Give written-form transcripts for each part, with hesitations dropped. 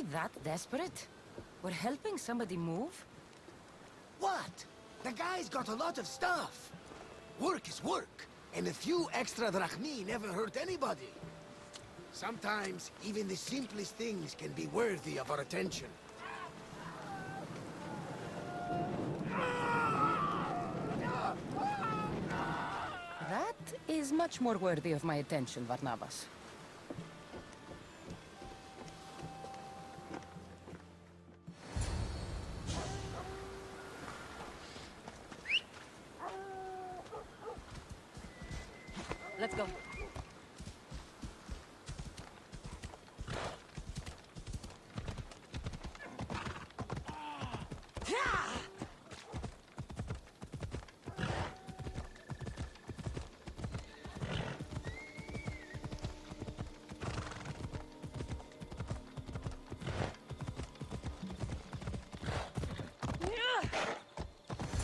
we that desperate? We're helping somebody move? What? The guy's got a lot of stuff. Work is work, and a few extra drachmi never hurt anybody. Sometimes, even the simplest things can be worthy of our attention. That is much more worthy of my attention, Barnabas. Let's go.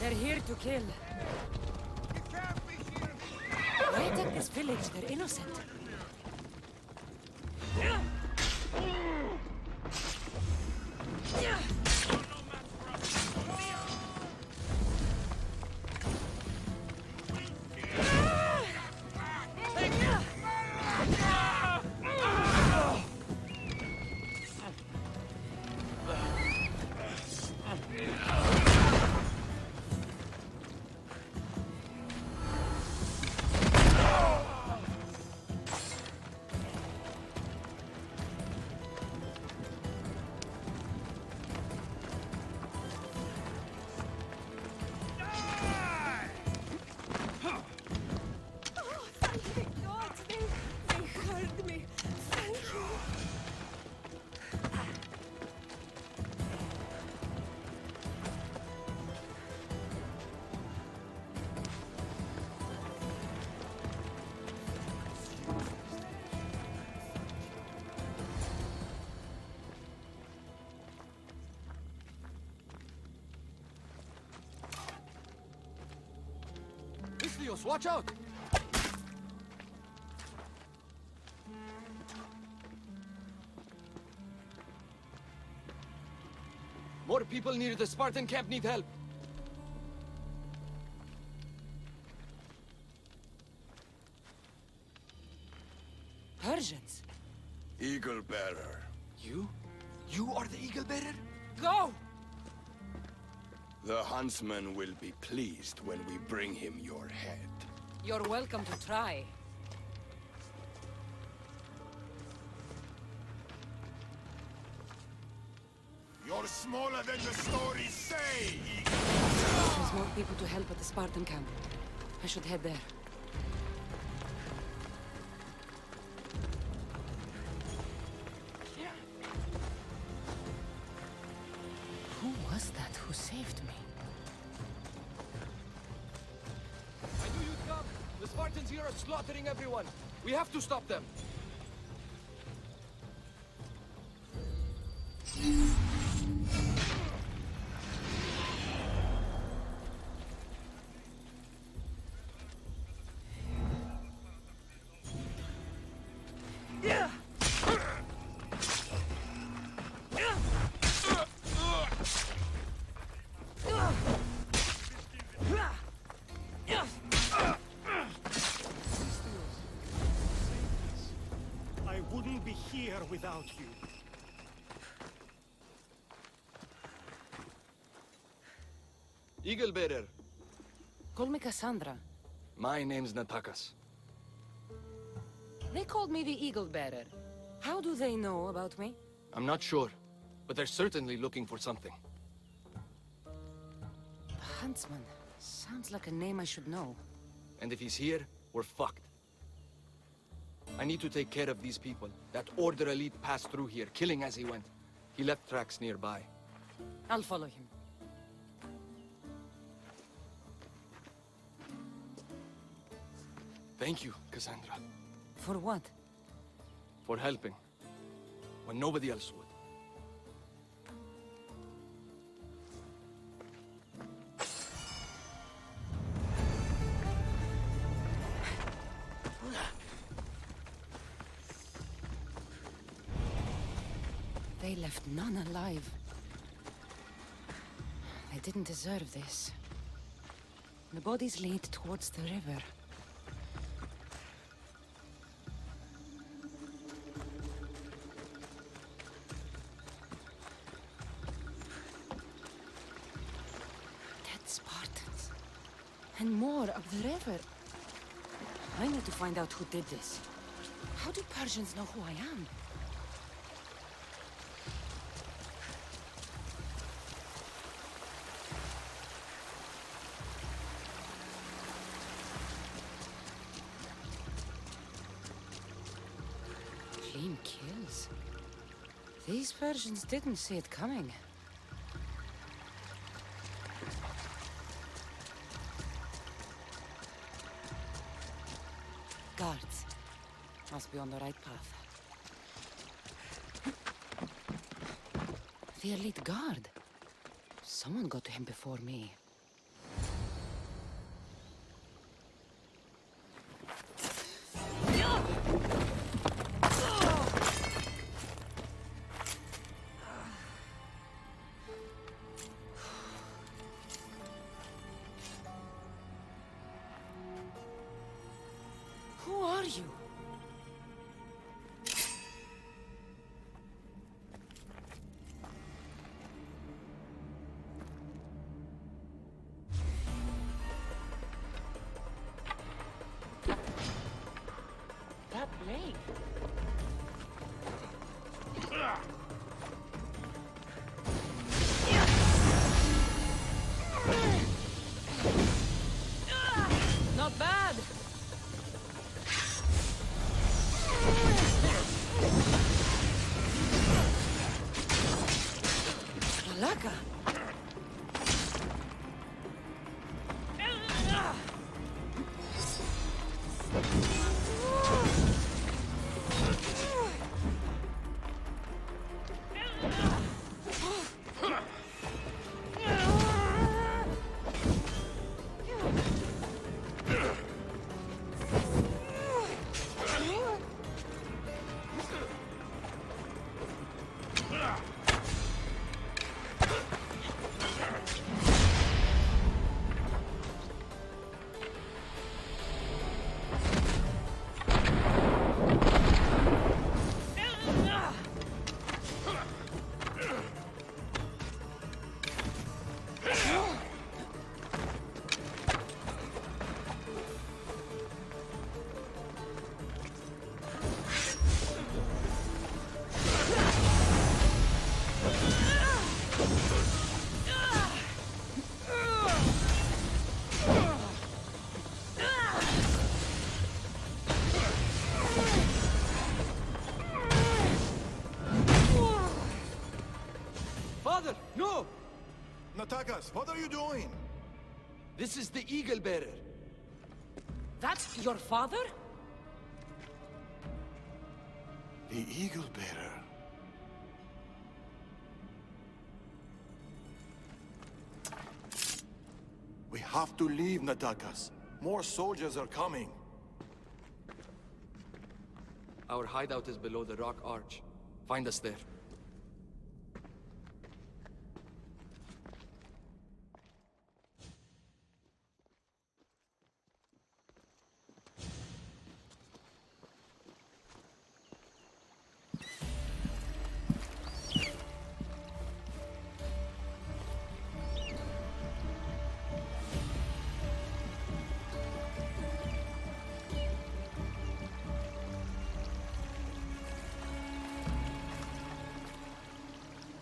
They're here to kill. Why attack this village? They're innocent. Watch out! More people near the Spartan camp need help. Persians. Eagle bearer. You? You are the eagle bearer? Go! The huntsman will be pleased when we bring him your head. You're welcome to try. You're smaller than the stories say, Eagle. There's more people to help at the Spartan camp. I should head there. Who was that who saved me? I knew you'd come. The Spartans here are slaughtering everyone. We have to stop them. I wouldn't be here without you. Eagle bearer. Call me Cassandra. My name's Natakas. They called me the Eagle Bearer. How do they know about me? I'm not sure, but they're certainly looking for something. The Huntsman. Sounds like a name I should know. And if he's here, we're fucked. I need to take care of these people. That Order elite passed through here, killing as he went. He left tracks nearby. I'll follow him. Thank you, Cassandra, For what? for helping. When nobody else would. They left none alive. They didn't deserve this. The bodies lead towards the river. Dead Spartans. And more up the river. I need to find out who did this. How do Persians know who I am? Clean kills. These Persians didn't see it coming. Guards. Must be on the right path. The elite guard. Someone got to him before me. Who are you? That blade. Not bad. Malaka. Father, no! Natakas, what are you doing? This is the Eagle Bearer. That's your father? The Eagle Bearer. We have to leave, Natakas. More soldiers are coming. Our hideout is below the rock arch. Find us there.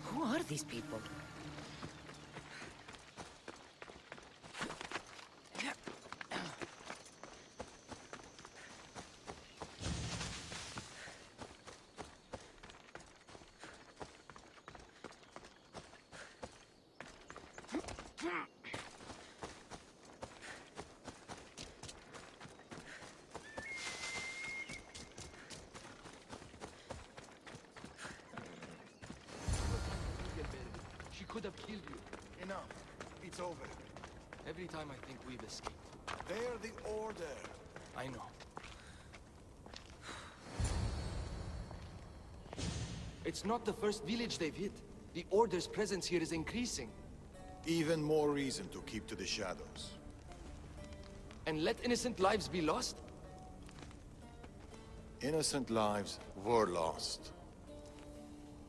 Who are these people? She could have killed you. Enough. It's over. Every time I think we've escaped. They're the Order. I know. It's not the first village they've hit. The Order's presence here is increasing. Even more reason to keep to the shadows. And let innocent lives be lost? Innocent lives were lost.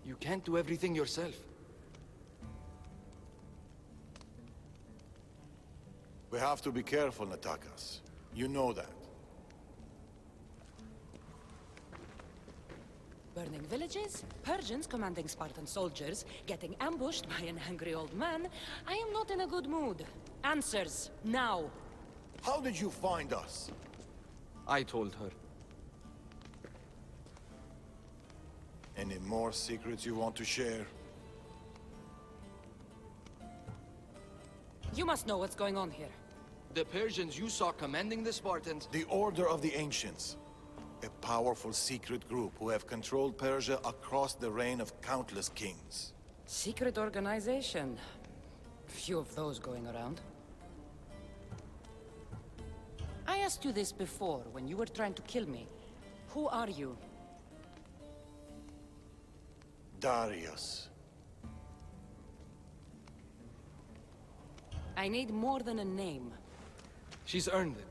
You can't do everything yourself. We have to be careful, Natakas. You know that. Burning villages, Persians commanding Spartan soldiers, getting ambushed by an angry old man. I am not in a good mood. Answers, now. How did you find us? I told her. Any more secrets you want to share? You must know what's going on here. The Persians you saw commanding the Spartans. The Order of the Ancients. A powerful secret group who have controlled Persia across the reign of countless kings. Secret organization. Few of those going around. I asked you this before, when you were trying to kill me. Who are you? Darius. I need more than a name. She's earned it.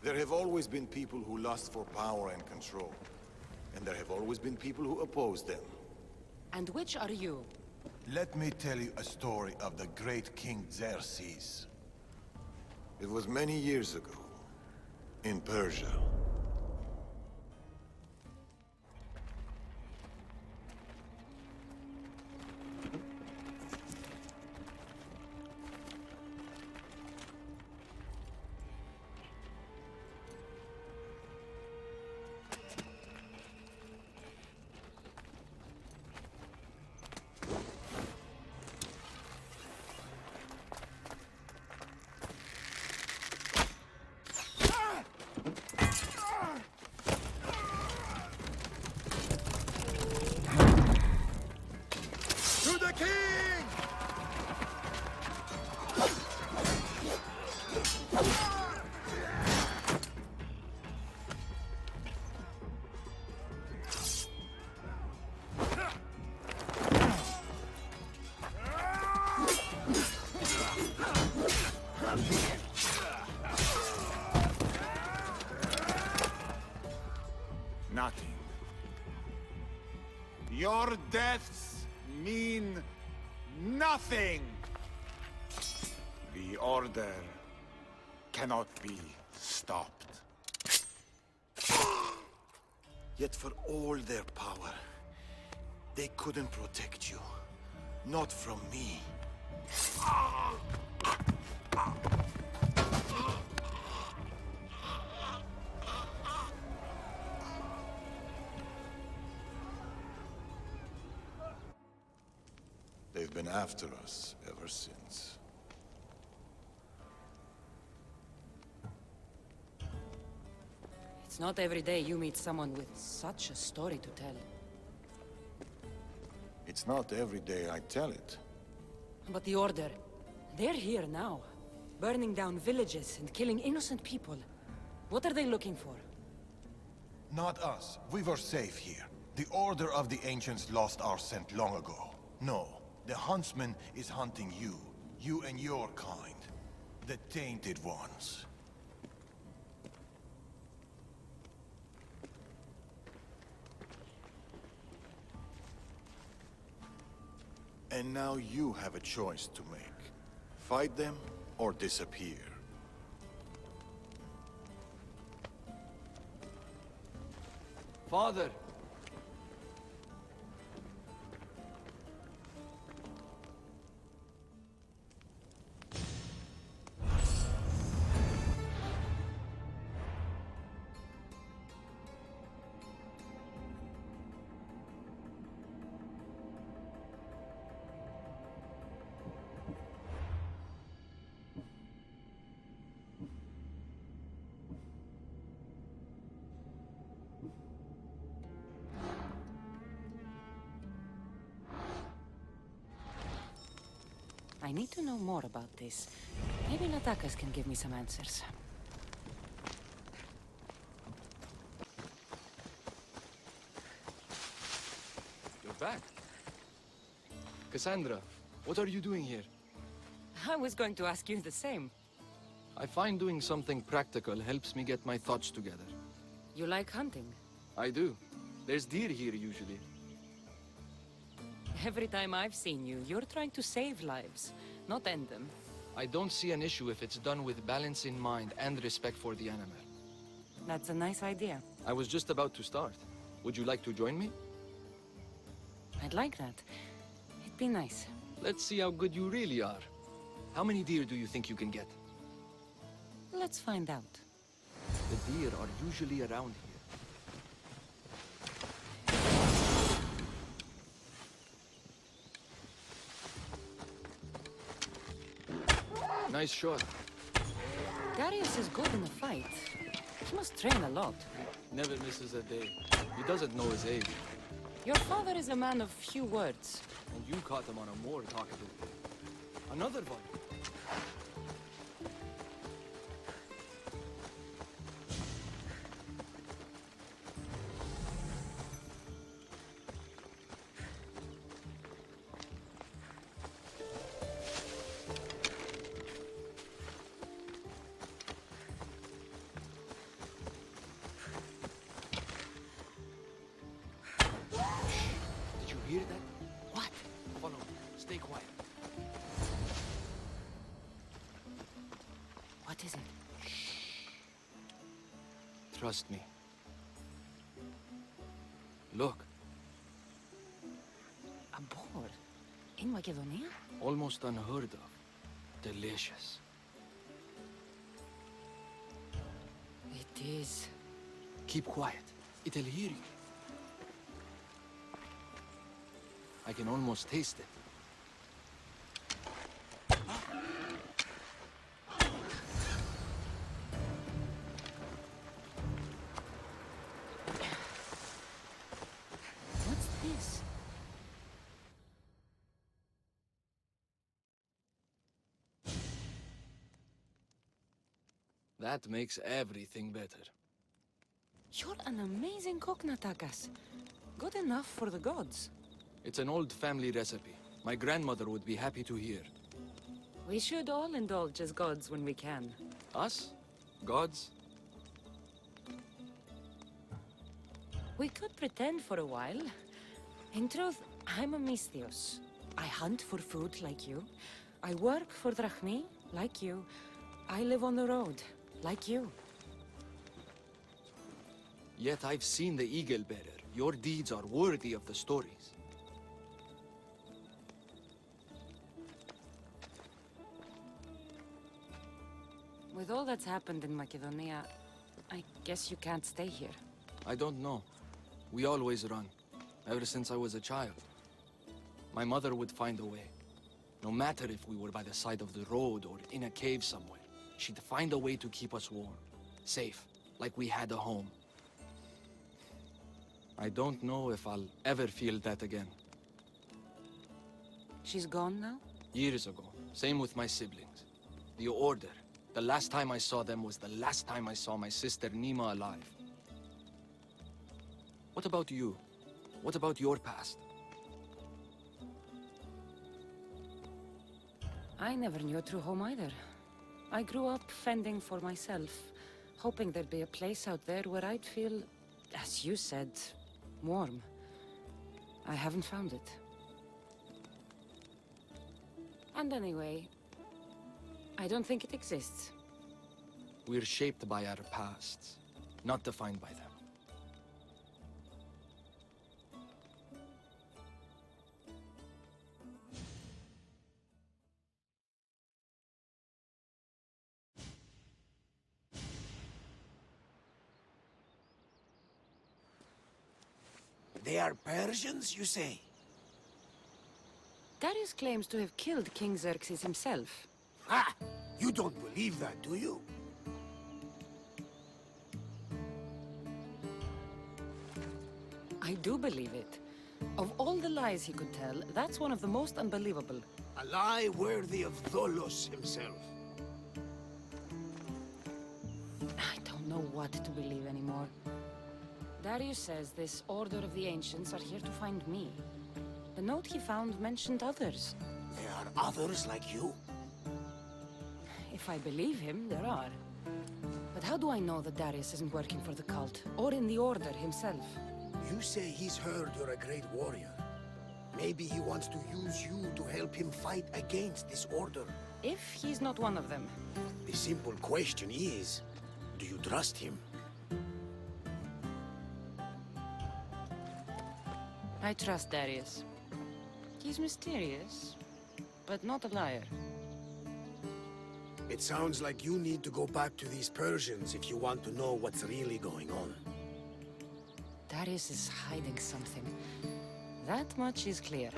There have always been people who lust for power and control. And there have always been people who oppose them. And which are you? Let me tell you a story of the great King Xerxes. It was many years ago, in Persia. To the king! Nothing. Your deaths mean nothing. The Order cannot be stopped. Yet for all their power, they couldn't protect you. Not from me. They've been after us ever since. It's not every day you meet someone with such a story to tell. It's not every day I tell it. But the Order, they're here now. Burning down villages and killing innocent people. What are they looking for? Not us. We were safe here. The Order of the Ancients lost our scent long ago. No, the Huntsman is hunting you. You and your kind. The Tainted Ones. And now you have a choice to make. Fight them or disappear. Father! I need to know more about this. Maybe Natakas can give me some answers. back. Cassandra, what are you doing here? I was going to ask you the same. I find doing something practical helps me get my thoughts together. You like hunting? I do. There's deer here usually. Every time I've seen you, you're trying to save lives, not end them. I don't see an issue if it's done with balance in mind and respect for the animal. That's a nice idea. I was just about to start. Would you like to join me? I'd like that. It'd be nice. Let's see how good you really are. How many deer do you think you can get? Let's find out. The deer are usually around here. Nice shot. Darius is good in a fight. He must train a lot. Never misses a day. He doesn't know his age. Your father is a man of few words. And you caught him on a more talkative day. Another one. Did you hear that? What? Follow me. Stay quiet. What is it? Trust me. Look, A boar? In Macedonia? almost unheard of. Delicious. It is. Keep quiet. It'll hear you. I can almost taste it. What's this? That makes everything better. You're an amazing cook, Natakas. Good enough for the gods. It's an old family recipe. My grandmother would be happy to hear. We should all indulge as gods when we can. Us? Gods? We could pretend for a while. In truth, I'm a Misthios. I hunt for food like you. I work for Drachmi like you. I live on the road like you. Yet I've seen the Eagle Bearer. Your deeds are worthy of the stories. With all that's happened in Macedonia, I guess you can't stay here. I don't know. We always run, ever since I was a child. My mother would find a way. No matter if we were by the side of the road or in a cave somewhere, she'd find a way to keep us warm, safe, like we had a home. I don't know if I'll ever feel that again. She's gone now? Years ago, same with my siblings. The Order. The last time I saw them was the last time I saw my sister Nima alive. What about you? What about your past? I never knew a true home either. I grew up fending for myself, hoping there'd be a place out there where I'd feel, as you said, warm. I haven't found it. And anyway, I don't think it exists. We're shaped by our pasts, not defined by them. They are Persians, you say? Darius claims to have killed King Xerxes himself. Ha! You don't believe that, do you? I do believe it. Of all the lies he could tell, that's one of the most unbelievable. A lie worthy of Tholos himself. I don't know what to believe anymore. Darius says this Order of the Ancients are here to find me. The note he found mentioned others. There are others like you? If I believe him, there are. But how do I know that Darius isn't working for the cult, or in the Order himself? You say he's heard you're a great warrior. Maybe he wants to use you to help him fight against this Order. If he's not one of them. The simple question is, do you trust him? I trust Darius. He's mysterious, but not a liar. It sounds like you need to go back to these Persians if you want to know what's really going on. Darius is hiding something. That much is clear.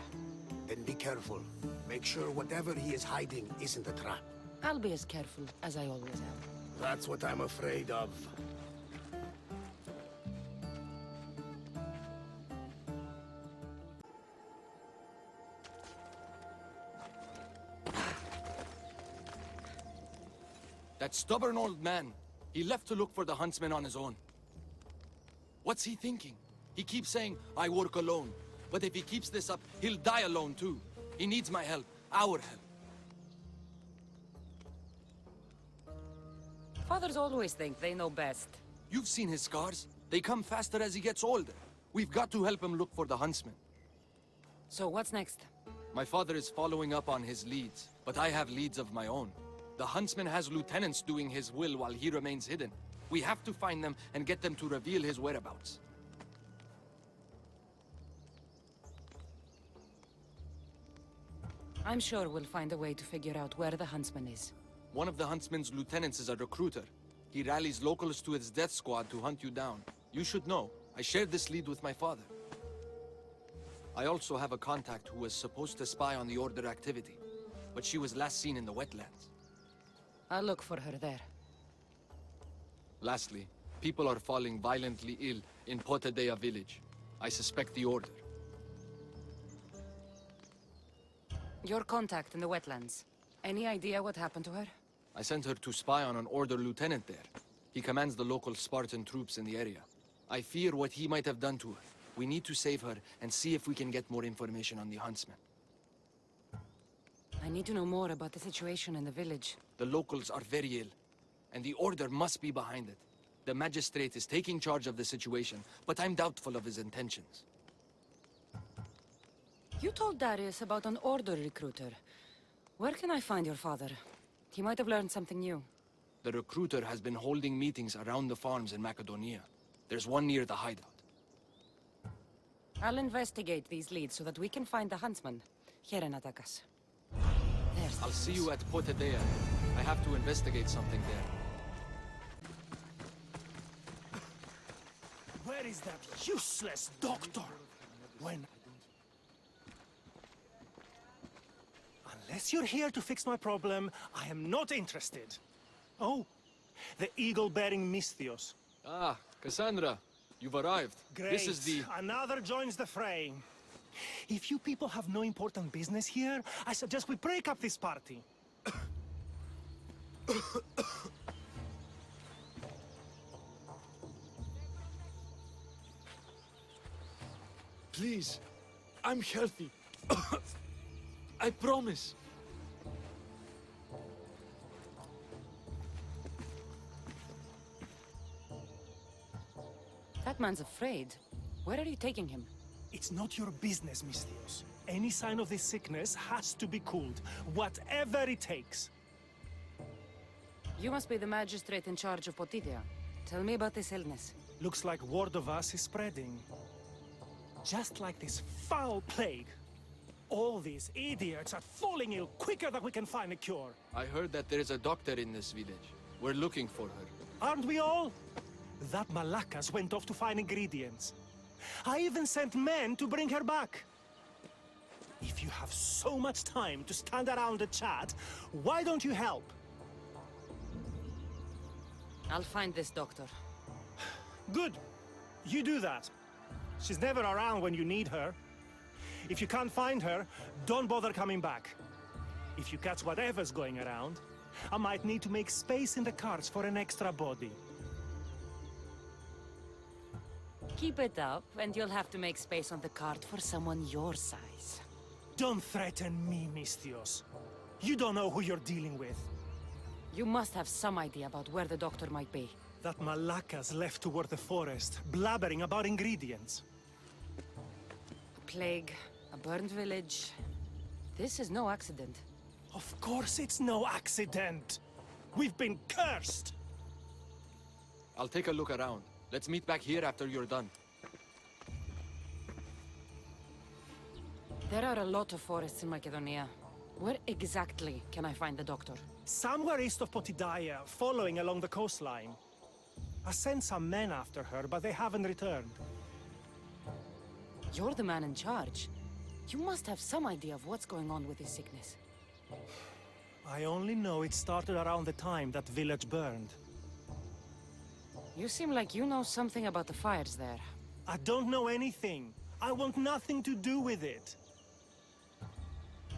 Then be careful. Make sure whatever he is hiding isn't a trap. I'll be as careful as I always am. That's what I'm afraid of. That stubborn old man. He left to look for the huntsman on his own. What's he thinking? He keeps saying, I work alone. But if he keeps this up, he'll die alone too. He needs my help. Our help. Fathers always think they know best. You've seen his scars. They come faster as he gets older. We've got to help him look for the huntsman. So what's next? My father is following up on his leads, but I have leads of my own. The huntsman has lieutenants doing his will while he remains hidden. We have to find them and get them to reveal his whereabouts. I'm sure we'll find a way to figure out where the huntsman is. One of the huntsman's lieutenants is a recruiter. He rallies locals to his death squad to hunt you down. You should know. I shared this lead with my father. I also have a contact who was supposed to spy on the Order activity, but she was last seen in the wetlands. I'll look for her there. Lastly, people are falling violently ill in Potadea village. I suspect the Order. Your contact in the wetlands. Any idea what happened to her? I sent her to spy on an Order lieutenant there. He commands the local Spartan troops in the area. I fear what he might have done to her. We need to save her and see if we can get more information on the huntsman. I need to know more about the situation in the village. The locals are very ill, and the Order must be behind it. The magistrate is taking charge of the situation, but I'm doubtful of his intentions. You told Darius about an Order recruiter. Where can I find your father? He might have learned something new. The recruiter has been holding meetings around the farms in Macedonia. There's one near the hideout. I'll investigate these leads so that we can find the huntsman. Here in Atakas. There's I'll see you at Potadea. I have to investigate something there. Where is that useless doctor? When... Unless you're here to fix my problem, I am not interested. Oh, the eagle-bearing Misthios. Ah, Cassandra, you've arrived. Great. This is the... Another joins the fray. If you people have no important business here, I suggest we break up this party. Please, I'm healthy. I promise. That man's afraid. Where are you taking him? It's not your business, Misthios. Any sign of this sickness has to be cooled, whatever it takes. You must be the magistrate in charge of Potidea. Tell me about this illness. Looks like word of us is spreading. Just like this foul plague. All these idiots are falling ill quicker than we can find a cure. I heard that there is a doctor in this village. We're looking for her. Aren't we all? That Malakas went off to find ingredients. I even sent men to bring her back. If you have so much time to stand around and chat, why don't you help? I'll find this doctor. Good. You do that. She's never around when you need her. If you can't find her, don't bother coming back. If you catch whatever's going around, I might need to make space in the carts for an extra body. Keep it up, and you'll have to make space on the cart for someone your size. Don't threaten me, Misthios. You don't know who you're dealing with. You must have some idea about where the doctor might be. That Malaka's left toward the forest, blabbering about ingredients. A plague, a burned village. This is no accident. Of course it's no accident. We've been cursed. I'll take a look around. Let's meet back here after you're done. There are a lot of forests in Macedonia. Where exactly can I find the doctor? Somewhere east of Potidaia, following along the coastline. I sent some men after her, but they haven't returned. You're the man in charge. You must have some idea of what's going on with his sickness. I only know it started around the time that village burned. You seem like you know something about the fires there. I don't know anything. I want nothing to do with it.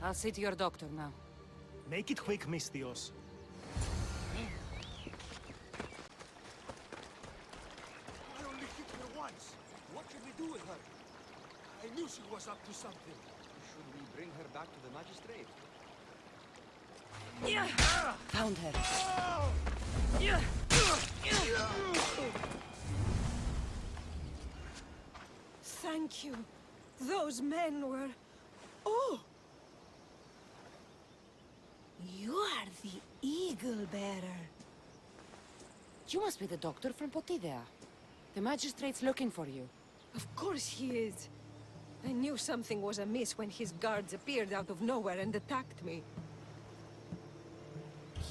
I'll see to your doctor now. Make it quick, Misthios. I only hit her once. What should we do with her? I knew she was up to something. Should we bring her back to the magistrate? Found her. Thank you. Those men were... Oh! You are the Eagle Bearer. You must be the doctor from Potidea. The magistrate's looking for you. Of course he is. I knew something was amiss when his guards appeared out of nowhere and attacked me.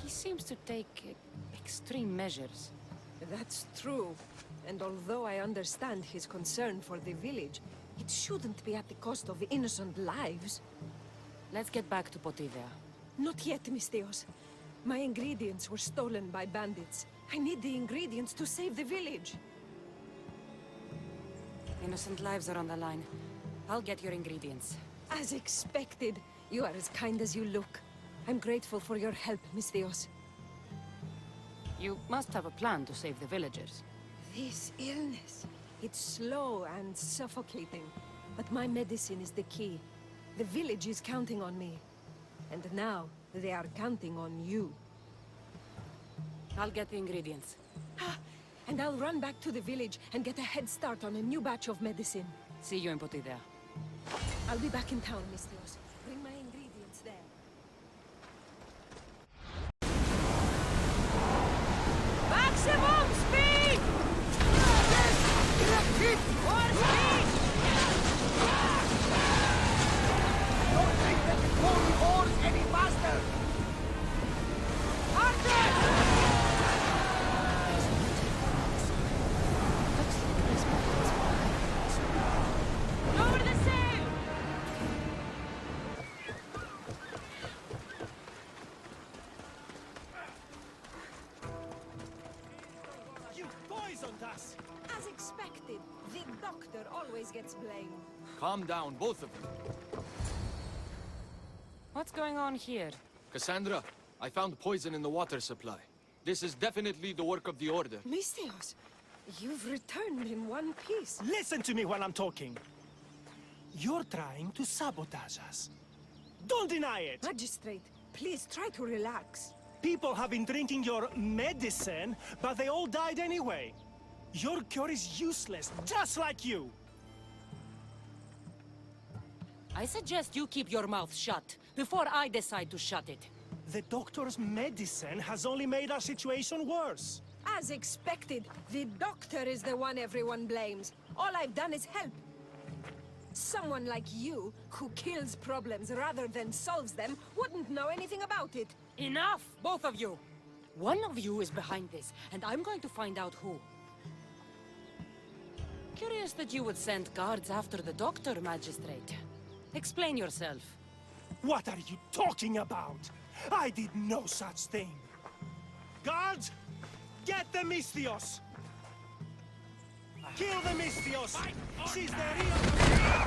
He seems to take extreme measures. That's true. And although I understand his concern for the village, it shouldn't be at the cost of innocent lives. Let's get back to Potidea. Not yet, Misthios. My ingredients were stolen by bandits. I need the ingredients to save the village. Innocent lives are on the line. I'll get your ingredients. As expected. You are as kind as you look. I'm grateful for your help, Misthios. You must have a plan to save the villagers. This illness, it's slow and suffocating. But my medicine is the key. The village is counting on me. And now, they are counting on you. I'll get the ingredients. And I'll run back to the village and get a head start on a new batch of medicine. See you in Potidea. I'll be back in town, Misthios. Bring my ingredients there. Maximum speed! More speed! Don't think they can pull the horse any faster! Lower the sail! You poisoned us! As expected, the doctor always gets blamed. Calm down, both of you. What's going on here? Cassandra, I found poison in the water supply. This is definitely the work of the Order. Misthios, you've returned in one piece. Listen to me when I'm talking. You're trying to sabotage us. Don't deny it! Magistrate, please try to relax. People have been drinking your medicine, but they all died anyway. Your cure is useless, just like you. I suggest you keep your mouth shut before I decide to shut it. The doctor's medicine has only made our situation worse. As expected, the doctor is the one everyone blames. All I've done is help. Someone like you, who kills problems rather than solves them, wouldn't know anything about it. Enough, both of you! One of you is behind this, and I'm going to find out who. Curious that you would send guards after the doctor, Magistrate. Explain yourself. What are you talking about? I did no such thing. Guards, get the Misthios! Kill the Misthios! She's the real...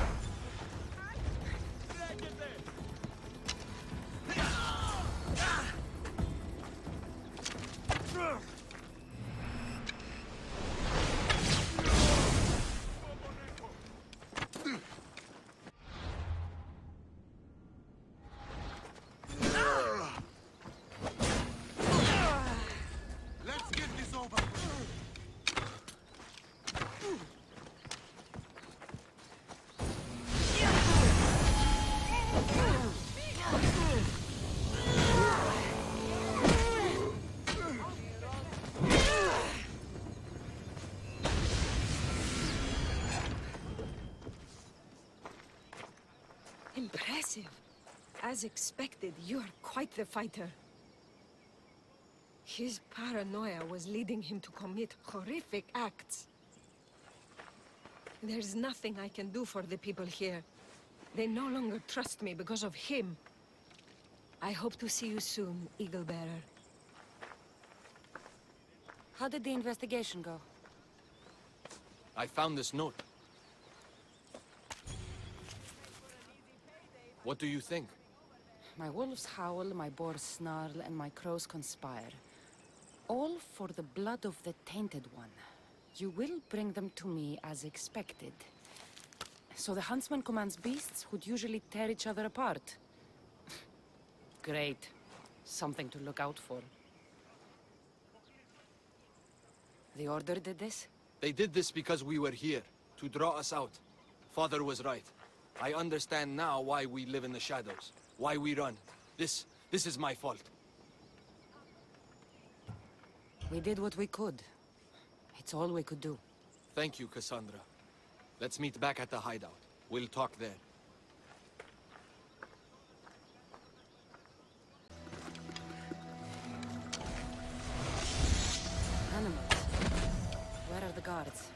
As expected, you're quite the fighter. His paranoia was leading him to commit horrific acts. There's nothing I can do for the people here. They no longer trust me because of him. I hope to see you soon, Eagle Bearer. How did the investigation go? I found this note. What do you think? My wolves howl, my boars snarl, and my crows conspire. All for the blood of the Tainted One. You will bring them to me as expected. So the huntsman commands beasts who'd usually tear each other apart. Great. Something to look out for. The Order did this? They did this because we were here, to draw us out. Father was right. I understand now why we live in the shadows, why we run. This is my fault. We did what we could. It's all we could do. Thank you, Cassandra. Let's meet back at the hideout. We'll talk there. Animals. Where are the guards?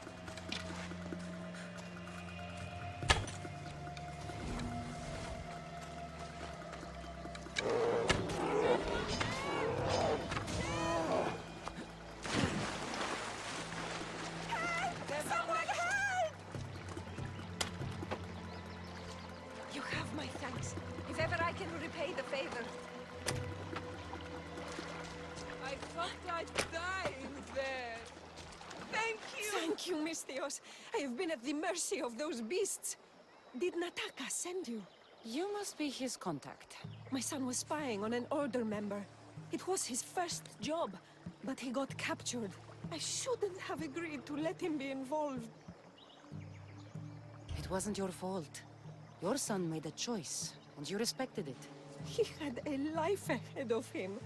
Someone help! You have my thanks. If ever I can repay the favor. I thought I'd die in there. Thank you! Thank you, Misthios. I have been at the mercy of those beasts. Did Nataka send you? You must be his contact. My son was spying on an Order member. It was his first job, but he got captured. I shouldn't have agreed to let him be involved. It wasn't your fault. Your son made a choice, and you respected it. He had a life ahead of him.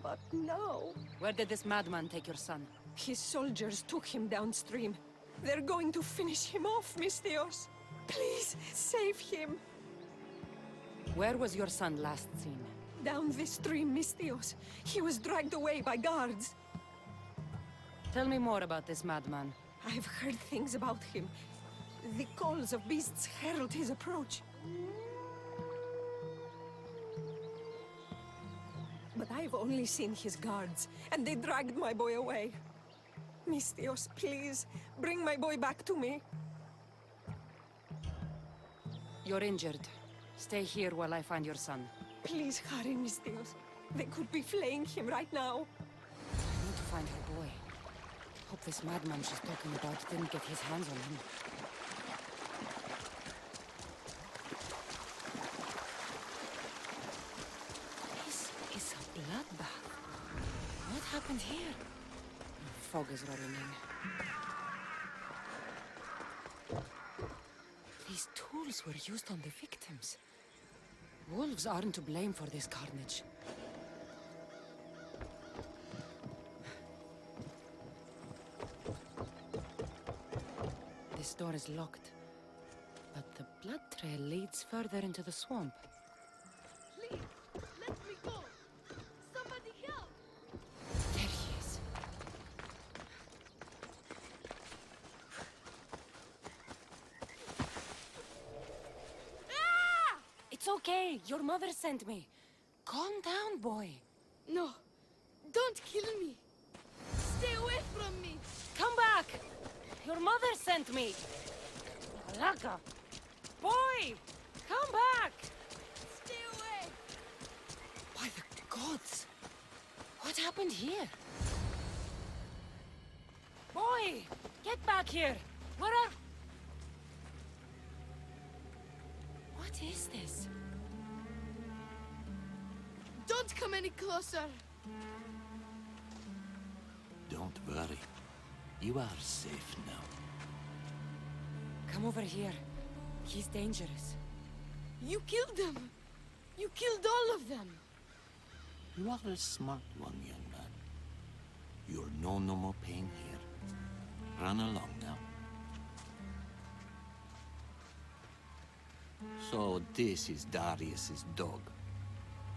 But now... Where did this madman take your son? His soldiers took him downstream. They're going to finish him off, Misthios. Please, save him. Where was your son last seen? Down the stream, Misthios. He was dragged away by guards. Tell me more about this madman. I've heard things about him. The calls of beasts herald his approach. But I've only seen his guards, and they dragged my boy away. Misthios, please, bring my boy back to me. You're injured. Stay here while I find your son. Please hurry, Misthios. They could be flaying him right now. I need to find her boy. Hope this madman she's talking about didn't get his hands on him. This is a bloodbath. What happened here? Fog is rolling in. These tools were used on the victims. Wolves aren't to blame for this carnage. This door is locked, but the blood trail leads further into the swamp. Please, let me go. Somebody help. There he is. It's okay. Your mother sent me. Calm down, boy. No, don't kill me. Stay away from me. Come back. Your mother sent me. Alaka. Boy, come back. Stay away. By the gods. What happened here? Boy, get back here. Where are... What is this? Don't come any closer. Don't worry. You are safe now. Come over here. He's dangerous. You killed them. You killed all of them. You are a smart one, young man. You'll know no more pain here. Run along now. So this is Darius's dog.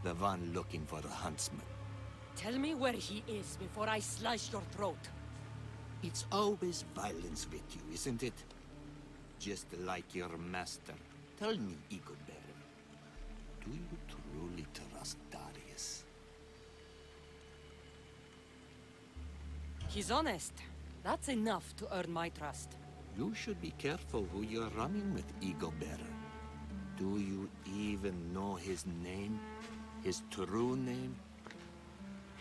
The one looking for the huntsman. Tell me where he is before I slice your throat. It's always violence with you, isn't it? Just like your master. Tell me, Eagle Bearer, do you truly trust Darius? He's honest. That's enough to earn my trust. You should be careful who you're running with, Eagle Bearer. Do you even know his name? His true name?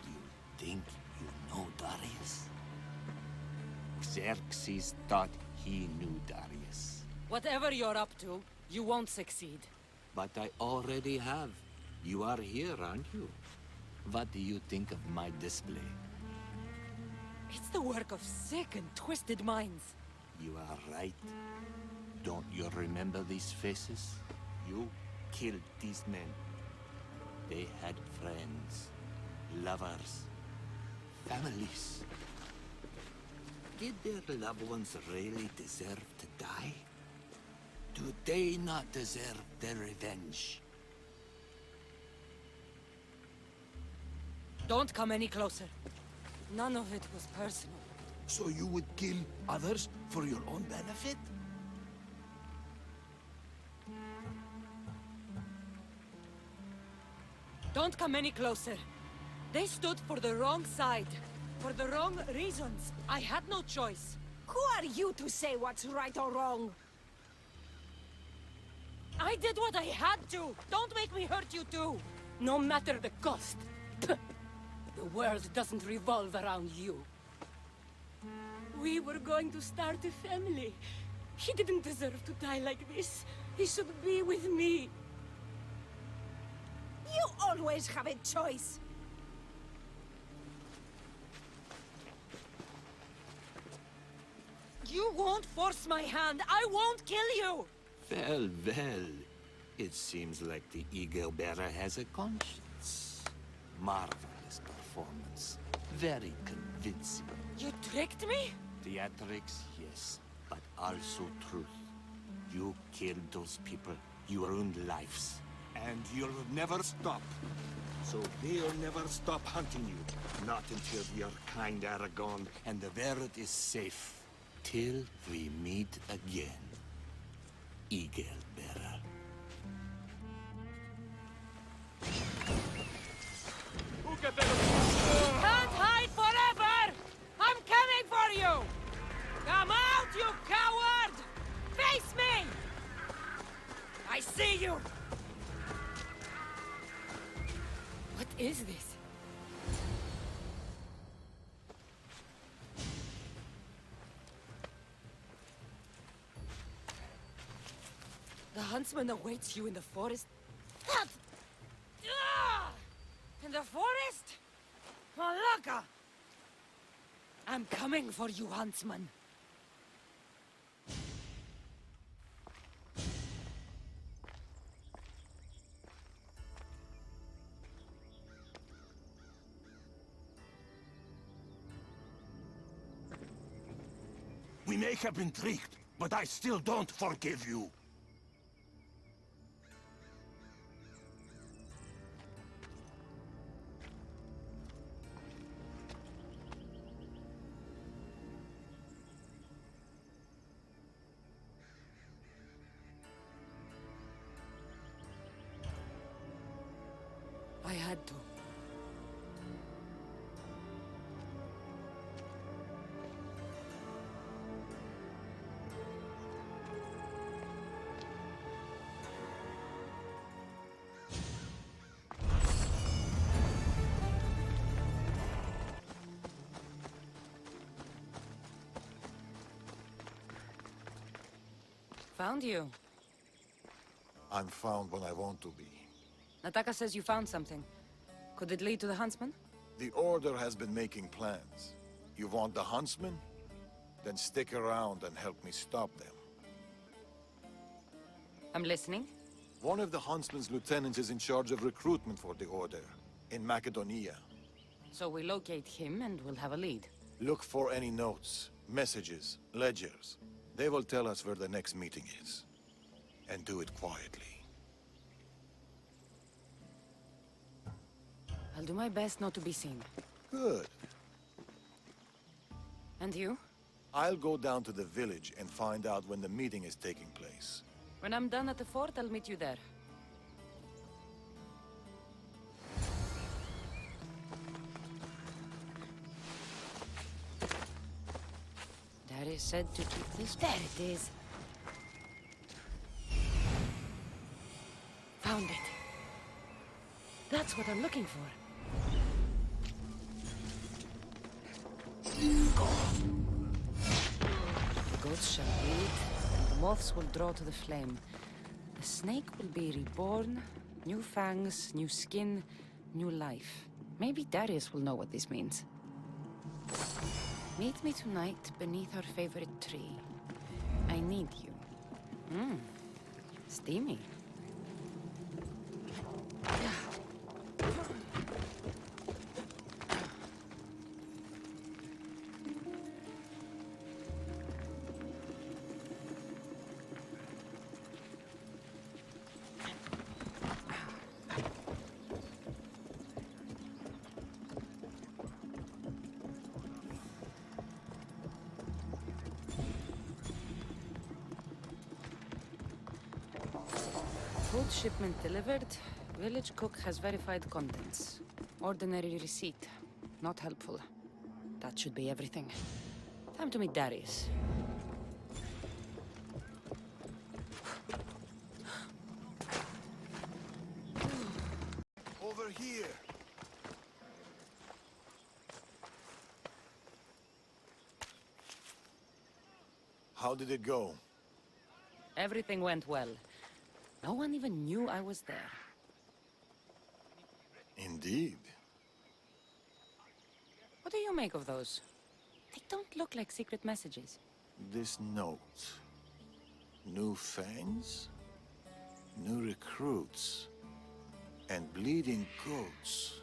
Do you think you know Darius? Xerxes thought he knew Darius. Whatever you're up to, you won't succeed. But I already have. You are here, aren't you? What do you think of my display? It's the work of sick and twisted minds. You are right. Don't you remember these faces? You killed these men. They had friends, lovers, families. Did their loved ones really deserve to die? Do they not deserve their revenge? Don't come any closer. None of it was personal. So you would kill others for your own benefit? Don't come any closer. They stood for the wrong side. For the wrong reasons. I had no choice. Who are you to say what's right or wrong? I did what I had to. Don't make me hurt you too. No matter the cost. The world doesn't revolve around you. We were going to start a family. He didn't deserve to die like this. He should be with me. You always have a choice. You won't force my hand. I won't kill you. Well, well. It seems like the Eagle Bearer has a conscience. Marvelous performance. Very convincing. You tricked me? Theatrics, yes, but also truth. You killed those people. You ruined lives. And you'll never stop. So they'll never stop hunting you. Not until your kind are gone and the world is safe. Till we meet again. Eagle Bearer. Can't hide forever! I'm coming for you! Come out, you coward! Face me! I see you! What is this? The huntsman awaits you in the forest? That... Ah! In the forest? Malaka! I'm coming for you, huntsman. We may have been tricked, but I still don't forgive you. I had to. Found you. I'm found when I want to be. Nataka says you found something. Could it lead to the huntsman? The Order has been making plans. You want the huntsman? Then stick around and help me stop them. I'm listening. One of the huntsman's lieutenants is in charge of recruitment for the Order, in Macedonia. So we locate him and we'll have a lead. Look for any notes, messages, ledgers. They will tell us where the next meeting is. And do it quietly. I'll do my best not to be seen. Good. And you? I'll go down to the village and find out when the meeting is taking place. When I'm done at the fort, I'll meet you there. Darius said to keep this. There it is. Found it. That's what I'm looking for. The goats shall bleed, and the moths will draw to the flame. The snake will be reborn, new fangs, new skin, new life. Maybe Darius will know what this means. Meet me tonight beneath our favorite tree. I need you. Steamy. Food shipment delivered. Village cook has verified contents. Ordinary receipt. Not helpful. That should be everything. Time to meet Darius. Over here! How did it go? Everything went well. No one even knew I was there. Indeed. What do you make of those? They don't look like secret messages. This note. New fangs? New recruits. And bleeding goats.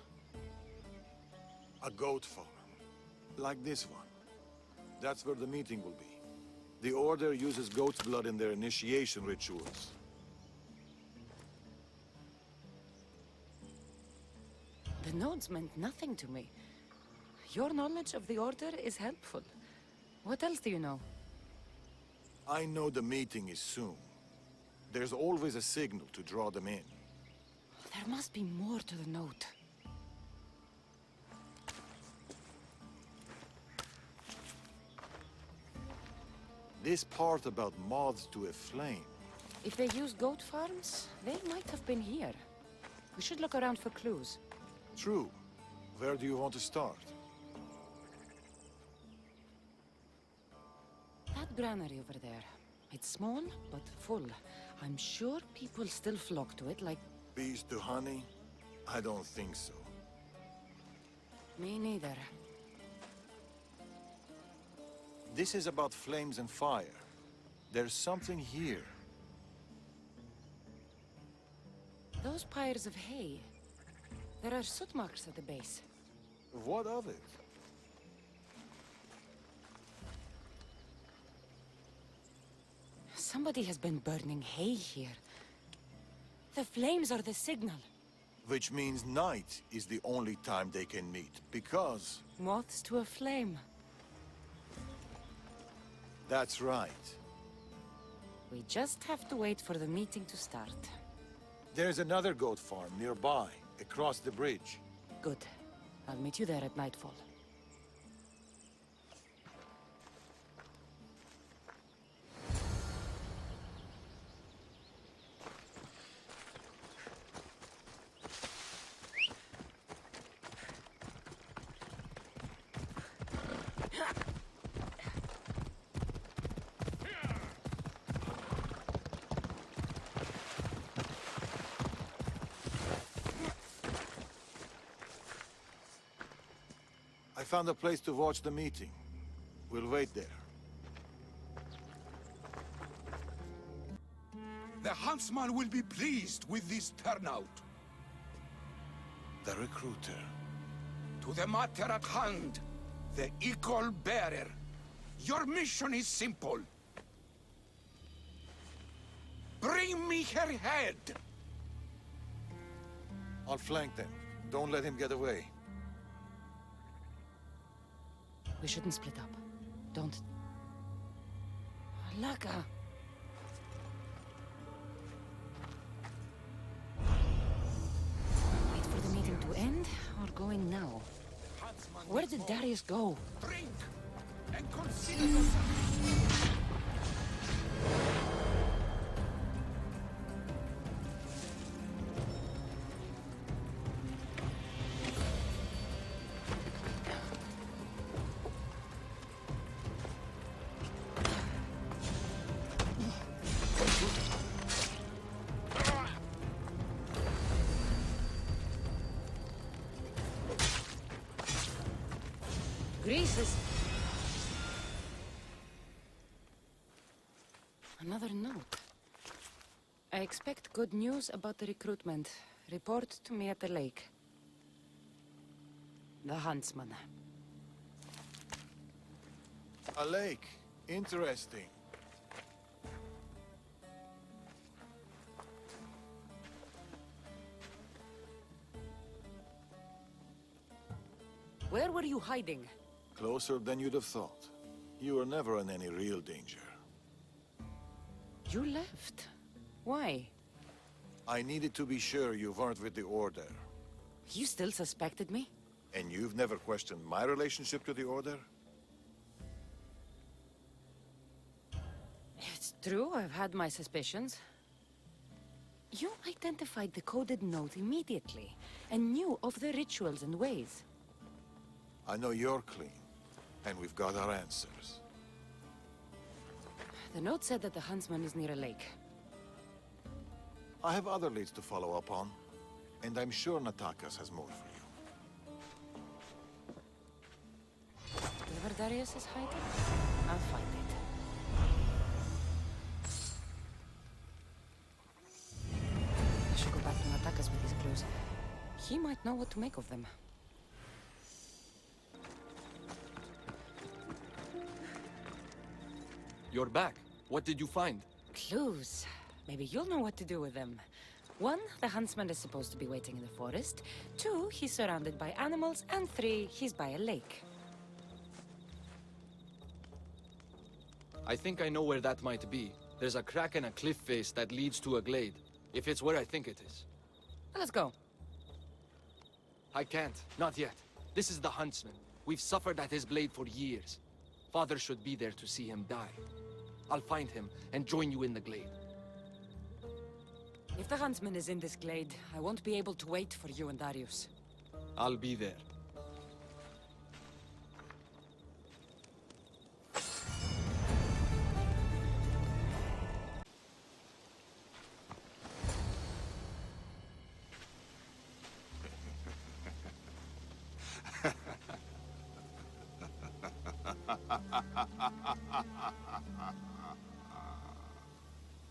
A goat farm. Like this one. That's where the meeting will be. The Order uses goat's blood in their initiation rituals. The notes meant nothing to me. Your knowledge of the Order is helpful. What else do you know? I know the meeting is soon. There's always a signal to draw them in. There must be more to the note. This part about moths to a flame. If they use goat farms, they might have been here. We should look around for clues. True. Where do you want to start? That granary over there. It's small, but full. I'm sure people still flock to it like... Bees to honey? I don't think so. Me neither. This is about flames and fire. There's something here. Those pyres of hay. There are soot marks at the base. What of it? Somebody has been burning hay here. The flames are the signal. Which means night is the only time they can meet, because... Moths to a flame. That's right. We just have to wait for the meeting to start. There's another goat farm nearby, across the bridge. Good. I'll meet you there at nightfall. I found a place to watch the meeting. We'll wait there. The huntsman will be pleased with this turnout. The recruiter. To the matter at hand, the equal bearer. Your mission is simple. Bring me her head. I'll flank them. Don't let him get away. We shouldn't split up. Don't. Laka. Wait for the meeting to end, or go in now? Where did Darius go? Drink and consider yourself. Greece is... Another note. I expect good news about the recruitment. Report to me at the lake. The huntsman. A lake. Interesting. Where were you hiding? Closer than you'd have thought. You were never in any real danger. You left. Why? I needed to be sure you weren't with the Order. You still suspected me? And you've never questioned my relationship to the Order? It's true, I've had my suspicions. You identified the coded note immediately, and knew of the rituals and ways. I know you're clean, and we've got our answers. The note said that the huntsman is near a lake. I have other leads to follow up on, and I'm sure Natakas has more for you. Wherever Darius is hiding, I'll find it. I should go back to Natakas with these clues. He might know what to make of them. You're back. What did you find? Clues. Maybe you'll know what to do with them. 1, the huntsman is supposed to be waiting in the forest. 2, he's surrounded by animals. And 3, he's by a lake. I think I know where that might be. There's a crack in a cliff face that leads to a glade. If it's where I think it is. Let's go. I can't. Not yet. This is the huntsman. We've suffered at his blade for years. Father should be there to see him die. I'll find him and join you in the glade. If the huntsman is in this glade, I won't be able to wait for you and Darius. I'll be there.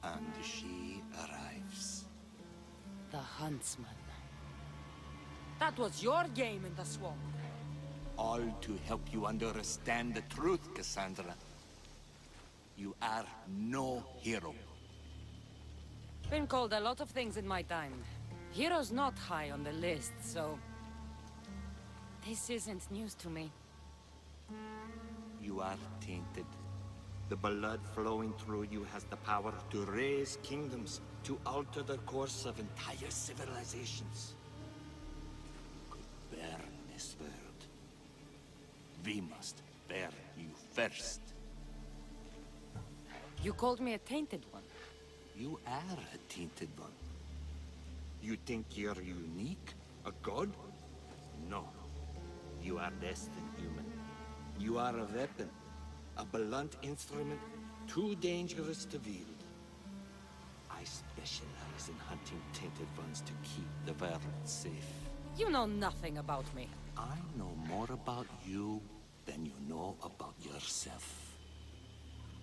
And she arrives. The huntsman. That was your game in the swamp. All to help you understand the truth, Cassandra. You are no hero. Been called a lot of things in my time. Hero's not high on the list, so... This isn't news to me. You are tainted. The blood flowing through you has the power to raise kingdoms, to alter the course of entire civilizations. Could burn this world. We must burn you first. You called me a tainted one. You are a tainted one. You think you're unique? A god? No. You are less than human. You are a weapon. A blunt instrument too dangerous to wield. I specialize in hunting tainted ones to keep the world safe. You know nothing about me. I know more about you than you know about yourself.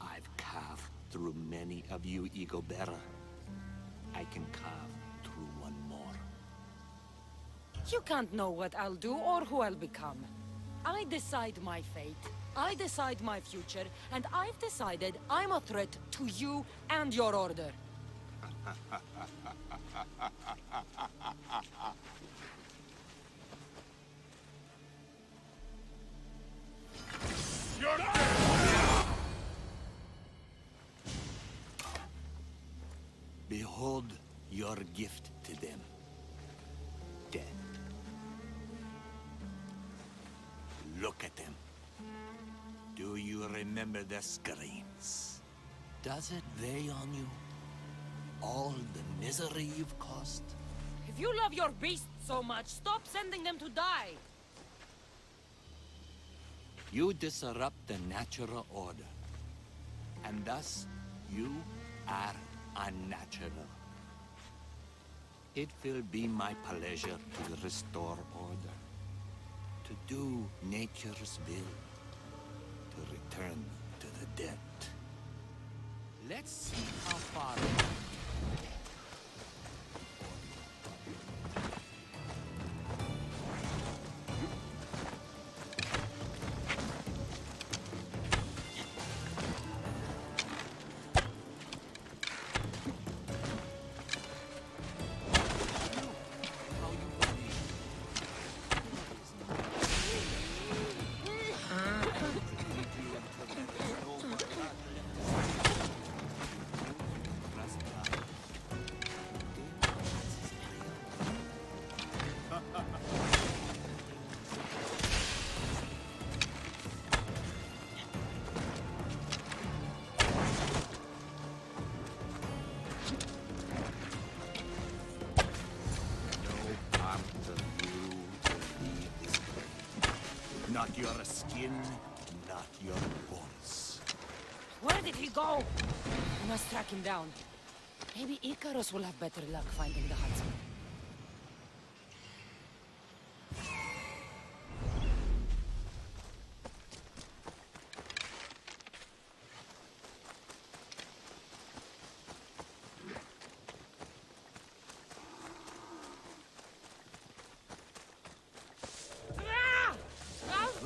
I've carved through many of you, Ego Bearer. I can carve through one more. You can't know what I'll do or who I'll become. I decide my fate. I decide my future, and I've decided I'm a threat to you and your order. your gift to them. Death. Look at them. Do you remember the screams? Does it weigh on you? All the misery you've caused? If you love your beasts so much, stop sending them to die. You disrupt the natural order. And thus, you are unnatural. It will be my pleasure to restore order. To do nature's will. To return to the dead. Let's see how far... Not your skin, not your bones. Where did he go? We must track him down. Maybe Icarus will have better luck finding the huntsman.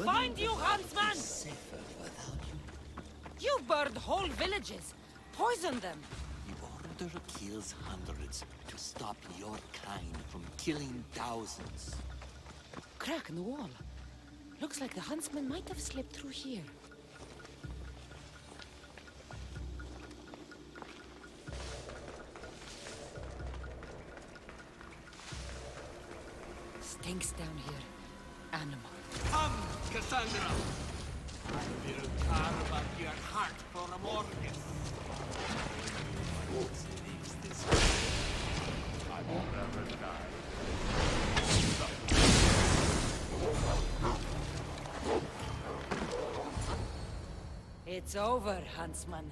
Find you, huntsman! Safer without you. You burned whole villages, poisoned them. The order kills hundreds to stop your kind from killing thousands. Crack in the wall. Looks like the huntsman might have slipped through here. Stinks down here. Animal. Come, Cassandra! I will carve up your heart for a Morgan. Leaves this I will never die. It's over, huntsman.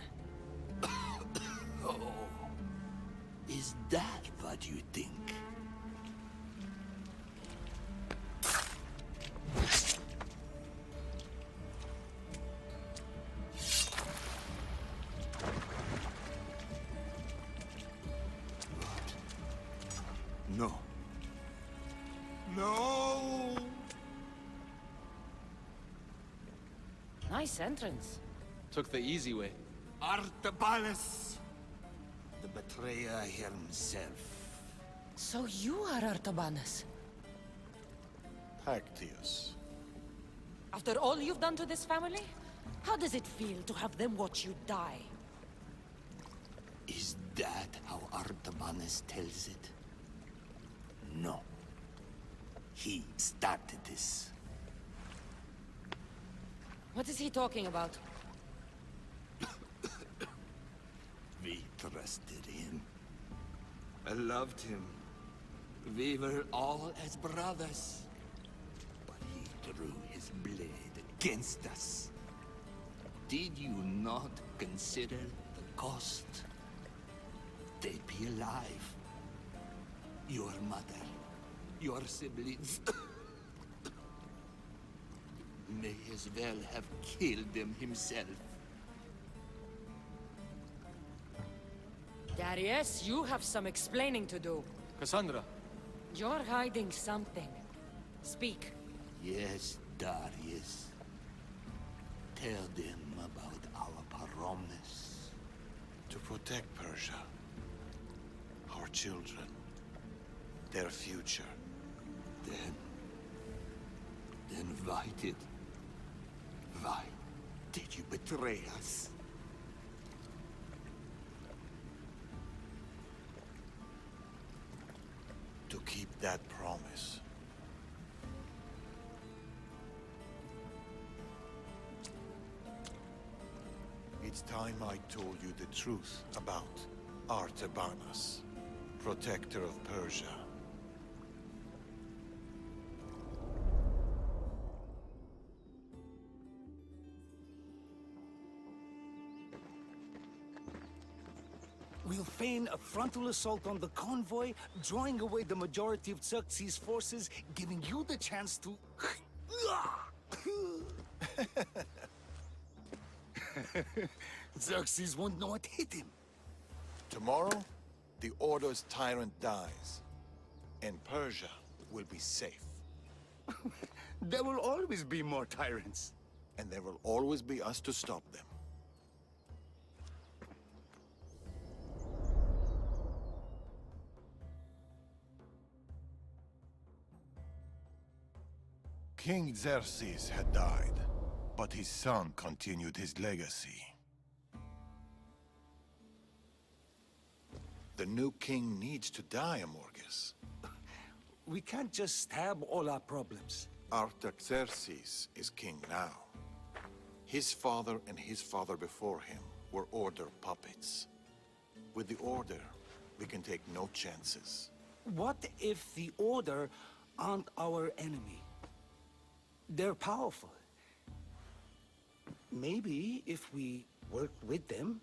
Oh, is that what you think? No. No! Nice entrance. Took the easy way. Artabanus! The betrayer himself. So you are Artabanus. Pactius. After all you've done to this family? How does it feel to have them watch you die? Is that how Artabanus tells it? No. He started this. What is he talking about? We trusted him. I loved him. We were all as brothers. But he drew his blade against us. Did you not consider the cost? They'd be alive. Your mother, your siblings. May as well have killed them himself. Darius, you have some explaining to do. Cassandra, You're hiding something. Speak. Yes, Darius. Tell them about our promise. To protect Persia. Our children. Their future. Then why did you betray us? keep that promise? It's time I told you the truth about Artabanus, protector of Persia. We'll feign a frontal assault on the convoy, drawing away the majority of Xerxes' forces, giving you the chance to... Xerxes won't know what hit him. Tomorrow, the Order's tyrant dies, and Persia will be safe. There will always be more tyrants. And there will always be us to stop them. King Xerxes had died, but his son continued his legacy. The new king needs to die, Amorges. We can't just stab all our problems. Artaxerxes is king now. His father and his father before him were Order puppets. With the Order, we can take no chances. What if the Order aren't our enemy? They're powerful. Maybe if we work with them,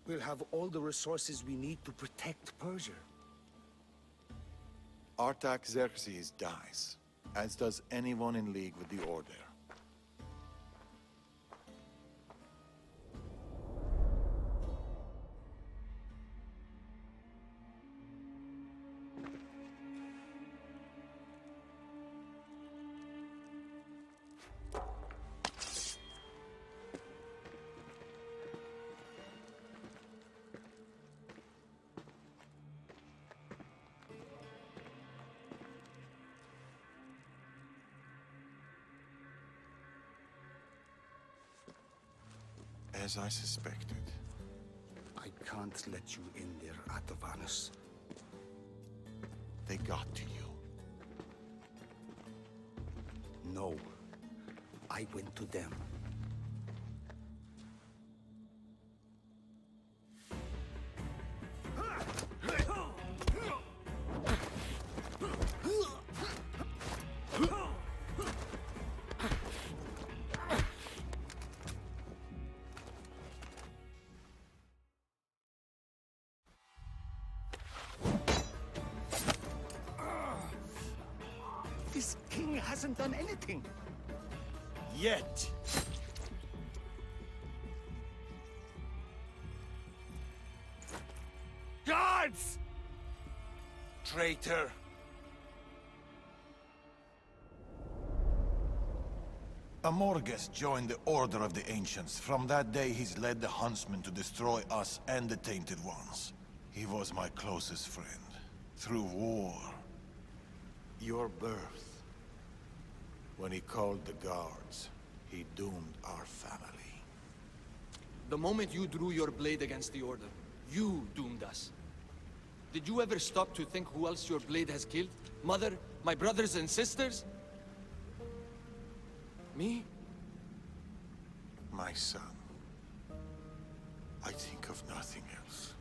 we'll have all the resources we need to protect Persia. Artaxerxes dies, as does anyone in league with the Order. As I suspected. I can't let you in there, Artabanus. They got to you. No. I went to them. This king hasn't done anything. Yet. Guards! Traitor! Amorges joined the Order of the Ancients. From that day, he's led the Huntsmen to destroy us and the Tainted Ones. He was my closest friend. Through war. Your birth. When he called the guards, he doomed our family. The moment you drew your blade against the Order, you doomed us. Did you ever stop to think who else your blade has killed? Mother, my brothers and sisters? Me? My son. I think of nothing else.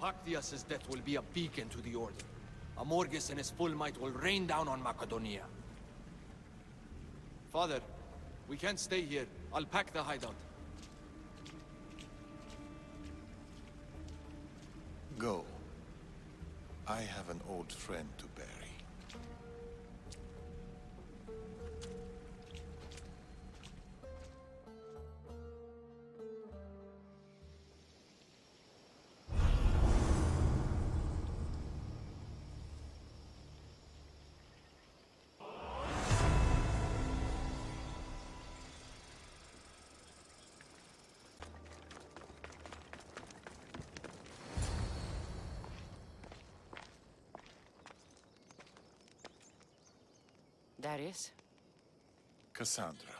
Pactias's death will be a beacon to the Order. Amorges in his full might will rain down on Macedonia. Father, we can't stay here. I'll pack the hideout. Go. I have an old friend to bury. Darius, Cassandra.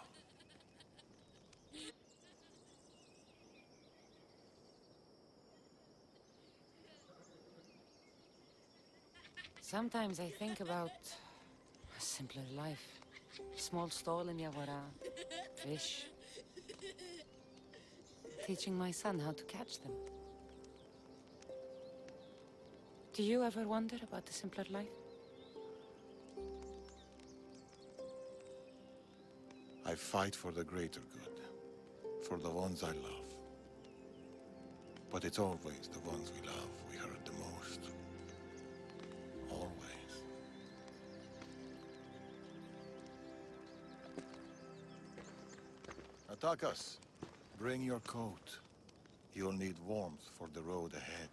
Sometimes I think about a simpler life. Small stall in Yawara, fish. Teaching my son how to catch them. Do you ever wonder about the simpler life? I fight for the greater good, for the ones I love. But it's always the ones we love we hurt the most. Always. Attack us. Bring your coat. You'll need warmth for the road ahead.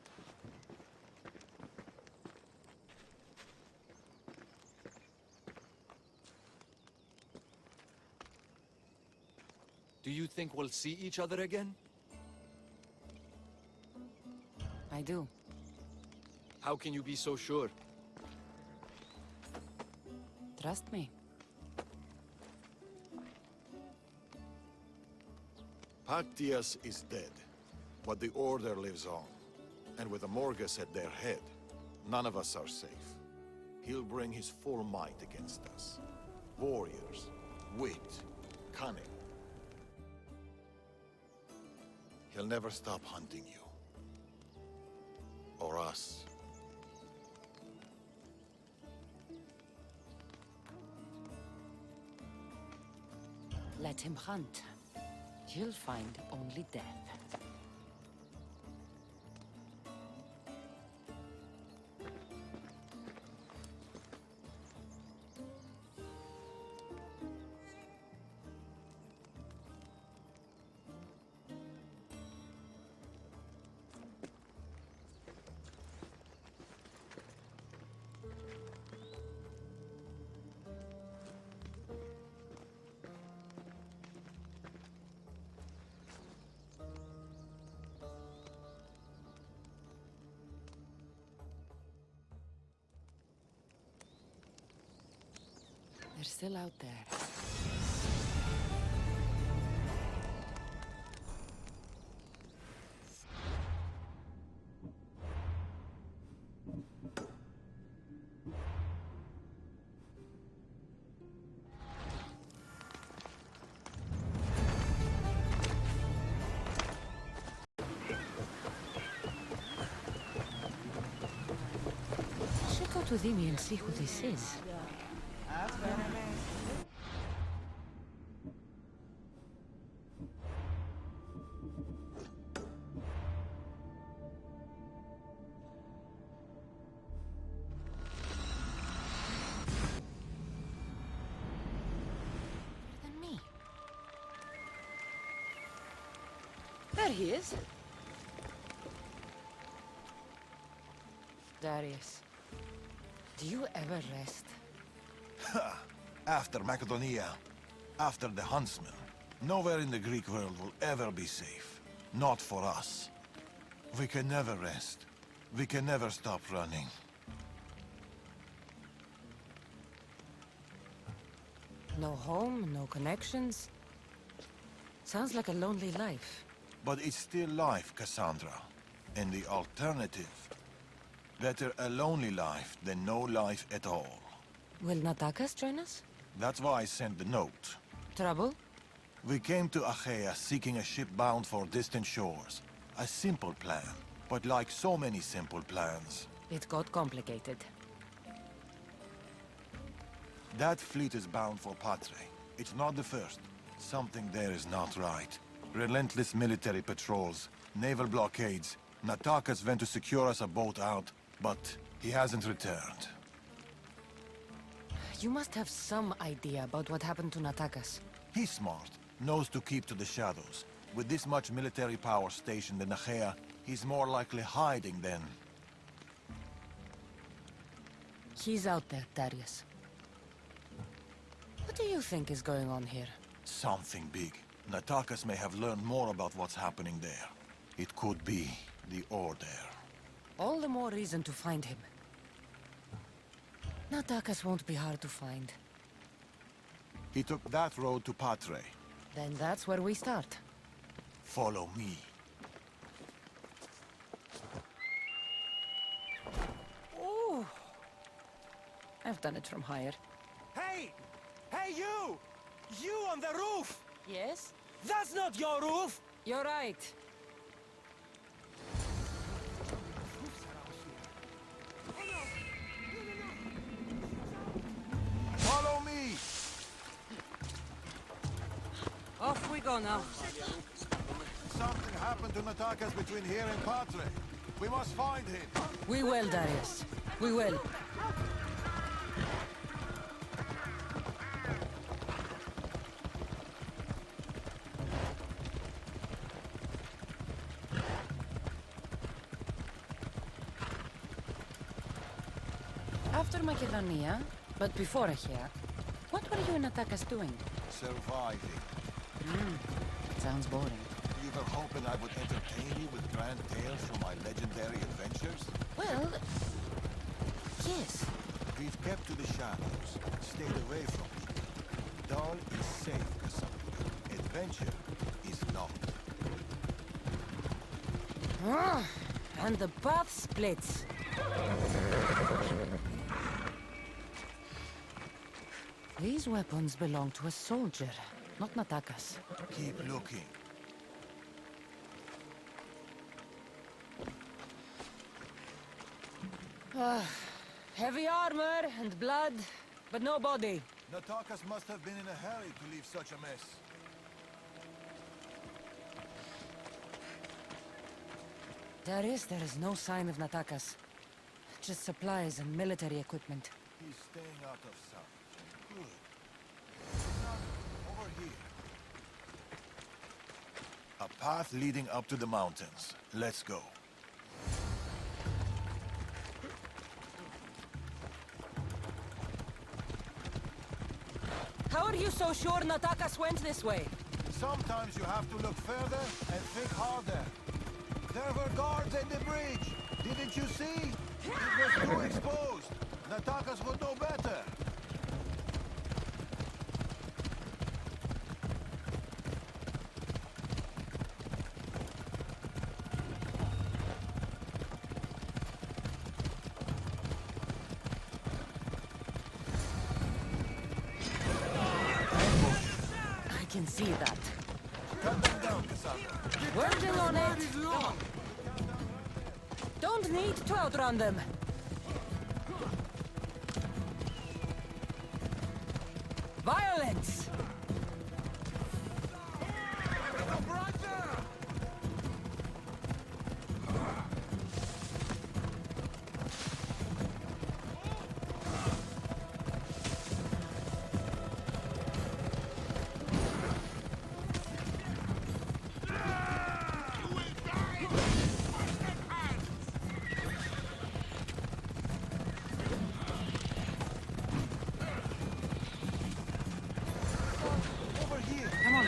Do you think we'll see each other again? I do. How can you be so sure? Trust me. Pactias is dead, but the Order lives on. And with Amorgus at their head, none of us are safe. He'll bring his full might against us. Warriors, wit, cunning. He'll never stop hunting you. Or us. Let him hunt. You'll find only death. They're still out there. I should go to Dimi and see who this is. Than me. There he is. Darius, do you ever rest? After Macedonia, after the Huntsmen, nowhere in the Greek world will ever be safe. Not for us. We can never rest. We can never stop running. No home, no connections. Sounds like a lonely life. But it's still life, Cassandra. And the alternative? Better a lonely life than no life at all. Will Natakas join us? That's why I sent the note. Trouble? We came to Achaea seeking a ship bound for distant shores. A simple plan. But like so many simple plans, It got complicated. that fleet is bound for Patre. It's not the first. Something there is not right. Relentless military patrols, naval blockades. Natakas went to secure us a boat out, but he hasn't returned. You must have some idea about what happened to Natakas. He's smart, knows to keep to the shadows. With this much military power stationed in Achaea, he's more likely hiding than... He's out there, Darius. What do you think is going on here? something big. Natakas may have learned more about what's happening there. It could be the Order. All the more reason to find him. Natakas won't be hard to find. He took that road to Patre. Then that's where we start. Follow me. Oh, I've done it from higher. Hey! Hey, you! You on the roof! Yes? That's not your roof! You're right. Follow me! Off we go now. Something happened to Natakas between here and Patre. We must find him. We will, Darius. We will. After Macedonia, but before here, what were you and Natakas doing? Surviving. Sounds boring. You were hoping I would entertain you with grand tales from my legendary adventures? Well, yes. We've kept to the shadows, stayed away from people. Dawn is safe, Cassandra. Adventure is not. And the path splits. These weapons belong to a soldier, not Natakas. Keep looking. Heavy armor and blood, but no body. Natakas must have been in a hurry to leave such a mess. Darius, there is no sign of Natakas. Just supplies and military equipment. He's staying out of sight. Good. Now, over here. A path leading up to the mountains. Let's go. How are you so sure Natakas went this way? Sometimes you have to look further and think harder. There were guards at the bridge. Didn't you see? It was too exposed. Natakas would know better. I can see that. Cut them down, Cassandra. Working on it. Don't need to outrun them. Violence! Over here. Come on.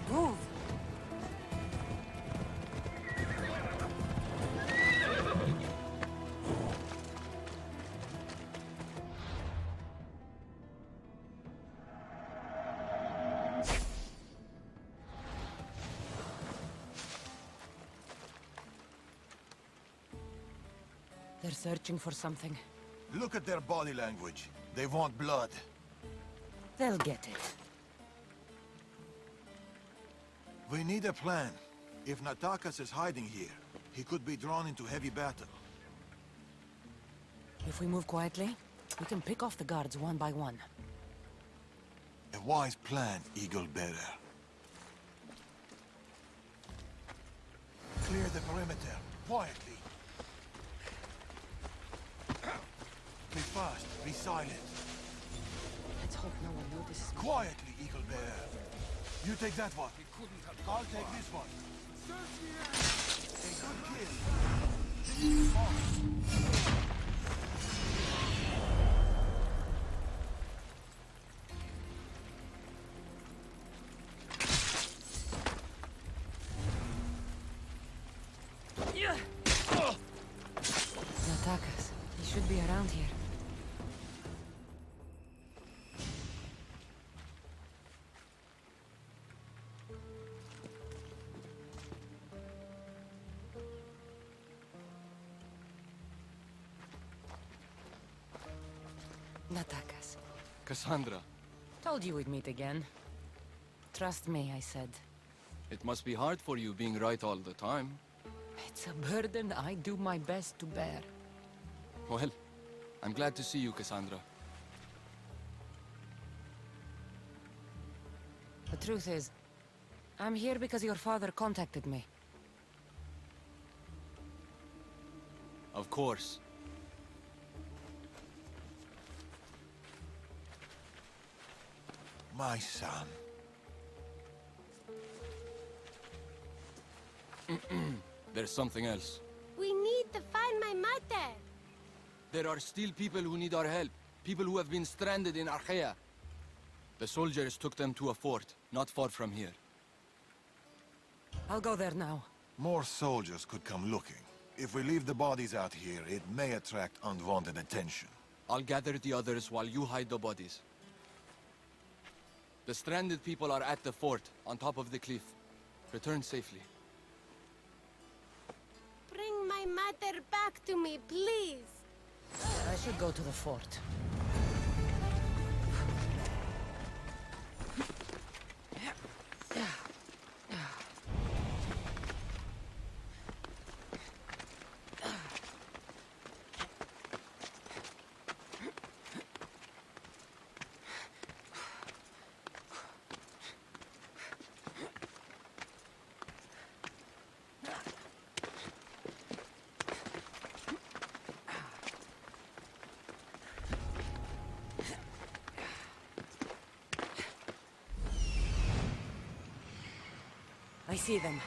Move. They're searching for something. Look at their body language. They want blood. They'll get it. We need a plan. If Natakas is hiding here, he could be drawn into heavy battle. If we move quietly, we can pick off the guards one by one. A wise plan, Eagle Bearer. Clear the perimeter, quietly. Be fast. Be silent. Let's hope no one notices me. Quietly, Eagle Bear. You take that one. I'll take this one. A good kill. Natakas. He should be around here. Natakas. Cassandra, Told you we'd meet again. Trust me, I said. it must be hard for you being right all the time. It's a burden I do my best to bear. Well, I'm glad to see you, Cassandra. The truth is, I'm here because your father contacted me. Of course. My son. There's something else. We need to find my mother. There are still people who need our help. People who have been stranded in Archaea. The soldiers took them to a fort, not far from here. I'll go there now. More soldiers could come looking. If we leave the bodies out here, it may attract unwanted attention. I'll gather the others while you hide the bodies. The stranded people are at the fort, on top of the cliff. Return safely. Bring my mother back to me, please. I should go to the fort. I see them.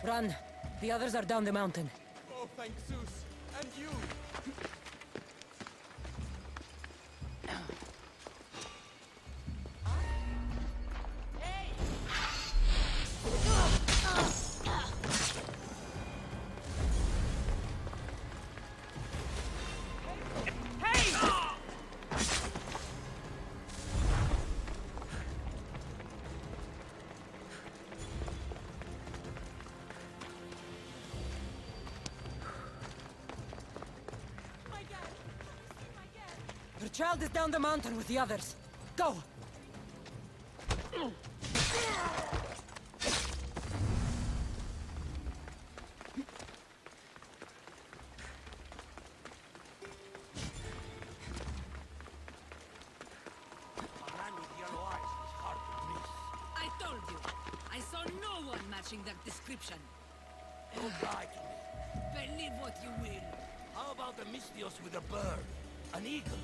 Run! The others are down the mountain. Oh, thank Zeus. And you. Your child is down the mountain with the others. Go! matching that description. Don't lie to me. Believe what you will. How about the Mystios with a bird? An eagle?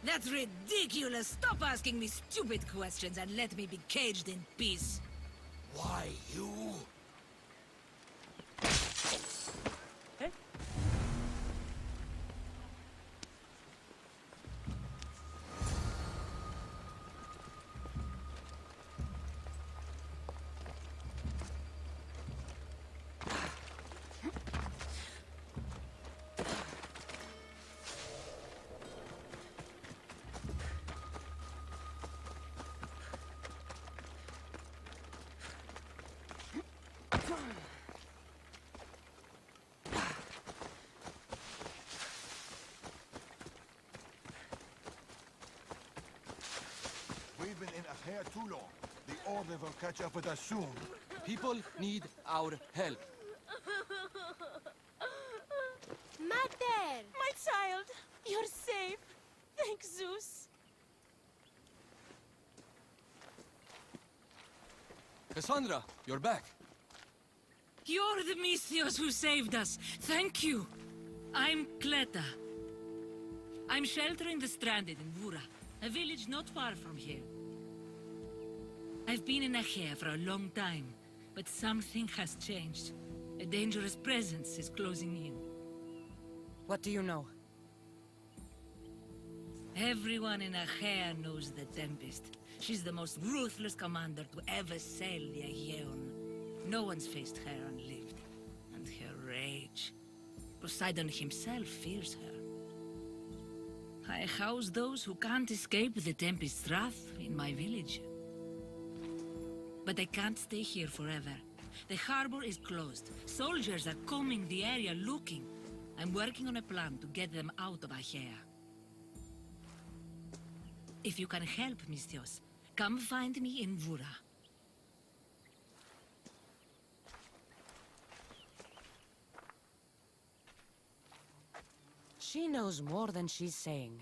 That's ridiculous! Stop asking me stupid questions and let me be caged in peace. Why, you? We've been in Aher too long. The Order will catch up with us soon. People need our help. Mater! My child, you're safe. Thank Zeus. Cassandra, you're back. You're the Mystios who saved us. Thank you. I'm Cleta. I'm sheltering the stranded in Vura, a village not far from here. I've been in Achaea for a long time, but something has changed. A dangerous presence is closing in. What do you know? Everyone in Achaea knows the Tempest. She's the most ruthless commander to ever sail the Aegean. No one's faced her unlived. And her rage. Poseidon himself fears her. I house those who can't escape the Tempest's wrath in my village. But I can't stay here forever. The harbor is closed. Soldiers are combing the area looking. I'm working on a plan to get them out of Achaea. If you can help, Mystios, come find me in Vura. She knows more than she's saying.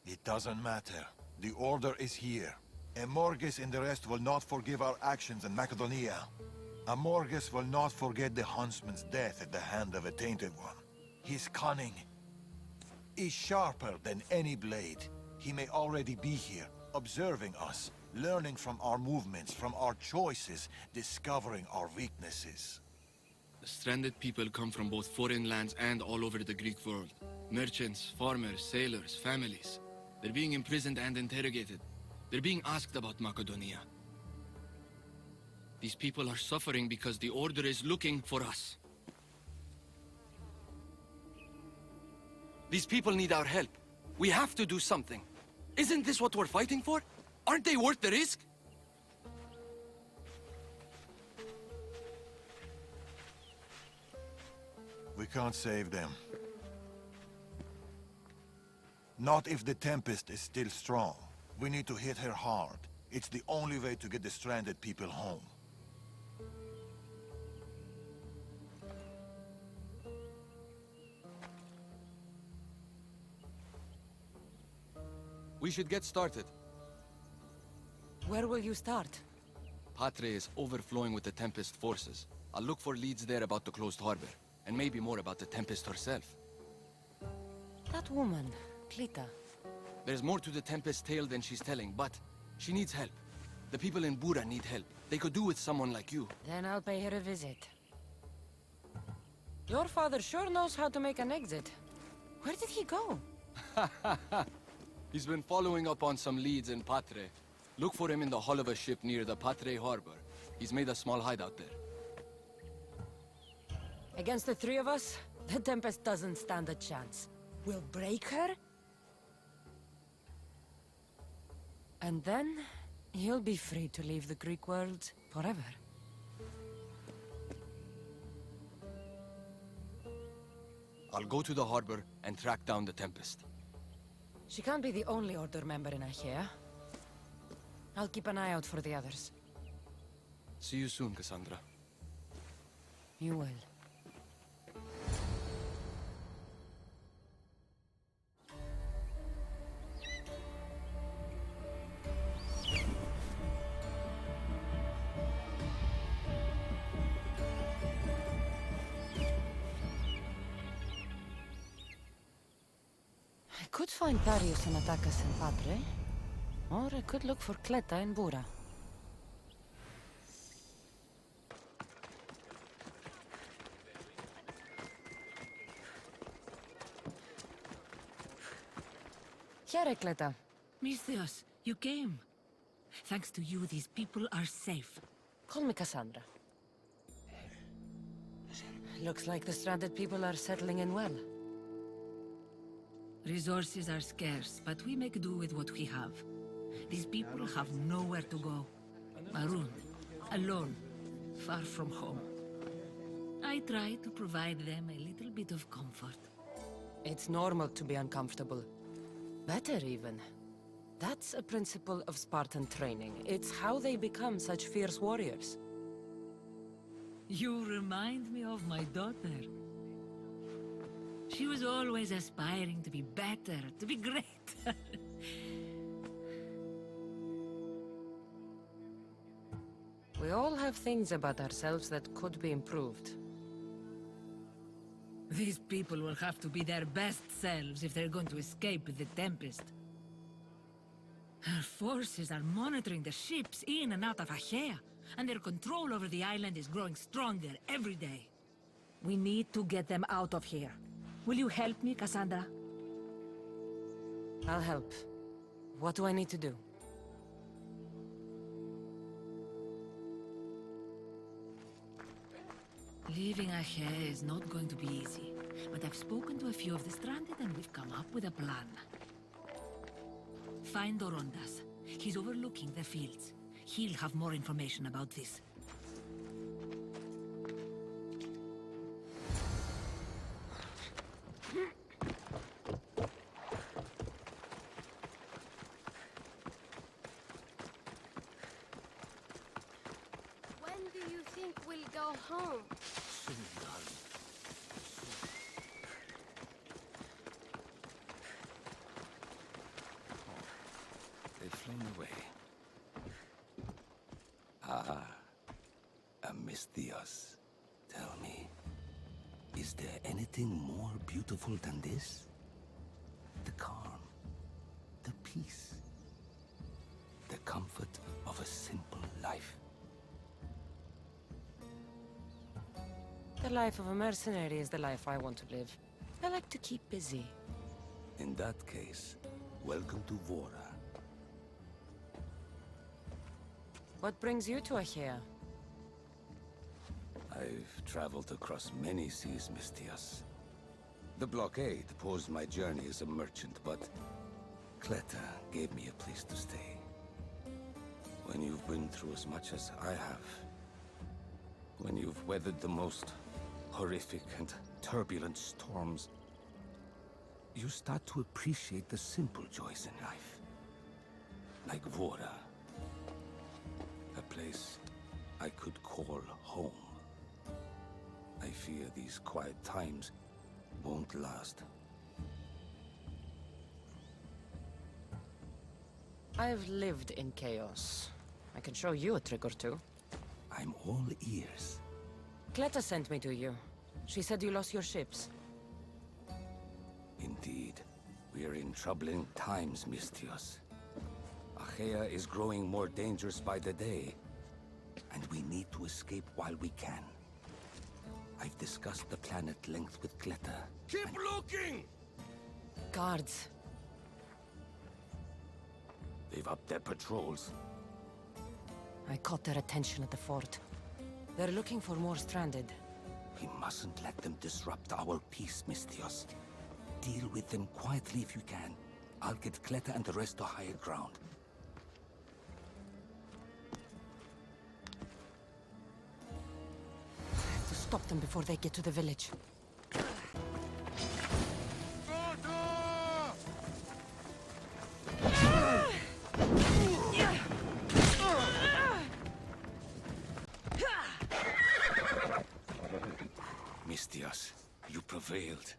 It doesn't matter. The Order is here. Amorges and the rest will not forgive our actions in Macedonia. Amorges will not forget the huntsman's death at the hand of a tainted one. His cunning is sharper than any blade. He may already be here, observing us, learning from our movements, from our choices, discovering our weaknesses. The stranded people come from both foreign lands and all over the Greek world. Merchants, farmers, sailors, families. They're being imprisoned and interrogated. They're being asked about Macedonia. These people are suffering because the Order is looking for us. These people need our help. We have to do something. Isn't this what we're fighting for? Aren't they worth the risk? We can't save them. Not if the Tempest is still strong. We need to hit her hard. It's the only way to get the stranded people home. We should get started. Where will you start? Patre is overflowing with the Tempest forces. I'll look for leads there about the closed harbor, and maybe more about the Tempest herself. That woman, Clita. There's more to the Tempest tale than she's telling, but she needs help. The people in Bura need help. They could do with someone like you. Then I'll pay her a visit. Your father sure knows how to make an exit. Where did he go? He's been following up on some leads in Patre. Look for him in the hull of a ship near the Patre harbor. He's made a small hideout there. Against the three of us, the Tempest doesn't stand a chance. We'll break her, and then you'll be free to leave the Greek world forever. I'll go to the harbor and track down the Tempest. She can't be the only Order member in Achaea. I'll keep an eye out for the others. See you soon, Cassandra. You will. could find Darius and attack us in Padre, or I could look for Cleta in Bura. Here, Cleta. Misthios, you came. Thanks to you, these people are safe. Call me Cassandra. Looks like the stranded people are settling in well. Resources are scarce, but we make do with what we have. These people have nowhere to go. Marooned, alone, far from home. I try to provide them a little bit of comfort. It's normal to be uncomfortable. Better even. That's a principle of Spartan training. It's how they become such fierce warriors. You remind me of my daughter. She was always aspiring to be better, to be great. We all have things about ourselves that could be improved. These people will have to be their best selves if they're going to escape the Tempest. Our forces are monitoring the ships in and out of Achaea, and their control over the island is growing stronger every day. We need to get them out of here. Will you help me, Cassandra? I'll help. What do I need to do? Leaving Achaea is not going to be easy, but I've spoken to a few of the stranded and we've come up with a plan. Find Dorondas. He's overlooking the fields. He'll have more information about this. When do you think we'll go home? Soon, darling. They've flown away. Misthios, tell me, is there anything more beautiful than this? The calm, the peace, the comfort of a simple life. The life of a mercenary is the life I want to live. I like to keep busy. In that case, welcome to Vora. What brings you to Achaea? I've traveled across many seas, Misthios. The blockade posed my journey as a merchant, but Cleta gave me a place to stay. When you've been through as much as I have, when you've weathered the most horrific and turbulent storms, you start to appreciate the simple joys in life. Like Vora. A place I could call home. I fear these quiet times won't last. I've lived in chaos. I can show you a trick or two. I'm all ears. Cleta sent me to you. She said you lost your ships. Indeed. We are in troubling times, Misthios. Achaea is growing more dangerous by the day, and we need to escape while we can. I've discussed the plan at length with Cleta. Keep looking! Guards. They've upped their patrols. I caught their attention at the fort. They're looking for more stranded. We mustn't let them disrupt our peace, Misthios. Deal with them quietly if you can. I'll get Cleta and the rest to higher ground. I have to stop them before they get to the village. Misthios, you prevailed.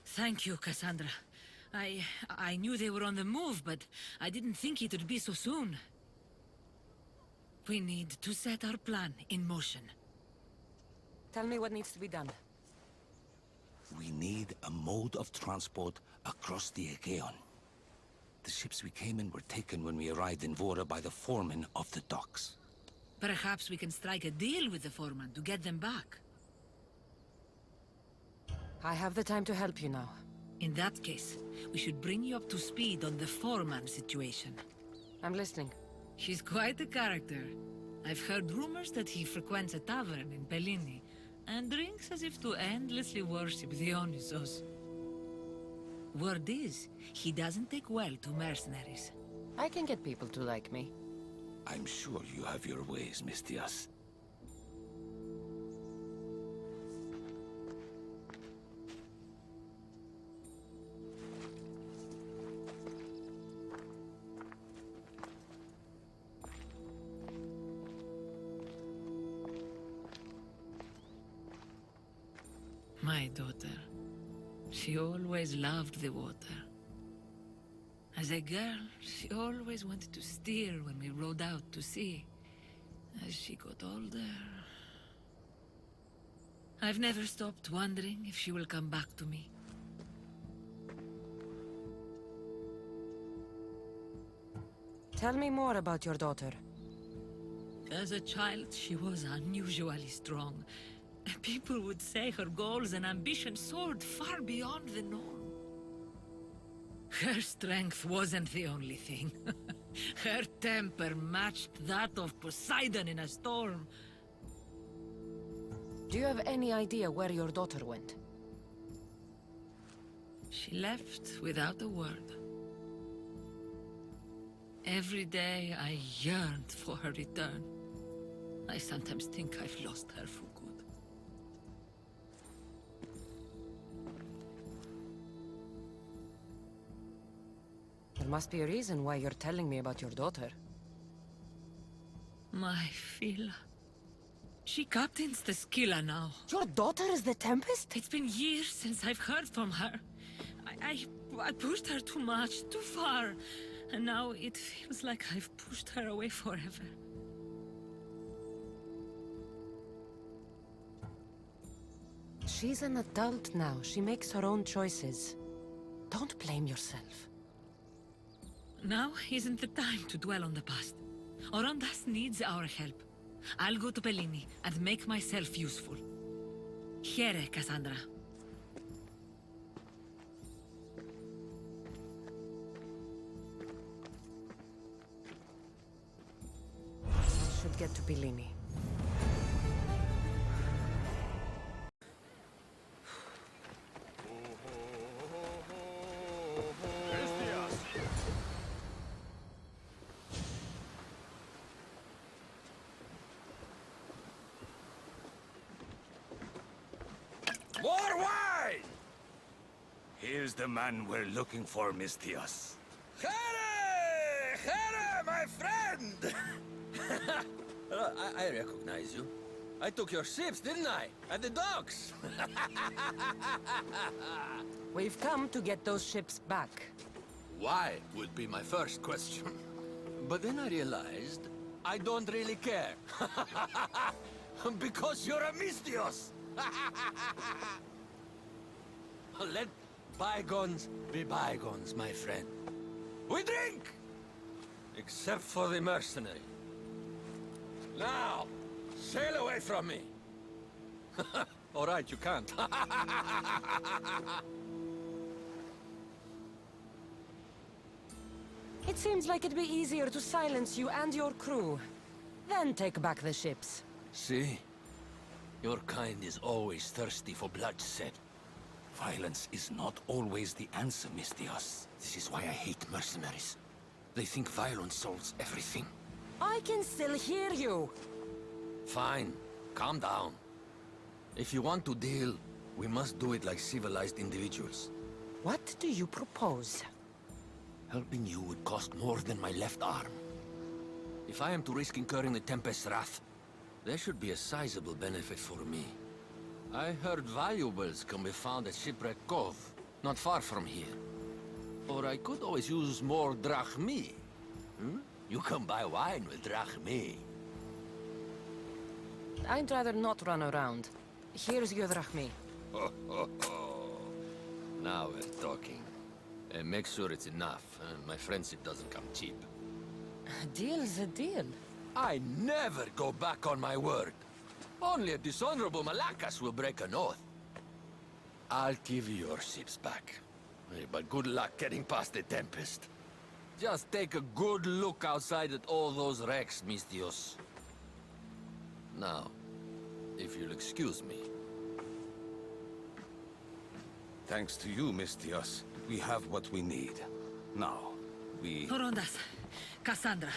Thank you, Cassandra. I knew they were on the move, but I didn't think it would be so soon. We need to set our plan in motion. Tell me what needs to be done. We need a mode of transport across the Aegean. The ships we came in were taken when we arrived in Vora by the foreman of the docks. Perhaps we can strike a deal with the foreman to get them back. I have the time to help you now. In that case, we should bring you up to speed on the foreman situation. I'm listening. He's quite a character. I've heard rumors that he frequents a tavern in Bellini and drinks as if to endlessly worship Dionysos. Word is, he doesn't take well to mercenaries. I can get people to like me. I'm sure you have your ways, Mistias. My daughter. She always loved the water. As a girl, she always wanted to steer when we rode out to sea. As she got older... I've never stopped wondering if she will come back to me. Tell me more about your daughter. As a child, she was unusually strong. People would say her goals and ambitions soared far beyond the norm. Her strength wasn't the only thing. Her temper matched that of Poseidon in a storm. Do you have any idea where your daughter went? She left without a word. Every day I yearned for her return. I sometimes think I've lost her for good. There must be a reason why you're telling me about your daughter. My Fila. She captains the Scylla now. Your daughter is the Tempest? It's been years since I've heard from her. I pushed her too much, too far. And now it feels like I've pushed her away forever. She's an adult now. She makes her own choices. Don't blame yourself. Now isn't the time to dwell on the past. Orondas needs our help. I'll go to Bellini and make myself useful. Here, Cassandra. I should get to Bellini. More wine! Here's the man we're looking for, Mistias. Here! Here, my friend! I recognize you. I took your ships, didn't I? At the docks! We've come to get those ships back. Why would be my first question. But then I realized I don't really care. Because you're a Mistios! Let bygones be bygones, my friend. We drink! Except for the mercenary. Now, sail away from me. All right, you can't. It seems like it'd be easier to silence you and your crew, then take back the ships. See? Your kind is always thirsty for bloodshed. Violence is not always the answer, Mistias. This is why I hate mercenaries. They think violence solves everything. I can still hear you. Fine. Calm down. If you want to deal, we must do it like civilized individuals. What do you propose? Helping you would cost more than my left arm. If I am to risk incurring the Tempest's wrath, there should be a sizable benefit for me. I heard valuables can be found at Shipwreck Cove, not far from here. Or I could always use more drachmi. You can buy wine with drachmi. I'd rather not run around. Here's your drachmi. Now we're talking. And make sure it's enough. My friends, it doesn't come cheap. A deal's a deal. I never go back on my word. Only a dishonorable Malakas will break an oath. I'll give you your ships back. But good luck getting past the Tempest. Just take a good look outside at all those wrecks, Mistios. Now, if you'll excuse me. Thanks to you, Mistios, we have what we need. Now, we... Horondas, Cassandra.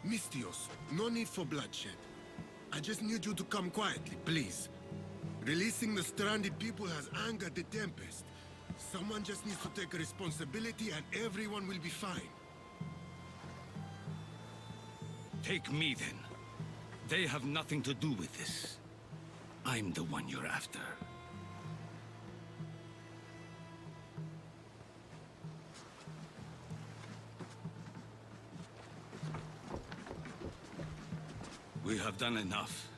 Mistios, no need for bloodshed. I just need you to come quietly, please. Releasing the stranded people has angered the Tempest. Someone just needs to take responsibility and everyone will be fine. Take me, then. They have nothing to do with this. I'm the one you're after. We have done enough.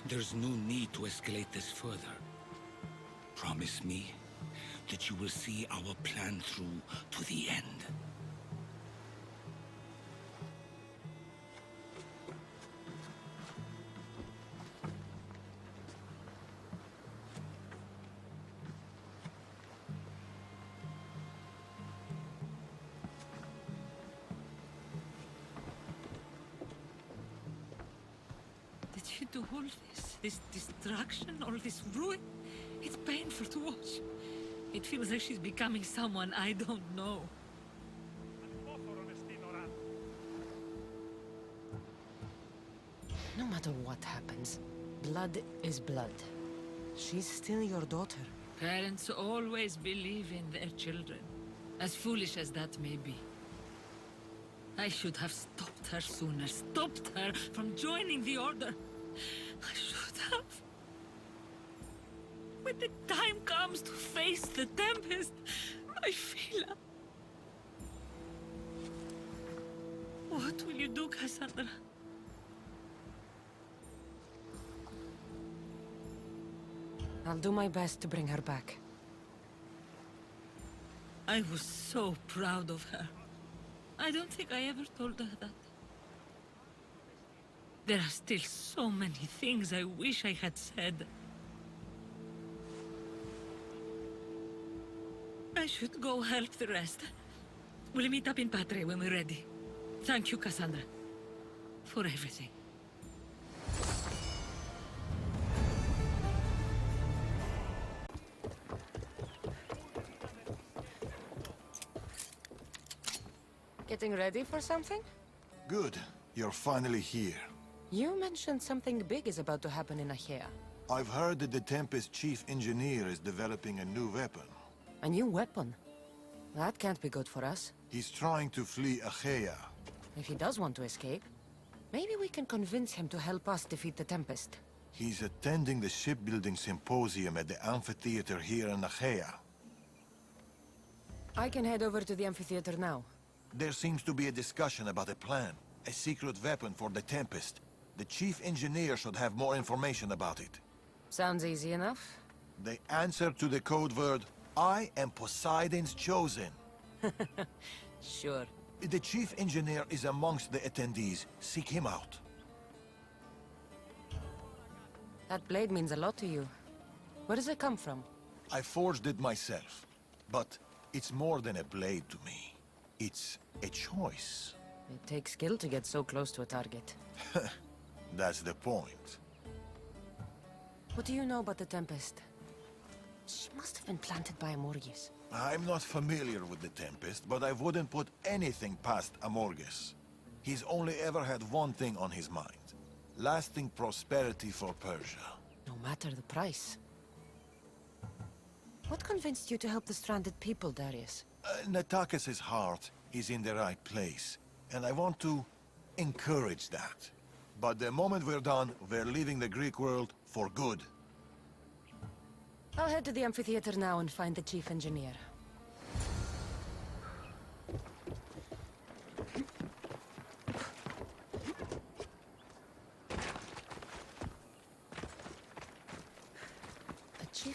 There's no need to escalate this further. Promise me that you will see our plan through to the end. Did you do all this? This destruction, all this ruin? It's painful to watch. It feels like she's becoming someone I don't know. No matter what happens, blood is blood. She's still your daughter. Parents always believe in their children, as foolish as that may be. I should have stopped her sooner, stopped her from joining the Order. I should have. When the time comes to face the Tempest, I feel... What will you do, Cassandra? I'll do my best to bring her back. I was so proud of her. I don't think I ever told her that. There are still so many things I wish I had said. I should go help the rest. We'll meet up in Patre when we're ready. Thank you, Cassandra, for everything. Getting ready for something? Good. You're finally here. You mentioned something big is about to happen in Achaea. I've heard that the Tempest chief engineer is developing a new weapon. A new weapon? That can't be good for us. He's trying to flee Achaea. If he does want to escape, maybe we can convince him to help us defeat the Tempest. He's attending the shipbuilding symposium at the amphitheater here in Achaea. I can head over to the amphitheater now. There seems to be a discussion about a plan. A secret weapon for the Tempest. The chief engineer should have more information about it. Sounds easy enough. The answer to the code word, I am Poseidon's chosen. Sure. The chief engineer is amongst the attendees. Seek him out. That blade means a lot to you. Where does it come from? I forged it myself. But it's more than a blade to me. It's a choice. It takes skill to get so close to a target. That's the point. What do you know about the Tempest? She must have been planted by Amorges. I'm not familiar with the Tempest, but I wouldn't put anything past Amorges. He's only ever had one thing on his mind. Lasting prosperity for Persia. No matter the price. What convinced you to help the stranded people, Darius? Natakis' heart is in the right place, and I want to encourage that. But the moment we're done, we're leaving the Greek world for good. I'll head to the amphitheater now and find the chief engineer.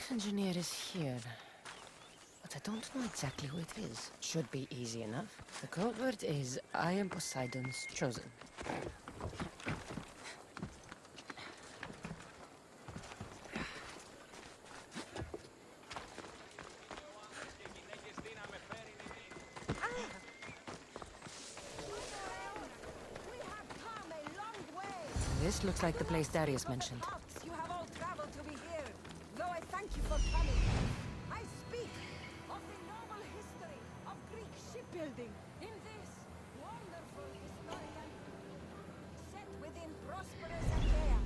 chief engineer is here. But I don't know exactly who it is. Should be easy enough. The code word is, I am Poseidon's chosen. This looks like the place Darius mentioned. You have all traveled to be here, though I thank you for coming. I speak of the noble history of Greek shipbuilding in this wonderful historical set within prosperous Achaea.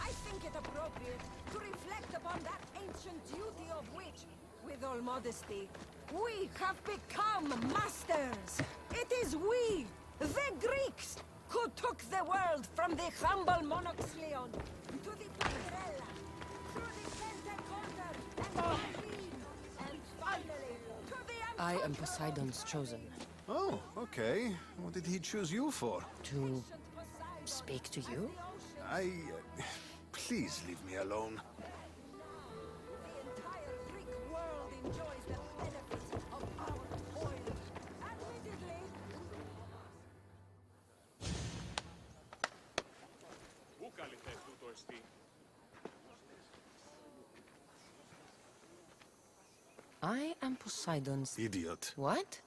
I think it appropriate to reflect upon that ancient duty of which, with all modesty, we have become masters. It is we, the Greeks, who took the world from the humble Monoxleon to the Pantarella, through the Pentaconter and the Queen, and finally to the I am Poseidon's chosen. Oh, okay. What did he choose you for? To speak to you? Please leave me alone. The entire Greek world enjoys the benefits of our oil. Admittedly, I am Poseidon's... Idiot. What?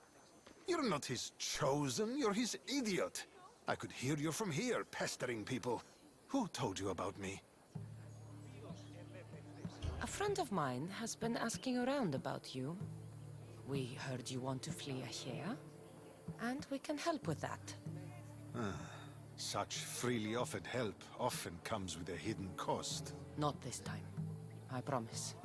You're not his chosen, you're his idiot. I could hear you from here, pestering people. Who told you about me? A friend of mine has been asking around about you. We heard you want to flee Achaea, and we can help with that. Such freely offered help often comes with a hidden cost. Not this time. I promise.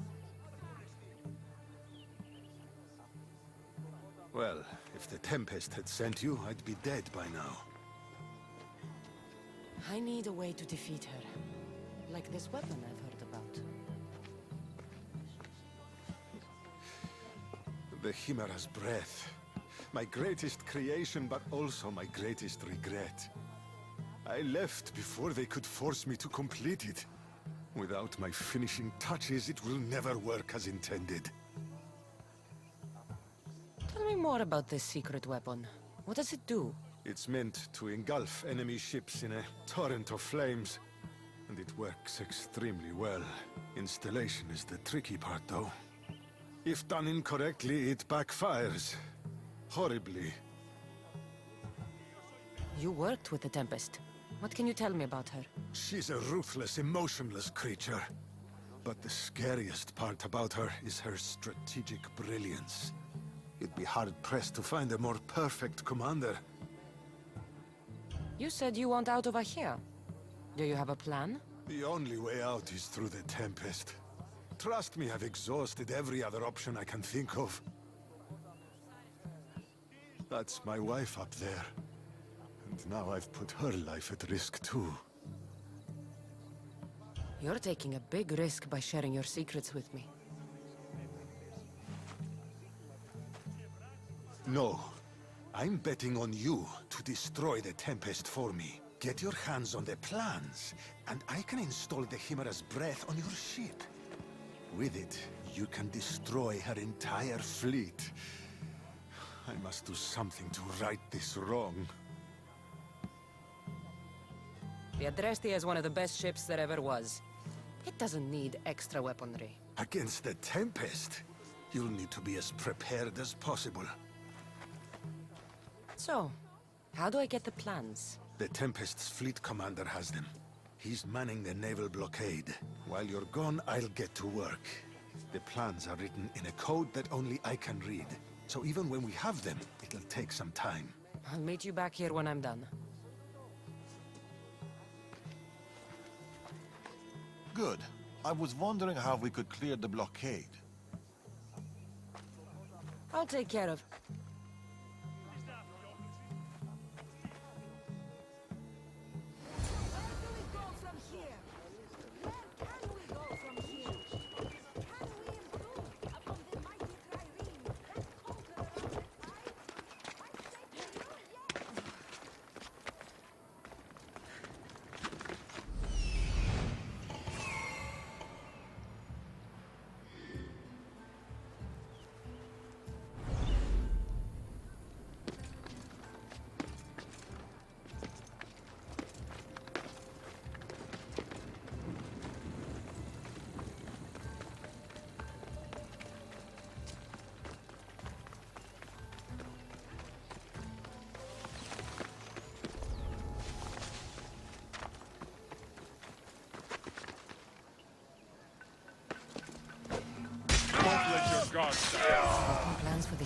Well, if the Tempest had sent you, I'd be dead by now. I need a way to defeat her. Like this weapon I've heard about. The Chimera's breath. My greatest creation, but also my greatest regret. I left before they could force me to complete it. Without my finishing touches, it will never work as intended. Tell me more about this secret weapon. What does it do? It's meant to engulf enemy ships in a torrent of flames. And it works extremely well. Installation is the tricky part, though. If done incorrectly, it backfires. Horribly. You worked with the Tempest. What can you tell me about her? She's a ruthless, emotionless creature. But the scariest part about her is her strategic brilliance. You'd be hard-pressed to find a more perfect commander. You said you want out of Achaea. Do you have a plan? The only way out is through the Tempest. Trust me, I've exhausted every other option I can think of. That's my wife up there. And now I've put her life at risk too. You're taking a big risk by sharing your secrets with me. No. I'm betting on you to destroy the Tempest for me. Get your hands on the plans, and I can install the Chimera's breath on your ship. With it, you can destroy her entire fleet. I must do something to right this wrong. The Adrestia is one of the best ships there ever was. It doesn't need extra weaponry. Against the Tempest, you'll need to be as prepared as possible. So, how do I get the plans? The Tempest's fleet commander has them. He's manning the naval blockade. While you're gone, I'll get to work. The plans are written in a code that only I can read. So even when we have them, it'll take some time. I'll meet you back here when I'm done. Good. I was wondering how we could clear the blockade. I'll take care of...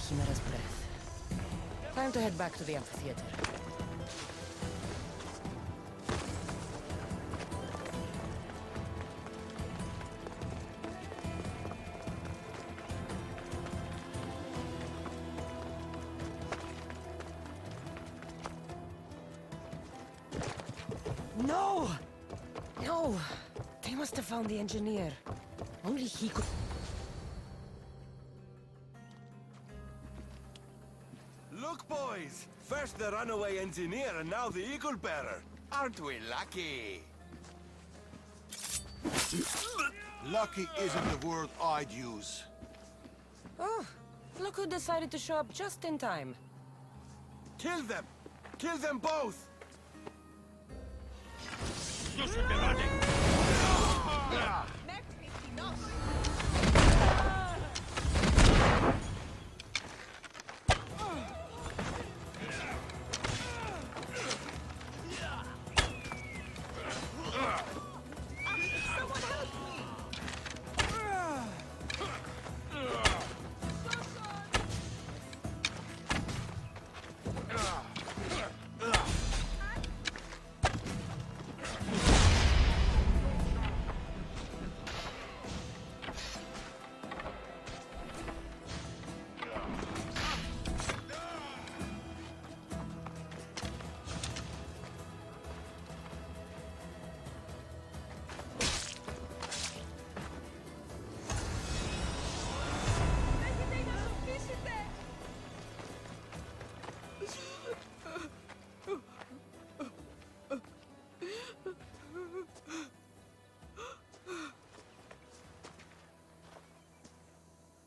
Chimera's breath. Time to head back to the amphitheater. No! No! They must have found the engineer. Only he could... Look, boys! First the runaway engineer and now the eagle bearer. Aren't we lucky? Lucky isn't the word I'd use. Oh, look who decided to show up just in time. Kill them! Kill them both!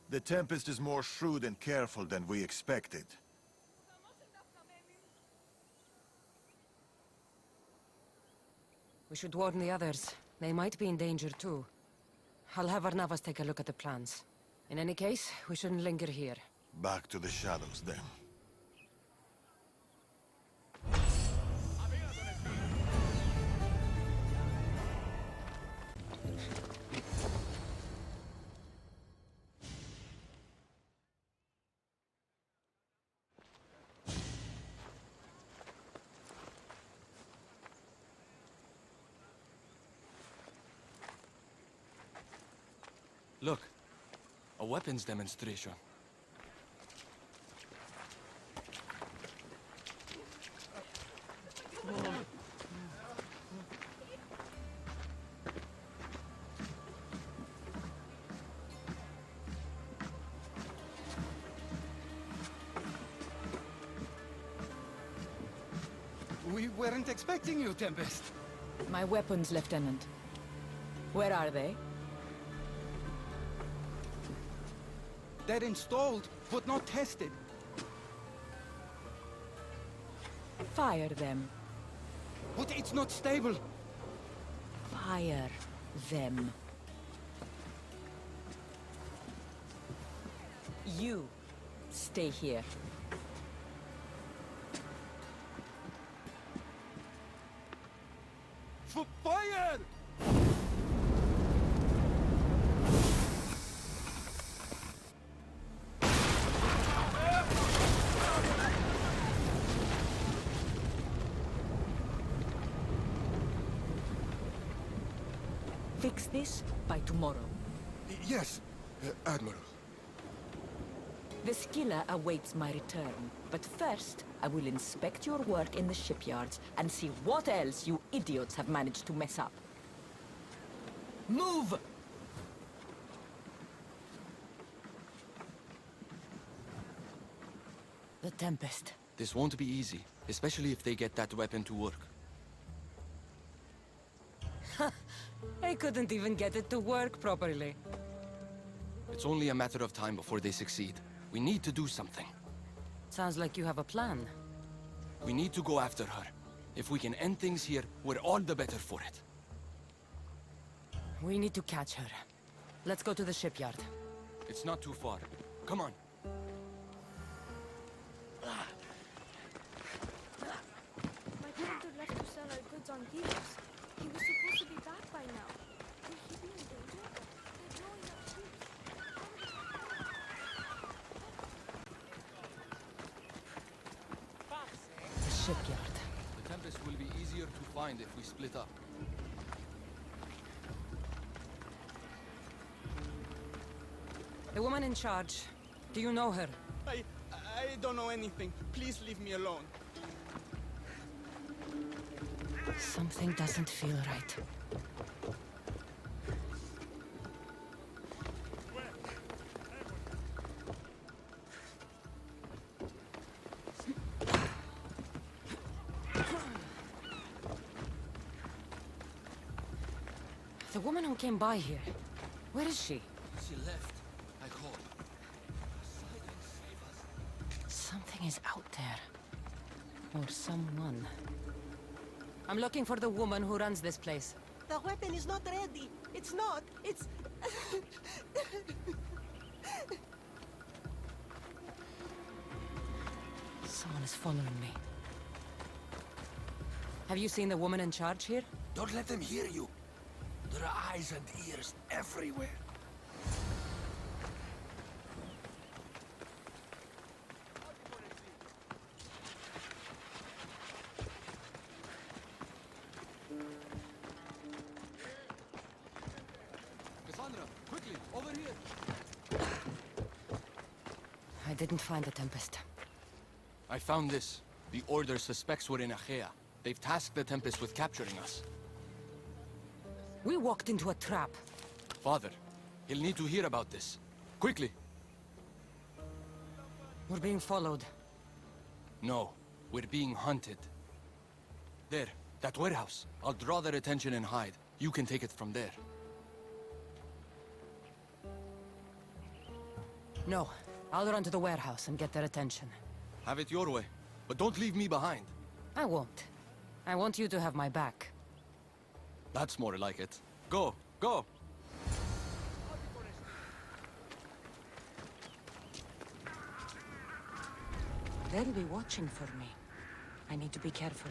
The Tempest is more shrewd and careful than we expected. We should warn the others. They might be in danger too. I'll have Arnavas take a look at the plans. In any case, we shouldn't linger here. Back to the shadows, then. Look, a weapons demonstration. We weren't expecting you, Tempest. My weapons, Lieutenant. Where are they? They're installed, but not tested. Fire them. But it's not stable. Fire them. You stay here. Fire! Fix this by tomorrow. Yes, Admiral. The skiller awaits my return. But first, I will inspect your work in the shipyards and see what else you idiots have managed to mess up. Move! The Tempest. This won't be easy, especially if they get that weapon to work. I couldn't even get it to work properly. It's only a matter of time before they succeed. We need to do something. Sounds like you have a plan. We need to go after her. If we can end things here, we're all the better for it. We need to catch her. Let's go to the shipyard. It's not too far. Come on. My father left to sell our goods on dealers. He was supposed to be back by now. Will he be in danger? They're blowing up ships. shipyard. The Tempest will be easier to find if we split up. The woman in charge. Do you know her? I don't know anything. Please leave me alone. Something doesn't feel right. The woman who came by here. Where is she? She left. I called. Something is out there. Or someone. I'm looking for the woman who runs this place. The weapon is not ready. It's not. It's... Someone is following me. Have you seen the woman in charge here? Don't let them hear you. There are eyes and ears everywhere. Cassandra, quickly, over here. I didn't find the Tempest. I found this. The Order suspects we're in Achaea. They've tasked the Tempest with capturing us. We walked into a trap. Father, he'll need to hear about this. Quickly. We're being followed. No, we're being hunted. There, that warehouse. I'll draw their attention and hide. You can take it from there. No, I'll run to the warehouse and get their attention. Have it your way, but don't leave me behind. I won't. I want you to have my back. That's more like it. Go, go! They'll be watching for me. I need to be careful.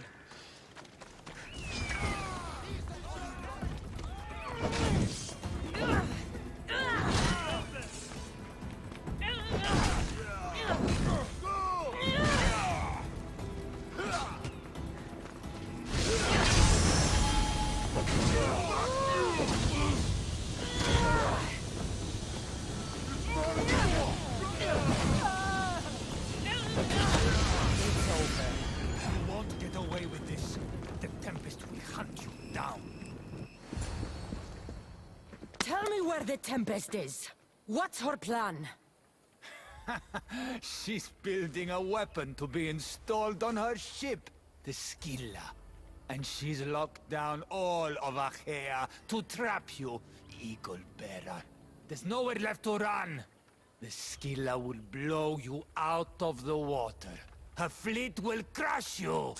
Tell me where the Tempest is. What's her plan? She's building a weapon to be installed on her ship, the Scylla. And she's locked down all of Achaea to trap you, Eagle Bearer. There's nowhere left to run. The Scylla will blow you out of the water. Her fleet will crush you.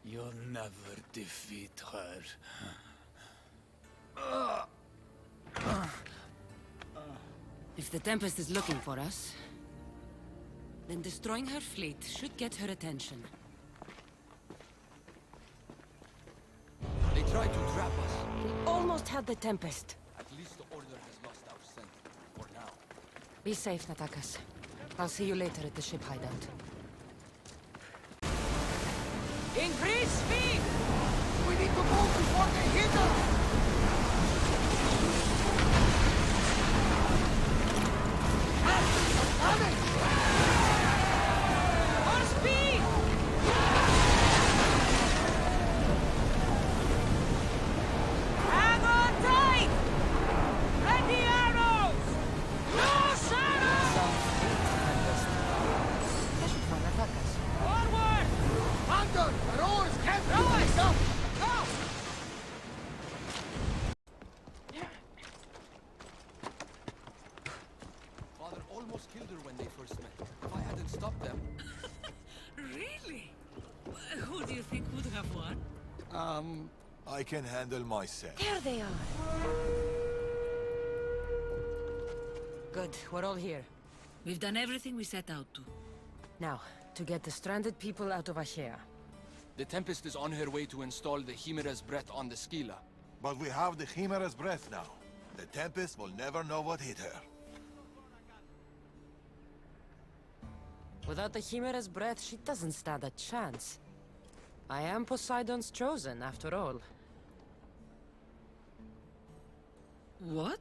You'll never defeat her. If the Tempest is looking for us, then destroying her fleet should get her attention. They tried to trap us. We almost had the Tempest. At least the Order has lost our scent. For now. Be safe, Natakas. I'll see you later at the ship hideout. Increase speed! We need to move before they hit us! More speed! Hang on tight! Ready arrows! Loose arrows! Forward! Under! Our oars can't Row us! up! Go! Father almost killed her when they first met. If I hadn't stopped them... Really? Who do you think would have won? I can handle myself. There they are. Good, we're all here. We've done everything we set out to. Now, to get the stranded people out of Achaea. The Tempest is on her way to install the Chimera's breath on the Scylla. But we have the Chimera's breath now. The Tempest will never know what hit her. Without the Chimera's breath, she doesn't stand a chance. I am Poseidon's chosen, after all. What?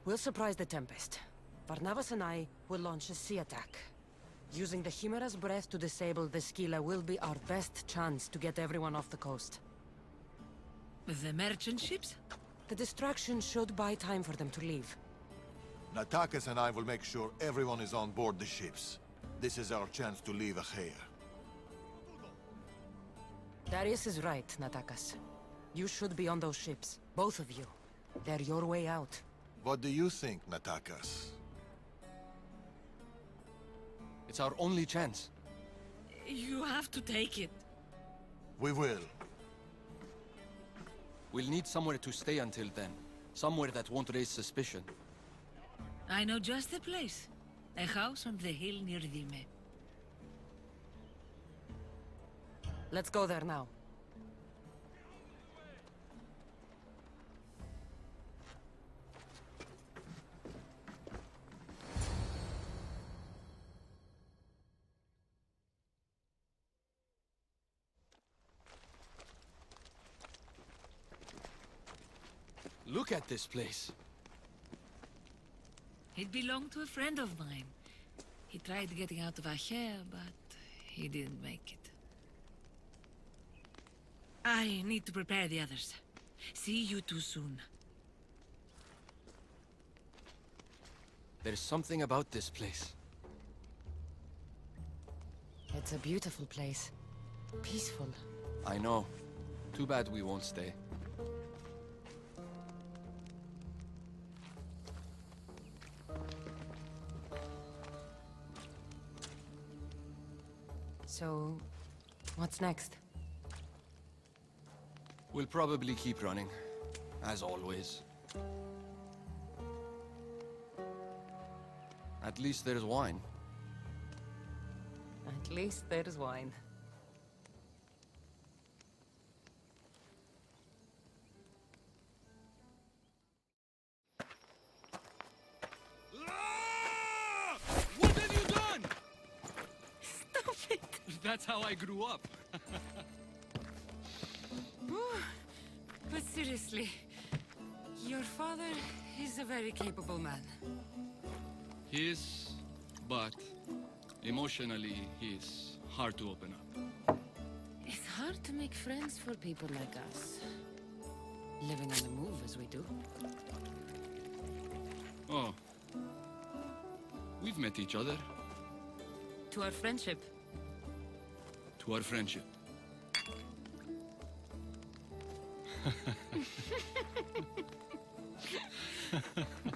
We'll surprise the Tempest. Barnabas and I will launch a sea attack. Using the Chimera's breath to disable the Scylla will be our best chance to get everyone off the coast. The merchant ships? The distraction should buy time for them to leave. Natakas and I will make sure everyone is on board the ships. This is our chance to leave Achaea. Darius is right, Natakas. You should be on those ships. Both of you. They're your way out. What do you think, Natakas? It's our only chance. You have to take it. We will. We'll need somewhere to stay until then. Somewhere that won't raise suspicion. I know just the place. A house on the hill near Dime. Let's go there now. Look at this place. It belonged to a friend of mine. He tried getting out of Achaea, but he didn't make it. I need to prepare the others. See you two soon. There's something about this place. It's a beautiful place. Peaceful. I know. Too bad we won't stay. So, what's next? We'll probably keep running, as always. At least there's wine. At least there's wine. What have you done? Stop it! That's how I grew up. But seriously, your father is a very capable man. He is, but emotionally, he's hard to open up. It's hard to make friends for people like us. Living on the move as we do. Oh. We've met each other. To our friendship. To our friendship.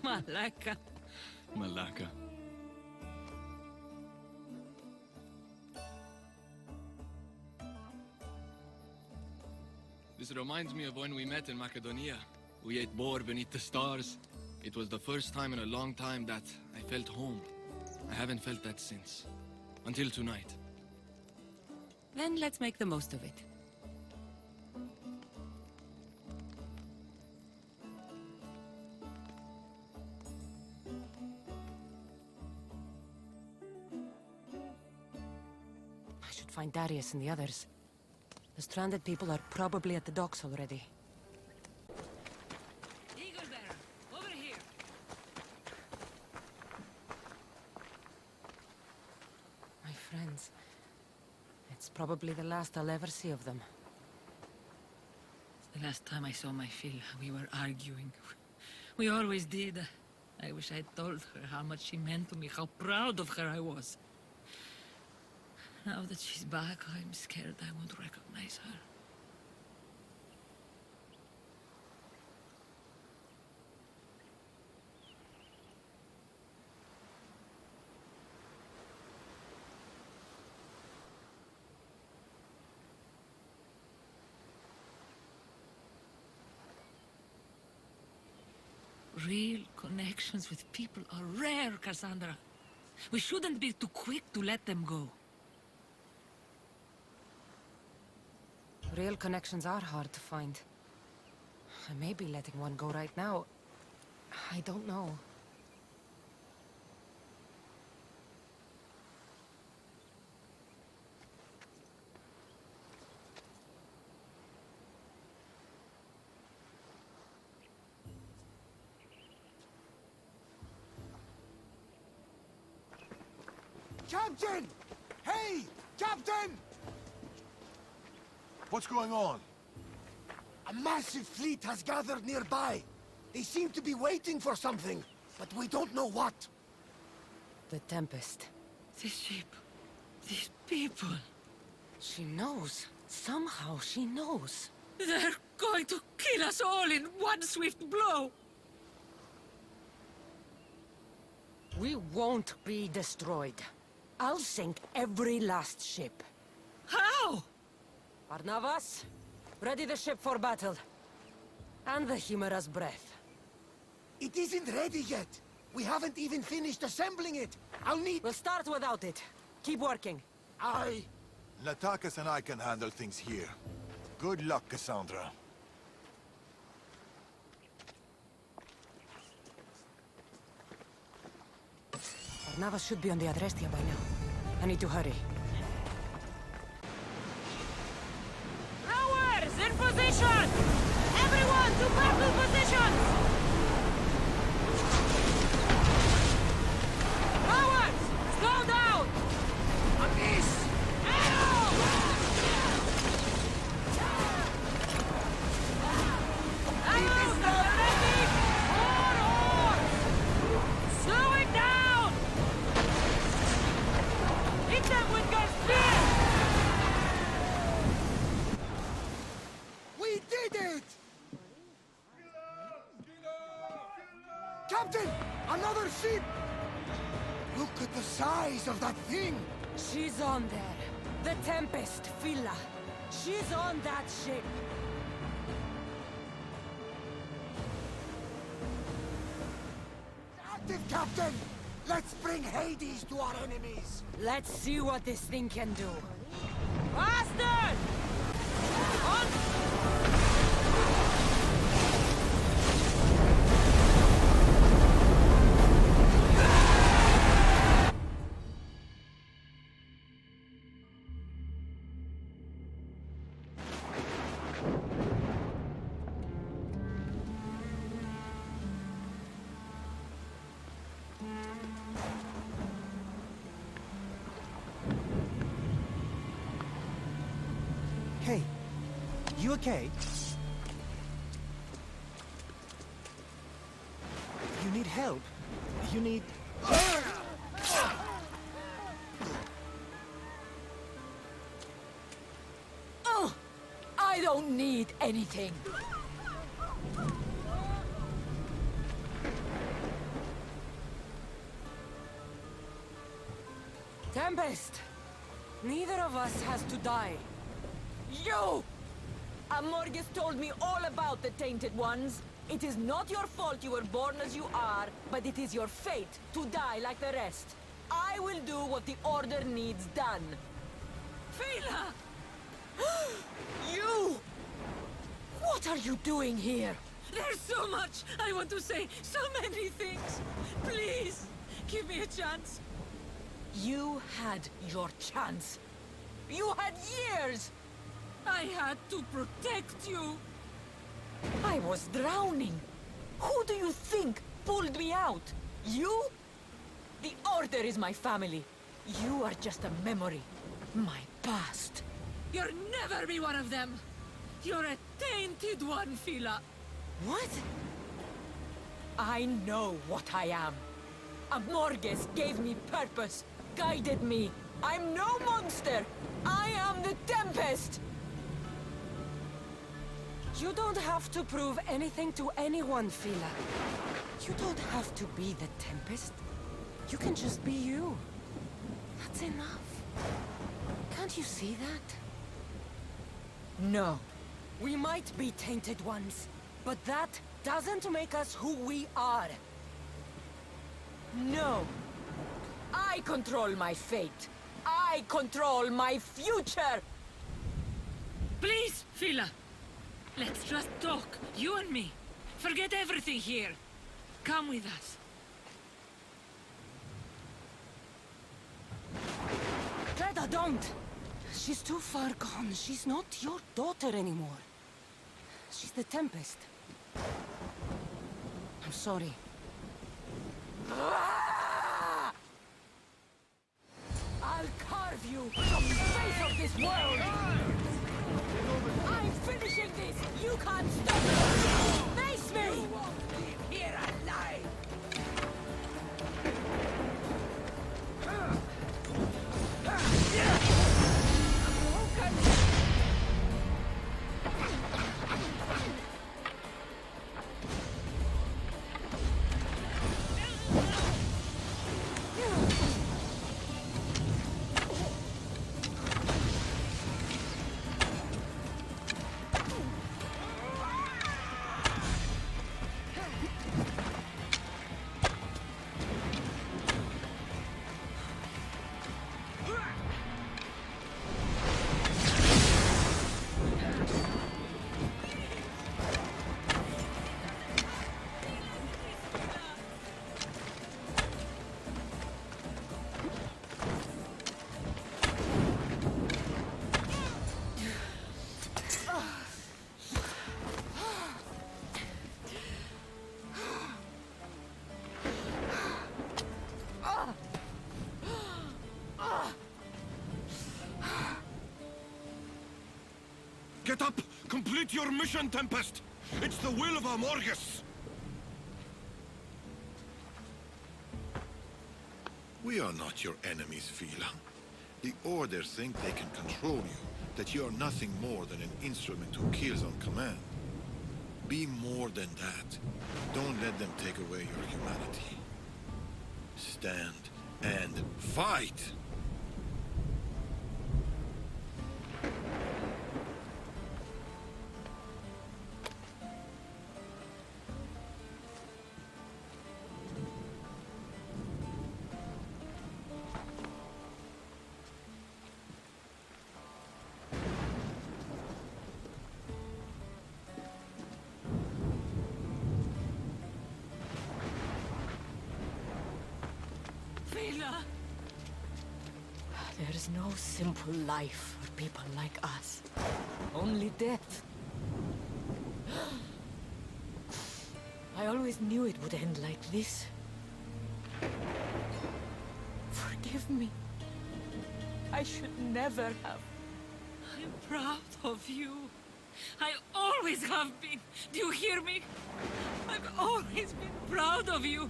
Malaka. Malaka. This reminds me of when we met in Macedonia. We ate boar beneath the stars. It was the first time in a long time that I felt home. I haven't felt that since. Until tonight. Then let's make the most of it. I should find Darius and the others. The stranded people are probably at the docks already. Eagle Bearer, over here. My friends. It's probably the last I'll ever see of them. The last time I saw my Phil, we were arguing. We always did. I wish I'd told her how much she meant to me, how proud of her I was. Now that she's back, I'm scared I won't recognize her. Real connections with people are rare, Cassandra. We shouldn't be too quick to let them go. Real connections are hard to find. I may be letting one go right now. I don't know. Captain! Hey! Captain! What's going on? A massive fleet has gathered nearby. They seem to be waiting for something, but we don't know what. The Tempest. This ship. These people. She knows. Somehow she knows. They're going to kill us all in one swift blow. We won't be destroyed. I'll sink every last ship. How? Barnabas, ready the ship for battle. And the Chimera's breath. It isn't ready yet. We haven't even finished assembling it. I'll need... We'll start without it. Keep working. Natakis and I can handle things here. Good luck, Cassandra. Barnabas should be on the Adrestia by now. I need to hurry. Rowers, in position! Everyone to battle positions! Rowers, slow down! A miss! Captain! Another ship! Look at the size of that thing! She's on there. The Tempest, Villa. She's on that ship. Active, Captain! Let's bring Hades to our enemies! Let's see what this thing can do. Faster! Hey, you okay? You need help. You need... Oh! I don't need anything. Tempest! Neither of us has to die. You! Amorgus told me all about the Tainted Ones. It is not your fault you were born as you are, but it is your fate to die like the rest. I will do what the Order needs done. Fela! You! What are you doing here? There's so much I want to say, so many things. Please, give me a chance. You had your chance. You had years! I had to protect you. I was drowning. Who do you think pulled me out? You? The Order is my family. You are just a memory. My past. You'll never be one of them. You're a tainted one, Fela. What? I know what I am. Amorges gave me purpose, guided me. I'm no monster. I am the Tempest. You don't have to prove anything to anyone, Fela. You don't have to be the Tempest. You can just be you. That's enough. Can't you see that? No. We might be tainted ones, but that doesn't make us who we are. No. I control my fate. I control my future. Please, Fela. Let's just talk, you and me. Forget everything here. Come with us. Greta, don't! She's too far gone. She's not your daughter anymore. She's the Tempest. I'm sorry. I'll carve you from the face of this world! I'm finishing this! You can't stop me! Face me! You won't leave here alive! Get up! Complete your mission, Tempest! It's the will of Amorgus! We are not your enemies, Vila. The Order think they can control you, that you are nothing more than an instrument who kills on command. Be more than that. Don't let them take away your humanity. Stand and fight! There's no simple life for people like us. Only death. I always knew it would end like this. Forgive me. I should never have. I'm proud of you. I always have been. Do you hear me? I've always been proud of you.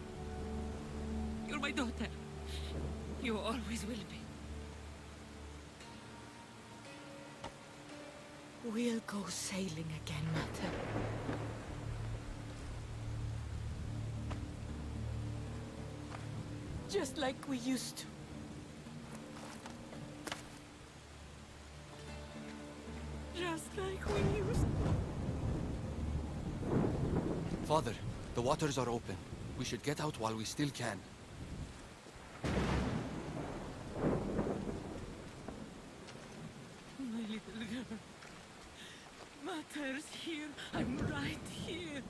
You're my daughter. You always will be. We'll go sailing again, Mater. Just like we used to. Just like we used to. Father, the waters are open. We should get out while we still can. My little girl. Mater's here. I'm right here.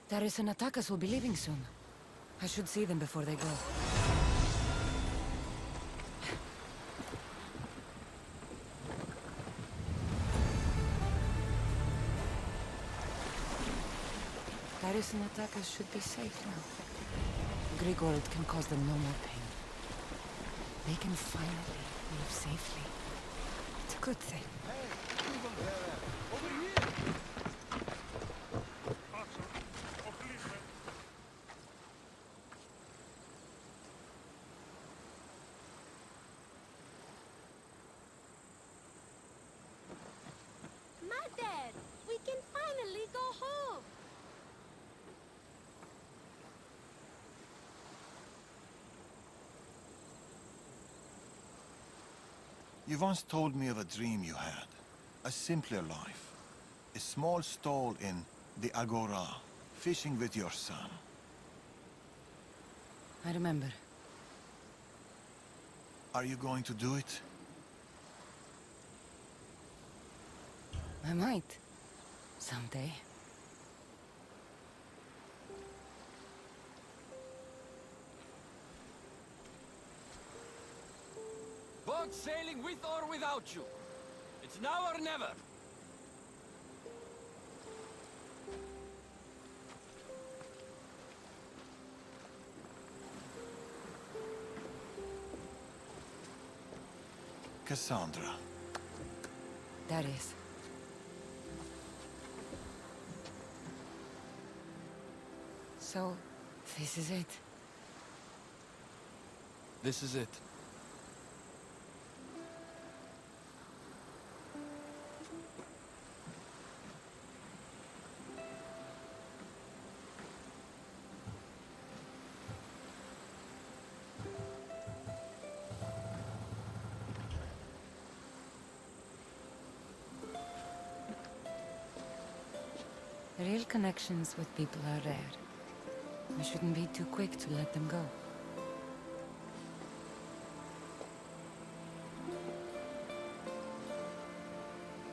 Darius and Attackers will be leaving soon. I should see them before they go. Darius and Attackers should be safe now. Grigord can cause them no more pain. They can finally live safely. It's a good thing. Over here! You once told me of a dream you had. A simpler life. A small stall in the Agora, fishing with your son. I remember. Are you going to do it? I might. Someday. Boat sailing with or without you. It's now or never. Cassandra. Darius. So, this is it. This is it. Real connections with people are rare. We shouldn't be too quick to let them go.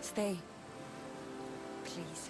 Stay. Please.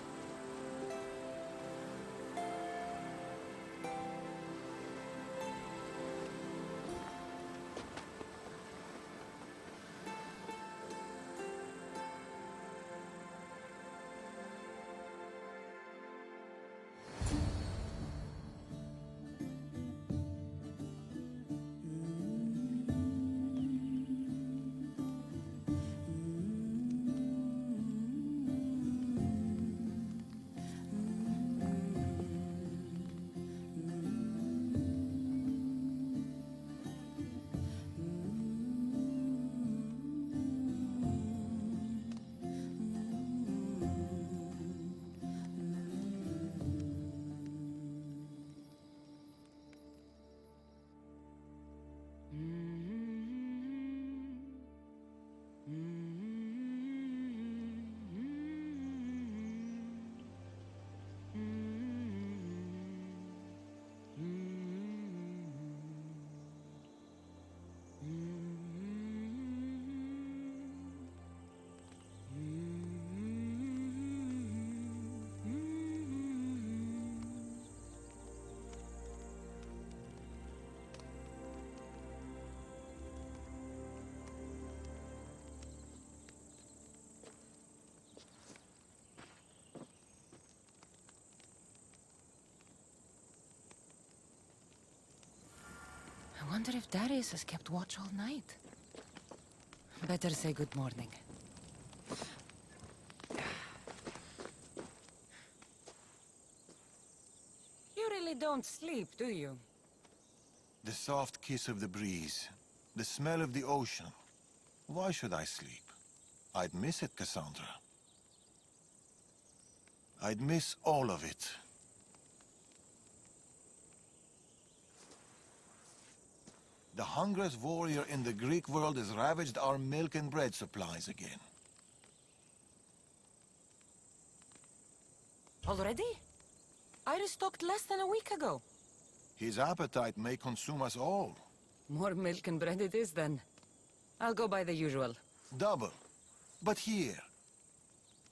I wonder if Darius has kept watch all night. Better say good morning. You really don't sleep, do you? The soft kiss of the breeze. The smell of the ocean. Why should I sleep? I'd miss it, Cassandra. I'd miss all of it. The hungriest warrior in the Greek world has ravaged our milk and bread supplies again. Already? I restocked less than a week ago. His appetite may consume us all. More milk and bread it is, then. I'll go by the usual. Double. But here.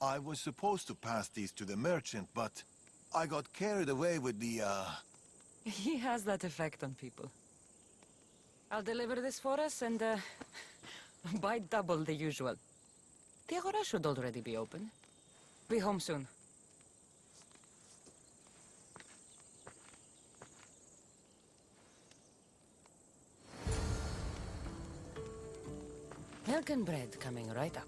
I was supposed to pass these to the merchant, but I got carried away with the, He has that effect on people. I'll deliver this for us and, buy double the usual. The Agora should already be open. Be home soon. Milk and bread coming right up.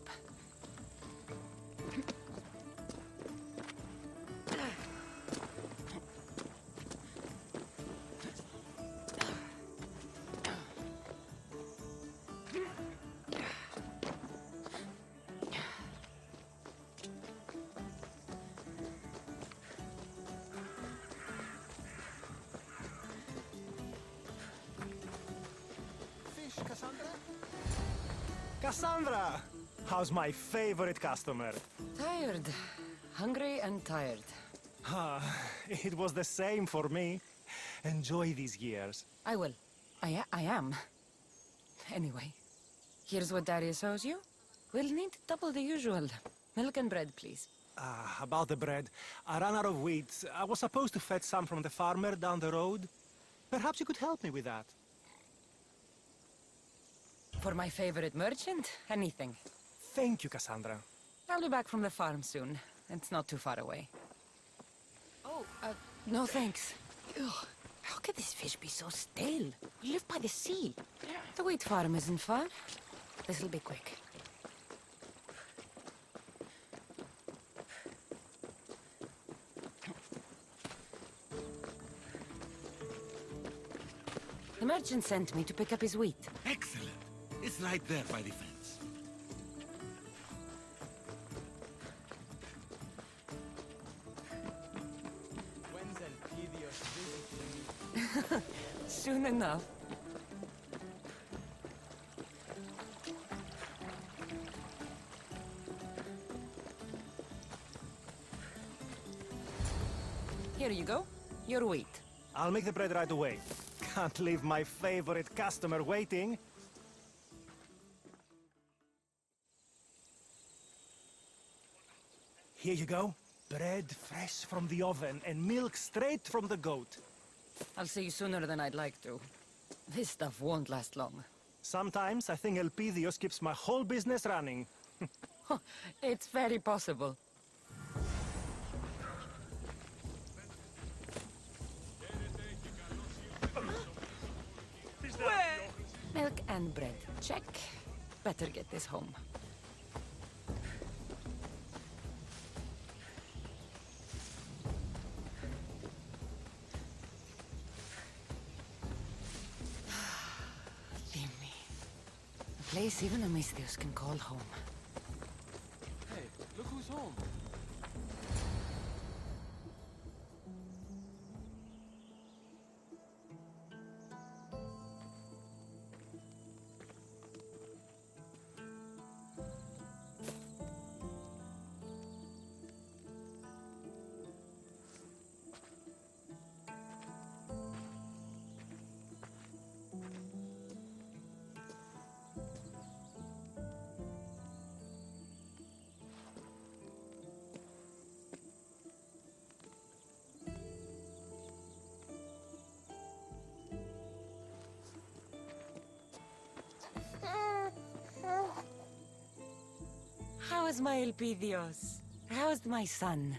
Cassandra! How's my favorite customer? Tired. Hungry and tired. Ah, it was the same for me. Enjoy these years. I will. I am. Anyway, here's what Darius owes you. We'll need double the usual. Milk and bread, please. About the bread. I ran out of wheat. I was supposed to fetch some from the farmer down the road. Perhaps you could help me with that. For my favorite merchant, anything. Thank you, Cassandra. I'll be back from the farm soon. It's not too far away. Oh, no thanks. Ugh, how could this fish be so stale? You live by the sea. The wheat farm isn't far. This'll be quick. The merchant sent me to pick up his wheat. Excellent. It's right there by the fence. When's Elpidios visiting me? Soon enough. Here you go. Your wheat. I'll make the bread right away. Can't leave my favorite customer waiting. Here you go. Bread fresh from the oven and milk straight from the goat. I'll see you sooner than I'd like to. This stuff won't last long. Sometimes I think Elpidios keeps my whole business running. It's very possible. Milk and bread. Check. Better get this home. Dimmi. A place even a Misthios can call home. Hey, look who's home. How's my Elpidios? How's my son?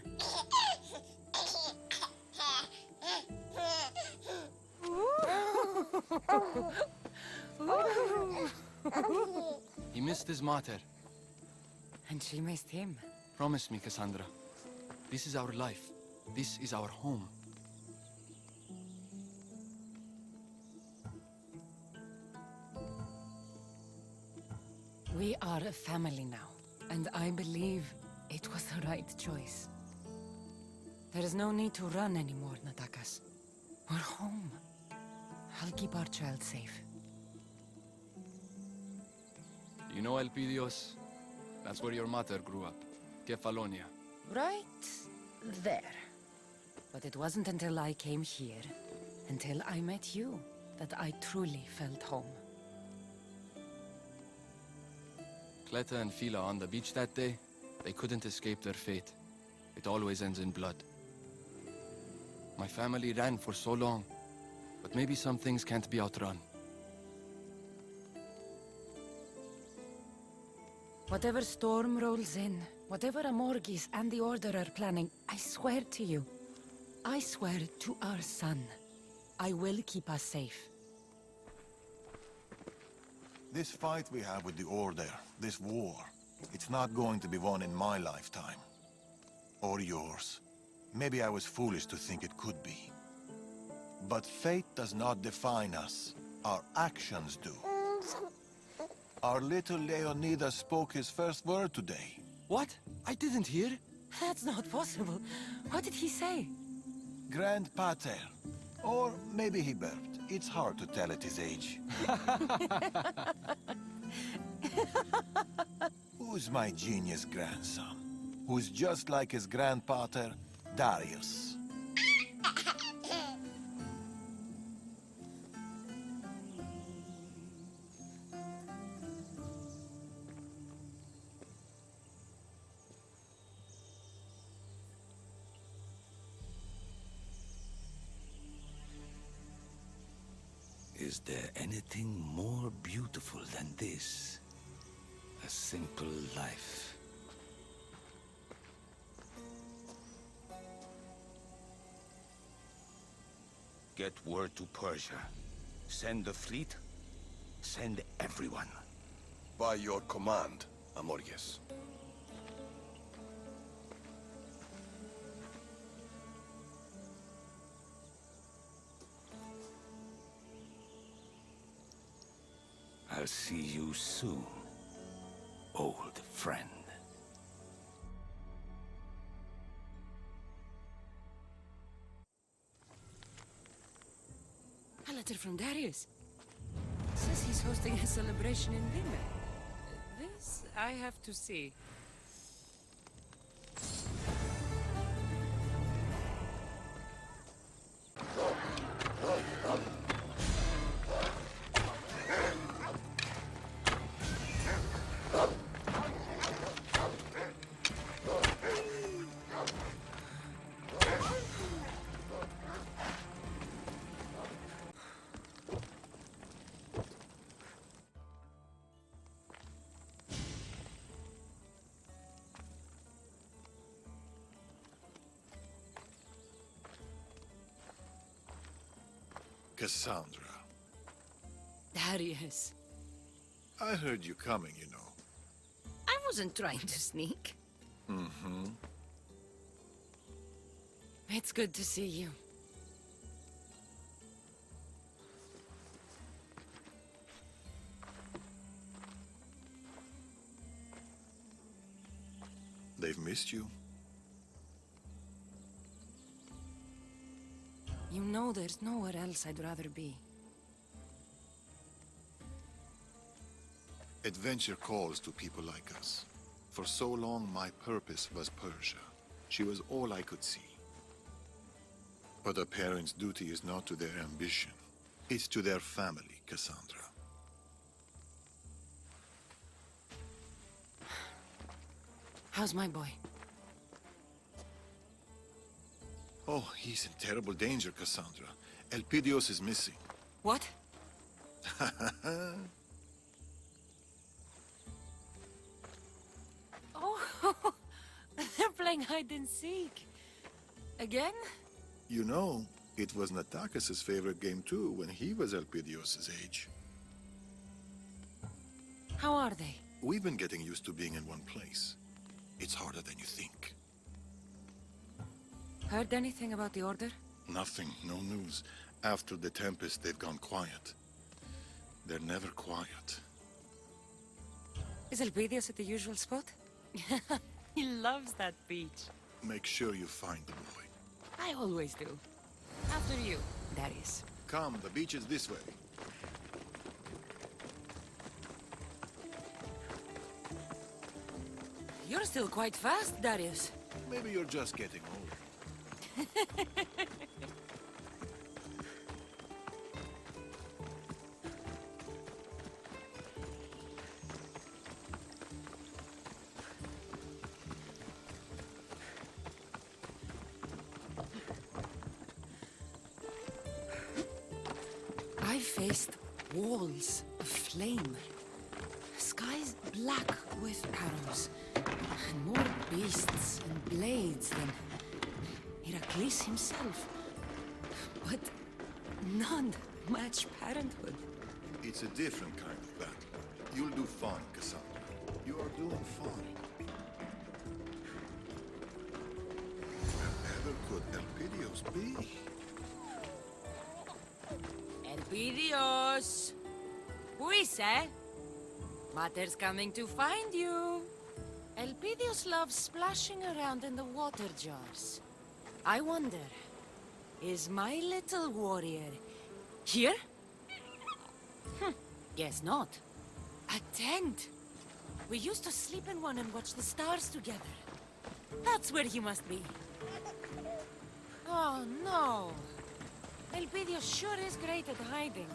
He missed his mater. And she missed him. Promise me, Cassandra. This is our life. This is our home. We are a family now, and I believe it was the right choice. There is no need to run anymore, Natakas. We're home. I'll keep our child safe. You know Elpidios? That's where your mater grew up. Kefalonia. Right there. But it wasn't until I came here, until I met you, that I truly felt home. Cleta and Fila on the beach that day, they couldn't escape their fate. It always ends in blood. My family ran for so long, but maybe some things can't be outrun. Whatever storm rolls in, whatever Amorgis and the Order are planning, I swear to you, I swear to our son, I will keep us safe. This fight we have with the Order, this war, it's not going to be won in my lifetime. Or yours. Maybe I was foolish to think it could be. But fate does not define us. Our actions do. Our little Leonidas spoke his first word today. What? I didn't hear. That's not possible. What did he say? Grand Pater. Or maybe he burped. It's hard to tell at his age. Who's my genius grandson? Who's just like his grandpater, Darius? Is there anything more beautiful than this? A simple life. Get word to Persia. Send the fleet. Send everyone. By your command, Amorges. I'll see you soon, old friend. A letter from Darius. Says he's hosting a celebration in Lima. This I have to see. Cassandra. Darius. I heard you coming, you know. I wasn't trying to sneak. Mm-hmm. It's good to see you. They've missed you. You know there's nowhere else I'd rather be. Adventure calls to people like us. For so long, my purpose was Persia. She was all I could see. But a parent's duty is not to their ambition. It's to their family, Cassandra. How's my boy? Oh, he's in terrible danger, Cassandra. Elpidios is missing. What? Oh, they're playing hide and seek. Again? You know, it was Natakis' favorite game too, when he was Elpidios' age. How are they? We've been getting used to being in one place. It's harder than you think. Heard anything about the Order? Nothing, no news. After the Tempest, they've gone quiet. They're never quiet. Is Elpidios at the usual spot? He loves that beach. Make sure you find the boy. I always do. After you, Darius. Come, the beach is this way. You're still quite fast, Darius. Maybe you're just getting old. I faced walls of flame, skies black with arrows, and more beasts and blades than Heracles himself. But none match parenthood. It's a different kind of battle. You'll do fine, Cassandra. You are doing fine. Wherever could Elpidios be? Elpidios! Huise! Mater's coming to find you. Elpidios loves splashing around in the water jars. I wonder, is my little warrior here? Guess not. A tent! We used to sleep in one and watch the stars together. That's where he must be. Oh, no. Elpidio sure is great at hiding.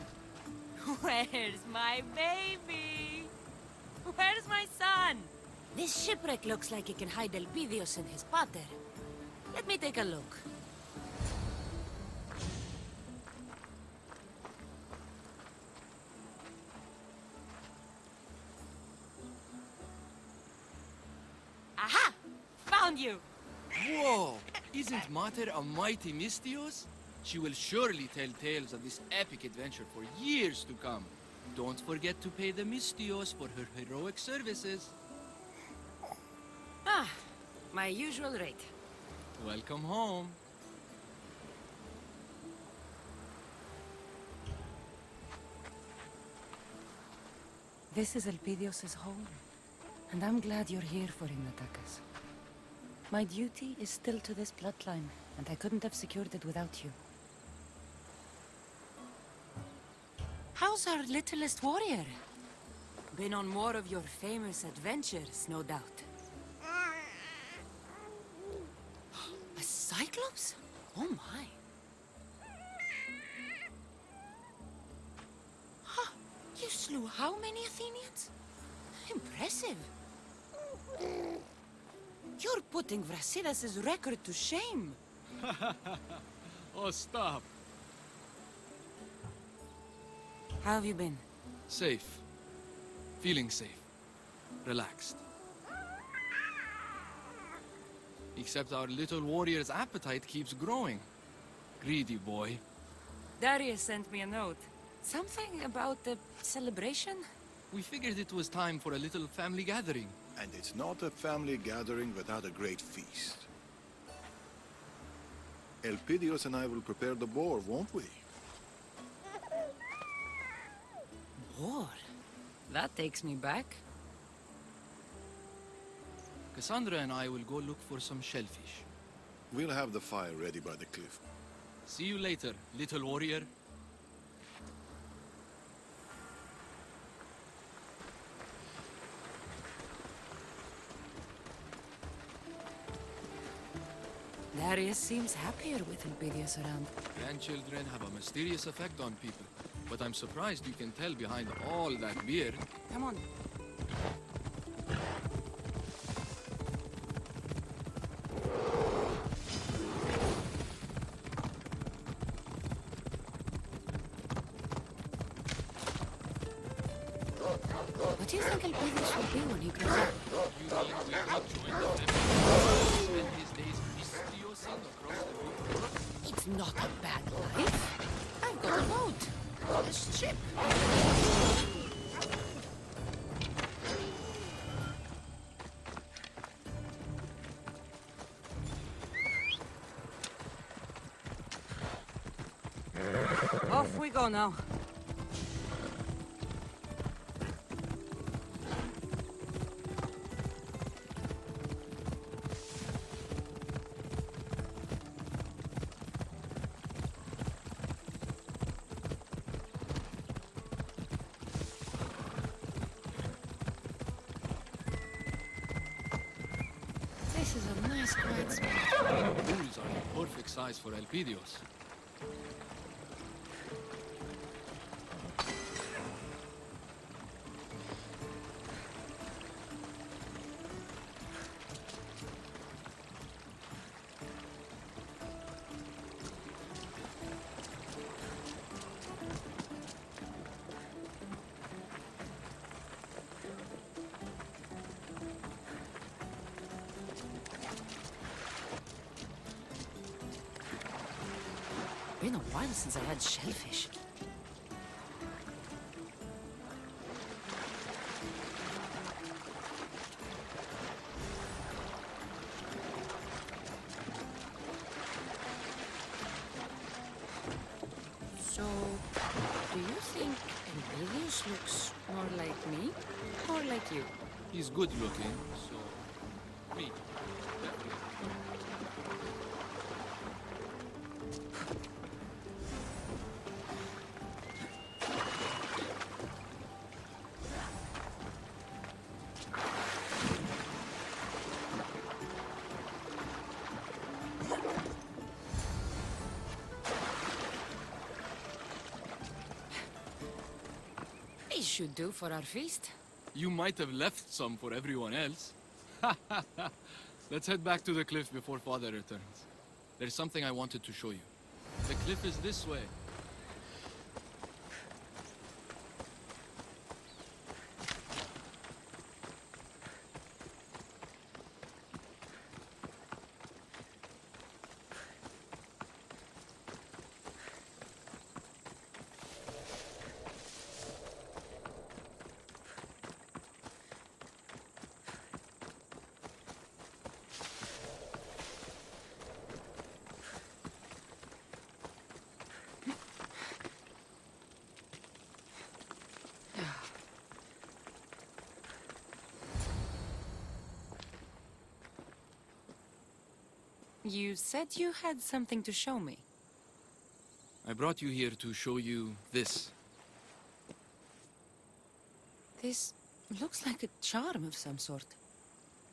Where's my baby? Where's my son? This shipwreck looks like it can hide Elpidios and his pater. Let me take a look. Aha! Found you! Whoa! Isn't Mater a mighty Mistios? She will surely tell tales of this epic adventure for years to come. Don't forget to pay the Mistios for her heroic services. Ah, my usual rate. Welcome home. This is Elpidios' home, and I'm glad you're here for him, Natakas. My duty is still to this bloodline, and I couldn't have secured it without you. How's our littlest warrior? Been on more of your famous adventures, no doubt. A Cyclops? Oh my. Huh, you slew how many Athenians? Impressive. You're putting Vrasidas' record to shame. Oh, stop. How have you been? Safe. Feeling safe. Relaxed. Except our little warrior's appetite keeps growing. Greedy boy. Darius sent me a note. Something about the celebration? We figured it was time for a little family gathering. And it's not a family gathering without a great feast. Elpidios and I will prepare the boar, won't we? Boar? That takes me back. Cassandra and I will go look for some shellfish. We'll have the fire ready by the cliff. See you later, little warrior. Darius seems happier with Elpidios around. Grandchildren have a mysterious effect on people. But I'm surprised you can tell behind all that beard. Come on. What do you think Elpidios will be when he grows up? You mean we could join the family? Spend his days mistiosing across the river? It's not a bad life. I've got a boat. A ship. Off we go now. This is a nice quiet spot. Pools are the perfect size for Elpidios. Been a while since I had shellfish. So, do you think Elpidios looks more like me or like you? He's good looking, so... me. This should do for our feast. You might have left some for everyone else. Let's head back to the cliff before Father returns. There's something I wanted to show you. The cliff is this way. You said you had something to show me. I brought you here to show you this. This looks like a charm of some sort.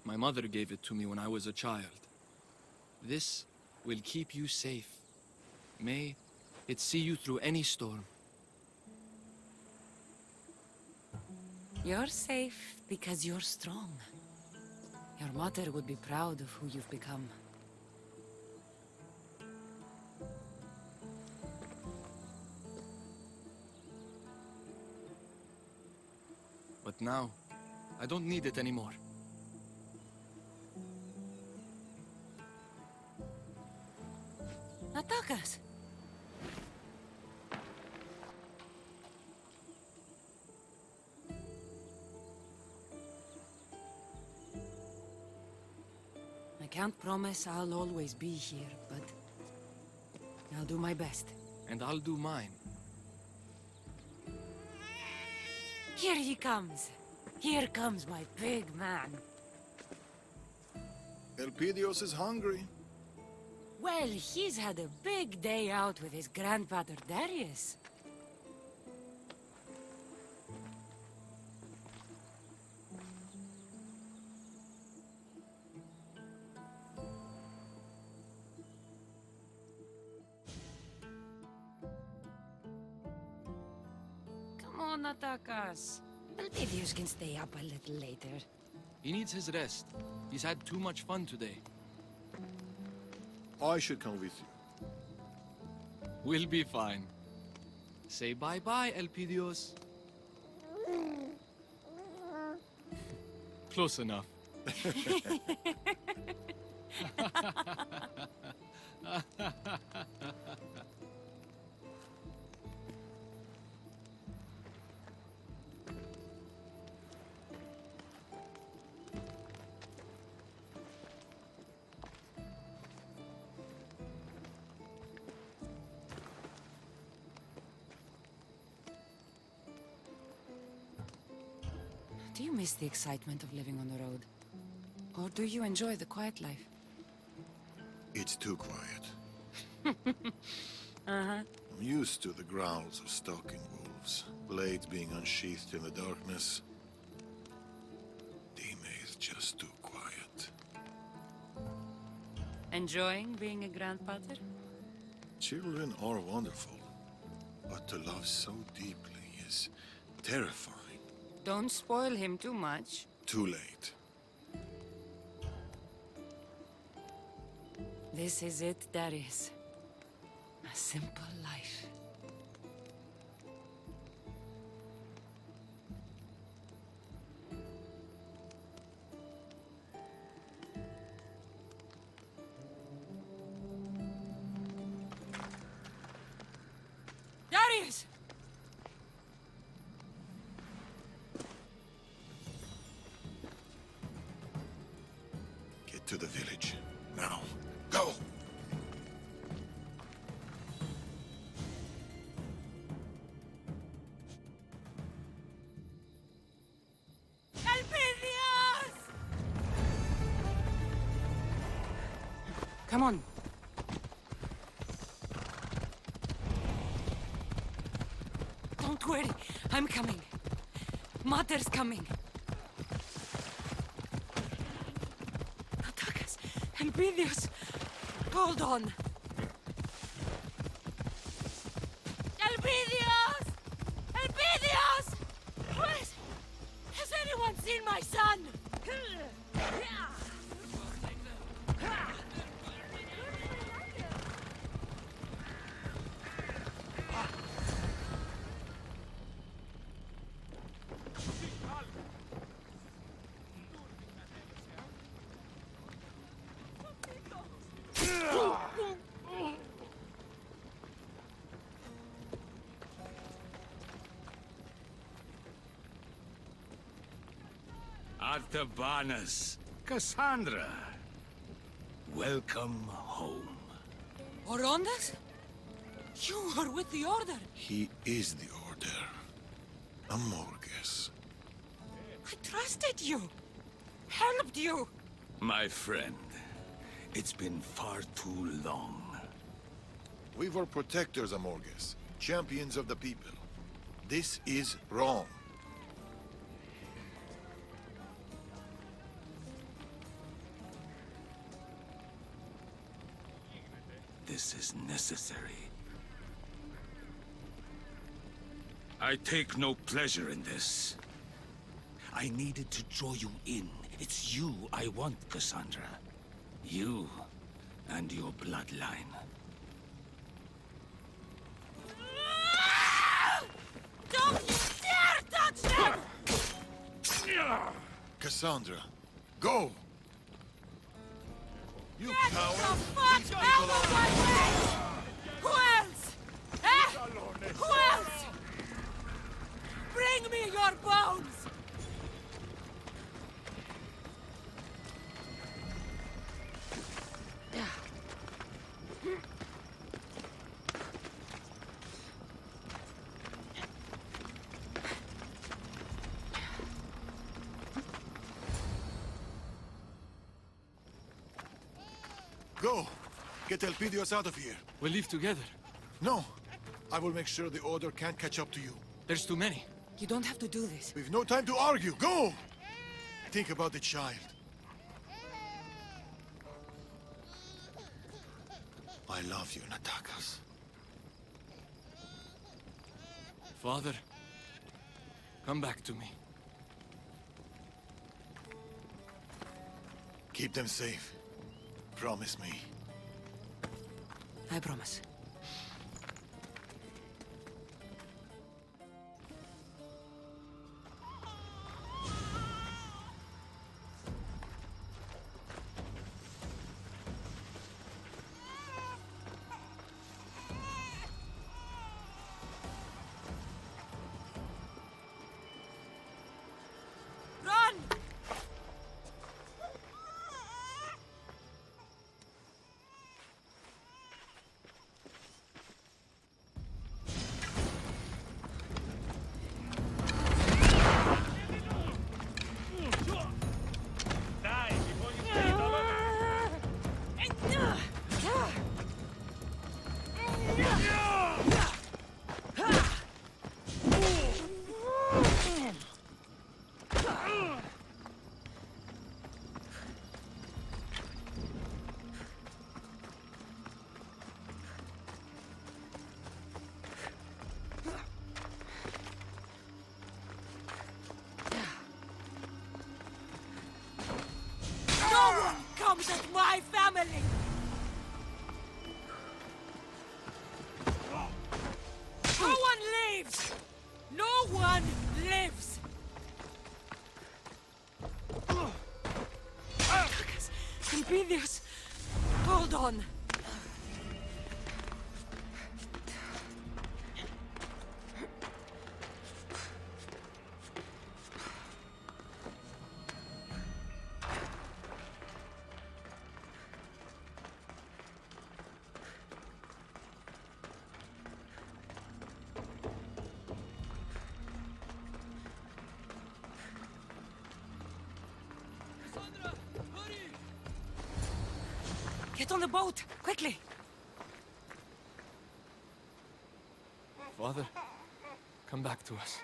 My mother gave it to me when I was a child. This will keep you safe. May it see you through any storm. You're safe because you're strong. Your mother would be proud of who you've become. But now, I don't need it anymore. Atakas! I can't promise I'll always be here, but I'll do my best. And I'll do mine. Here he comes. Here comes my big man. Elpidios is hungry. Well, he's had a big day out with his grandfather Darius. Come on, Atakas. Elpidios can stay up a little later. He needs his rest. He's had too much fun today. I should come with you. We'll be fine. Say bye-bye, Elpidios. Close enough. Do you miss the excitement of living on the road? Or do you enjoy the quiet life? It's too quiet. Uh-huh. I'm used to the growls of stalking wolves, blades being unsheathed in the darkness. Dime is just too quiet. Enjoying being a grandfather? Children are wonderful, but to love so deeply is terrifying. Don't spoil him too much. Too late. This is it, Darius. A simple life. Darius! Get to the village. Now. Go! Elpidios! Come on. Don't worry, I'm coming. Mother's coming. Atakas, Elpidios, hold on. Elpidios! Elpidios! seen my son! Artabanus, Cassandra, welcome home. Orondas? You are with the Order. He is the Order. Amorges. I trusted you. Helped you. My friend, it's been far too long. We were protectors, Amorges. Champions of the people. This is wrong. This is necessary. I take no pleasure in this. I needed to draw you in. It's you I want, Cassandra. You and your bloodline. Don't you dare touch them! Cassandra, go! You Get coward! the fuck out of my way! Who else? Eh? Who else? Bring me your bones! Go! Get Elpidios out of here. We'll leave together. No! I will make sure the Order can't catch up to you. There's too many. You don't have to do this. We've no time to argue. Go! Think about the child. I love you, Natakas. Father, come back to me. Keep them safe. Promise me. I promise. Run! No one comes at my family! No one leaves! No one lives! Elpidios, hold on. Get on the boat, quickly. Father, come back to us.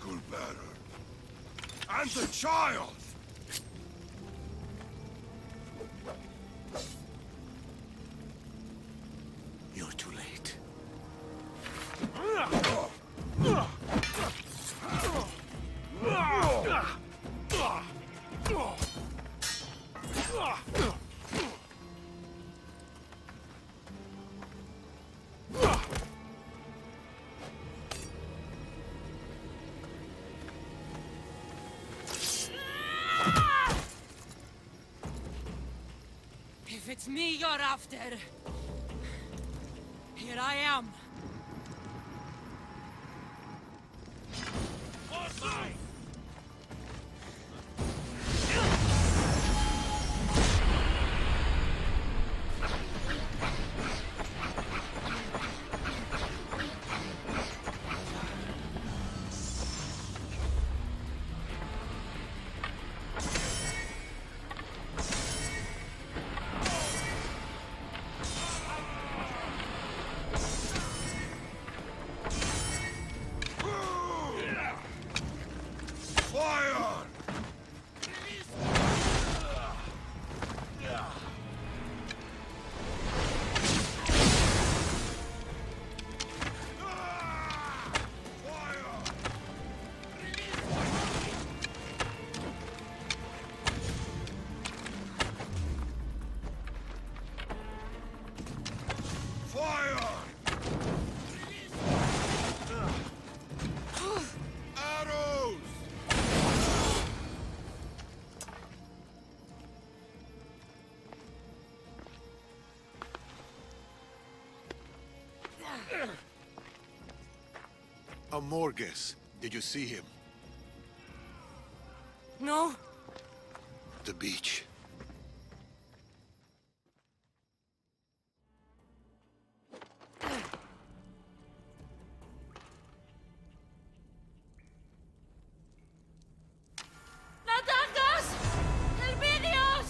Eagle Bearer. And the child! You're too late. If it's me you're after, here I am. Fire! Fire! Arrows! Amorges, did you see him? No? The beach. Natangos! Helvinios!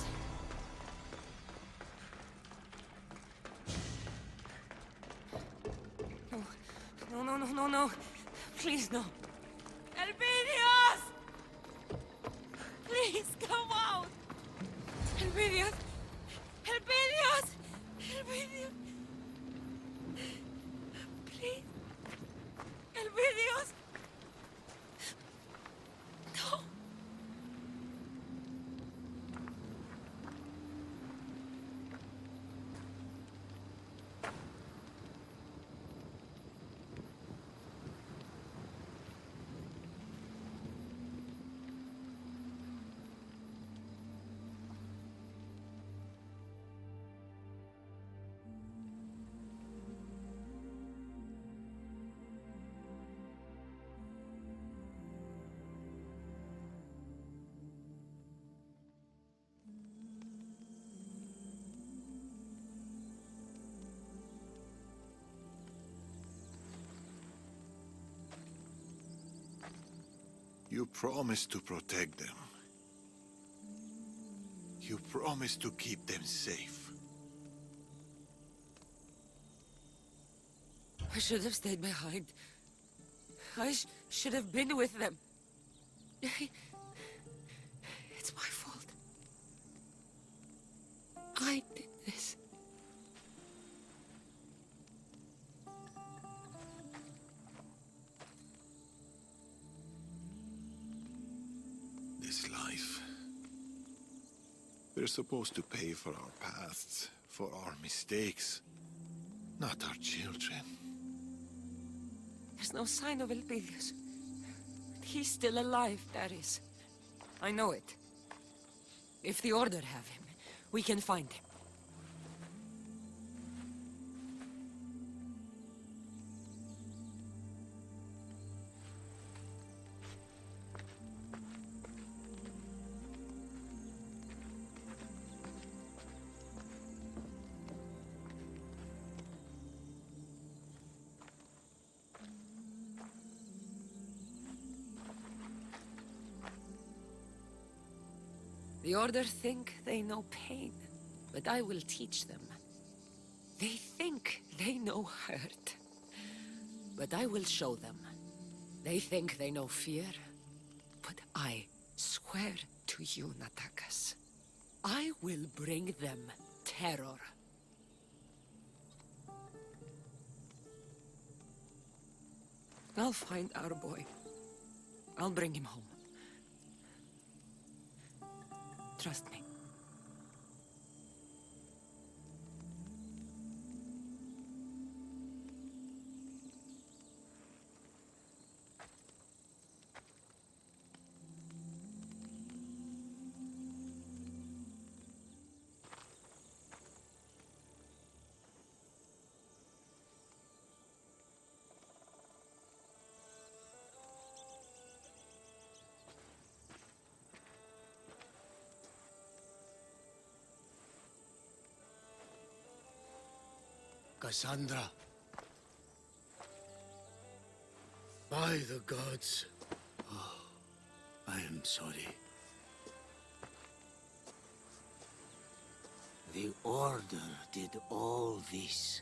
No. Please, no. Helvinios! Please, come out! Helvinios! Helvinios! Helvinios! Please. Helvinios! No. You promised to protect them. You promised to keep them safe. I should have stayed behind. I should have been with them. It's my fault. I did this. This life. We're supposed to pay for our pasts, for our mistakes, not our children. There's no sign of Elpidius. He's still alive, Darius. I know it. If the Order have him, we can find him. The Order think they know pain, but I will teach them. They think they know hurt, but I will show them. They think they know fear, but I swear to you, Natakas, I will bring them terror. I'll find our boy. I'll bring him home. Trust me. Cassandra. By the gods. Oh, I am sorry. The Order did all this.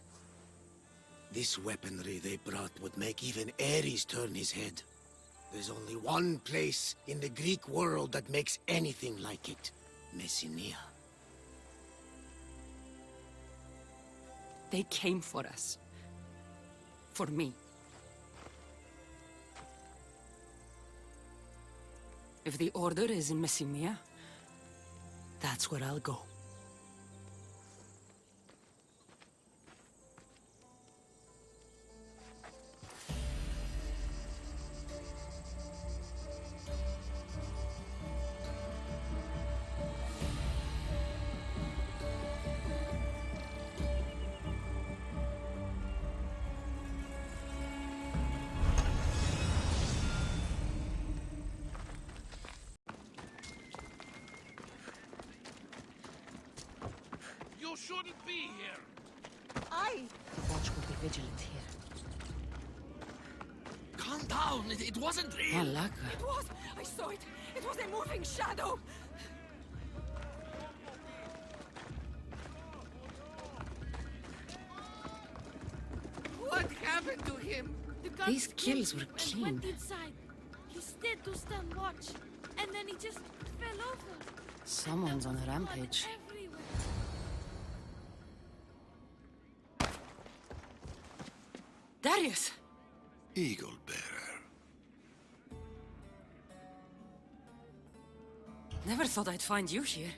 This weaponry they brought would make even Ares turn his head. There's only one place in the Greek world that makes anything like it. Messenia. They came for us. For me. If the Order is in Messenia, that's where I'll go. You shouldn't be here! Watch will be vigilant here. Calm down, it wasn't real. Malaka. It was! I saw it! It was a moving shadow! What happened to him? The guards These kills killed were him clean. and went inside. He stayed to stand watch, and then he just fell over. Someone's on a rampage. Everywhere. Darius! Eagle Bearer. Never thought I'd find you here.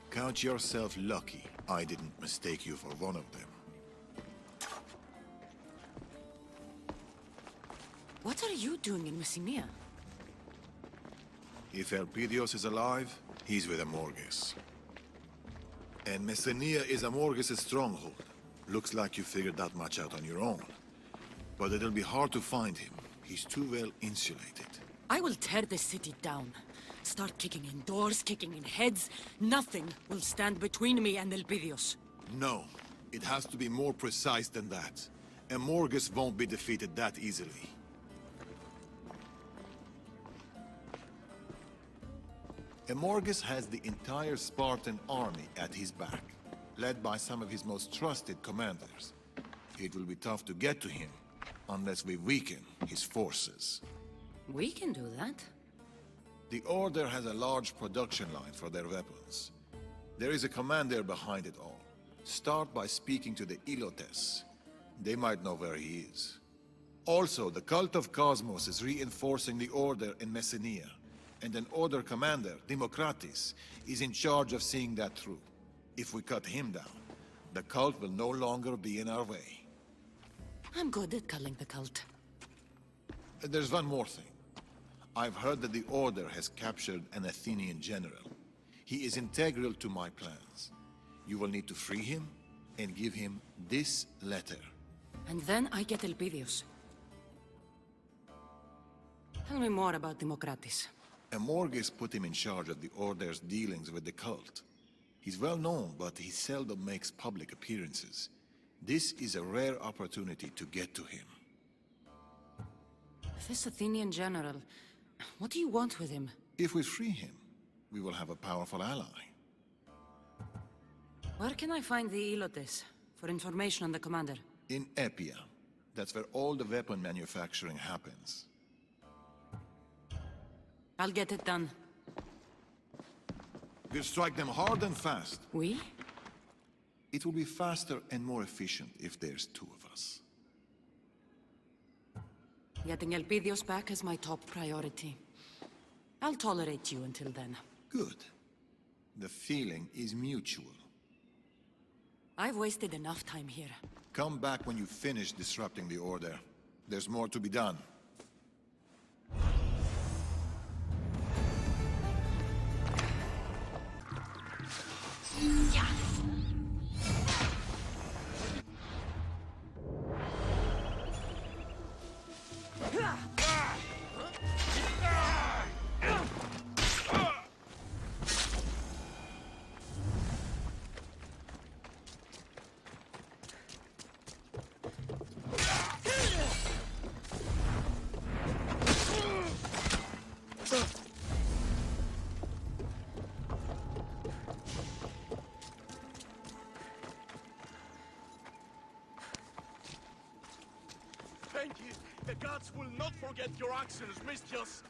Count yourself lucky I didn't mistake you for one of them. What are you doing in Messenia? If Elpidios is alive, he's with Amorges. And Messenia is Amorges' stronghold. Looks like you figured that much out on your own. But it'll be hard to find him. He's too well insulated. I will tear this city down. Start kicking in doors, kicking in heads. Nothing will stand between me and Elpidios. No, it has to be more precise than that. Amorges won't be defeated that easily. Amorges has the entire Spartan army at his back, led by some of his most trusted commanders. It will be tough to get to him, unless we weaken his forces. We can do that. The Order has a large production line for their weapons. There is a commander behind it all. Start by speaking to the Ilotes. They might know where he is. Also, the Cult of Cosmos is reinforcing the Order in Messenia, and an Order commander, Democratis, is in charge of seeing that through. If we cut him down, the cult will no longer be in our way. I'm good at culling the cult. There's one more thing. I've heard that the Order has captured an Athenian general. He is integral to my plans. You will need to free him and give him this letter. And then I get Elpidios. Tell me more about Democratis. Amorges put him in charge of the Order's dealings with the cult. He's well known, but he seldom makes public appearances. This is a rare opportunity to get to him. This Athenian general, what do you want with him? If we free him, we will have a powerful ally. Where can I find the Ilotes for information on the commander? In Epia. That's where all the weapon manufacturing happens. I'll get it done. We'll strike them hard and fast. We? It will be faster and more efficient if there's two of us. Getting Elpidios back is my top priority. I'll tolerate you until then. Good. The feeling is mutual. I've wasted enough time here. Come back when you finish disrupting the Order. There's more to be done. Thank you. The gods will not forget your actions, Misthios.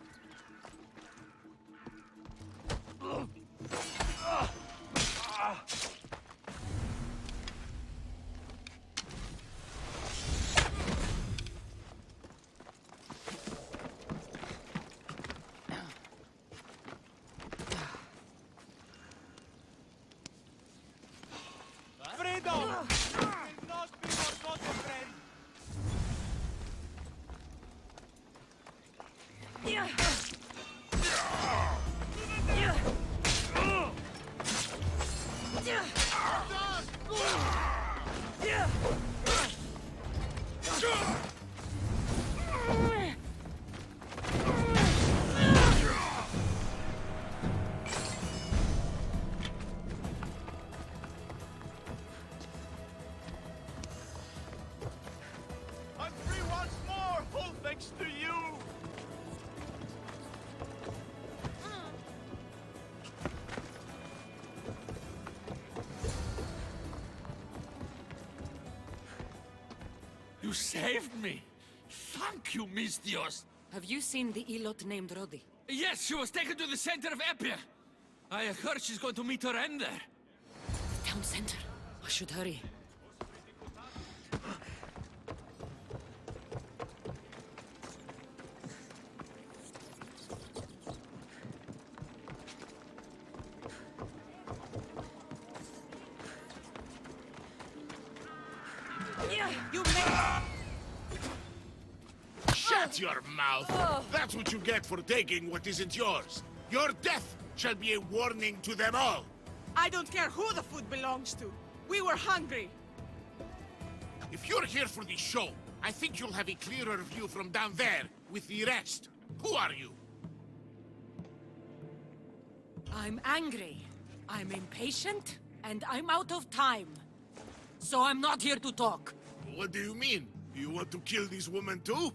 Freedom! Will not be forgotten, friend. I'm free once more, all thanks to you. You saved me! Thank you, Misthios! Have you seen the Elot named Rodi? Yes, she was taken to the center of Epia! I heard she's going to meet her end there. The town center. I should hurry. You Shut your mouth! That's what you get for taking what isn't yours. Your death shall be a warning to them all. I don't care who the food belongs to. We were hungry. If you're here for the show, I think you'll have a clearer view from down there with the rest. Who are you? I'm angry. I'm impatient, and I'm out of time. So I'm not here to talk. What do you mean? You want to kill this woman too?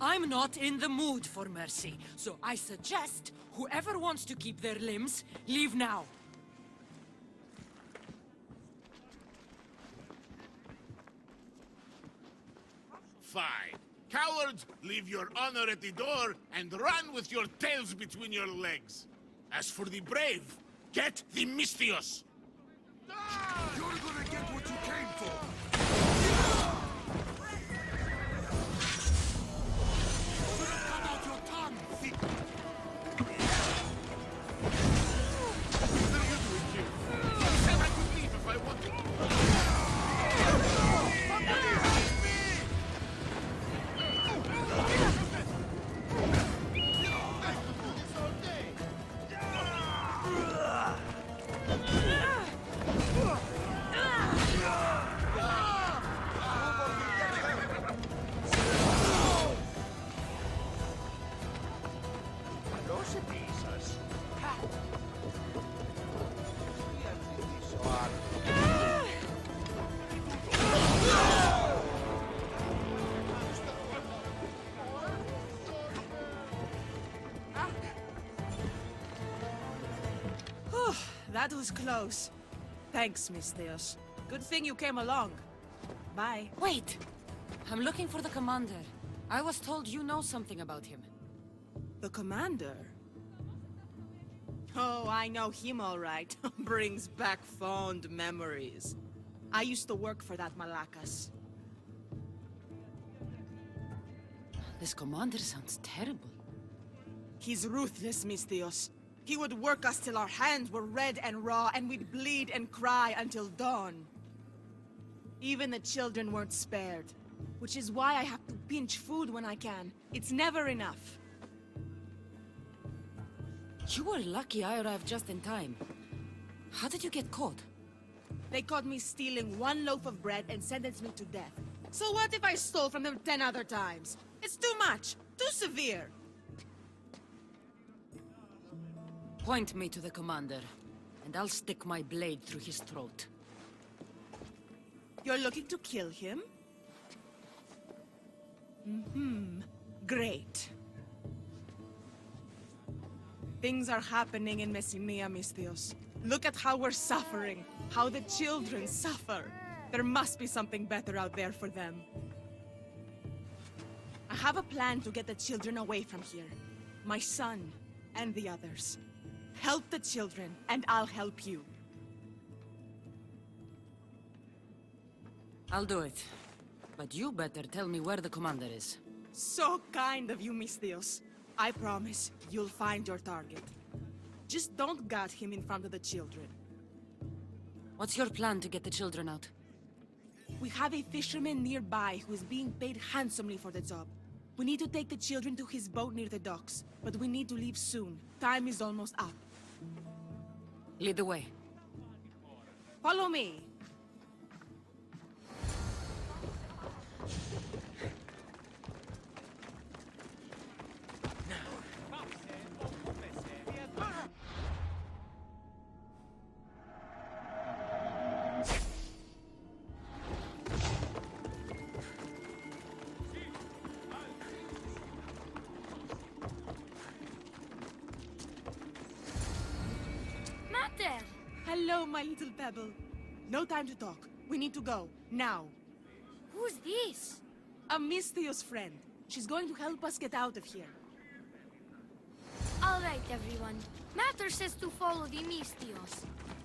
I'm not in the mood for mercy, so I suggest whoever wants to keep their limbs, leave now. Fine. Cowards, leave your honor at the door and run with your tails between your legs. As for the brave, get the Misthios. You're gonna get what you came for! Cut out your tongue, thief! What are you doing here? You said I could leave if I wanted to. Somebody help me! I could do this all day. That was close. Thanks, Misthios. Good thing you came along. Bye. Wait! I'm looking for the commander. I was told you know something about him. The commander? Oh, I know him all right. Brings back fond memories. I used to work for that Malakas. This commander sounds terrible. He's ruthless, Misthios. He would work us till our hands were red and raw, and we'd bleed and cry until dawn. Even the children weren't spared. Which is why I have to pinch food when I can. It's never enough. You were lucky I arrived just in time. How did you get caught? They caught me stealing one loaf of bread and sentenced me to death. So what if I stole from them 10 other times? It's too much. Too severe. Point me to the commander, and I'll stick my blade through his throat. You're looking to kill him? Great. Things are happening in Messinia, Misthios. Look at how we're suffering. How the children suffer. There must be something better out there for them. I have a plan to get the children away from here. My son and the others. Help the children, and I'll help you. I'll do it. But you better tell me where the commander is. So kind of you, Misthios. I promise you'll find your target. Just don't gut him in front of the children. What's your plan to get the children out? We have a fisherman nearby who is being paid handsomely for the job. We need to take the children to his boat near the docks, but we need to leave soon. Time is almost up. Lead the way. Follow me. Hello, my little pebble. No time to talk. We need to go. Now. Who's this? A Misthios friend. She's going to help us get out of here. All right, everyone. Matter says to follow the Misthios.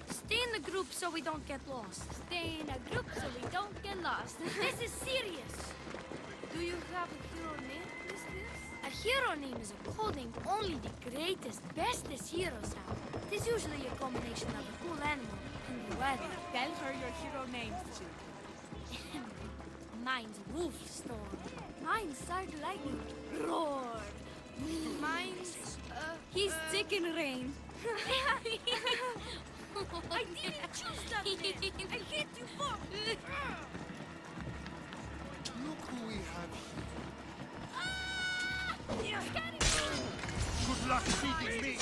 Stay in the group so we don't get lost. Stay in a group so we don't get lost. This is serious. Do you have a hero name, Misthios? A hero name is a code name only the greatest, bestest heroes have. It is usually a combination of a cool animal and the weather. Tell her your hero names, children. Mine's Wolfstorm. Mine's Side Lightning. Roar. Mine's, he's Chicken Rain. I didn't choose that name. I hate you both. Look who we have here. Good luck beating me.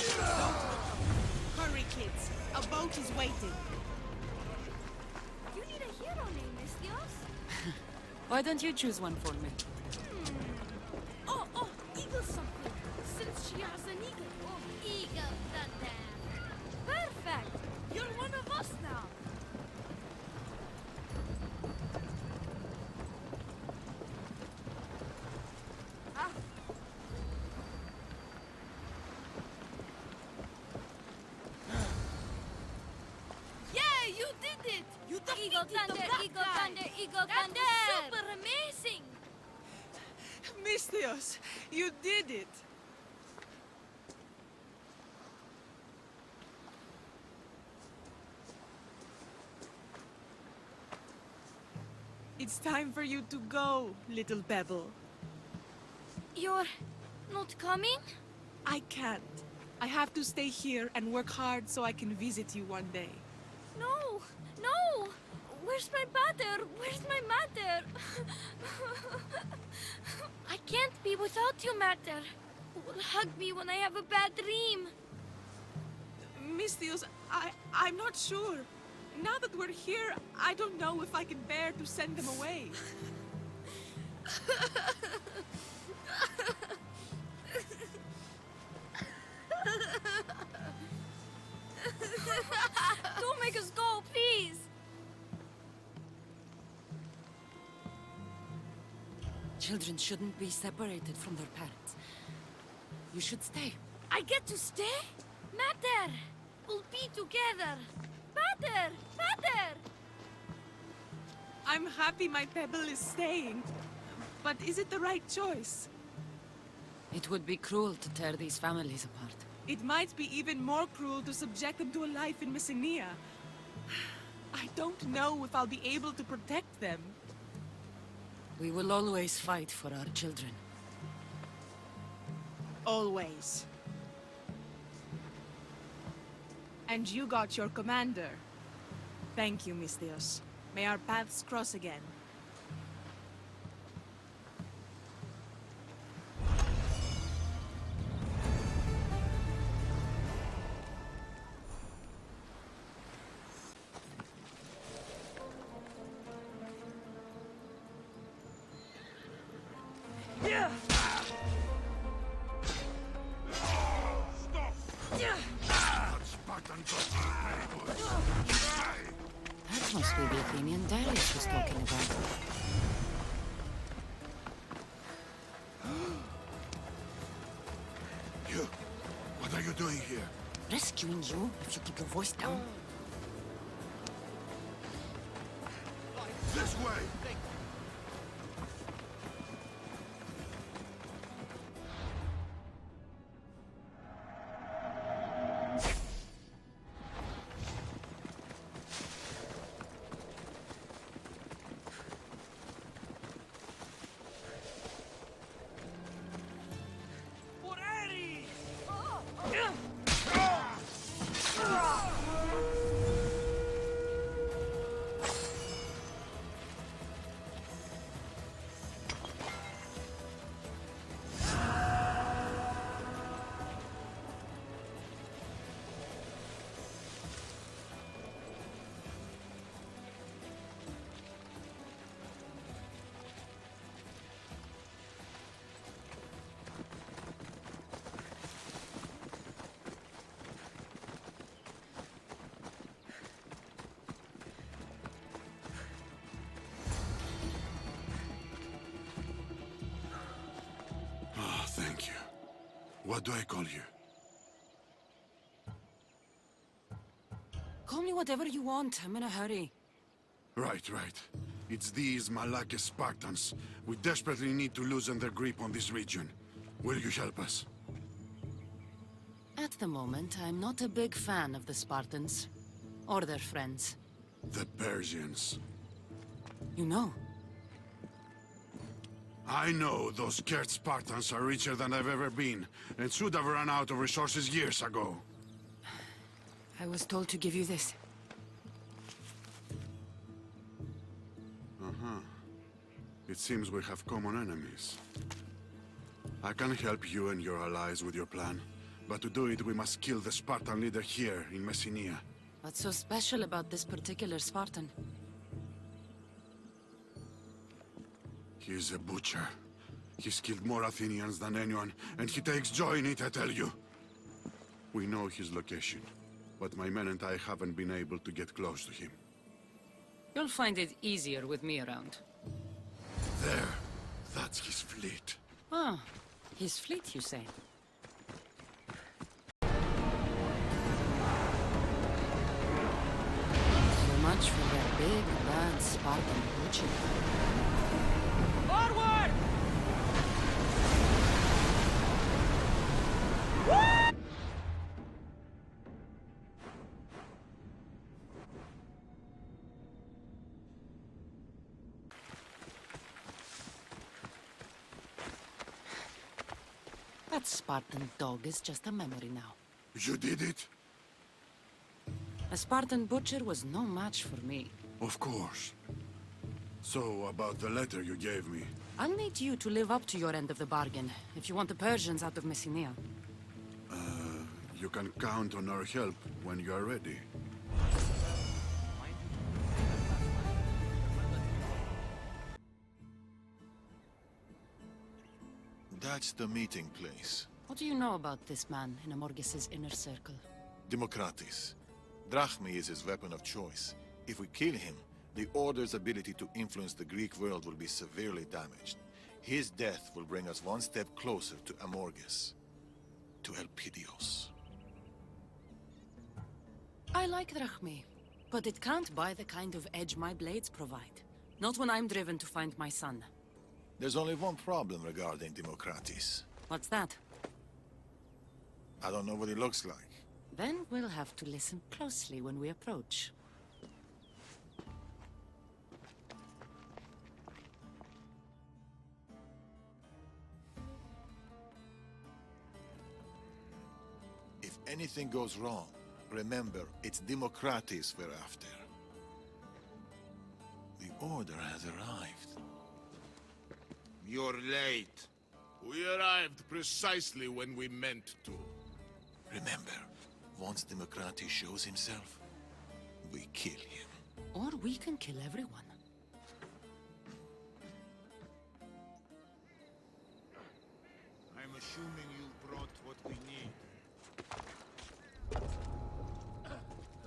Hurry, kids. A boat is waiting. You need a hero name, Misthios. Why don't you choose one for me? Oh, eagle something. Since she has an eagle. Oh, eagle thunder. Perfect. You're one of us now. Yeah, you did it. You defeated Eagle Thunder, Eagle Thunder, Eagle Thunder. That was super amazing. Misthios, you did it. It's time for you to go, little pebble. You're not coming? I can't. I have to stay here and work hard so I can visit you one day. No, no! Where's my mother? Where's my mother? I can't be without you, Mater. Who will hug me when I have a bad dream? Misthios, I'm not sure. Now that we're here, I don't know if I can bear to send them away. Don't make us go, please! Children shouldn't be separated from their parents. You should stay. I get to stay? Matter! We'll be together. Matter! Matter! I'm happy my pebble is staying. But is it the right choice? It would be cruel to tear these families apart. It might be even more cruel to subject them to a life in Messenia. I don't know if I'll be able to protect them. We will always fight for our children. Always. And you got your commander. Thank you, Misthios. May our paths cross again. That must be the Athenian Darius was talking about. You, what are you doing here? Rescuing you, if you keep your voice down. This way! Thank you. What do I call you? Call me whatever you want. I'm in a hurry. Right. It's these Malakis Spartans. We desperately need to loosen their grip on this region. Will you help us? At the moment, I'm not a big fan of the Spartans. Or their friends. The Persians. You know? I know those scared Spartans are richer than I've ever been, and should have run out of resources years ago. I was told to give you this. It seems we have common enemies. I can help you and your allies with your plan, but to do it we must kill the Spartan leader here in Messenia. What's so special about this particular Spartan? He is a butcher. He's killed more Athenians than anyone, and he takes joy in it, I tell you. We know his location, but my men and I haven't been able to get close to him. You'll find it easier with me around. There. That's his fleet. Ah, his fleet, you say? So much for that big, bad Spartan butcher. Forward! That Spartan dog is just a memory now. You did it? A Spartan butcher was no match for me. Of course. So, about the letter you gave me. I'll need you to live up to your end of the bargain, if you want the Persians out of Messenia. You can count on our help when you are ready. That's the meeting place. What do you know about this man in Amorges's inner circle? Democratis. Drachmi is his weapon of choice. If we kill him, the Order's ability to influence the Greek world will be severely damaged. His death will bring us one step closer to Amorges. to Elpidios. I like drachmi, but it can't buy the kind of edge my blades provide. Not when I'm driven to find my son. There's only one problem regarding Democratis. What's that? I don't know what he looks like. Then we'll have to listen closely when we approach. If anything goes wrong, remember, it's Democratis we're after. The order has arrived. You're late. We arrived precisely when we meant to. Remember, once Democratis shows himself, we kill him. Or we can kill everyone. I'm assuming you brought what we need.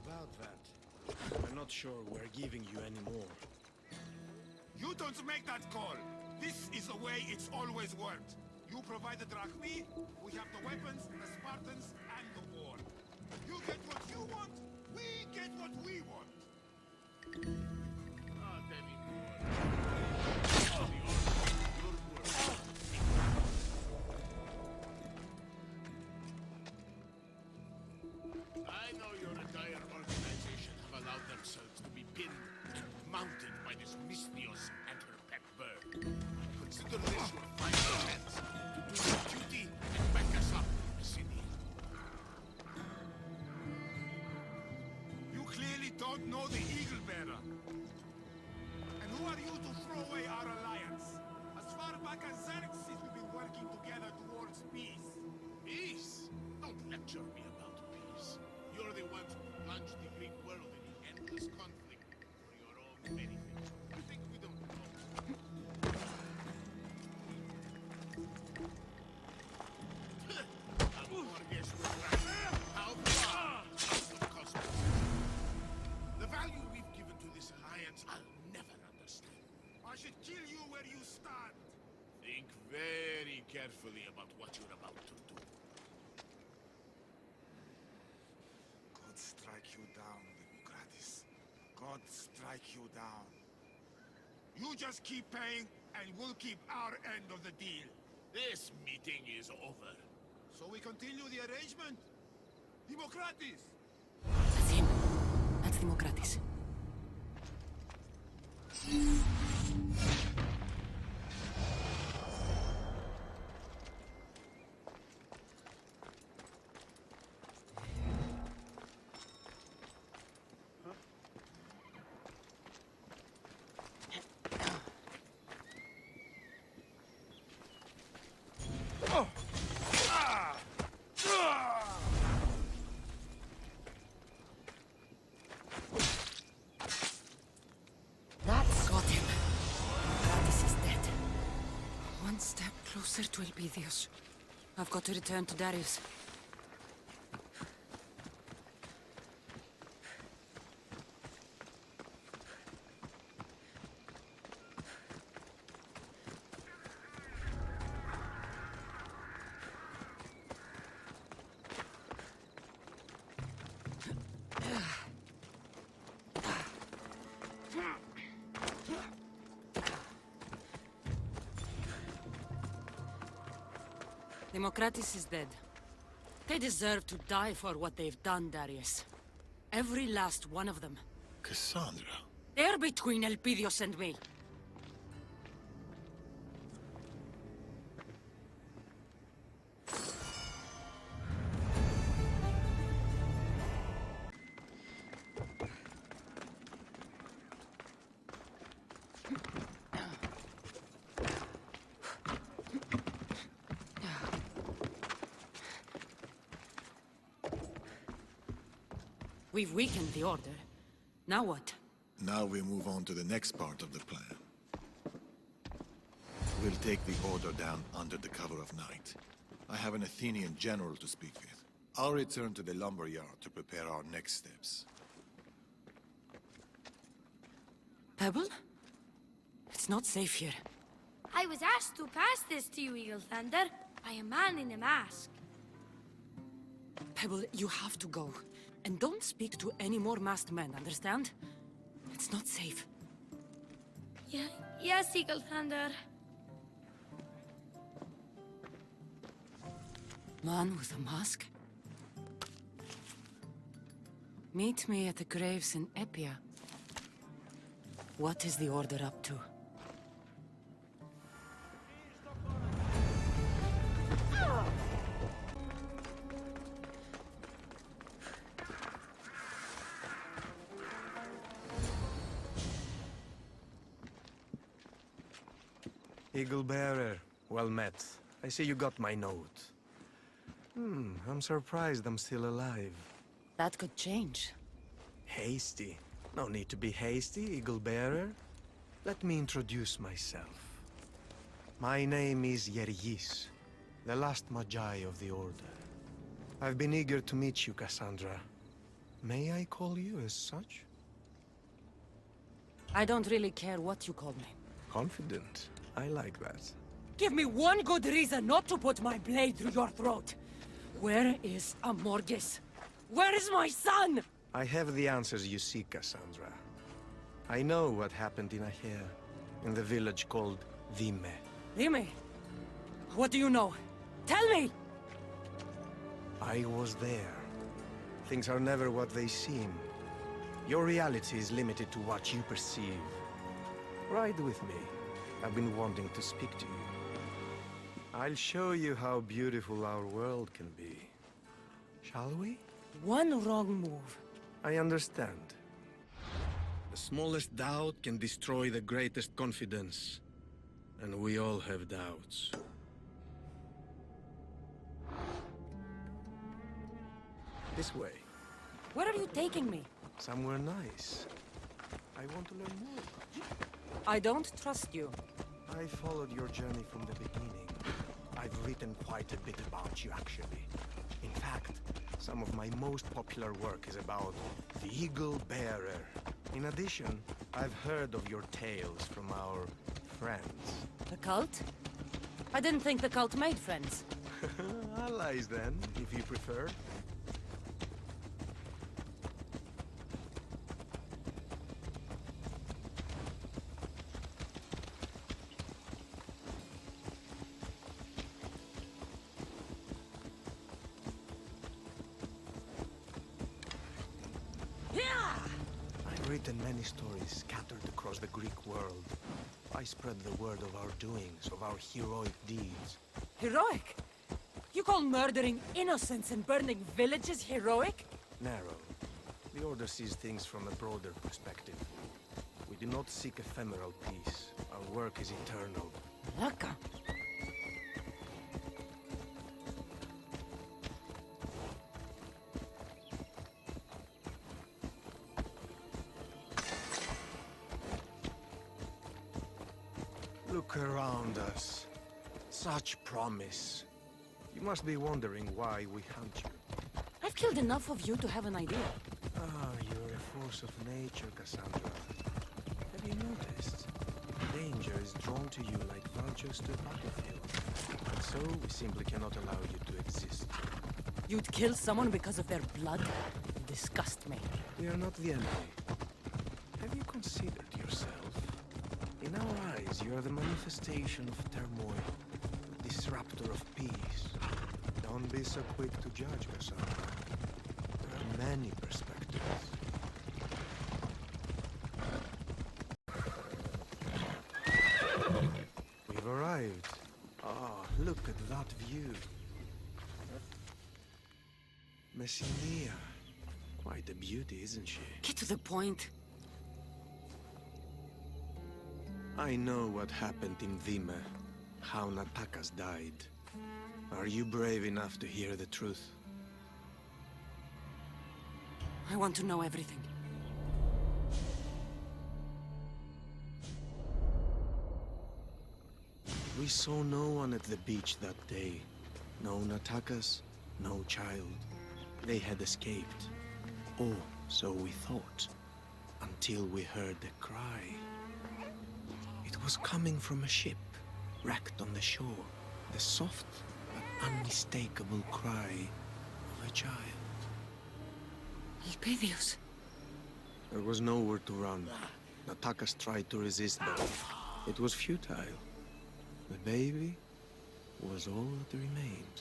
About that, I'm not sure we're giving you any more. You don't make that call. This is the way it's always worked. You provide the drachmi, we have the weapons, the Spartans, and the war. You get what you want, we get what we want. Ah, David. I know your entire organization have allowed themselves to be pinned and mounted by this Mystios and her pet bird. Consider this your final chance to do your duty and back us up in the city. You clearly don't know the Eagle Bearer. And who are you to throw away our alliance? As far back as Xerxes, we've been working together towards peace. Peace? Don't lecture me about peace. You're the ones who plunged the Greek world in endless conflict for your own benefit. You think we don't know? How far out of cosmos? The value we've given to this alliance, I'll never understand. I should kill you where you stand. Think very carefully about what you're about to do. God strike you down, Democratis. God strike you down. You just keep paying, and we'll keep our end of the deal. This meeting is over. So we continue the arrangement? Democratis! That's him. That's Democratis. That's got him. Democratis is dead. One step closer to Elpidios. I've got to return to Darius. Democratis is dead. They deserve to die for what they've done, Darius. Every last one of them. Cassandra. They're between Elpidios and me. We've weakened the Order. Now what? Now we move on to the next part of the plan. We'll take the Order down under the cover of night. I have an Athenian general to speak with. I'll return to the lumberyard to prepare our next steps. Pebble? It's not safe here. I was asked to pass this to you, Eagle Thunder, by a man in a mask. You have to go. And don't speak to any more masked men, understand? It's not safe. Yeah, yes, Eagle Thunder. Man with a mask? Meet me at the graves in Epia. What is the Order up to? Eagle Bearer, well met. I see you got my note. I'm surprised I'm still alive. That could change. Hasty? No need to be hasty, Eagle Bearer. Let me introduce myself. My name is Yergis, the last Magi of the Order. I've been eager to meet you, Cassandra. May I call you as such? I don't really care what you call me. Confident. I like that. Give me one good reason not to put my blade through your throat. Where is Amorgis? Where is my son? I have the answers you seek, Cassandra. I know what happened in Aher, in the village called Vime. Vime? What do you know? Tell me! I was there. Things are never what they seem. Your reality is limited to what you perceive. Ride with me. I've been wanting to speak to you. I'll show you how beautiful our world can be. Shall we? One wrong move. I understand. The smallest doubt can destroy the greatest confidence. And we all have doubts. This way. Where are you taking me? Somewhere nice. I want to learn more about you. I don't trust you. I followed your journey from the beginning. I've written quite a bit about you, actually. In fact, some of my most popular work is about the Eagle Bearer. In addition, I've heard of your tales from our friends. The cult? I didn't think the cult made friends. Allies, then, if you prefer. I've written many stories scattered across the Greek world. I spread the word of our doings, of our heroic deeds. Heroic? You call murdering innocents and burning villages heroic? Narrow. The Order sees things from a broader perspective. We do not seek ephemeral peace. Our work is eternal. Laka. Look around us. Such promise. You must be wondering why we hunt you. I've killed enough of you to have an idea. Ah, you're a force of nature, Cassandra. Have you noticed? Danger is drawn to you like vultures to a battlefield. And so we simply cannot allow you to exist. You'd kill someone because of their blood? You disgust me. We are not the enemy. Have you considered yourself? In our eyes, you are the manifestation of turmoil, the disruptor of peace. Don't be so quick to judge, Cassandra. There are many perspectives. We've arrived. Ah, look at that view. Messinia. Quite a beauty, isn't she? Get to the point. I know what happened in Vime, how Natakas died. Are you brave enough to hear the truth? I want to know everything. We saw no one at the beach that day. No Natakas, no child. They had escaped. Or so we thought. Until we heard a cry. It was coming from a ship, wrecked on the shore. The soft but unmistakable cry of my child. Elpidios. There was nowhere to run. Natakas tried to resist, but it was futile. The baby was all that remained.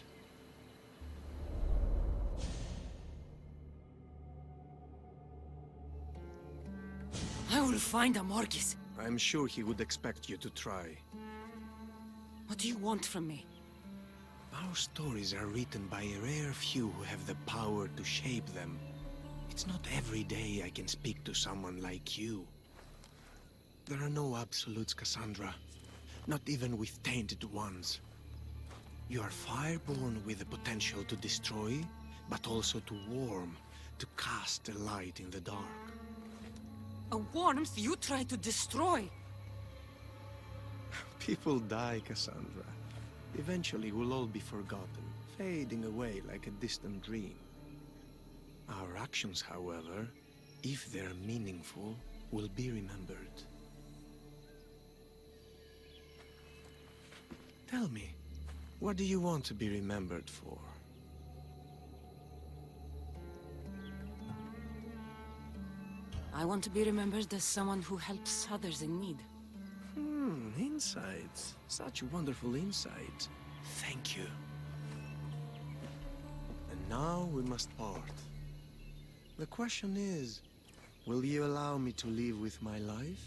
I will find Amorgis. I'm sure he would expect you to try. What do you want from me? Our stories are written by a rare few who have the power to shape them. It's not every day I can speak to someone like you. There are no absolutes, Cassandra. Not even with tainted ones. You are fireborn with the potential to destroy, but also to warm, to cast a light in the dark. A warmth you try to destroy. People die, Cassandra. Eventually we'll all be forgotten, fading away like a distant dream. Our actions, however, if they're meaningful, will be remembered. Tell me, what do you want to be remembered for? I want to be remembered as someone who helps others in need. Insights. Such wonderful insight. Thank you. And now we must part. The question is, will you allow me to live with my life?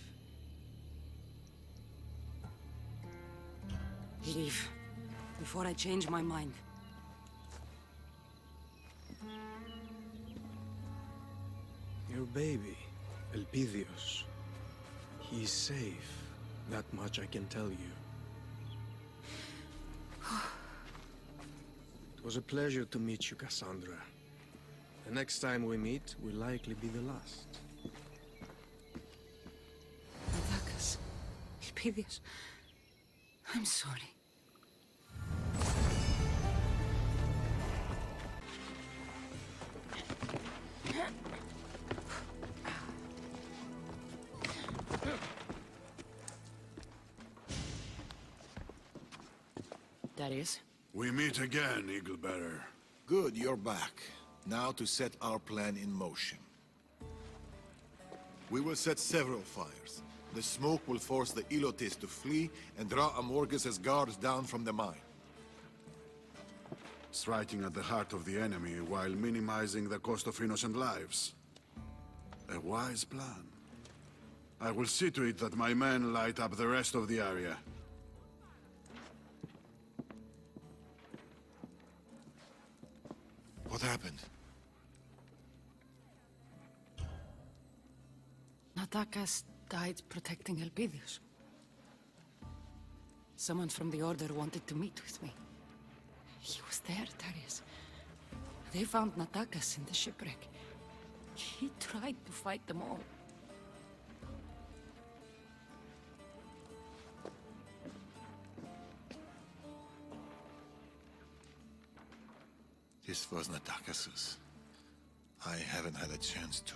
Leave, before I change my mind. Your baby, Elpidios. He's safe. That much I can tell you. It was a pleasure to meet you, Cassandra. The next time we meet will likely be the last. Natakas, Elpidios, I'm sorry. Darius? We meet again, Eaglebearer. Good, you're back. Now to set our plan in motion. We will set several fires. The smoke will force the Elotis to flee and draw Amorges' guards down from the mine. Striking at the heart of the enemy while minimizing the cost of innocent lives. A wise plan. I will see to it that my men light up the rest of the area. What happened? Natakas died protecting Elpidios. Someone from the Order wanted to meet with me. He was there, Darius. They found Natakas in the shipwreck. He tried to fight them all. This was Natakas's. I haven't had a chance to...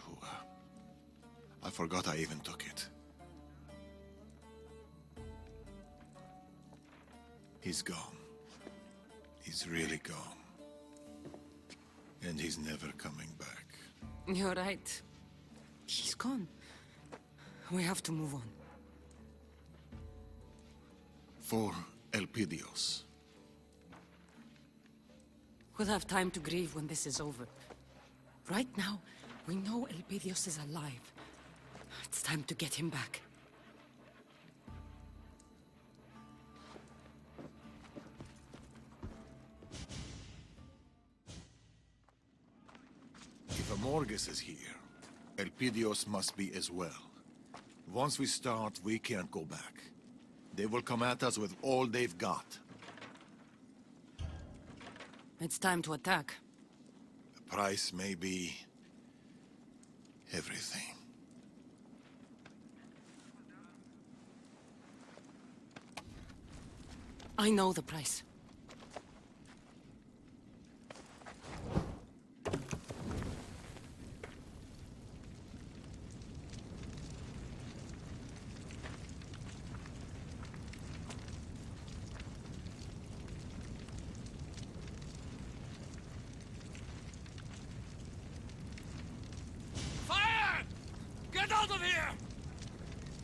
I forgot I even took it. He's gone. He's really gone. And he's never coming back. You're right. He's gone. We have to move on. For Elpidios. We'll have time to grieve when this is over. Right now, we know Elpidios is alive. It's time to get him back. If Amorges is here, Elpidios must be as well. Once we start, we can't go back. They will come at us with all they've got. It's time to attack. The price may be... everything. I know the price.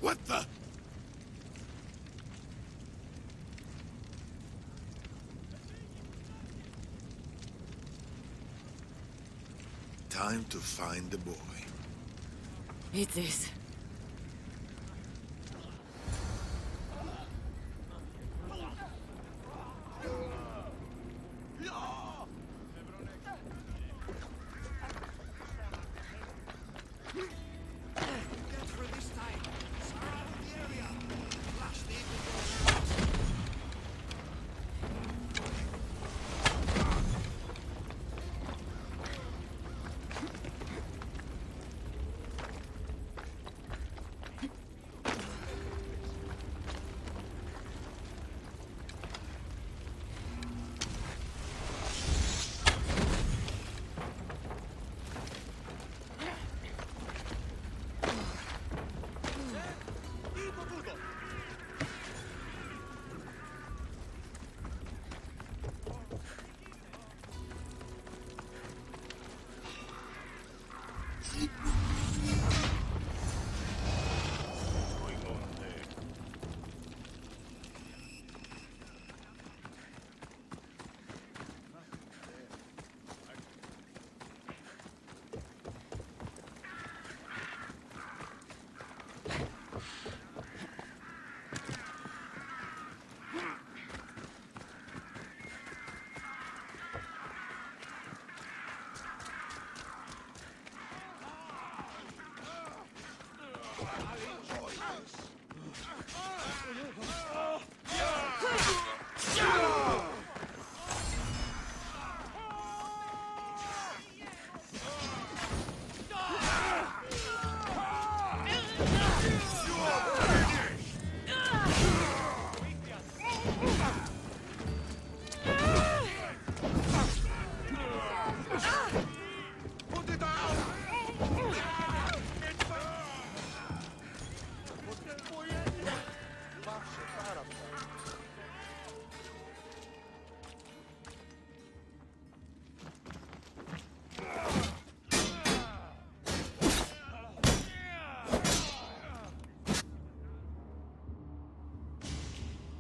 What the? Time to find the boy. It is.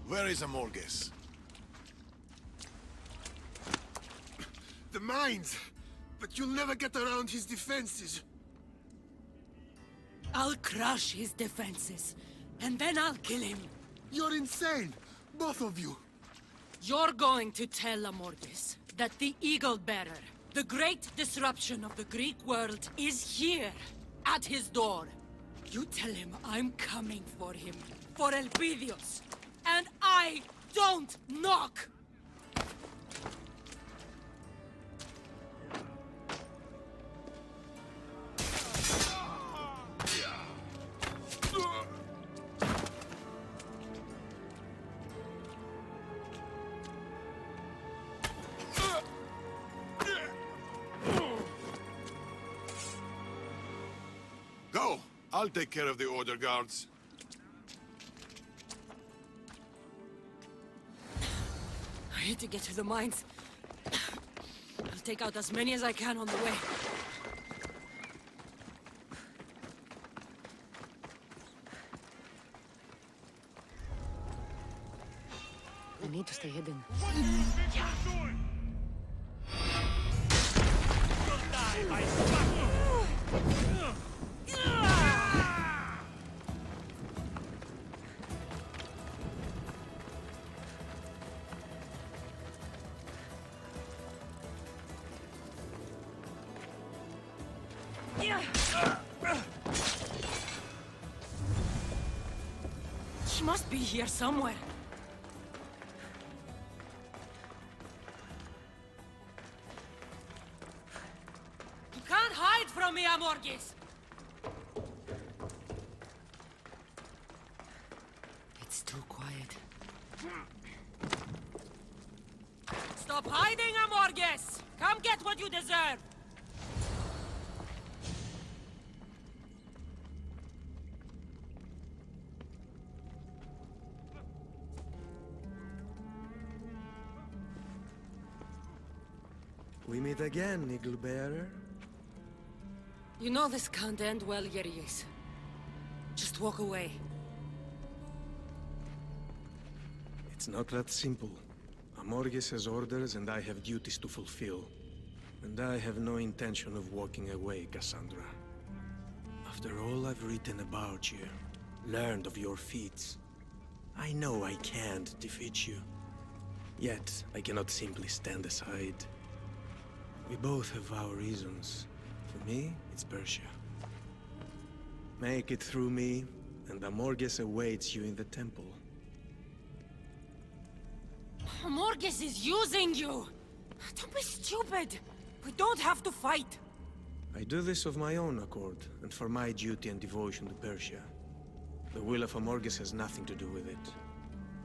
Where is Amorges? The mines! But you'll never get around his defenses. I'll crush his defenses, and then I'll kill him. You're insane, both of you. You're going to tell Amorges that the Eagle Bearer, the great disruption of the Greek world, is here, at his door. You tell him I'm coming for him, for Elpidios, and I don't knock! Go! I'll take care of the order guards. I need to get to the mines. I'll take out as many as I can on the way. I need to stay hidden. She must be here somewhere. You can't hide from me, Amorges! It's too quiet. Stop hiding, Amorges! Come get what you deserve! We meet again, Eagle Bearer. You know this can't end well, Yerius. Just walk away. It's not that simple. Amorges has orders and I have duties to fulfill. And I have no intention of walking away, Cassandra. After all I've written about you, learned of your feats, I know I can't defeat you. Yet, I cannot simply stand aside. We both have our reasons. For me, it's Persia. Make it through me, and Amorges awaits you in the temple. Amorges is using you! Don't be stupid! We don't have to fight! I do this of my own accord, and for my duty and devotion to Persia. The will of Amorges has nothing to do with it.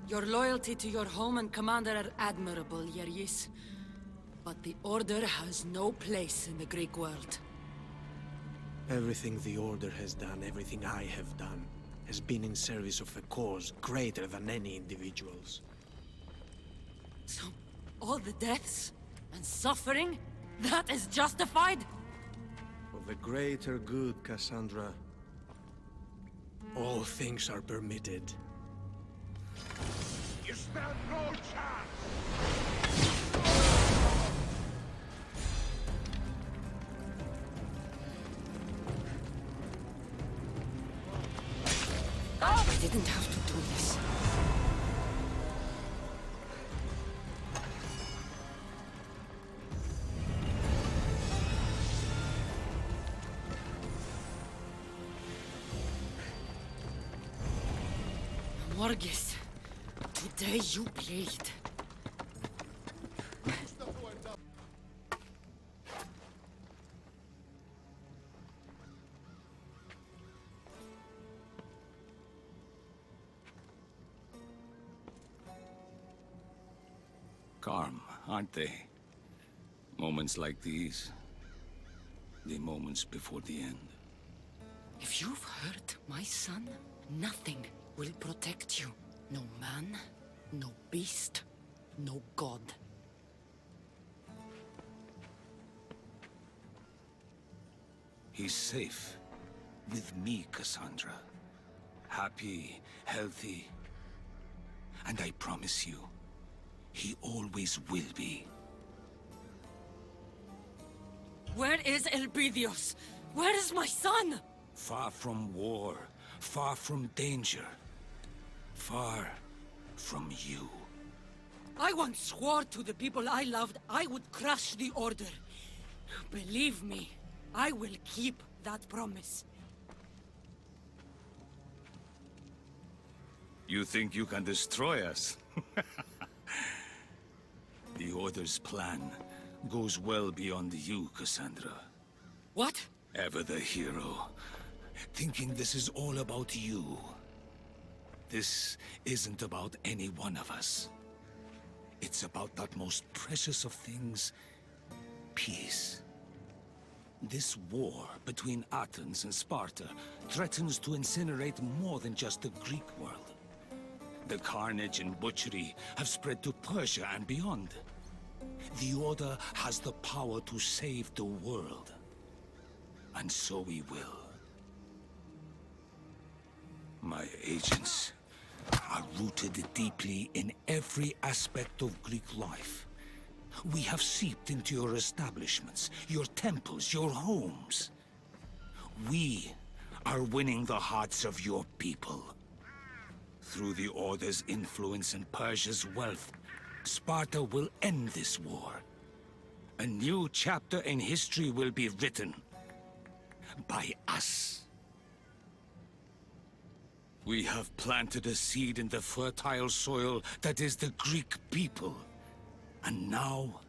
Your loyalty to your home and commander are admirable, Yeris. But the Order has no place in the Greek world. Everything the Order has done, everything I have done, has been in service of a cause greater than any individual's. So, all the deaths and suffering, that is justified? For the greater good, Cassandra, all things are permitted. You stand no chance! Oh, I didn't have to do this. Amorges, today you played. Calm, aren't they? Moments like these, the moments before the end. If you've hurt my son, nothing will protect you. No man, no beast, no god. He's safe. With me, Cassandra. Happy, healthy. And I promise you, he always will be. Where is Elpidios? Where is my son? Far from war, far from danger, far from you. I once swore to the people I loved I would crush the Order. Believe me, I will keep that promise. You think you can destroy us? The Order's plan goes well beyond you, Cassandra. What? Ever the hero, thinking this is all about you. This isn't about any one of us. It's about that most precious of things, peace. This war between Athens and Sparta threatens to incinerate more than just the Greek world. The carnage and butchery have spread to Persia and beyond. The Order has the power to save the world. And so we will. My agents are rooted deeply in every aspect of Greek life. We have seeped into your establishments, your temples, your homes. We are winning the hearts of your people. Through the Order's influence and Persia's wealth, Sparta will end this war. A new chapter in history will be written by us. We have planted a seed in the fertile soil that is the Greek people. And now,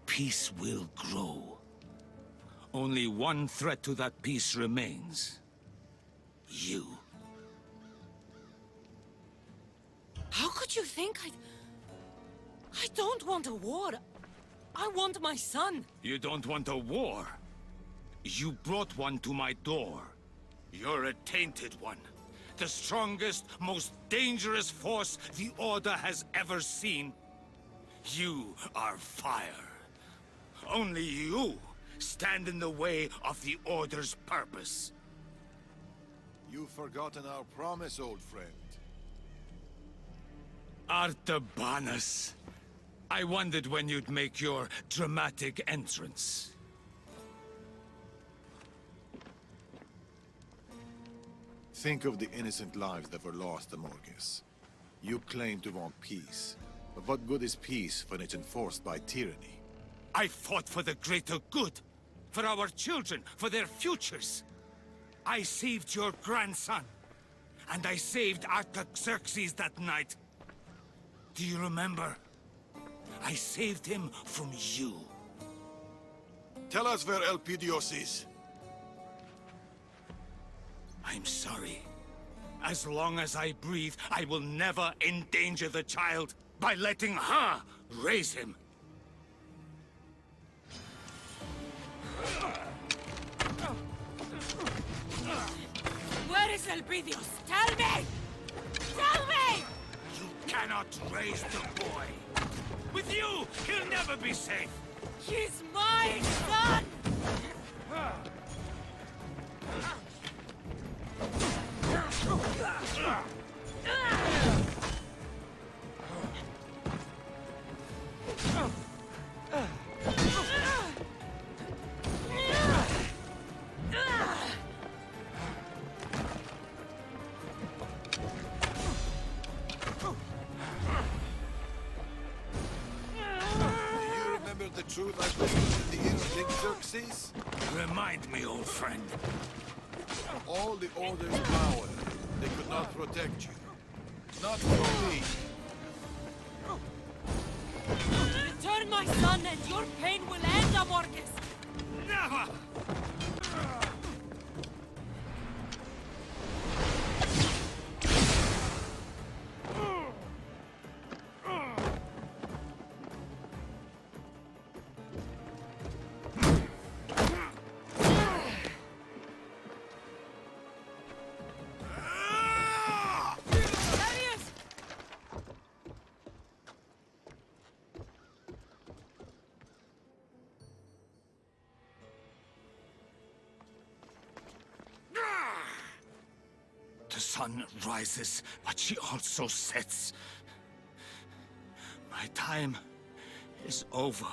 peace will grow. Only one threat to that peace remains. You. How could you think I don't want a war. I want my son. You don't want a war. You brought one to my door. You're a tainted one. The strongest, most dangerous force the Order has ever seen. You are fire. Only you stand in the way of the Order's purpose. You've forgotten our promise, old friend. Artabanus. I wondered when you'd make your dramatic entrance. Think of the innocent lives that were lost, Amorges. You claim to want peace, but what good is peace when it's enforced by tyranny? I fought for the greater good, for our children, for their futures. I saved your grandson, and I saved Artaxerxes that night. Do you remember? I saved him from you. Tell us where Elpidios is. I'm sorry. As long as I breathe, I will never endanger the child by letting her raise him. Where is Elpidios? Tell me! Tell me! You cannot raise the boy. With you, he'll never be safe. He's my son! The truth I whispered in the ear of King Xerxes? Remind me, old friend. All the Order's power, they could not protect you. Not from me. Return my son and your pain will end, Amorges! Never! The sun rises, but she also sets. My time is over,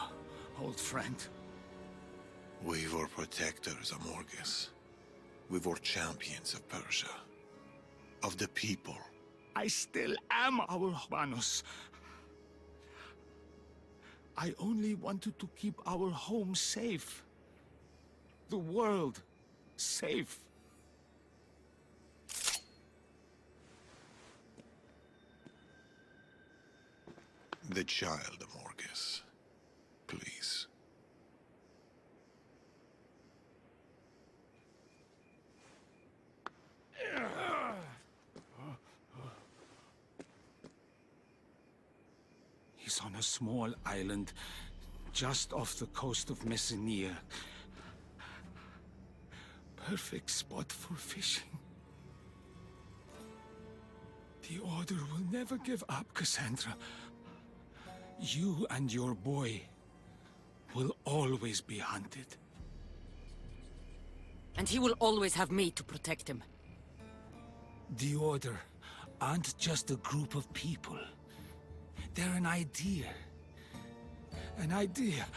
old friend. We were protectors, Amorges. We were champions of Persia. Of the people. I still am our Manus. I only wanted to keep our home safe. The world safe. The child, Amorges. Please. He's on a small island just off the coast of Messenia. Perfect spot for fishing. The Order will never give up, Cassandra. You and your boy will always be hunted. And he will always have me to protect him. The Order aren't just a group of people. They're an idea. An idea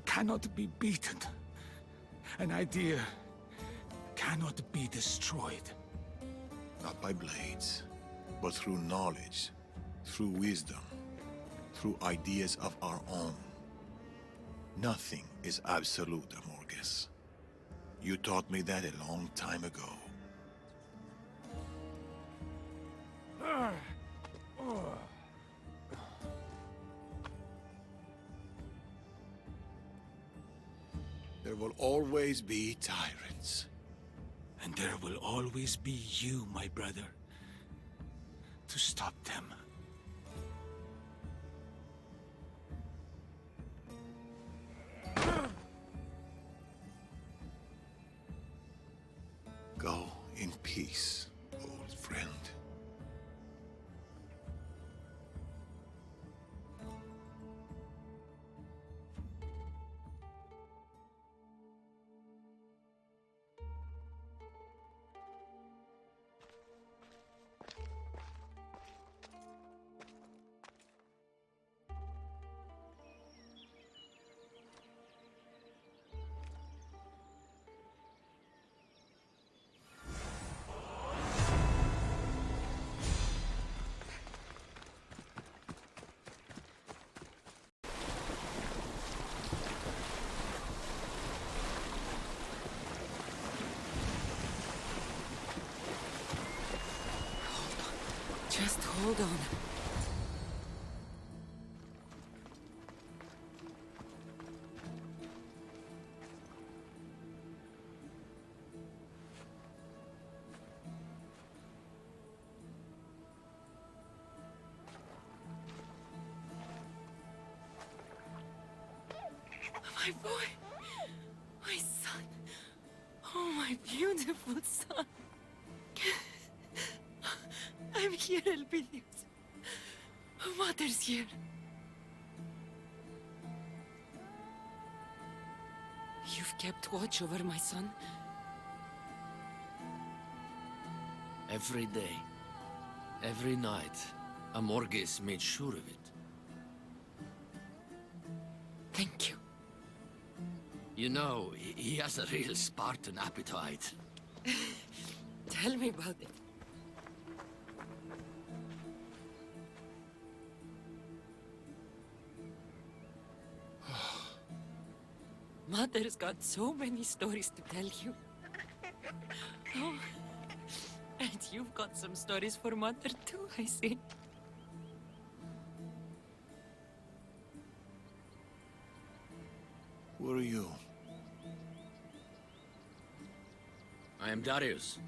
cannot be beaten. An idea cannot be destroyed. Not by blades, but through knowledge, through wisdom, through ideas of our own. Nothing is absolute, Amorges. You taught me that a long time ago. There will always be tyrants. And there will always be you, my brother, to stop them. Go in peace, old friend. Just hold on. My boy, my son, oh my beautiful son. I'm here, Elpidios. Mother's here. You've kept watch over my son? Every day, every night, Amorges made sure of it. Thank you. You know, he has a real Spartan appetite. Tell me about it. Mother's got so many stories to tell you. Oh, and you've got some stories for Mother too, I see. Who are you? I am Darius,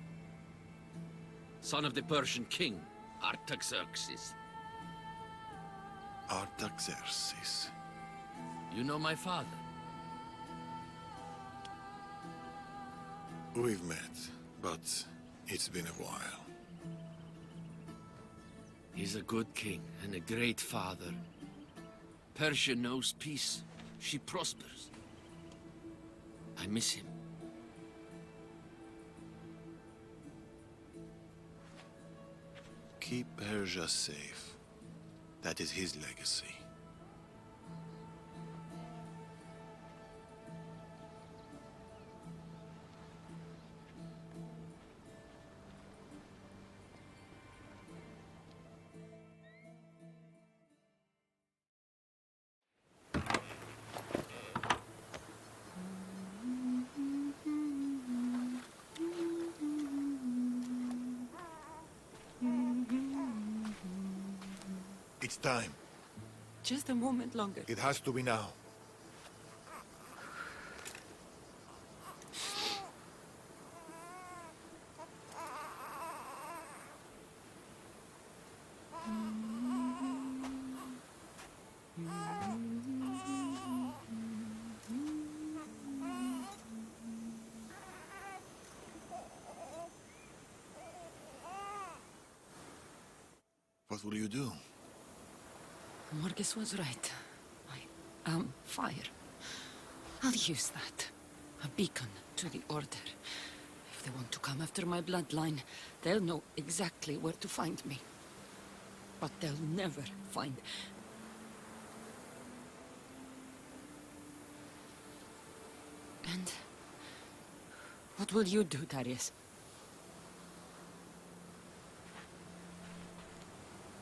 son of the Persian king, Artaxerxes. Artaxerxes. You know my father? We've met, but it's been a while. He's a good king and a great father. Persia knows peace. She prospers. I miss him. Keep Persia safe. That is his legacy. It's time. Just a moment longer. It has to be now. What will you do? Marcus was right. I am fire. I'll use that. A beacon to the Order. If they want to come after my bloodline, they'll know exactly where to find me. But they'll never find... And... what will you do, Darius?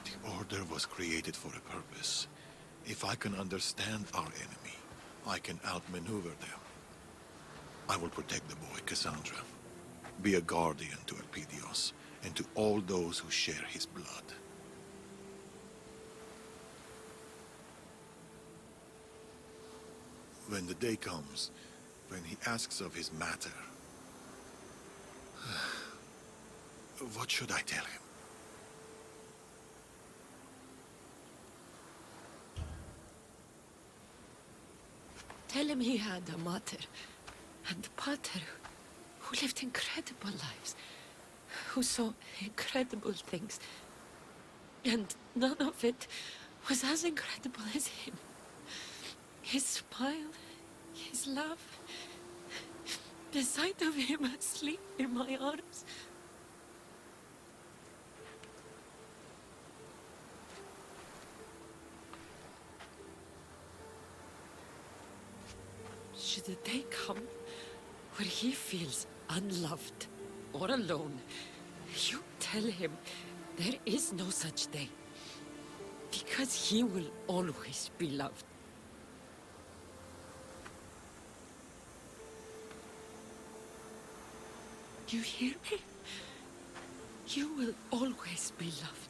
The Order was created for a purpose. If I can understand our enemy, I can outmaneuver them. I will protect the boy, Cassandra. Be a guardian to Elpidios, and to all those who share his blood. When the day comes, when he asks of his matter, what should I tell him? Tell him he had a mother and a pater who lived incredible lives, who saw incredible things, and none of it was as incredible as him. His smile, his love, the sight of him asleep in my arms. Should the day come where he feels unloved or alone, you tell him there is no such day, because he will always be loved. You hear me? You will always be loved.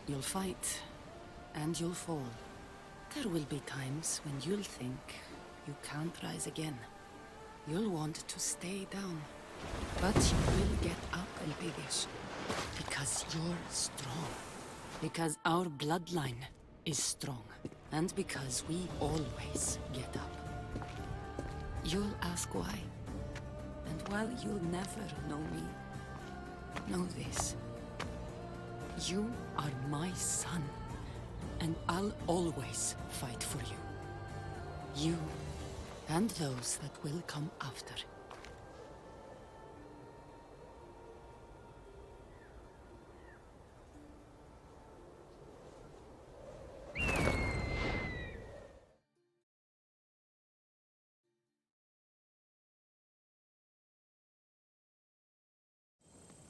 You'll fight, and you'll fall. There will be times when you'll think you can't rise again. You'll want to stay down. But you will get up, Elpidius. Because you're strong. Because our bloodline is strong. And because we always get up. You'll ask why. And while you'll never know me, know this. You are my son. And I'll always fight for you. You and those that will come after.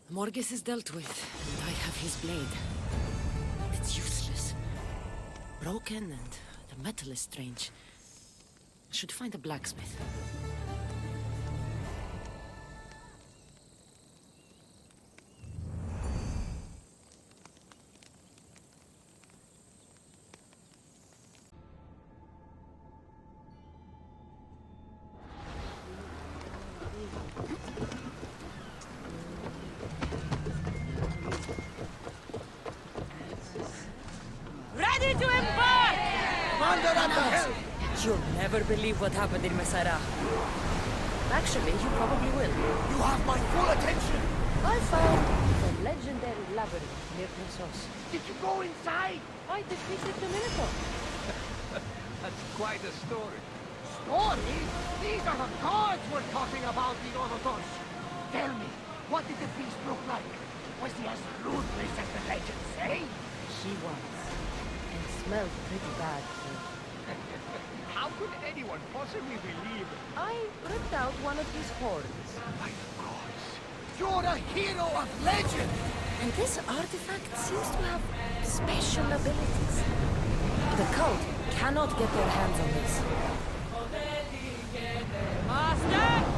Morgus is dealt with, and I have his blade. It's useless. Broken, and the metal is strange. I should find a blacksmith. Ready to embark! Commander at the helm! You'll never believe what happened in Messara. Actually, you probably will. You have my full attention! I found a legendary labyrinth near Knossos. Did you go inside? I defeated the Minotaur. That's quite a story. Story? These are the gods we're talking about, Herodotus! Tell me, what did the beast look like? Was he as ruthless as the legends say? She was. And smelled pretty bad, too. How could anyone possibly believe? I ripped out one of his horns. My gods! You're a hero of legend! And this artifact seems to have special abilities. The cult cannot get their hands on this. Master!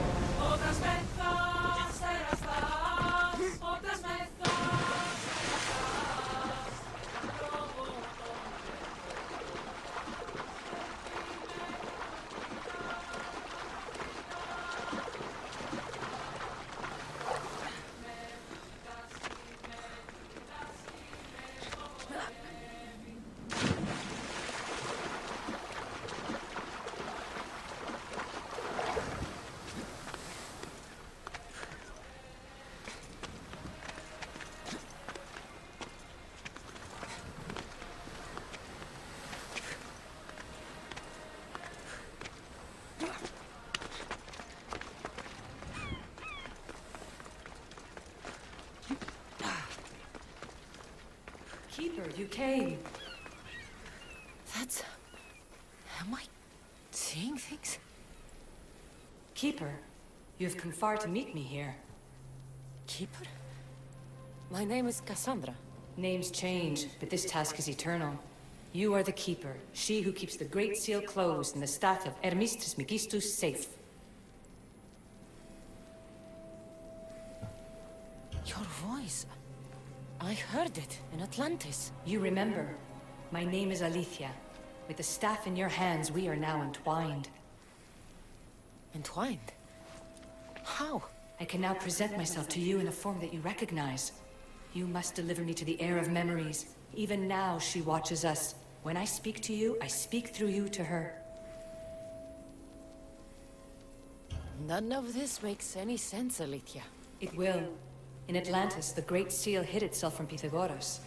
Keeper, you came. That's... Am I seeing things? Keeper, you've come far to meet me here. Keeper? My name is Cassandra. Names change, but this task is eternal. You are the Keeper, she who keeps the Great Seal closed and the staff of Hermes Trismegistus safe. Your voice... I heard it in Atlantis. You remember. My name is Alethea. With the staff in your hands, we are now entwined. Entwined? How? I can now present myself to you in a form that you recognize. You must deliver me to the heir of memories. Even now, she watches us. When I speak to you, I speak through you to her. None of this makes any sense, Alethea. It will. In Atlantis, the Great Seal hid itself from Pythagoras.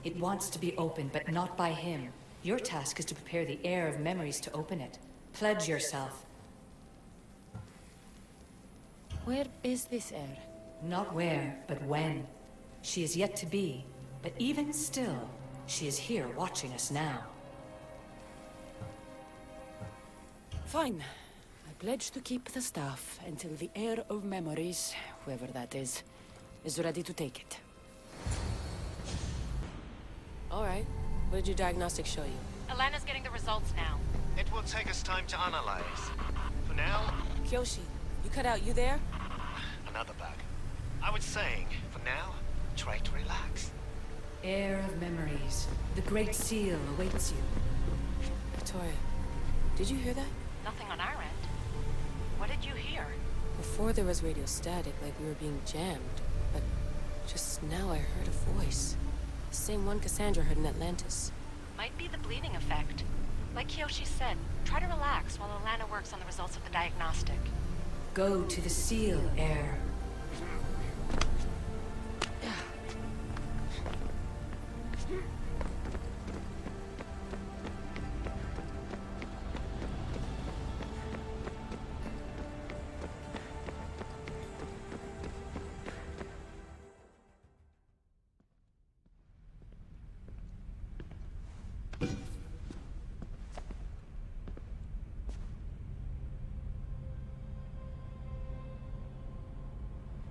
It wants to be opened, but not by him. Your task is to prepare the heir of memories to open it. Pledge yourself. Where is this heir? Not where, but when. She is yet to be, but even still, she is here watching us now. Fine. I pledge to keep the staff until the heir of memories, whoever that is ready to take it. All right. What did your diagnostics show you? Elena's getting the results now. It will take us time to analyze. For now... Kyoshi, you cut out, you there? Another bug. I was saying, for now, try to relax. Heir of memories, the Great Seal awaits you. Victoria, did you hear that? Nothing on our end. What did you hear? Before there was radio static, like we were being jammed. But just now I heard a voice. The same one Cassandra heard in Atlantis. Might be the bleeding effect. Like Kiyoshi said, try to relax while Alana works on the results of the diagnostic. Go to the Seal, Heir.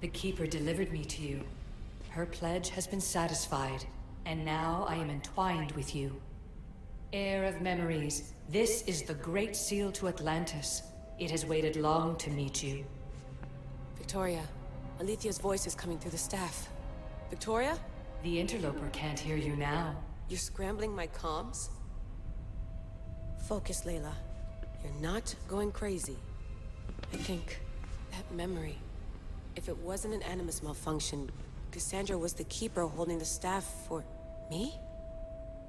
The Keeper delivered me to you. Her pledge has been satisfied, and now I am entwined with you. Heir of memories, this is the Great Seal to Atlantis. It has waited long to meet you. Victoria, Alethea's voice is coming through the staff. Victoria? The interloper can't hear you now. You're scrambling my comms? Focus, Layla. You're not going crazy. I think that memory... If it wasn't an Animus malfunction, Cassandra was the Keeper holding the staff for... me?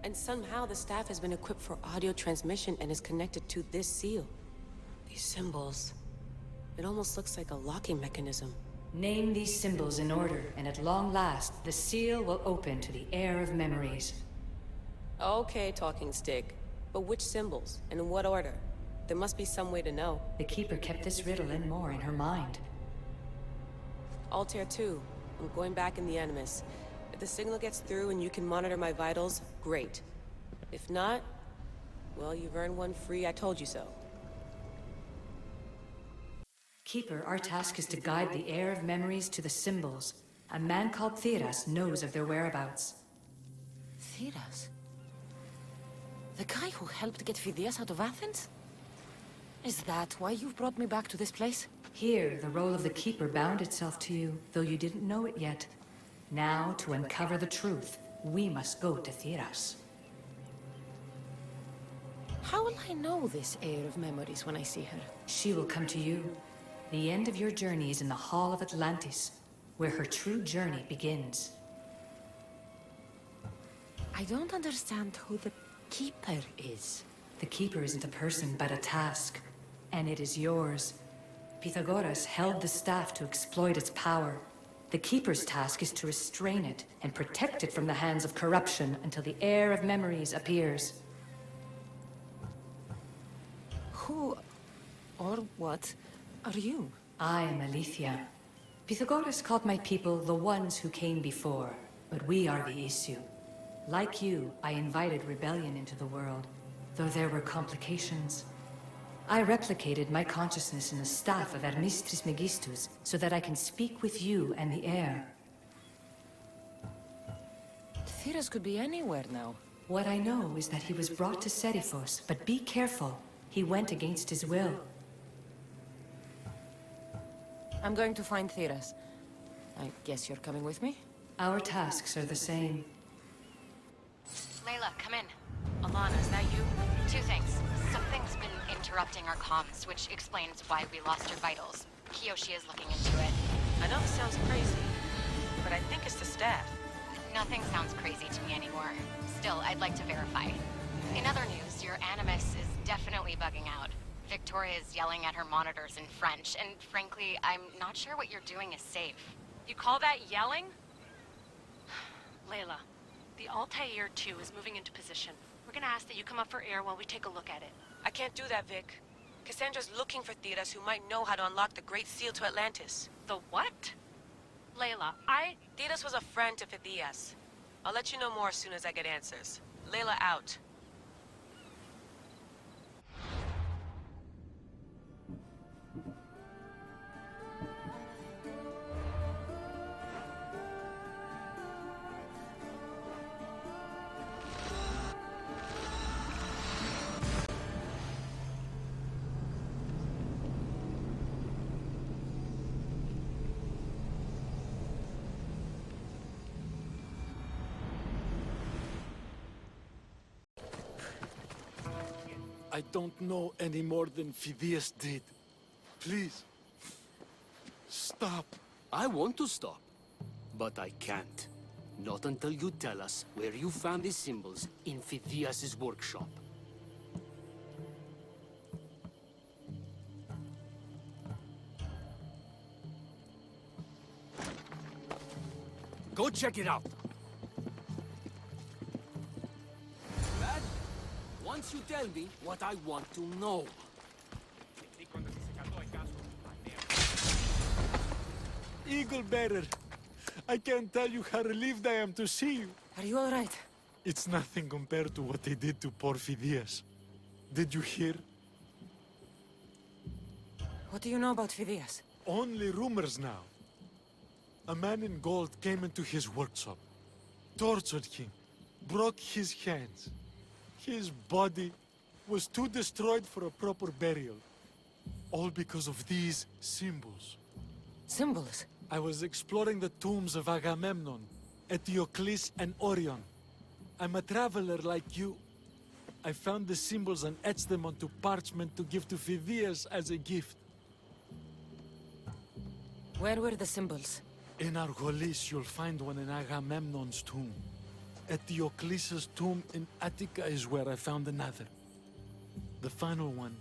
And somehow the staff has been equipped for audio transmission and is connected to this seal. These symbols... It almost looks like a locking mechanism. Name these symbols in order, and at long last, the seal will open to the Heir of memories. Okay, talking stick. But which symbols? And in what order? There must be some way to know. The Keeper kept this riddle and more in her mind. Altair 2. I'm going back in the Animus. If the signal gets through and you can monitor my vitals, great. If not, well, you've earned one free I told you so. Keeper, our task is to guide the Heir of memories to the symbols. A man called Theras knows of their whereabouts. Theras? The guy who helped get Phidias out of Athens? Is that why you've brought me back to this place? Here, the role of the Keeper bound itself to you, though you didn't know it yet. Now, to uncover the truth, we must go to Theras. How will I know this Heir of memories when I see her? She will come to you. The end of your journey is in the Hall of Atlantis, where her true journey begins. I don't understand who the Keeper is. The Keeper isn't a person, but a task. And it is yours. Pythagoras held the staff to exploit its power. The Keeper's task is to restrain it and protect it from the hands of corruption until the Heir of memories appears. Who or what are you? I am Aletheia. Pythagoras called my people the ones who came before, but we are the issue. Like you, I invited rebellion into the world, though there were complications. I replicated my consciousness in the staff of Hermes Trismegistus so that I can speak with you and the Heir. Theras could be anywhere now. What I know is that he was brought to Seriphos, but be careful. He went against his will. I'm going to find Theras. I guess you're coming with me? Our tasks are the same. Layla, come in. Alana, is that you? Two things. Something's been interrupting our comms, which explains why we lost your vitals. Kiyoshi is looking into it. I know this sounds crazy, but I think it's the staff. Nothing sounds crazy to me anymore. Still, I'd like to verify. In other news, your Animus is definitely bugging out. Victoria is yelling at her monitors in French, and frankly, I'm not sure what you're doing is safe. You call that yelling? Layla, the Altair 2 is moving into position. We're gonna ask that you come up for air while we take a look at it. I can't do that, Vic. Cassandra's looking for Theras who might know how to unlock the Great Seal to Atlantis. The what? Layla, Theras was a friend to Phidias. I'll let you know more as soon as I get answers. Layla out. I don't know any more than Phidias did. Please, stop. I want to stop, but I can't. Not until you tell us where you found these symbols in Phidias' workshop. Go check it out. Lad, once you tell me what I want to know. Eagle Bearer, I can't tell you how relieved I am to see you. Are you all right? It's nothing compared to what they did to poor Phidias. Did you hear? What do you know about Phidias? Only rumors now. A man in gold came into his workshop, tortured him, broke his hands. His body was too destroyed for a proper burial. All because of these symbols. Symbols? I was exploring the tombs of Agamemnon, Eteocles, and Orion. I'm a traveler like you. I found the symbols and etched them onto parchment to give to Phidias as a gift. Where were the symbols? In Argolis, you'll find one in Agamemnon's tomb. Eteocles' tomb in Attica is where I found another. The final one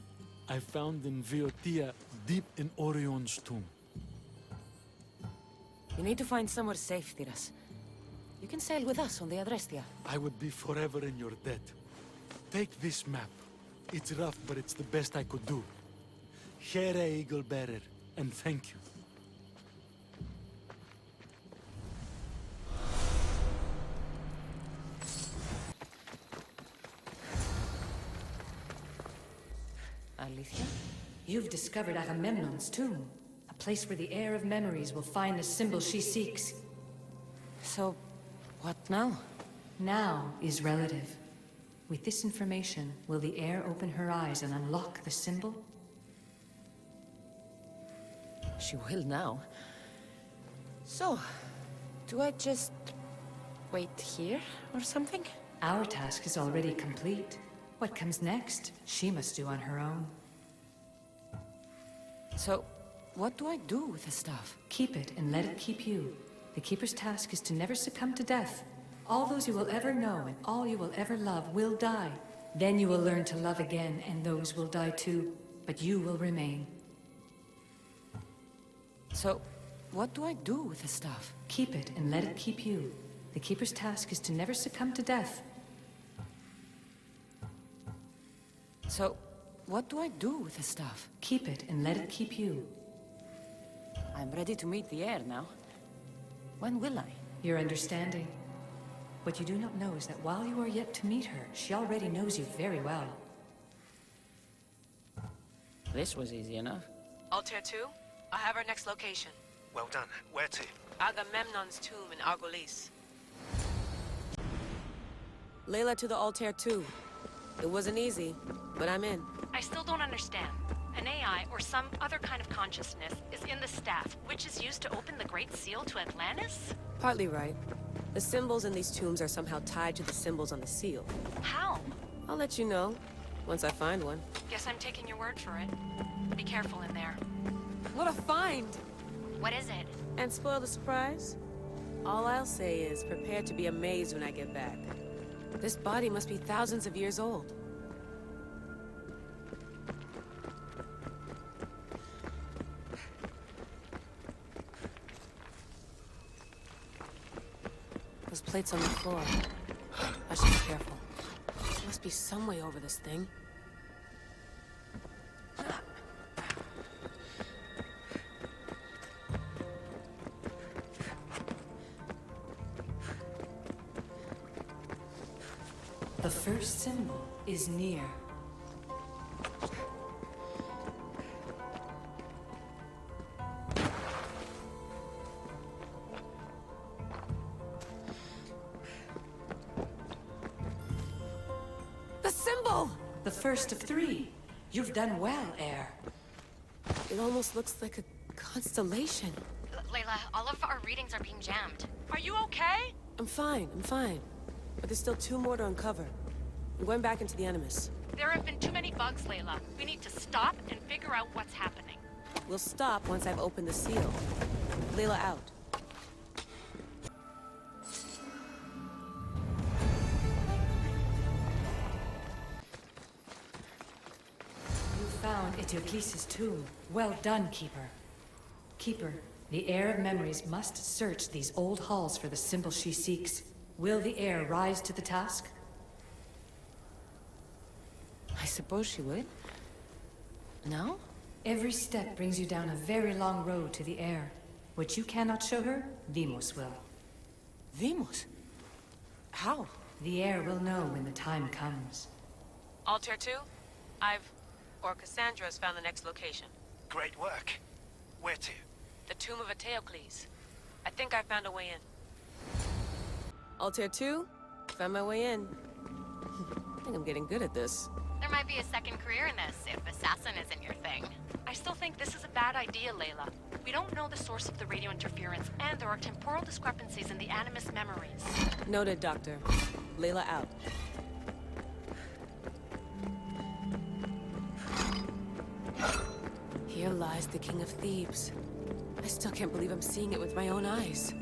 I found in Viotia, deep in Orion's tomb. You need to find somewhere safe, Thiras. You can sail with us on the Adrestia. I would be forever in your debt. Take this map. It's rough, but it's the best I could do. Here, Eagle Bearer, and thank you. Alicia? You've discovered Agamemnon's tomb. A place where the heir of memories will find the symbol she seeks. So, what now? Now is relative. With this information, will the heir open her eyes and unlock the symbol? She will now. So, do I just wait here or something? Our task is already complete. What comes next, she must do on her own. So, what do I do with the stuff? Keep it and let it keep you. The Keeper's task is to never succumb to death. All those you will ever know and all you will ever love will die. Then you will learn to love again, and those will die too. But you will remain. So, what do I do with the stuff? Keep it and let it keep you. The Keeper's task is to never succumb to death. So, what do I do with the stuff? Keep it and let it keep you. I'm ready to meet the heir now. When will I? Your understanding. What you do not know is that while you are yet to meet her, she already knows you very well. This was easy enough. Altair 2, I have our next location. Well done. Where to? Agamemnon's tomb in Argolis. Layla to the Altair 2. It wasn't easy, but I'm in. I still don't understand. An AI or some other kind of consciousness is in the staff, which is used to open the Great Seal to Atlantis? Partly right. The symbols in these tombs are somehow tied to the symbols on the seal. How? I'll let you know, once I find one. Guess I'm taking your word for it. Be careful in there. What a find! What is it? And spoil the surprise? All I'll say is, prepare to be amazed when I get back. This body must be thousands of years old. Those plates on the floor. I should be careful. There must be some way over this thing. The first symbol is near. The symbol! The first of three. You've done well, heir. It almost looks like a constellation. Layla, all of our readings are being jammed. Are you okay? I'm fine. But there's still two more to uncover. I'm going back into the Animus. There have been too many bugs, Layla. We need to stop and figure out what's happening. We'll stop once I've opened the seal. Layla out. You found Eteocles' tomb. Well done, Keeper. Keeper, the Heir of Memories must search these old halls for the symbol she seeks. Will the Heir rise to the task? I suppose she would. No? Every step brings you down a very long road to the Heir. What you cannot show her, Demos will. Demos? How? The Heir will know when the time comes. Altair 2, Cassandra's found the next location. Great work. Where to? The tomb of Eteocles. I think I found a way in. Altair 2, found my way in. I think I'm getting good at this. There might be a second career in this if assassin isn't your thing. I still think this is a bad idea, Layla. We don't know the source of the radio interference, and there are temporal discrepancies in the Animus memories. Noted, Doctor. Layla out. Here lies the King of Thebes. I still can't believe I'm seeing it with my own eyes.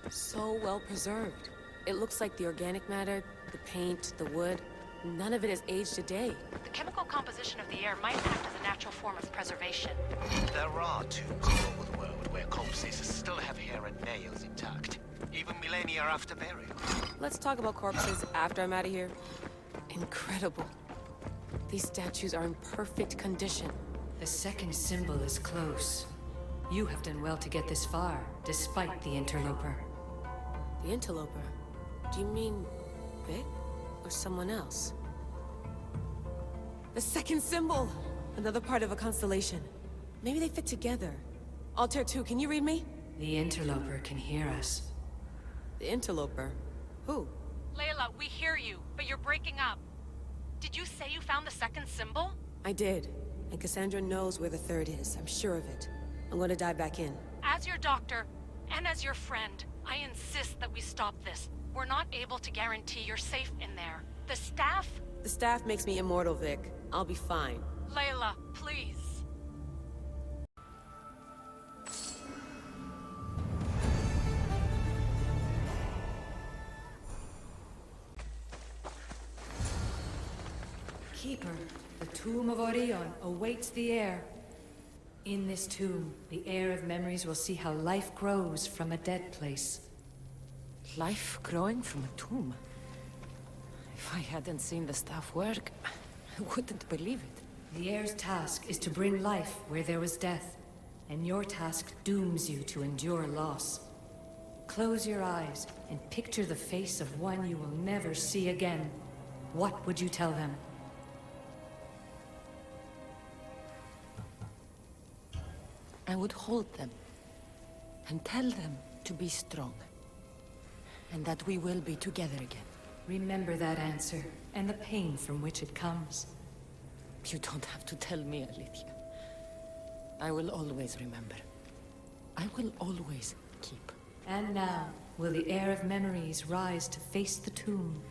So well preserved. It looks like the organic matter, the paint, the wood, none of it has aged a day. The chemical composition of the air might act as a natural form of preservation. There are tombs all over the world where corpses still have hair and nails intact, even millennia after burial. Let's talk about corpses after I'm out of here. Incredible. These statues are in perfect condition. The second symbol is close. You have done well to get this far, despite the interloper. The interloper? Do you mean Vic? Or someone else? The second symbol! Another part of a constellation. Maybe they fit together. Altair 2, can you read me? The interloper can hear us. The interloper? Who? Layla, we hear you, but you're breaking up. Did you say you found the second symbol? I did. And Cassandra knows where the third is. I'm sure of it. I'm going to dive back in. As your doctor, and as your friend, I insist that we stop this. We're not able to guarantee you're safe in there. The staff? The staff makes me immortal, Vic. I'll be fine. Layla, please. Keeper, the tomb of Orion awaits the heir. In this tomb, the heir of memories will see how life grows from a dead place. Life growing from a tomb? If I hadn't seen the staff work, I wouldn't believe it. The heir's task is to bring life where there was death, and your task dooms you to endure loss. Close your eyes and picture the face of one you will never see again. What would you tell them? I would hold them and tell them to be strong, and that we will be together again. Remember that answer, and the pain from which it comes. You don't have to tell me, Alethea. I will always remember. I will always keep. And now, will the heir of memories rise to face the tomb?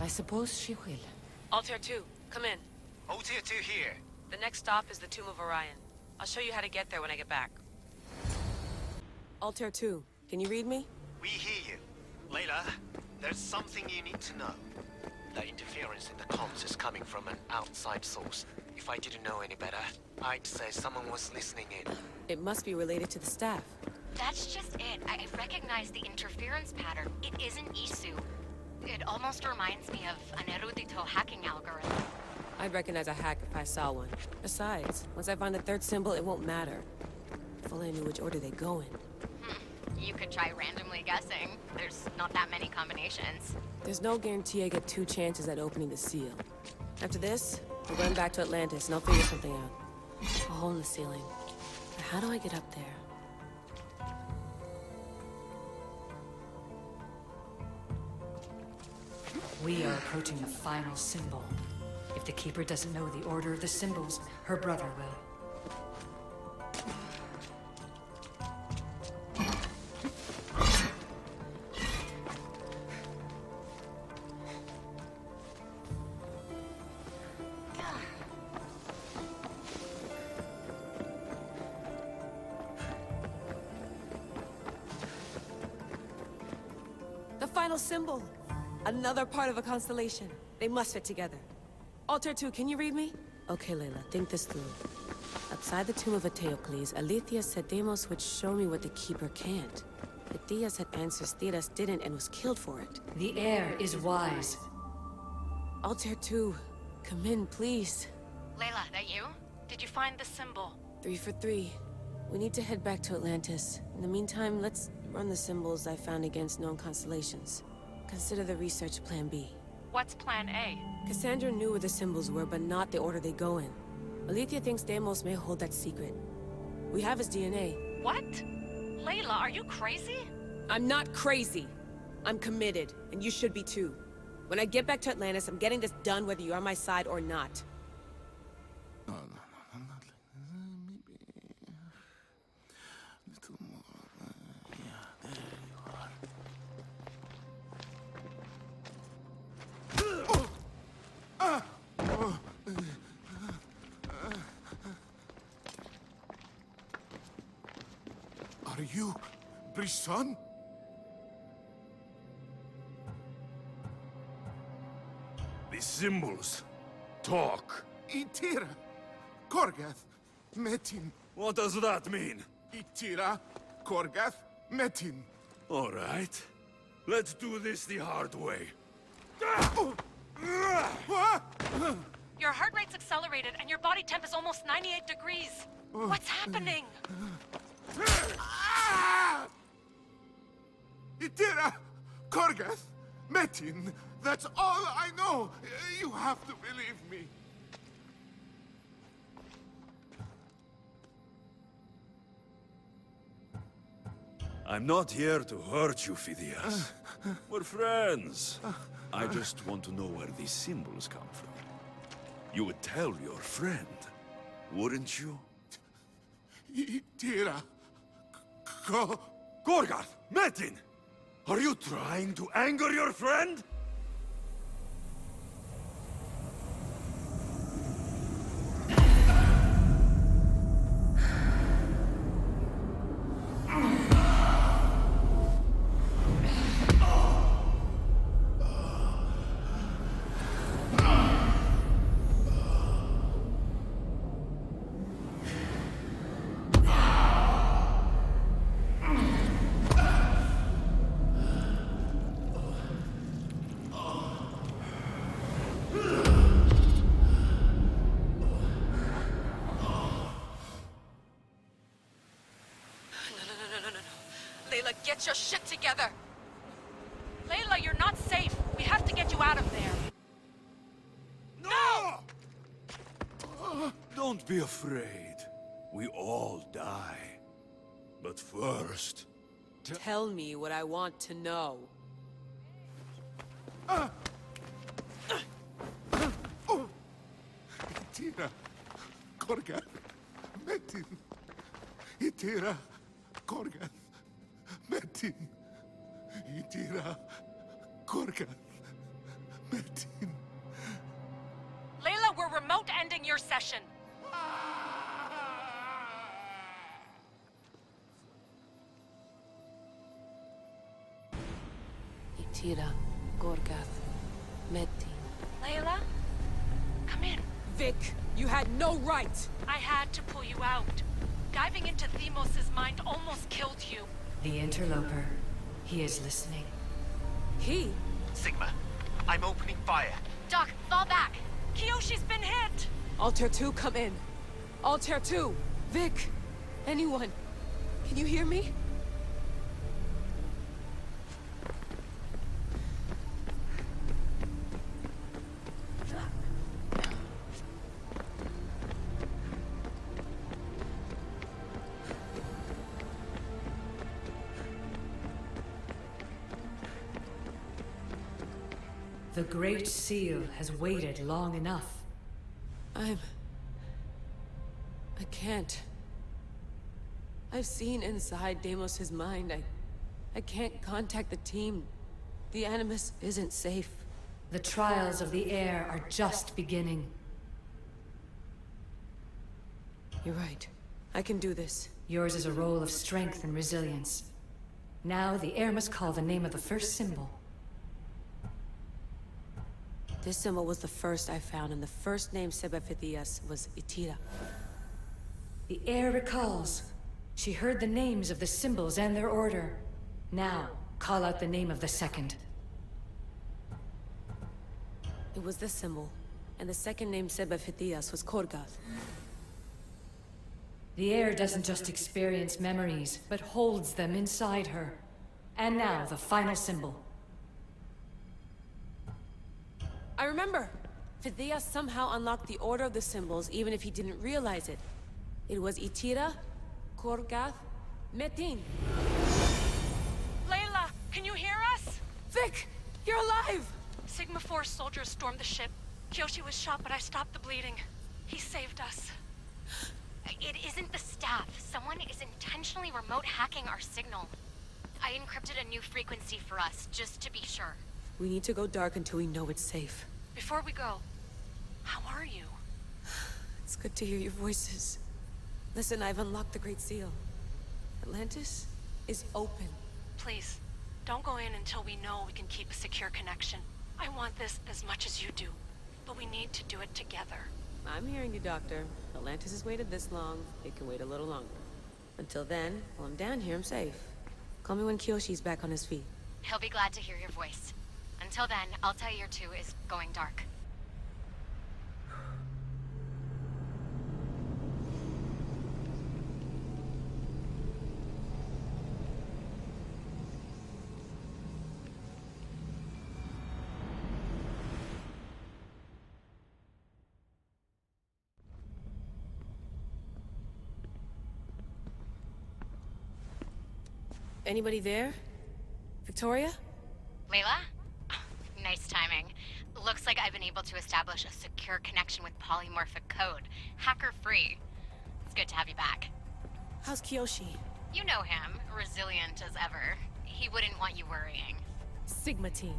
I suppose she will. Altair 2, come in. Altair 2 here. The next stop is the Tomb of Orion. I'll show you how to get there when I get back. Altair 2, can you read me? We hear you. Layla, there's something you need to know. The interference in the comms is coming from an outside source. If I didn't know any better, I'd say someone was listening in. It must be related to the staff. That's just it. I recognize the interference pattern. It isn't Isu. It almost reminds me of an erudito hacking algorithm. I'd recognize a hack if I saw one. Besides, once I find the third symbol, it won't matter. If only I knew which order they go in. You could try randomly guessing. There's not that many combinations. There's no guarantee I get 2 chances at opening the seal. After this, we're going back to Atlantis and I'll figure something out. A hole in the ceiling. But how do I get up there? We are approaching the final symbol. If the Keeper doesn't know the order of the symbols, her brother will. The final symbol! Another part of a constellation. They must fit together. Altair 2, can you read me? Okay, Layla, think this through. Outside the tomb of Eteocles, Alethea said Deimos would show me what the Keeper can't. But Diaz had answers Theras didn't and was killed for it. The heir is wise. Altair 2, come in, please. Layla, that you? Did you find the symbol? 3 for 3. We need to head back to Atlantis. In the meantime, let's run the symbols I found against known constellations. Consider the research plan B. What's plan A? Cassandra knew where the symbols were, but not the order they go in. Alethea thinks Deimos may hold that secret. We have his DNA. What? Layla, are you crazy? I'm not crazy. I'm committed, and you should be too. When I get back to Atlantis, I'm getting this done whether you're on my side or not. Are you Brisson? The symbols talk. Itira, Korgath, Metin. What does that mean? Itira, Korgath, Metin. All right. Let's do this the hard way. Your heart rate's accelerated and your body temp is almost 98 degrees. What's happening? Itira, Korgath, Metin. That's all I know. You have to believe me. I'm not here to hurt you, Phidias. We're friends. I just want to know where these symbols come from. You would tell your friend, wouldn't you? Itira, Gorgarth! Metin! Are you trying to anger your friend? Layla, get your shit together! Layla, you're not safe. We have to get you out of there. No! Don't be afraid. We all die. But first... Tell me what I want to know. Itira, Korgath, Metin. Itira, Korgath, Metin. Itira, Korgath, Metin. Layla, we're remote ending your session. Itira, Gorgath, Metin. Layla? Come in. Vic, you had no right! I had to pull you out. Diving into Themos' mind almost killed you. The interloper. He is listening. He? Sigma, I'm opening fire. Doc, fall back. Kiyoshi's been hit. Altair 2, come in. Altair 2! Vic! Anyone? Can you hear me? The Great Seal has waited long enough. I can't. I've seen inside Deimos' mind. I can't contact the team. The Animus isn't safe. The trials of the air are just beginning. You're right. I can do this. Yours is a role of strength and resilience. Now, the air must call the name of the first symbol. This symbol was the first I found, and the first name Sebefithias was Itira. The air recalls. She heard the names of the symbols and their order. Now, call out the name of the second. It was this symbol, and the second name Sebefithias was Korgath. The air doesn't just experience memories, but holds them inside her. And now, the final symbol. I remember! Phidias somehow unlocked the order of the symbols, even if he didn't realize it. It was Itira, Korgath, Metin. Layla, can you hear us? Vic! You're alive! Sigma 4 soldiers stormed the ship. Kyoshi was shot, but I stopped the bleeding. He saved us. It isn't the staff. Someone is intentionally remote hacking our signal. I encrypted a new frequency for us, just to be sure. We need to go dark until we know it's safe. Before we go, how are you? It's good to hear your voices. Listen, I've unlocked the Great Seal. Atlantis is open. Please, don't go in until we know we can keep a secure connection. I want this as much as you do, but we need to do it together. I'm hearing you, Doctor. Atlantis has waited this long. It can wait a little longer. Until then, while I'm down here, I'm safe. Call me when Kyoshi's back on his feet. He'll be glad to hear your voice. Until then, Altair 2 is going dark. Anybody there? Victoria? Layla? Nice timing. Looks like I've been able to establish a secure connection with polymorphic code. Hacker-free. It's good to have you back. How's Kyoshi? You know him. Resilient as ever. He wouldn't want you worrying. Sigma team.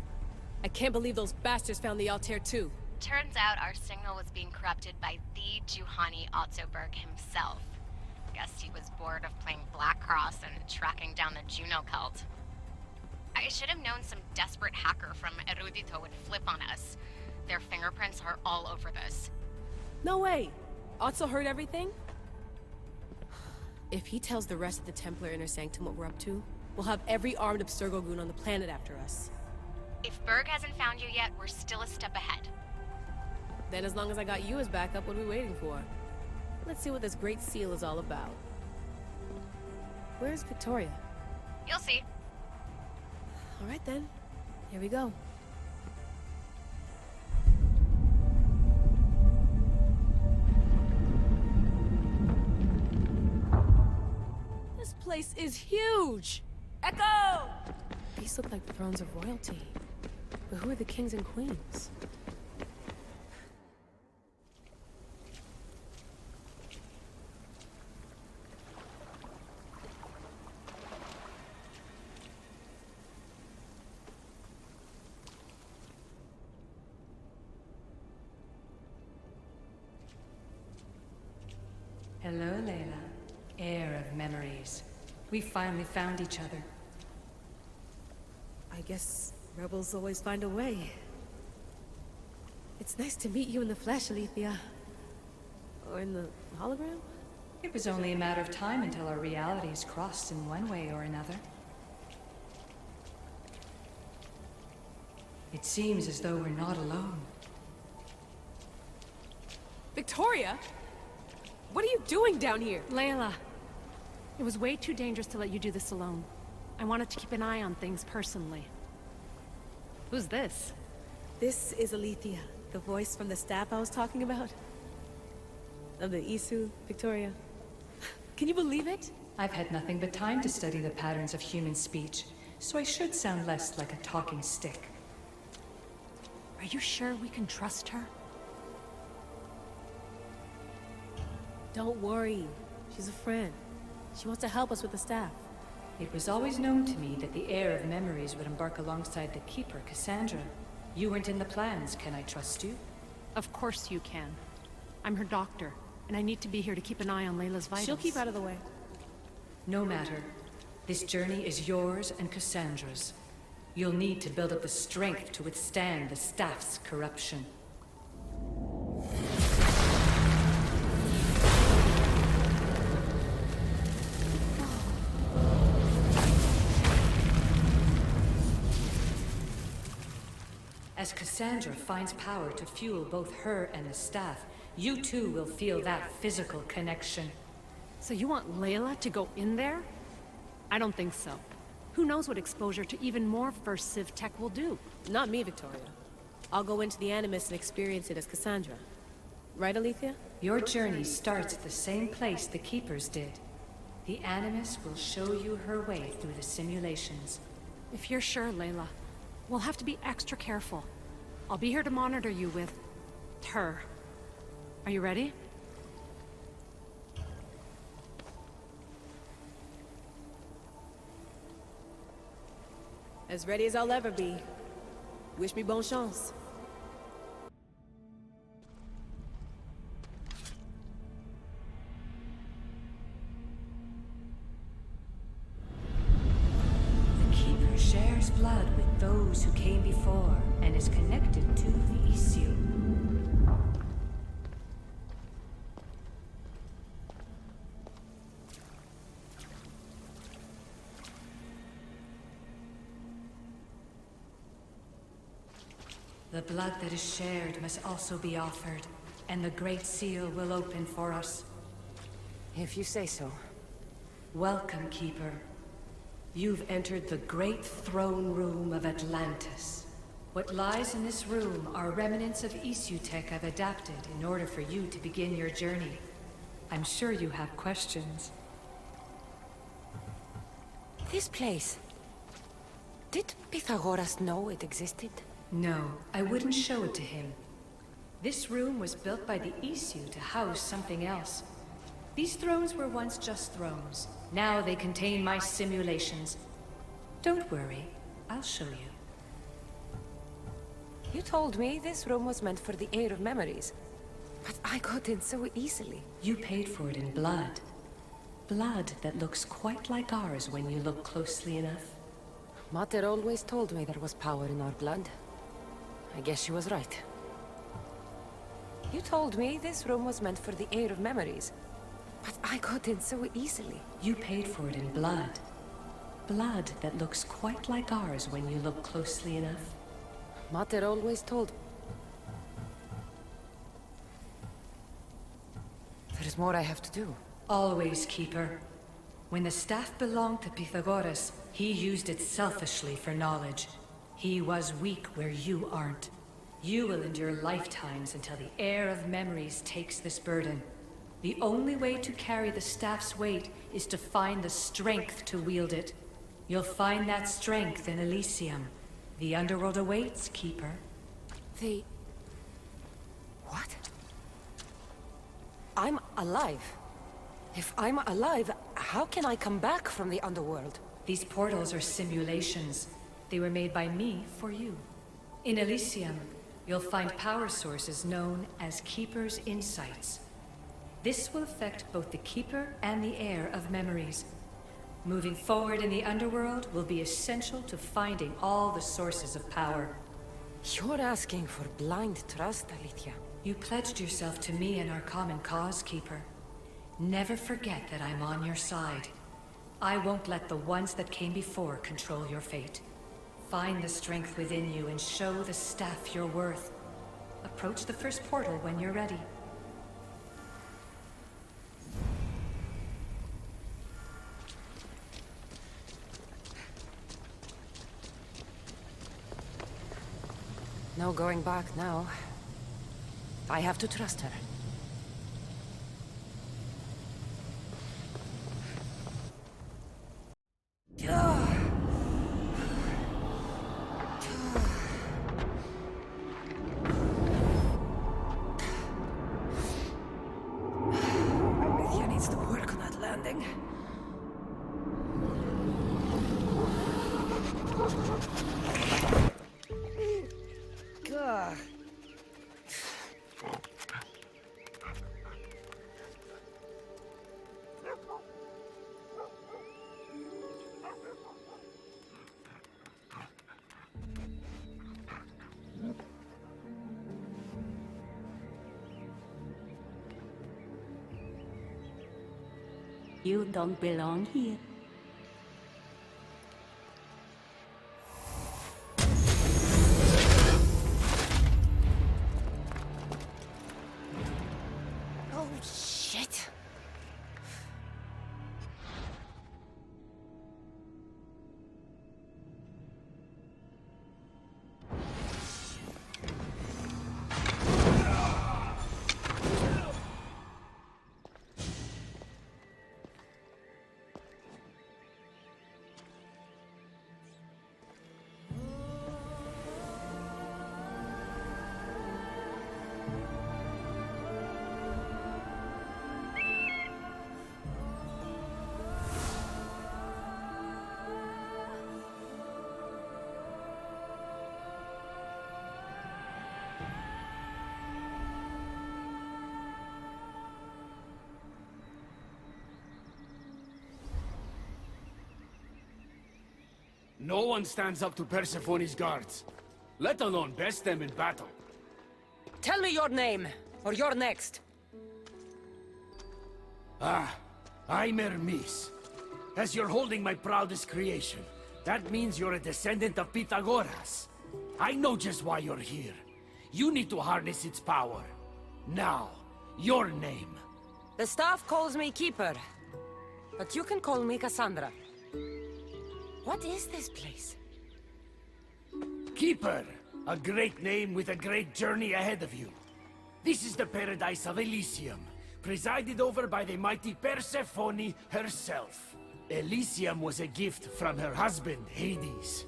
I can't believe those bastards found the Altair 2. Turns out our signal was being corrupted by the Juhani Otzoberg himself. Guess he was bored of playing Black Cross and tracking down the Juno cult. I should have known some desperate hacker from Erudito would flip on us. Their fingerprints are all over this. No way! Otso heard everything? If he tells the rest of the Templar Inner Sanctum what we're up to, we'll have every armed Abstergo goon on the planet after us. If Berg hasn't found you yet, we're still a step ahead. Then as long as I got you as backup, what are we waiting for? Let's see what this Great Seal is all about. Where's Victoria? You'll see. All right then. Here we go. This place is huge! Echo! These look like thrones of royalty. But who are the kings and queens? Hello, Layla. Heir of memories. We finally found each other. I guess rebels always find a way. It's nice to meet you in the flesh, Alethea. Or in the hologram? It was only a matter of time until our realities crossed in one way or another. It seems as though we're not alone. Victoria? What are you doing down here? Layla, it was way too dangerous to let you do this alone. I wanted to keep an eye on things personally. Who's this? This is Alethea, the voice from the staff I was talking about. Of the Isu, Victoria. Can you believe it? I've had nothing but time to study the patterns of human speech, so I should sound less like a talking stick. Are you sure we can trust her? Don't worry. She's a friend. She wants to help us with the staff. It was always known to me that the heir of memories would embark alongside the Keeper, Cassandra. You weren't in the plans. Can I trust you? Of course you can. I'm her doctor, and I need to be here to keep an eye on Layla's vitals. She'll keep out of the way. No matter. This journey is yours and Cassandra's. You'll need to build up the strength to withstand the staff's corruption. As Cassandra finds power to fuel both her and the staff, you too will feel that physical connection. So you want Layla to go in there? I don't think so. Who knows what exposure to even more First Civ tech will do? Not me, Victoria. I'll go into the Animus and experience it as Cassandra. Right, Alethea? Your journey starts at the same place the Keepers did. The Animus will show you her way through the simulations. If you're sure, Layla, we'll have to be extra careful. I'll be here to monitor you with... her. Are you ready? As ready as I'll ever be. Wish me bonne chance. The Keeper shares blood with those who came before and is connected to the issue. The blood that is shared must also be offered, and the Great Seal will open for us. If you say so. Welcome, Keeper. You've entered the great throne room of Atlantis. What lies in this room are remnants of issue tech I've adapted in order for you to begin your journey. I'm sure you have questions. This place... Did Pythagoras know it existed? No, I wouldn't show it to him. This room was built by the issue to house something else. These thrones were once just thrones. Now they contain my simulations. Don't worry, I'll show you. You told me this room was meant for the heir of memories. But I got in so easily. You paid for it in blood. Blood that looks quite like ours when you look closely enough. Mater always told me there was power in our blood. I guess she was right. You told me this room was meant for the heir of memories. But I got in so easily. You paid for it in blood. Blood that looks quite like ours when you look closely enough. Mater always told... There's more I have to do. Always, Keeper. When the staff belonged to Pythagoras, he used it selfishly for knowledge. He was weak where you aren't. You will endure lifetimes until the heir of memories takes this burden. The only way to carry the staff's weight is to find the strength to wield it. You'll find that strength in Elysium. The underworld awaits, Keeper. The... What? I'm alive. If I'm alive, how can I come back from the underworld? These portals are simulations. They were made by me for you. In Elysium, you'll find power sources known as Keeper's Insights. This will affect both the Keeper and the heir of memories. Moving forward in the underworld will be essential to finding all the sources of power. You're asking for blind trust, Alethea. You pledged yourself to me and our common cause, Keeper. Never forget that I'm on your side. I won't let the ones that came before control your fate. Find the strength within you and show the staff your worth. Approach the first portal when you're ready. No going back now. I have to trust her. You don't belong here. Oh, shit. No one stands up to Persephone's guards, let alone best them in battle. Tell me your name, or you're next. I'm Hermes. As you're holding my proudest creation, that means you're a descendant of Pythagoras. I know just why you're here. You need to harness its power. Now, your name. The staff calls me Keeper, but you can call me Cassandra. What is this place? Keeper, a great name with a great journey ahead of you. This is the paradise of Elysium, presided over by the mighty Persephone herself. Elysium was a gift from her husband, Hades.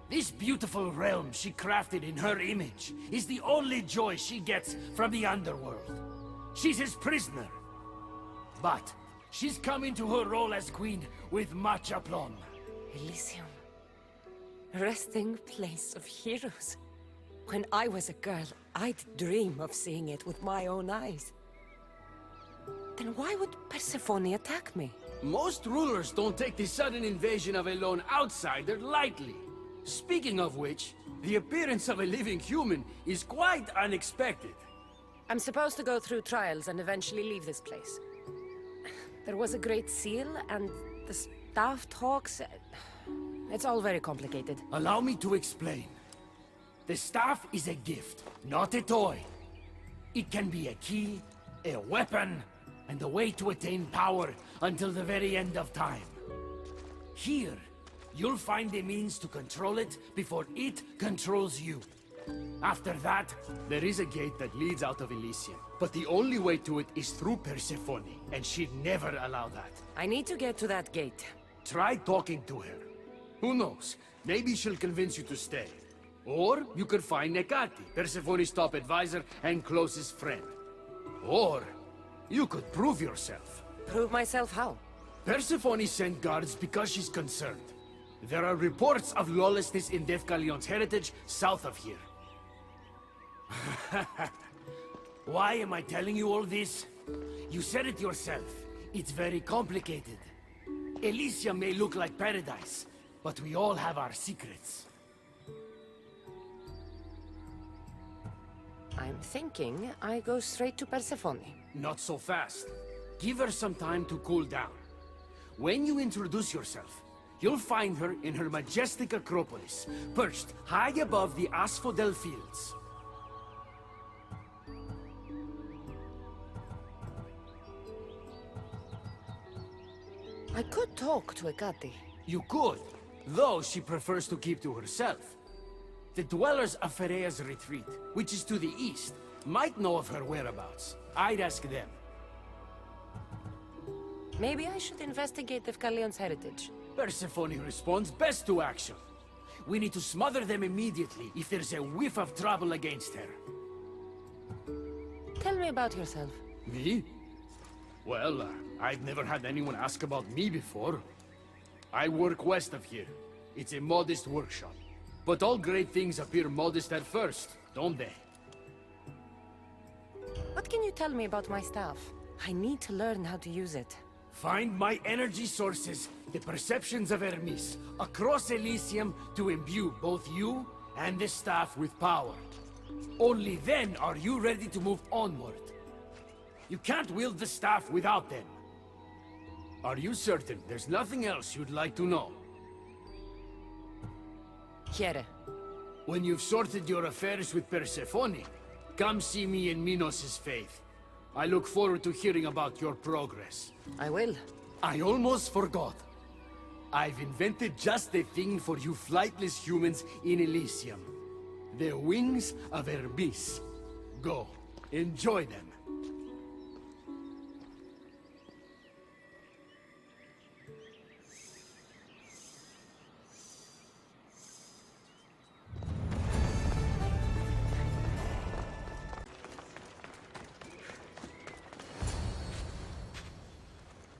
This beautiful realm she crafted in her image is the only joy she gets from the underworld. She's his prisoner. But she's come into her role as queen with much aplomb. Elysium. Resting place of heroes. When I was a girl, I'd dream of seeing it with my own eyes. Then why would Persephone attack me? Most rulers don't take the sudden invasion of a lone outsider lightly. Speaking of which, the appearance of a living human is quite unexpected. I'm supposed to go through trials and eventually leave this place. There was a great seal, and the staff talks... It's all very complicated. Allow me to explain. The staff is a gift, not a toy. It can be a key, a weapon, and a way to attain power until the very end of time. Here, you'll find a means to control it before it controls you. After that, there is a gate that leads out of Elysium. But the only way to it is through Persephone, and she'd never allow that. I need to get to that gate. Try talking to her. Who knows? Maybe she'll convince you to stay. Or you could find Nekati, Persephone's top advisor and closest friend. Or you could prove yourself. Prove myself how? Persephone sent guards because she's concerned. There are reports of lawlessness in Defkalion's heritage south of here. Why am I telling you all this? You said it yourself. It's very complicated. Elysium may look like paradise, but we all have our secrets. I'm thinking I go straight to Persephone. Not so fast. Give her some time to cool down. When you introduce yourself, you'll find her in her majestic acropolis, perched high above the asphodel fields. I could talk to Ekati. You could, though she prefers to keep to herself. The dwellers of Pherea's retreat, which is to the east, might know of her whereabouts. I'd ask them. Maybe I should investigate Defkalion's heritage. Persephone responds best to action. We need to smother them immediately if there's a whiff of trouble against her. Tell me about yourself. Me? Well, I've never had anyone ask about me before. I work west of here. It's a modest workshop. But all great things appear modest at first, don't they? What can you tell me about my staff? I need to learn how to use it. Find my energy sources, the perceptions of Hermes, across Elysium to imbue both you and the staff with power. Only then are you ready to move onward. You can't wield the staff without them. Are you certain there's nothing else you'd like to know? Here. When you've sorted your affairs with Persephone, come see me in Minos' faith. I look forward to hearing about your progress. I will. I almost forgot. I've invented just the thing for you flightless humans in Elysium. The wings of Hermes. Go. Enjoy them.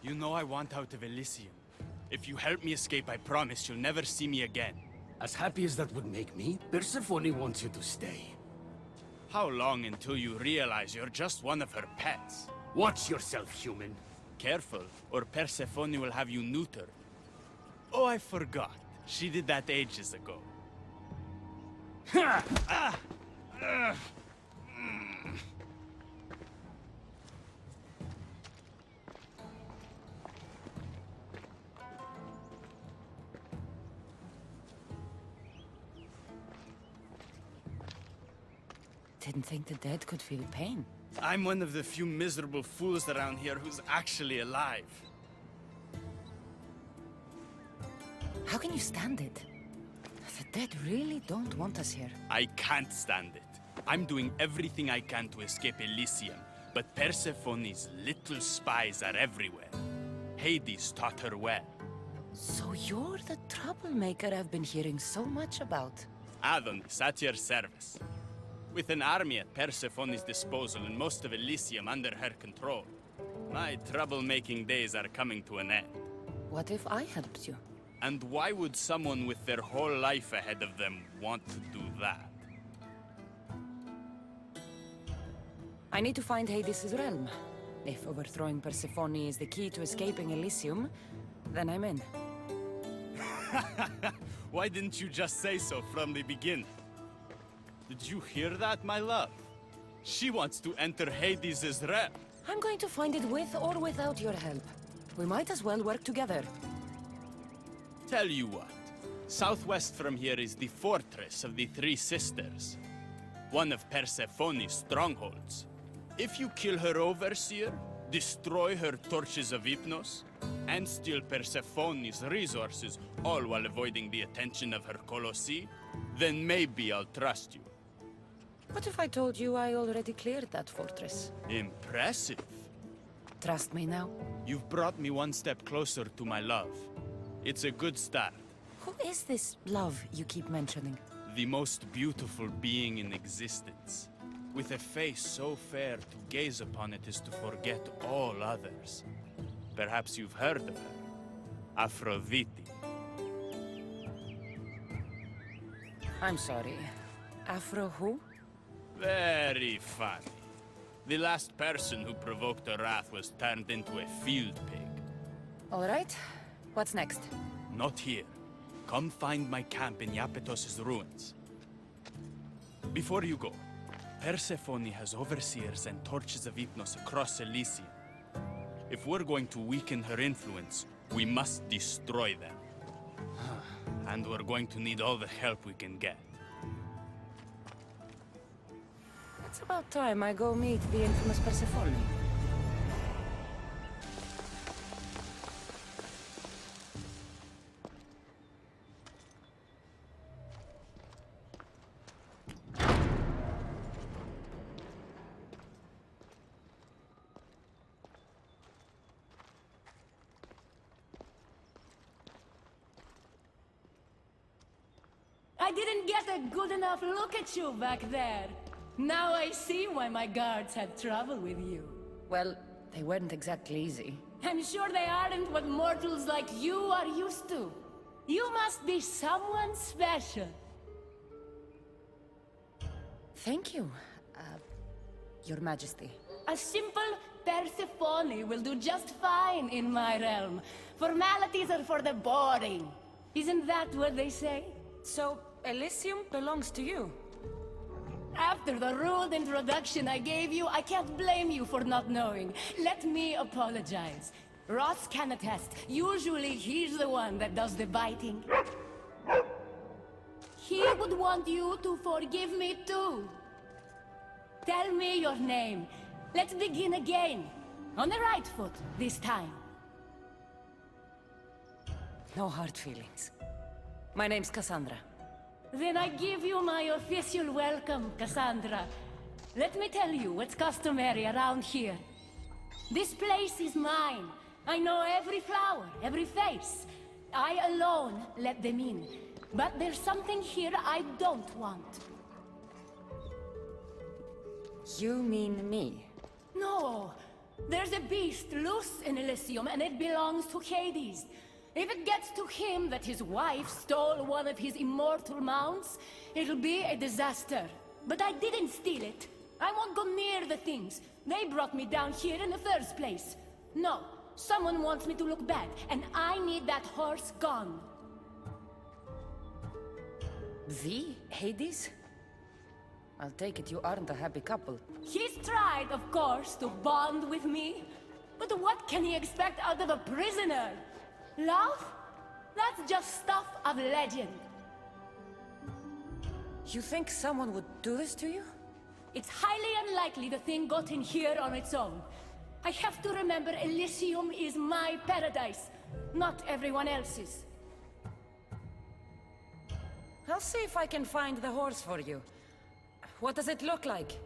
You know I want out of Elysium. If you help me escape, I promise you'll never see me again. As happy as that would make me, Persephone wants you to stay. How long until you realize you're just one of her pets? Watch yourself, human. Careful, or Persephone will have you neutered. Oh, I forgot. She did that ages ago. Didn't think the dead could feel pain. I'm one of the few miserable fools around here who's actually alive. How can you stand it? The dead really don't want us here. I can't stand it. I'm doing everything I can to escape Elysium, but Persephone's little spies are everywhere. Hades taught her well. So you're the troublemaker I've been hearing so much about. Adonis, at your service. With an army at Persephone's disposal and most of Elysium under her control, my troublemaking days are coming to an end. What if I helped you? And why would someone with their whole life ahead of them want to do that? I need to find Hades' realm. If overthrowing Persephone is the key to escaping Elysium, then I'm in. Why didn't you just say so from the beginning? Did you hear that, my love? She wants to enter Hades' realm. I'm going to find it with or without your help. We might as well work together. Tell you what. Southwest from here is the fortress of the Three Sisters. One of Persephone's strongholds. If you kill her overseer, destroy her torches of Hypnos, and steal Persephone's resources, all while avoiding the attention of her Colossi, then maybe I'll trust you. What if I told you I already cleared that fortress? Impressive. Trust me now? You've brought me one step closer to my love. It's a good start. Who is this love you keep mentioning? The most beautiful being in existence. With a face so fair, to gaze upon it is to forget all others. Perhaps you've heard of her. Aphrodite. I'm sorry. Afro who? Very funny. The last person who provoked her wrath was turned into a field pig. All right. What's next? Not here. Come find my camp in Iapetos' ruins. Before you go, Persephone has overseers and torches of Hypnos across Elysium. If we're going to weaken her influence, we must destroy them. And we're going to need all the help we can get. It's about time I go meet the infamous Persephone. I didn't get a good enough look at you back there. Now I see why my guards had trouble with you. Well, they weren't exactly easy. I'm sure they aren't what mortals like you are used to. You must be someone special. Thank you, Your Majesty. A simple Persephone will do just fine in my realm. Formalities are for the boring. Isn't that what they say? So, Elysium belongs to you? After the rude introduction I gave you, I can't blame you for not knowing. Let me apologize. Ross can attest. Usually he's the one that does the biting. He would want you to forgive me too. Tell me your name. Let's begin again. On the right foot, this time. No hard feelings. My name's Cassandra. Then I give you my official welcome, Cassandra. Let me tell you what's customary around here. This place is mine. I know every flower, every face. I alone let them in. But there's something here I don't want. You mean me? No. There's a beast loose in Elysium, and it belongs to Hades. If it gets to him that his wife stole one of his immortal mounts, it'll be a disaster. But I didn't steal it. I won't go near the things. They brought me down here in the first place. No, someone wants me to look bad, and I need that horse gone. The Hades? I'll take it you aren't a happy couple. He's tried, of course, to bond with me. But what can he expect out of a prisoner? Love? That's just stuff of legend. You think someone would do this to you? It's highly unlikely the thing got in here on its own. I have to remember Elysium is my paradise, not everyone else's. I'll see if I can find the horse for you. What does it look like?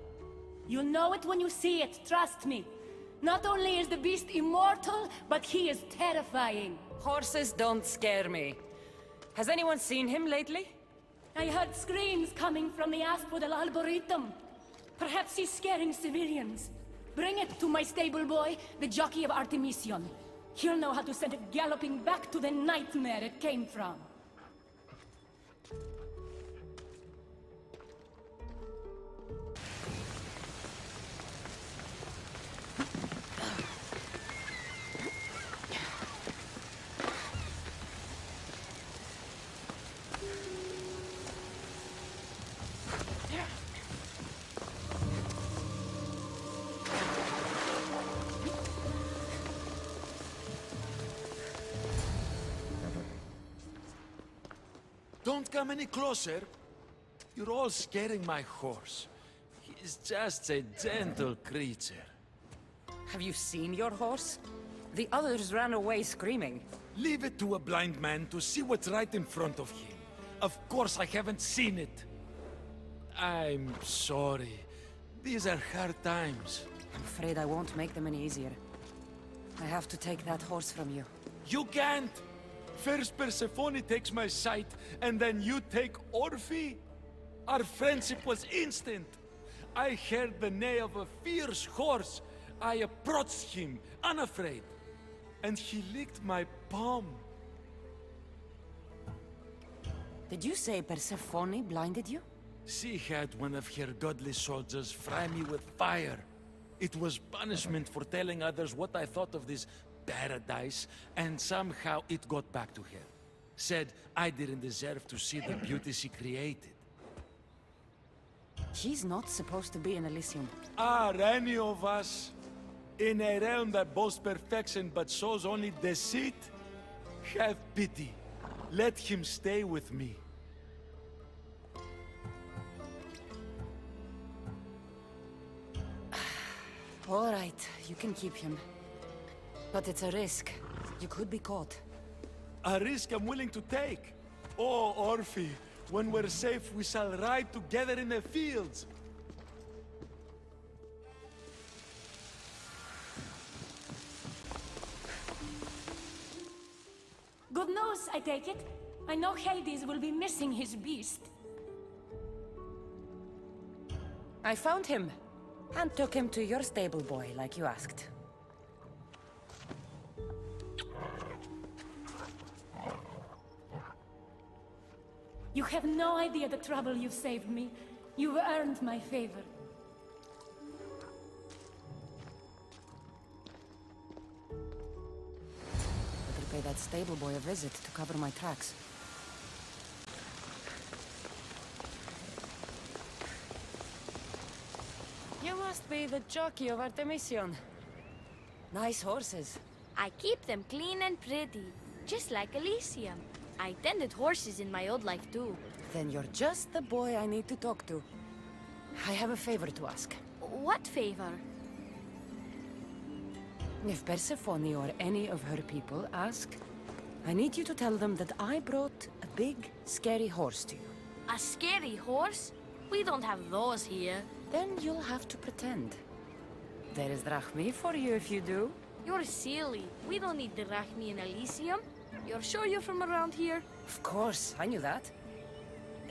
You'll know it when you see it, trust me. Not only is the beast immortal, but he is terrifying. Horses don't scare me. Has anyone seen him lately? I heard screams coming from the Asphodel Arboretum. Perhaps he's scaring civilians. Bring it to my stable boy, the jockey of Artemision. He'll know how to send it galloping back to the nightmare it came from. Don't come any closer. You're all scaring my horse. He's just a gentle creature. Have you seen your horse? The others ran away screaming. Leave it to a blind man to see what's right in front of him. Of course I haven't seen it. I'm sorry. These are hard times. I'm afraid I won't make them any easier. I have to take that horse from you. You can't! First Persephone takes my sight, and then you take Orphe? Our friendship was instant. I heard the neigh of a fierce horse. I approached him, unafraid. And he licked my palm. Did you say Persephone blinded you? She had one of her godly soldiers fry me with fire. It was punishment for telling others what I thought of this paradise, and somehow it got back to her. Said I didn't deserve to see the beauty she created. He's not supposed to be in Elysium. Are any of us in a realm that boasts perfection but shows only deceit? Have pity. Let him stay with me. All right, you can keep him. But it's a risk. You could be caught. A risk I'm willing to take. Oh, Orphe, when we're safe, we shall ride together in the fields. Good news, I take it. I know Hades will be missing his beast. I found him, and took him to your stable boy, like you asked. You have no idea the trouble you've saved me. You've earned my favor. Better pay that stable boy a visit to cover my tracks. You must be the jockey of Artemision. Nice horses. I keep them clean and pretty, just like Elysium. I tended horses in my old life too. Then you're just the boy I need to talk to. I have a favor to ask. What favor? If Persephone or any of her people ask, I need you to tell them that I brought a big, scary horse to you. A scary horse? We don't have those here. Then you'll have to pretend. There is drachmi for you if you do. You're silly. We don't need the Drachmi in Elysium. You're sure you're from around here? Of course, I knew that.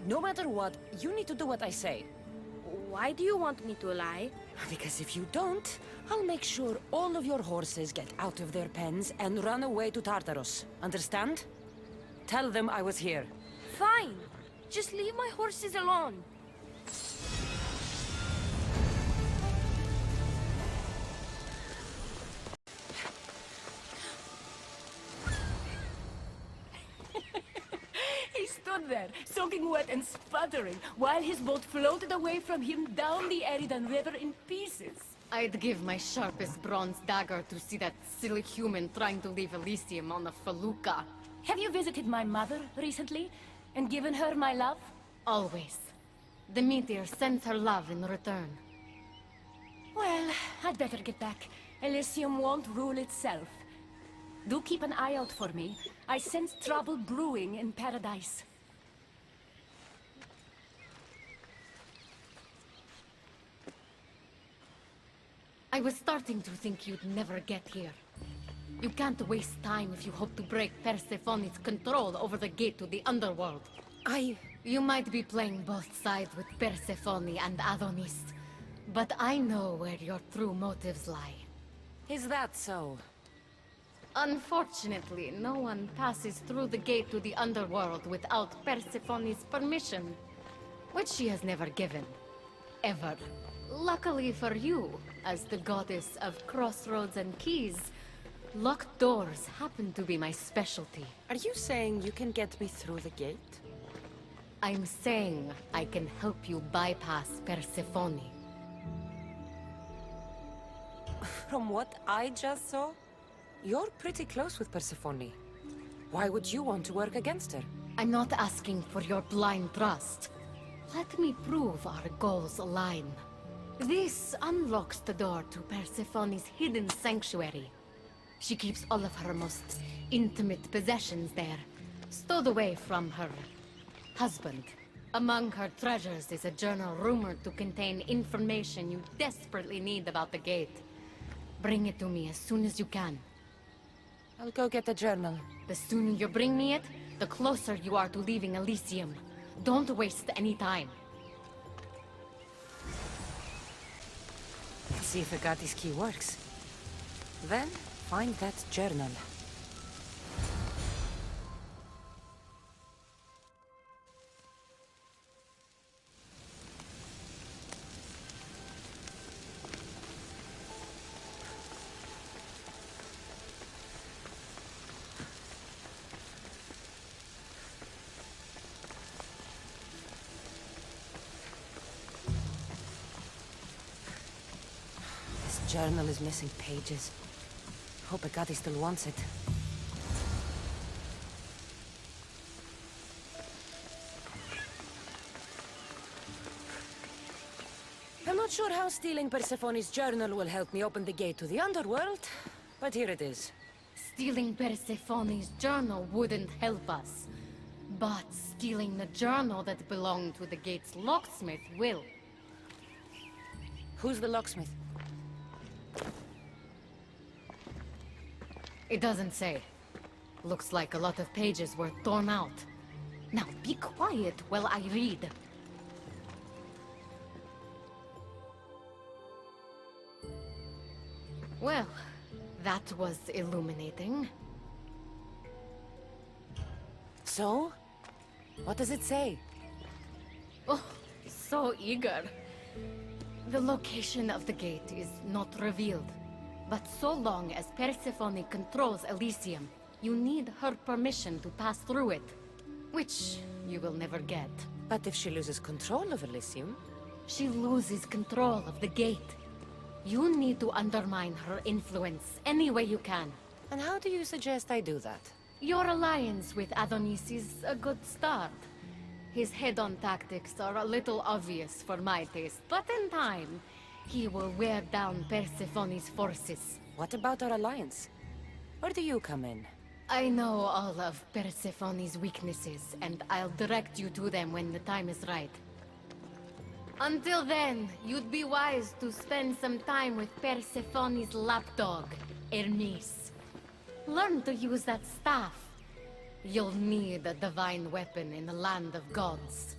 No matter what, you need to do what I say. Why do you want me to lie? Because if you don't, I'll make sure all of your horses get out of their pens and run away to Tartarus. Understand? Tell them I was here. Fine. Just leave my horses alone. He stood there, soaking wet and sputtering, while his boat floated away from him down the Eridan River in pieces. I'd give my sharpest bronze dagger to see that silly human trying to leave Elysium on a felucca. Have you visited my mother recently, and given her my love? Always. The meteor sends her love in return. Well, I'd better get back. Elysium won't rule itself. Do keep an eye out for me. I sense trouble brewing in paradise. I was starting to think you'd never get here. You can't waste time if you hope to break Persephone's control over the gate to the underworld. You might be playing both sides with Persephone and Adonis, but I know where your true motives lie. Is that so? Unfortunately, no one passes through the gate to the underworld without Persephone's permission, which she has never given. Ever. Luckily for you, as the goddess of crossroads and keys, locked doors happen to be my specialty. Are you saying you can get me through the gate? I'm saying I can help you bypass Persephone. From what I just saw, you're pretty close with Persephone. Why would you want to work against her? I'm not asking for your blind trust. Let me prove our goals align. This unlocks the door to Persephone's hidden sanctuary. She keeps all of her most intimate possessions there, stowed away from her husband. Among her treasures is a journal rumored to contain information you desperately need about the gate. Bring it to me as soon as you can. I'll go get the journal. The sooner you bring me it, the closer you are to leaving Elysium. Don't waste any time. Let's see if Agate's key works. Then, find that journal. Journal is missing pages. Hope Agate still wants it. I'm not sure how stealing Persephone's journal will help me open the gate to the underworld, but here it is. Stealing Persephone's journal wouldn't help us. But stealing the journal that belonged to the gate's locksmith will. Who's the locksmith? It doesn't say. Looks like a lot of pages were torn out. Now be quiet while I read. Well, that was illuminating. So? What does it say? Oh, so eager. The location of the gate is not revealed. But so long as Persephone controls Elysium, you need her permission to pass through it. Which you will never get. But if she loses control of Elysium? She loses control of the gate. You need to undermine her influence any way you can. And how do you suggest I do that? Your alliance with Adonis is a good start. His head-on tactics are a little obvious for my taste, but in time, he will wear down Persephone's forces. What about our alliance? Where do you come in? I know all of Persephone's weaknesses, and I'll direct you to them when the time is right. Until then, you'd be wise to spend some time with Persephone's lapdog, Hermes. Learn to use that staff. You'll need a divine weapon in the land of gods.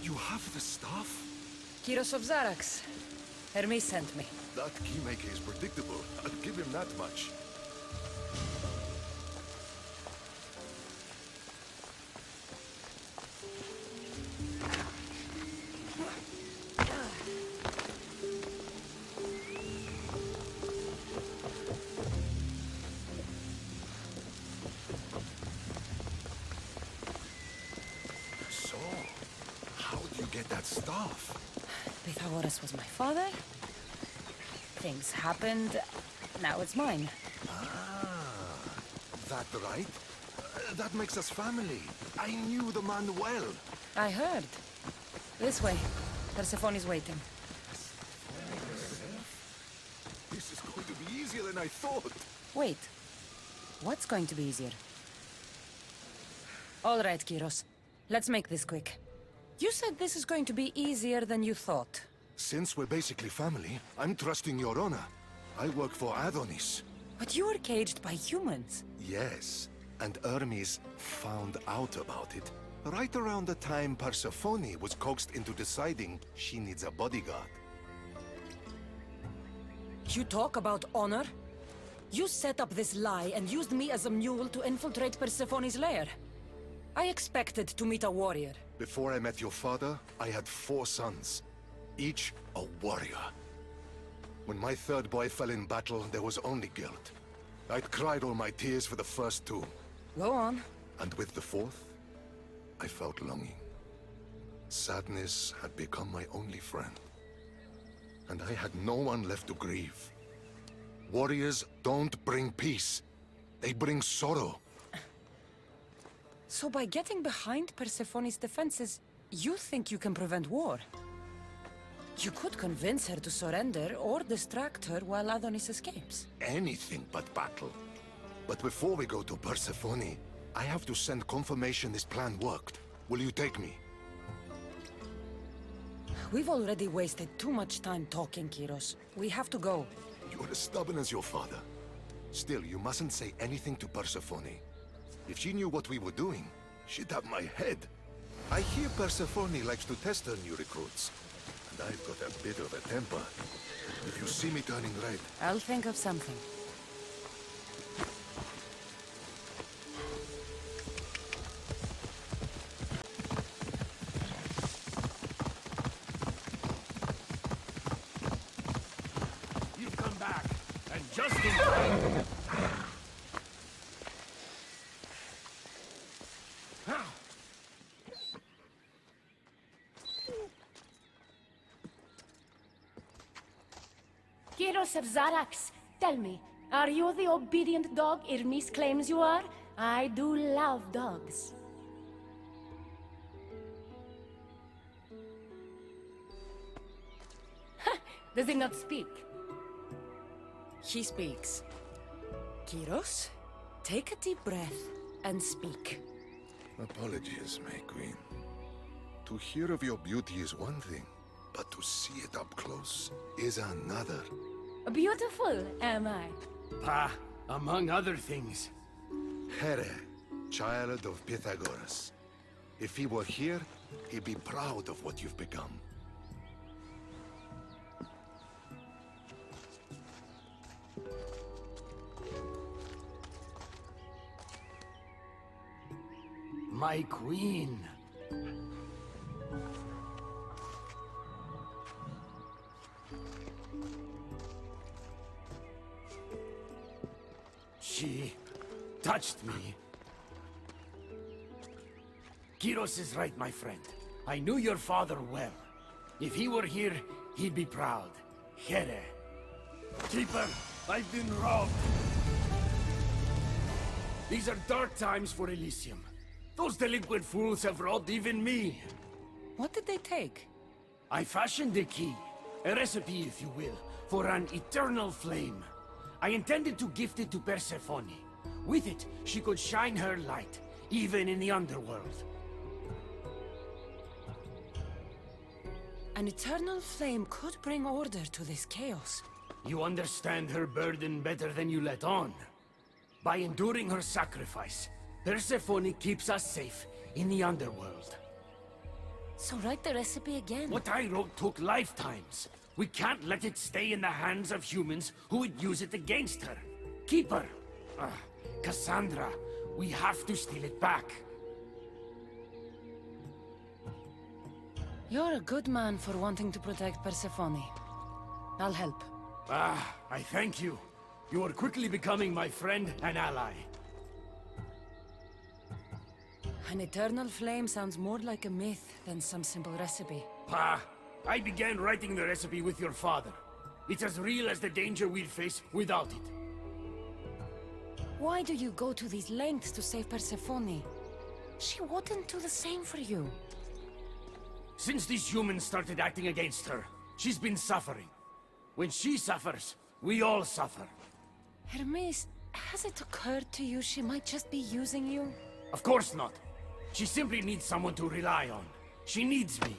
You have the staff? Kyros of Zarax. Hermes sent me. That keymaker is predictable. I'll give him that much. So, how do you get that staff? Pythagoras was my father. Things happened. Now it's mine. Ah, that right? That makes us family. I knew the man well. I heard. This way. Persephone's waiting. This is going to be easier than I thought. Wait. What's going to be easier? All right, Kyros. Let's make this quick. You said this is going to be easier than you thought. Since we're basically family, I'm trusting your honor. I work for Adonis. But you were caged by humans. Yes, and Hermes found out about it. Right around the time Persephone was coaxed into deciding she needs a bodyguard. You talk about honor? You set up this lie and used me as a mule to infiltrate Persephone's lair. I expected to meet a warrior. Before I met your father, I had 4 sons. Each a warrior. When my third boy fell in battle, there was only guilt. I'd cried all my tears for the first 2. Go on. And with the 4th, I felt longing. Sadness had become my only friend. And I had no one left to grieve. Warriors don't bring peace. They bring sorrow. So by getting behind Persephone's defenses, you think you can prevent war? You could convince her to surrender or distract her while Adonis escapes. Anything but battle. But before we go to Persephone, I have to send confirmation this plan worked. Will you take me? We've already wasted too much time talking, Kyros. We have to go. You're as stubborn as your father. Still, you mustn't say anything to Persephone. If she knew what we were doing, she'd have my head. I hear Persephone likes to test her new recruits. And I've got a bit of a temper. If you see me turning red... I'll think of something. You've come back, and just in time. Kyros of Zarax, tell me, are you the obedient dog Hermes claims you are? I do love dogs. Does he not speak? He speaks. Kyros, take a deep breath and speak. Apologies, my queen. To hear of your beauty is one thing, but to see it up close is another. Beautiful, am I? Pa, among other things. Here, child of Pythagoras. If he were here, he'd be proud of what you've become. My queen. She touched me. Kiros is right, my friend. I knew your father well. If he were here, he'd be proud. Here. Keeper, I've been robbed. These are dark times for Elysium. Those delinquent fools have robbed even me. What did they take? I fashioned a key, a recipe if you will, for an eternal flame. I intended to gift it to Persephone. With it, she could shine her light, even in the underworld. An eternal flame could bring order to this chaos. You understand her burden better than you let on. By enduring her sacrifice, Persephone keeps us safe in the underworld. So write the recipe again. What I wrote took lifetimes. We can't let it stay in the hands of humans who would use it against her. Keep her. Cassandra, we have to steal it back. You're a good man for wanting to protect Persephone. I'll help. I thank you. You are quickly becoming my friend and ally. An eternal flame sounds more like a myth than some simple recipe. I began writing the recipe with your father. It's as real as the danger we'd face without it. Why do you go to these lengths to save Persephone? She wouldn't do the same for you. Since these humans started acting against her, she's been suffering. When she suffers, we all suffer. Hermes, has it occurred to you she might just be using you? Of course not. She simply needs someone to rely on. She needs me.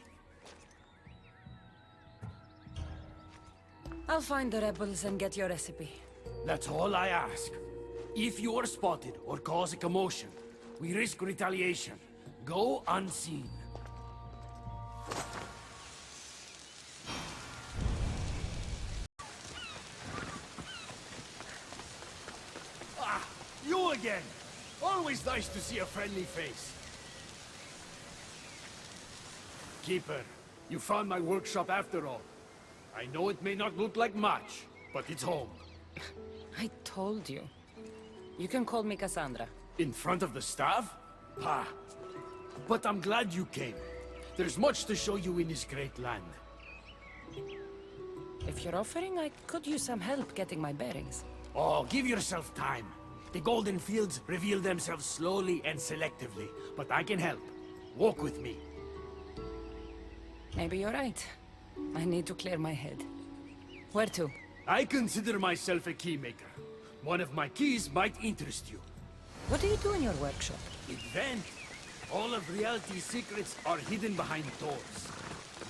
I'll find the rebels and get your recipe. That's all I ask. If you are spotted or cause a commotion, we risk retaliation. Go unseen. You again! Always nice to see a friendly face. Keeper, you found my workshop after all. I know it may not look like much, but it's home. I told you. You can call me Cassandra. In front of the staff? But I'm glad you came. There's much to show you in this great land. If you're offering, I could use some help getting my bearings. Oh, give yourself time. The golden fields reveal themselves slowly and selectively, but I can help. Walk with me. Maybe you're right. I need to clear my head. Where to? I consider myself a keymaker. One of my keys might interest you. What do you do in your workshop? Invent. All of reality's secrets are hidden behind doors.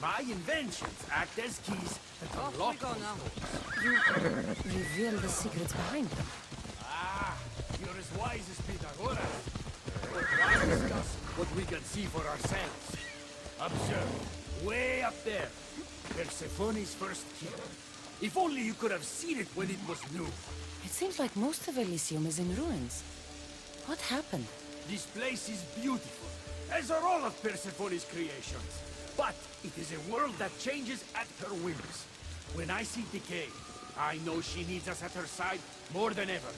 My inventions act as keys that unlock those doors. You reveal the secrets behind them. You're as wise as Pythagoras. But why discuss what we can see for ourselves? Observe. Way up there. Persephone's first kill. If only you could have seen it when it was new. It seems like most of Elysium is in ruins. What happened? This place is beautiful, as are all of Persephone's creations. But it is a world that changes at her whims. When I see decay, I know she needs us at her side more than ever.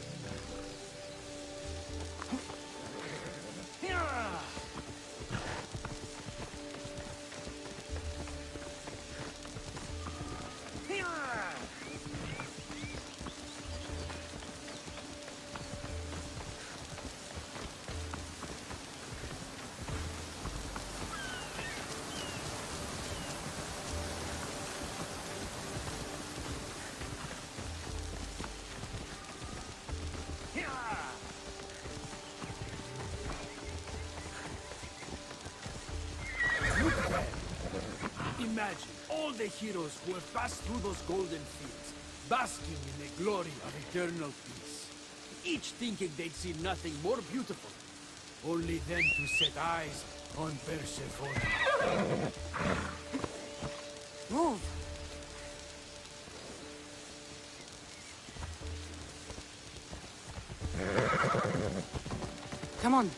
Imagine all the heroes who have passed through those golden fields, basking in the glory of eternal peace. Each thinking they'd see nothing more beautiful. Only then to set eyes on Persephone. Move! Come on.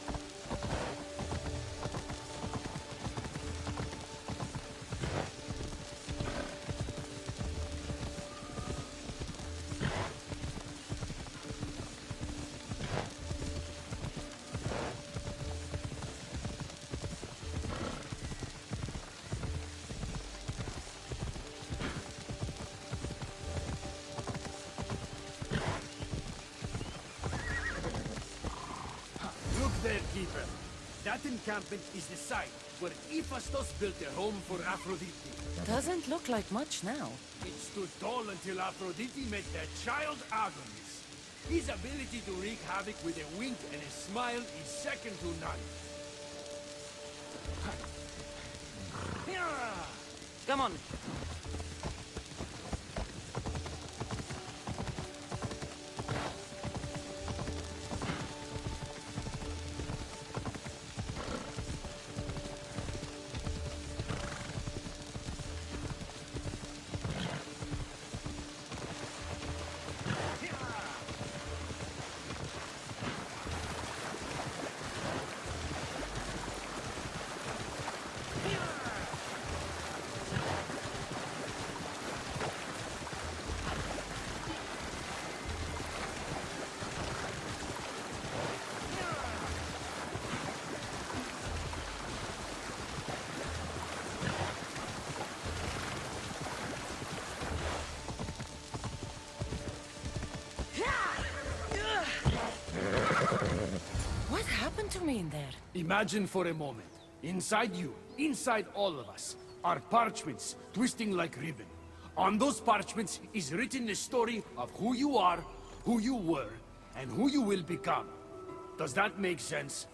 Look there, Keeper. That encampment is the site where Hephaestus built a home for Aphrodite. Doesn't look like much now. It stood tall until Aphrodite met their child Adonis. His ability to wreak havoc with a wink and a smile is second to none. Come on. What happened to me in there? Imagine for a moment, inside you, inside all of us, are parchments twisting like ribbon. On those parchments is written the story of who you are, who you were, and who you will become. Does that make sense?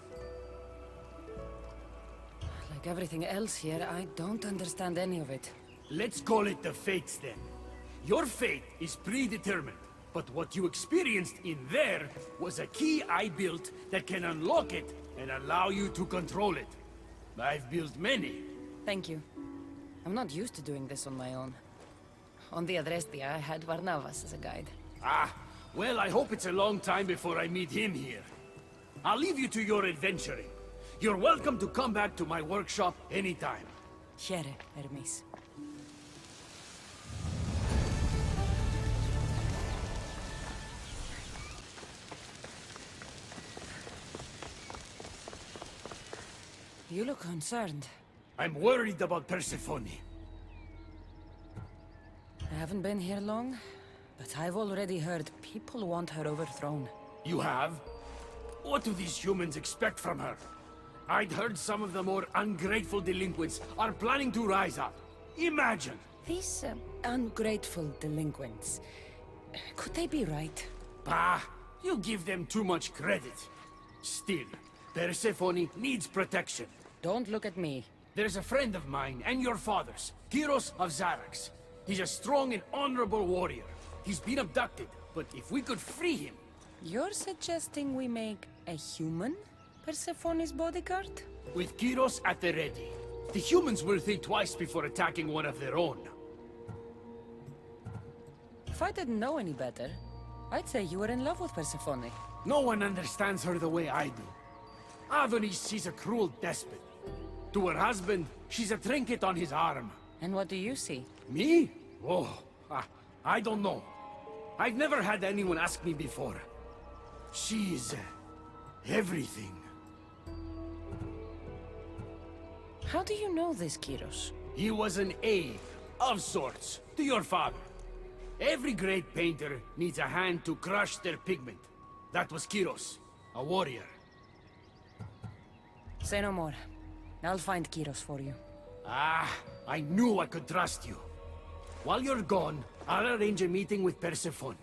Like everything else here, I don't understand any of it. Let's call it the fates then. Your fate is predetermined, but what you experienced in there was a key I built that can unlock it and allow you to control it. I've built many. Thank you. I'm not used to doing this on my own. On the Adrestia, I had Varnavas as a guide. Ah, well, I hope it's a long time before I meet him here. I'll leave you to your adventuring. You're welcome to come back to my workshop anytime. Here, Hermes. You look concerned. I'm worried about Persephone. I haven't been here long, but I've already heard people want her overthrown. You have? What do these humans expect from her? I'd heard some of the more ungrateful delinquents are planning to rise up. Imagine! These ungrateful delinquents, could they be right? Bah! You give them too much credit. Still, Persephone needs protection. Don't look at me. There's a friend of mine and your father's, Kyros of Xarax. He's a strong and honorable warrior. He's been abducted, but if we could free him... You're suggesting we make a human Persephone's bodyguard? With Kyros at the ready, the humans will think twice before attacking one of their own. If I didn't know any better, I'd say you were in love with Persephone. No one understands her the way I do. Adonis, she's a cruel despot. To her husband, she's a trinket on his arm. And what do you see? Me? Oh, I don't know. I've never had anyone ask me before. She's... everything. How do you know this, Kyros? He was an aide, of sorts, to your father. Every great painter needs a hand to crush their pigment. That was Kyros, a warrior. Say no more. I'll find Kyros for you. Ah, I knew I could trust you. While you're gone, I'll arrange a meeting with Persephone.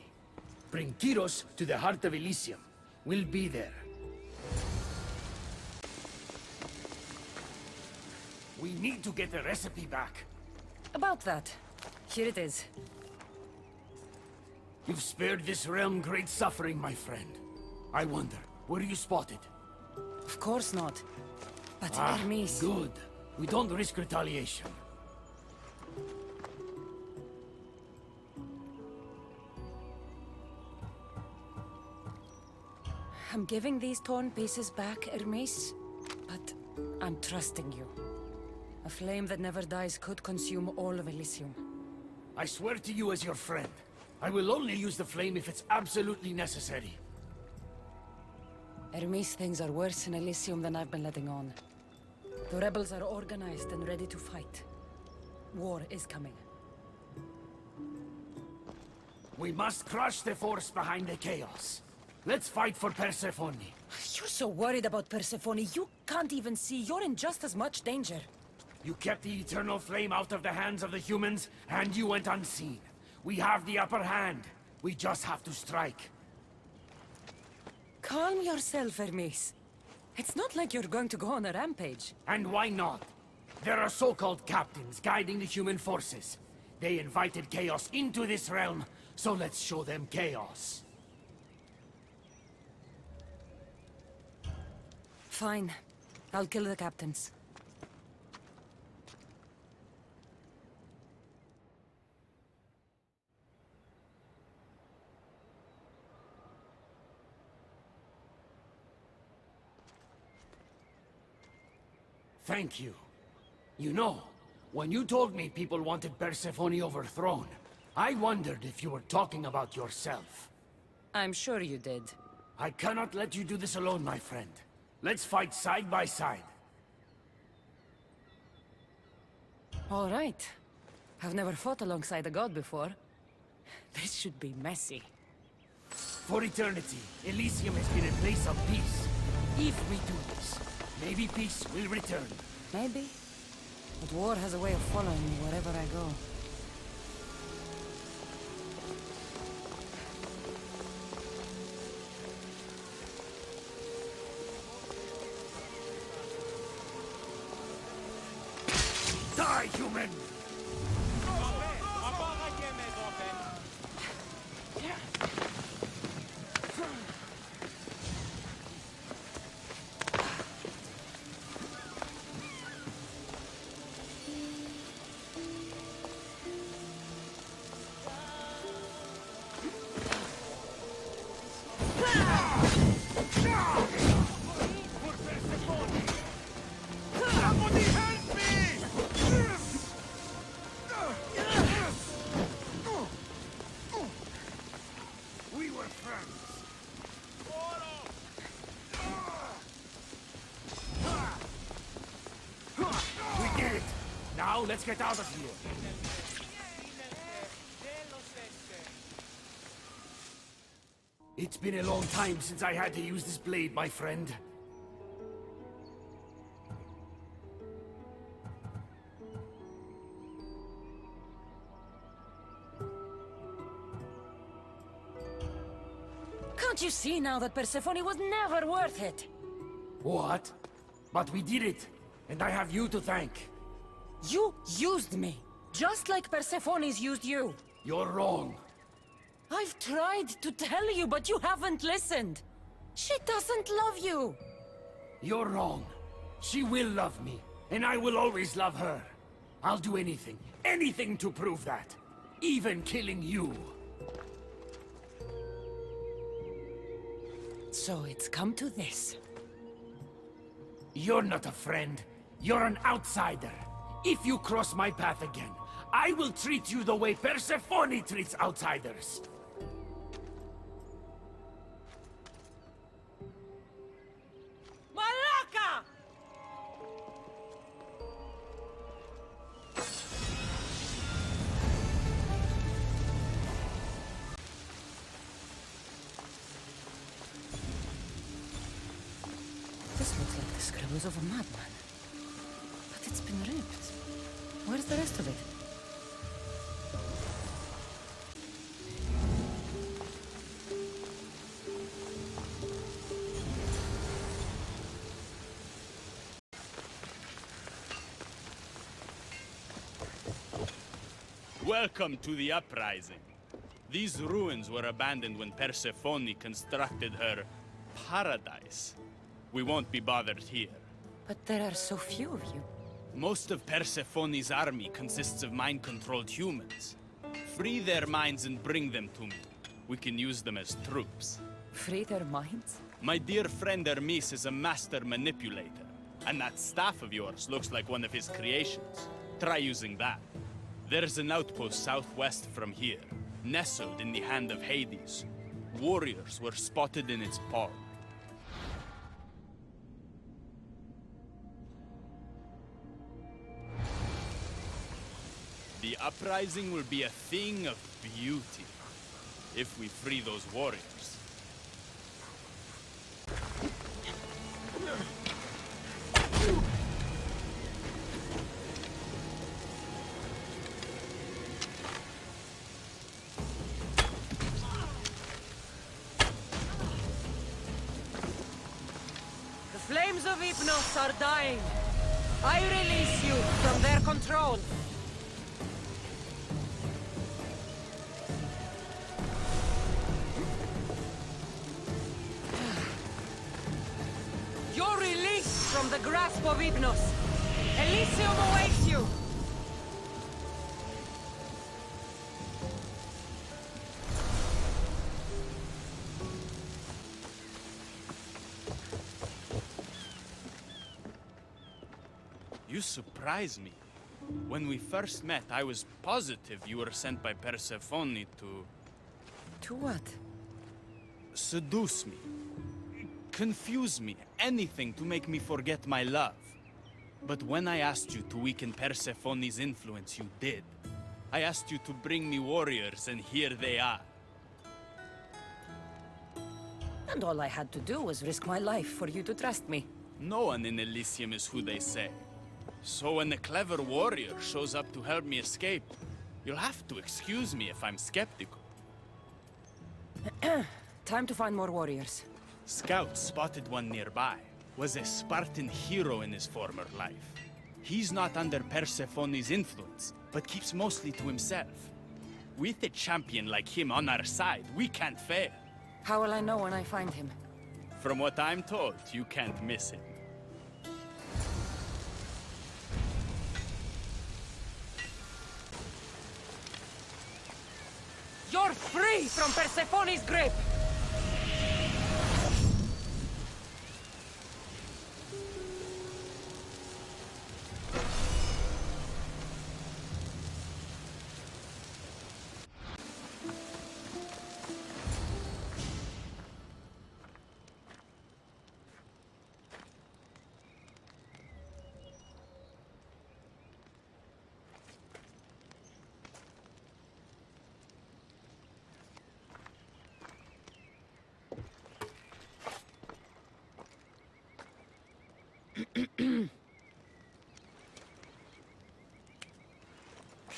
Bring Kyros to the heart of Elysium. We'll be there. We need to get the recipe back. About that. Here it is. You've spared this realm great suffering, my friend. I wonder, were you spotted? Of course not. But Hermes... Good. We don't risk retaliation. I'm giving these torn pieces back, Hermes. But I'm trusting you. A flame that never dies could consume all of Elysium. I swear to you as your friend, I will only use the flame if it's absolutely necessary. Hermes, things are worse in Elysium than I've been letting on. The rebels are organized and ready to fight. War is coming. We must crush the force behind the chaos. Let's fight for Persephone. You're so worried about Persephone, you can't even see. You're in just as much danger. You kept the eternal flame out of the hands of the humans, and you went unseen. We have the upper hand. We just have to strike. Calm yourself, Hermes. It's not like you're going to go on a rampage. And why not? There are so-called captains guiding the human forces. They invited chaos into this realm, so let's show them chaos. Fine. I'll kill the captains. Thank you. You know, when you told me people wanted Persephone overthrown, I wondered if you were talking about yourself. I'm sure you did. I cannot let you do this alone, my friend. Let's fight side by side. All right. I've never fought alongside a god before. This should be messy. For eternity, Elysium has been a place of peace. If we do this, maybe peace will return. Maybe. But war has a way of following me wherever I go. Die, human! Now, let's get out of here. It's been a long time since I had to use this blade, my friend. Can't you see now that Persephone was never worth it? What? But we did it, and I have you to thank. You used me, just like Persephone's used you. You're wrong. I've tried to tell you, but you haven't listened. She doesn't love you. You're wrong. She will love me, and I will always love her. I'll do anything, anything to prove that. Even killing you. So it's come to this. You're not a friend. You're an outsider. If you cross my path again, I will treat you the way Persephone treats outsiders. Malaka! This looks like the scribbles of a madman. But it's been ripped. Where's the rest of it? Welcome to the uprising. These ruins were abandoned when Persephone constructed her paradise. We won't be bothered here. But there are so few of you. Most of Persephone's army consists of mind-controlled humans. Free their minds and bring them to me. We can use them as troops. Free their minds? My dear friend Hermes is a master manipulator. And that staff of yours looks like one of his creations. Try using that. There's an outpost southwest from here, nestled in the hand of Hades. Warriors were spotted in its paw. The uprising will be a thing of beauty, if we free those warriors. The flames of Hypnos are dying. I release you from their control. You're released from the grasp of Hypnos. Elysium awaits you. You surprise me. When we first met, I was positive you were sent by Persephone to... To what? Seduce me. Confuse me. Anything to make me forget my love. But when I asked you to weaken Persephone's influence, you did. I asked you to bring me warriors, and here they are. And all I had to do was risk my life for you to trust me. No one in Elysium is who they say. So when a clever warrior shows up to help me escape, you'll have to excuse me if I'm skeptical. Time to find more warriors. Scouts spotted one nearby. Was a Spartan hero in his former life. He's not under Persephone's influence, but keeps mostly to himself. With a champion like him on our side, we can't fail. How will I know when I find him? From what I'm told, you can't miss him. You're free from Persephone's grip!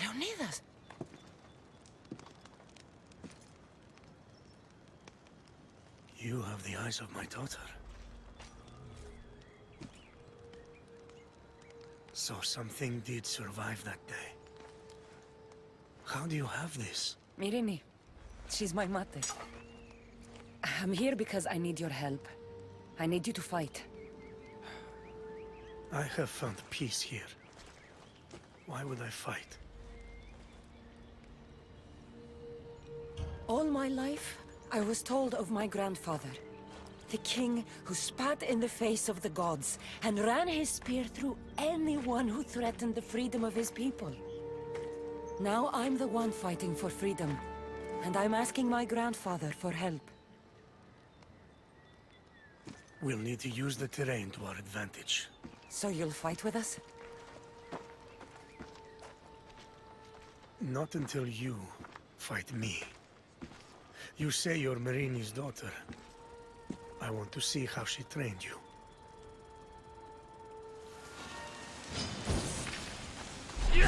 Leonidas! You have the eyes of my daughter. So something did survive that day. How do you have this? Mirini. She's my mate. I'm here because I need your help. I need you to fight. I have found peace here. Why would I fight? All my life, I was told of my grandfather. The king who spat in the face of the gods and ran his spear through anyone who threatened the freedom of his people. Now I'm the one fighting for freedom, and I'm asking my grandfather for help. We'll need to use the terrain to our advantage. So you'll fight with us? Not until you fight me. You say you're Marini's daughter. I want to see how she trained you. You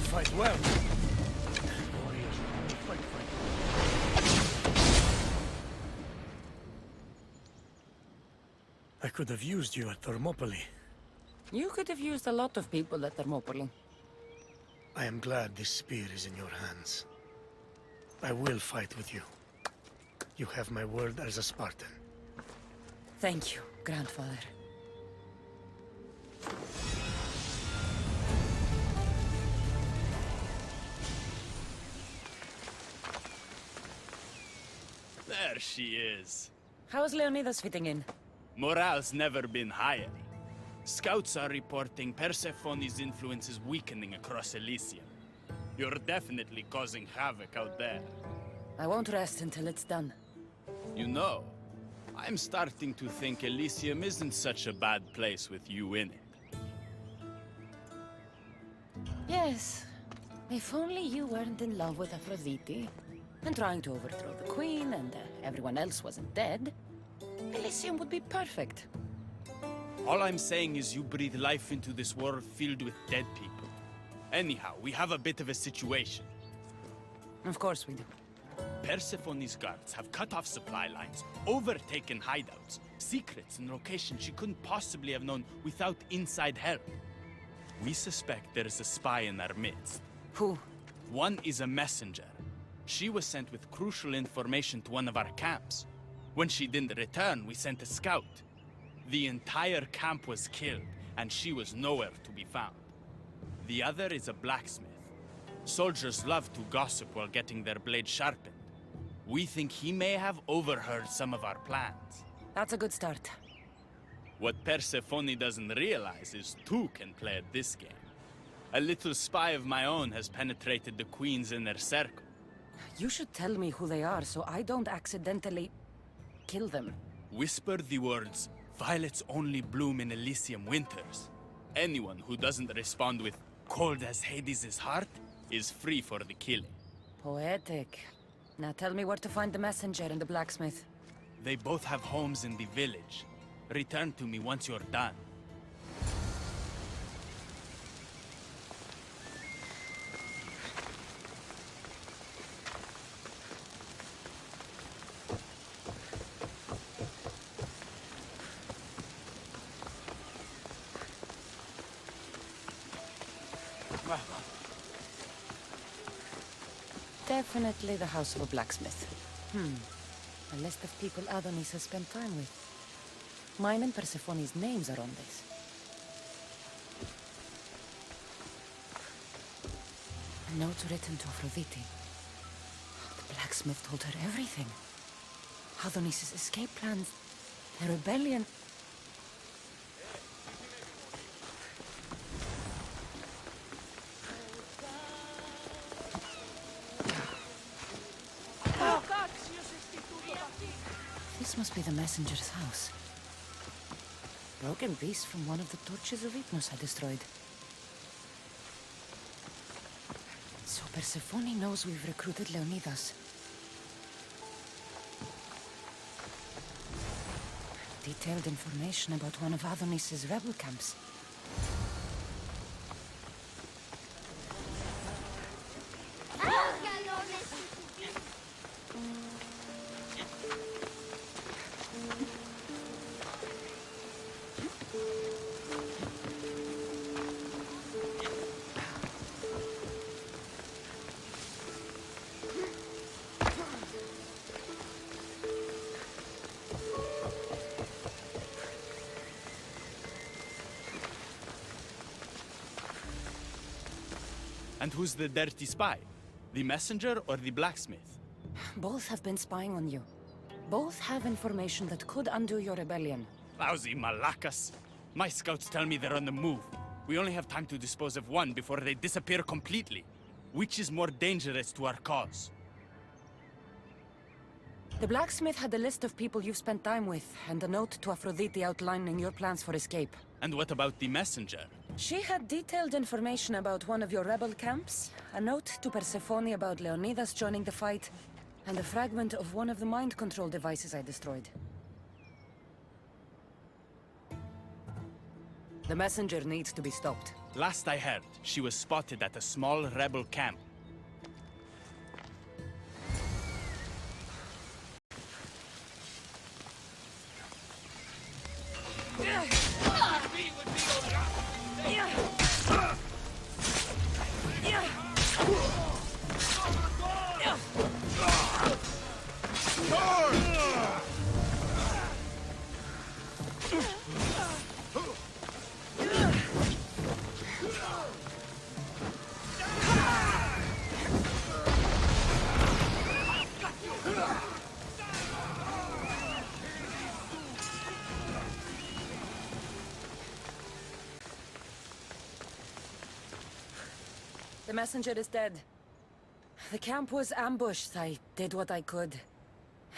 fight well. Warriors only fight. I could have used you at Thermopylae. You could have used a lot of people at Thermopylae. I am glad this spear is in your hands. I will fight with you. You have my word as a Spartan. Thank you, grandfather. There she is. How's Leonidas fitting in? Morale's never been higher. Scouts are reporting Persephone's influence is weakening across Elysium. You're definitely causing havoc out there. I won't rest until it's done. You know, I'm starting to think Elysium isn't such a bad place with you in it. Yes. If only you weren't in love with Aphrodite, and trying to overthrow the queen, and everyone else wasn't dead, Elysium would be perfect. All I'm saying is you breathe life into this world filled with dead people. Anyhow, we have a bit of a situation. Of course we do. Persephone's guards have cut off supply lines, overtaken hideouts, secrets and locations she couldn't possibly have known without inside help. We suspect there is a spy in our midst. Who? One is a messenger. She was sent with crucial information to one of our camps. When she didn't return, we sent a scout. The entire camp was killed, and she was nowhere to be found. The other is a blacksmith. Soldiers love to gossip while getting their blades sharpened. We think he may have overheard some of our plans. That's a good start. What Persephone doesn't realize is two can play at this game. A little spy of my own has penetrated the queen's inner circle. You should tell me who they are so I don't accidentally kill them. Whisper the words, "Violets only bloom in Elysium winters." Anyone who doesn't respond with "cold as Hades' heart" is free for the killing. Poetic. Now tell me where to find the messenger and the blacksmith. They both have homes in the village. Return to me once you're done. Definitely the house of a blacksmith. A list of people Adonis has spent time with. Mine and Persephone's names are on this. A note written to Aphrodite. The blacksmith told her everything. Adonis' escape plans, the rebellion. This must be the messenger's house. Broken piece from one of the torches of Hypnos I destroyed. So Persephone knows we've recruited Leonidas. Detailed information about one of Adonis' rebel camps. And who's the dirty spy? The messenger or the blacksmith? Both have been spying on you. Both have information that could undo your rebellion. Lousy malacas. My scouts tell me they're on the move. We only have time to dispose of one before they disappear completely. Which is more dangerous to our cause? The blacksmith had a list of people you've spent time with, and a note to Aphrodite outlining your plans for escape. And what about the messenger? She had detailed information about one of your rebel camps, a note to Persephone about Leonidas joining the fight, and a fragment of one of the mind control devices I destroyed. The messenger needs to be stopped. Last I heard, she was spotted at a small rebel camp. The messenger is dead. The camp was ambushed. I did what I could.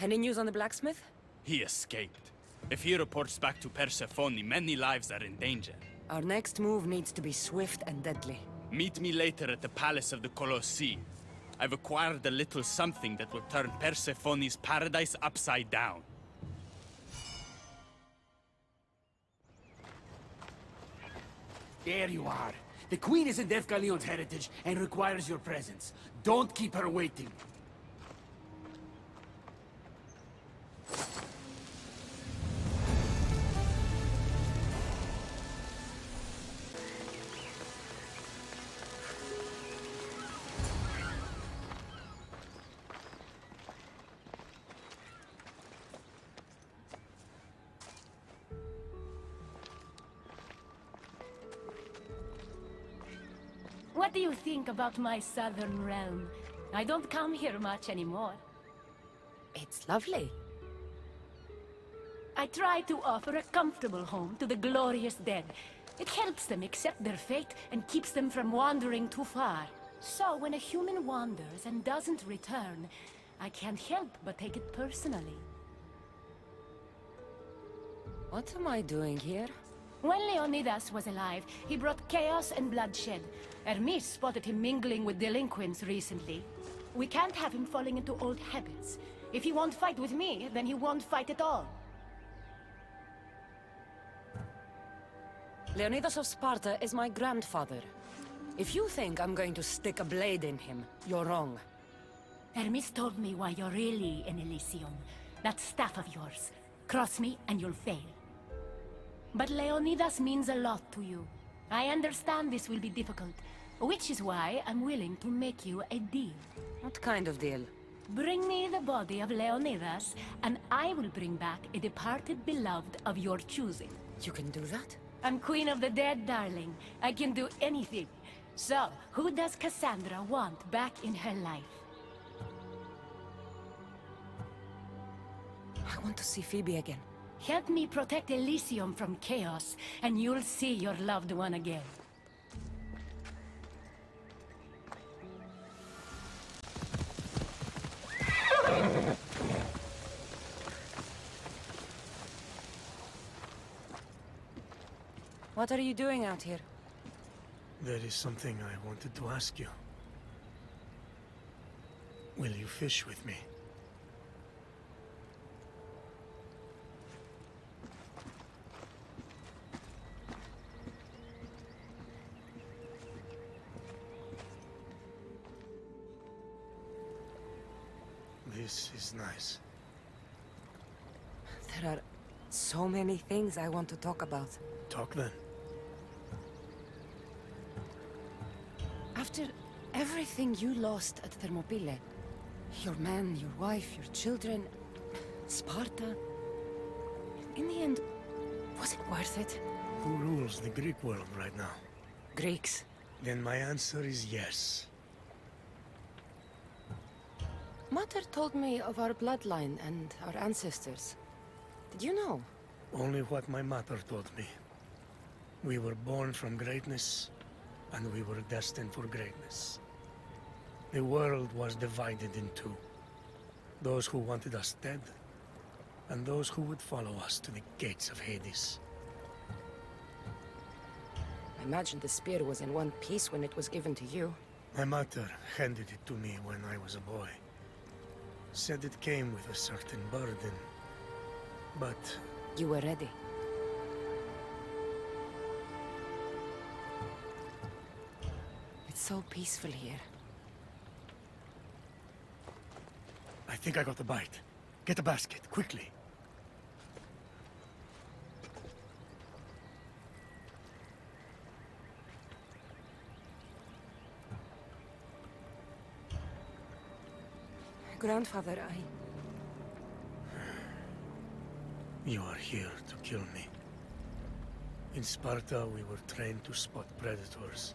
Any news on the blacksmith? He escaped. If he reports back to Persephone, many lives are in danger. Our next move needs to be swift and deadly. Meet me later at the Palace of the Colossi. I've acquired a little something that will turn Persephone's paradise upside down. There you are. The Queen is in Defgalion's heritage and requires your presence. Don't keep her waiting. What do you think about my southern realm? I don't come here much anymore. It's lovely. I try to offer a comfortable home to the glorious dead. It helps them accept their fate and keeps them from wandering too far. So when a human wanders and doesn't return, I can't help but take it personally. What am I doing here? When Leonidas was alive, he brought chaos and bloodshed. Hermes spotted him mingling with delinquents recently. We can't have him falling into old habits. If he won't fight with me, then he won't fight at all. Leonidas of Sparta is my grandfather. If you think I'm going to stick a blade in him, you're wrong. Hermes told me why you're really in Elysium. That staff of yours. Cross me and you'll fail. But Leonidas means a lot to you. I understand this will be difficult, which is why I'm willing to make you a deal. What kind of deal? Bring me the body of Leonidas, and I will bring back a departed beloved of your choosing. You can do that? I'm Queen of the Dead, darling. I can do anything. So, who does Cassandra want back in her life? I want to see Phoebe again. Help me protect Elysium from chaos, and you'll see your loved one again. What are you doing out here? There is something I wanted to ask you. Will you fish with me? This is nice. There are so many things I want to talk about. Talk then. After everything you lost at Thermopylae, your men, your wife, your children, Sparta, in the end, was it worth it? Who rules the Greek world right now? Greeks. Then my answer is yes. Mother told me of our bloodline and our ancestors. Did you know? Only what my mother told me. We were born from greatness, and we were destined for greatness. The world was divided in two. Those who wanted us dead, and those who would follow us to the gates of Hades. I imagine the spear was in one piece when it was given to you. My mother handed it to me when I was a boy. Said it came with a certain burden, but... You were ready. It's so peaceful here. I think I got the bite. Get a basket, quickly. Grandfather, You are here to kill me. In Sparta, we were trained to spot predators,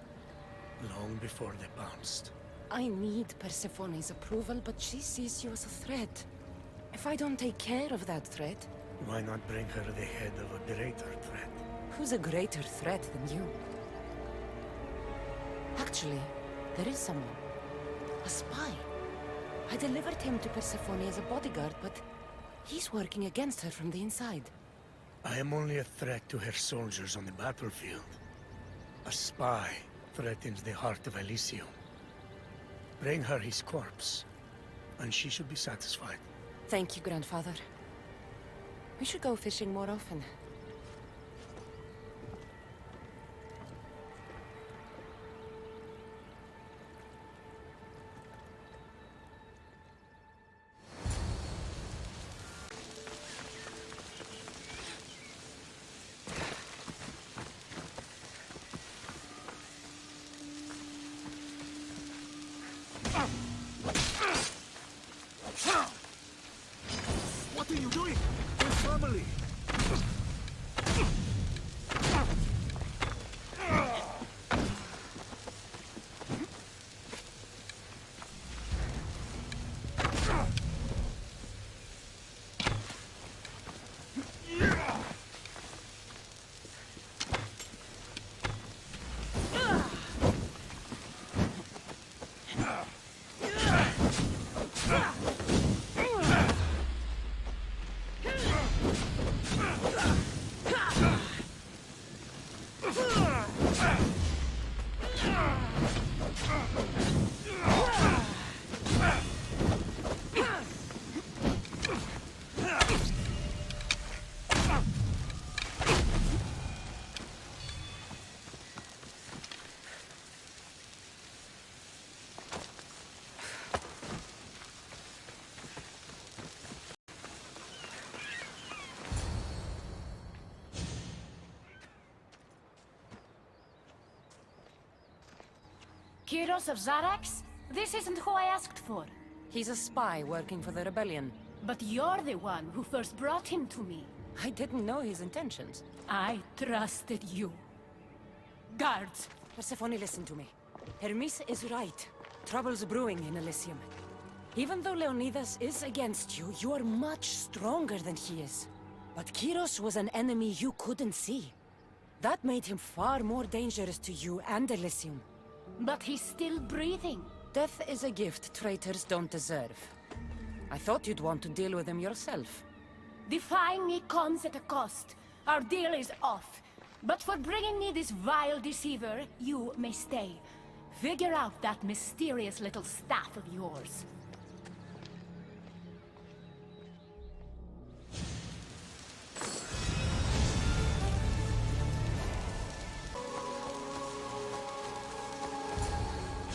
long before they pounced. I need Persephone's approval, but she sees you as a threat. If I don't take care of that threat... Why not bring her the head of a greater who's a greater threat than you? Actually, There is someone. A spy. I delivered him to Persephone as a bodyguard, but he's working against her from the inside. I am only a threat to her soldiers on the battlefield. A spy threatens the heart of Elysium. Bring her his corpse, and she should be satisfied. Thank you, Grandfather. We should go fishing more often. What are you doing? We're family. Kyros of Zarax? This isn't who I asked for. He's a spy working for the rebellion. But you're the one who first brought him to me. I didn't know his intentions. I trusted you. Guards! Persephone, listen to me. Hermes is right. Trouble's brewing in Elysium. Even though Leonidas is against you, you are much stronger than he is. But Kyros was an enemy you couldn't see. That made him far more dangerous to you and Elysium. But he's still breathing. Death is a gift traitors don't deserve. I thought you'd want to deal with him yourself. Defying me comes at a cost. Our deal is off. But for bringing me this vile deceiver, you may stay. Figure out that mysterious little staff of yours.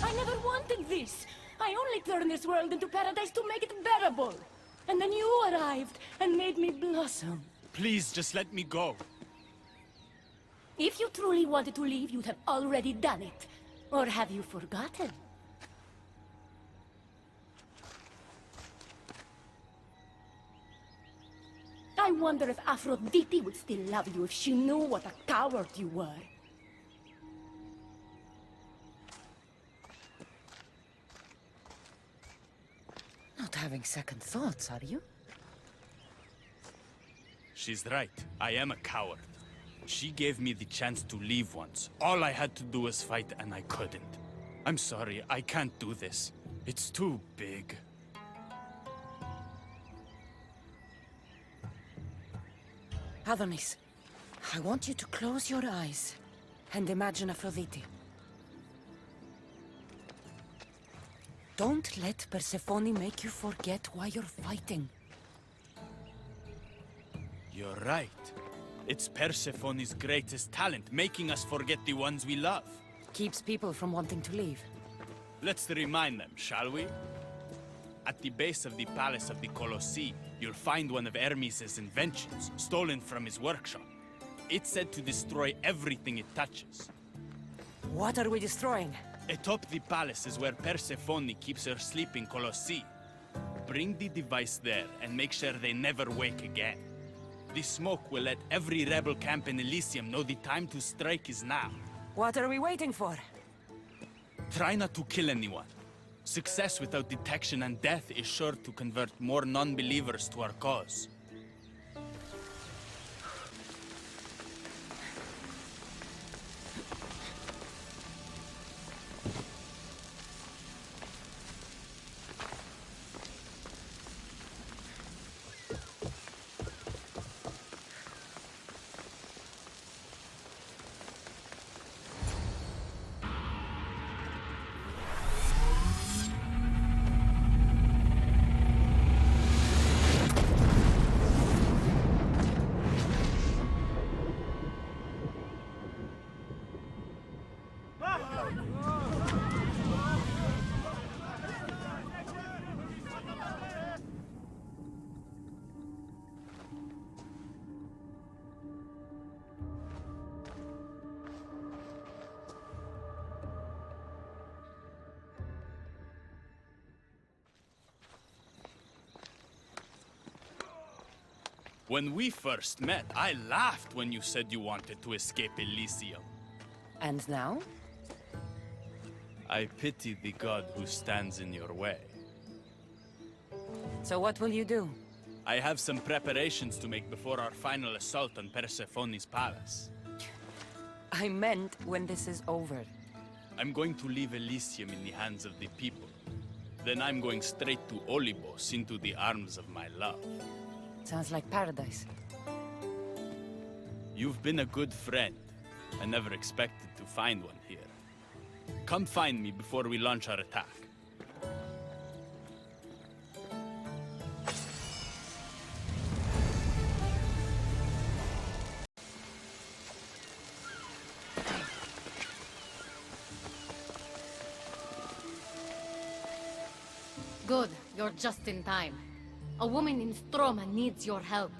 I never wanted this. I only turned this world into paradise to make it bearable. And then you arrived and made me blossom. Please, just let me go. If you truly wanted to leave, you'd have already done it. Or have you forgotten? I wonder if Aphrodite would still love you if she knew what a coward you were. Not having second thoughts, are you? She's right. I am a coward. She gave me the chance to leave once. All I had to do was fight, and I couldn't. I'm sorry, I can't do this. It's too big. Adonis, I want you to close your eyes and imagine Aphrodite. Don't let Persephone make you forget why you're fighting. You're right. It's Persephone's greatest talent, making us forget the ones we love. Keeps people from wanting to leave. Let's remind them, shall we? At the base of the palace of the Colossi, you'll find one of Hermes' inventions, stolen from his workshop. It's said to destroy everything it touches. What are we destroying? Atop the palace is where Persephone keeps her sleeping Colossi. Bring the device there and make sure they never wake again. The smoke will let every rebel camp in Elysium know the time to strike is now. What are we waiting for? Try not to kill anyone. Success without detection and death is sure to convert more non-believers to our cause. When we first met, I laughed when you said you wanted to escape Elysium. And now? I pity the god who stands in your way. So what will you do? I have some preparations to make before our final assault on Persephone's palace. I meant when this is over. I'm going to leave Elysium in the hands of the people. Then I'm going straight to Olibos, into the arms of my love. Sounds like paradise. You've been a good friend. I never expected to find one here. Come find me before we launch our attack. Good, you're just in time. A woman in Stroma needs your help.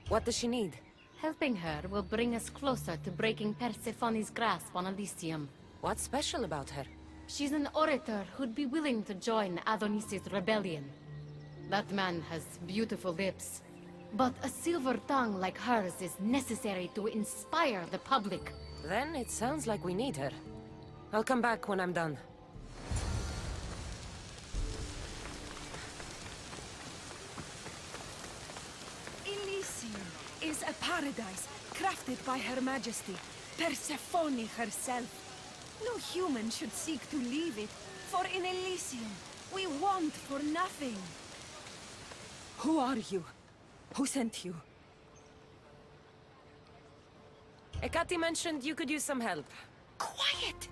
What does she need? Helping her will bring us closer to breaking Persephone's grasp on Elysium. What's special about her? She's an orator who'd be willing to join Adonis's rebellion. That man has beautiful lips, but a silver tongue like hers is necessary to inspire the public. Then it sounds like we need her. I'll come back when I'm done. Elysium is a paradise crafted by Her Majesty, Persephone herself. No human should seek to leave it, for in Elysium, we want for nothing. Who are you? Who sent you? Ekati mentioned you could use some help. Quiet!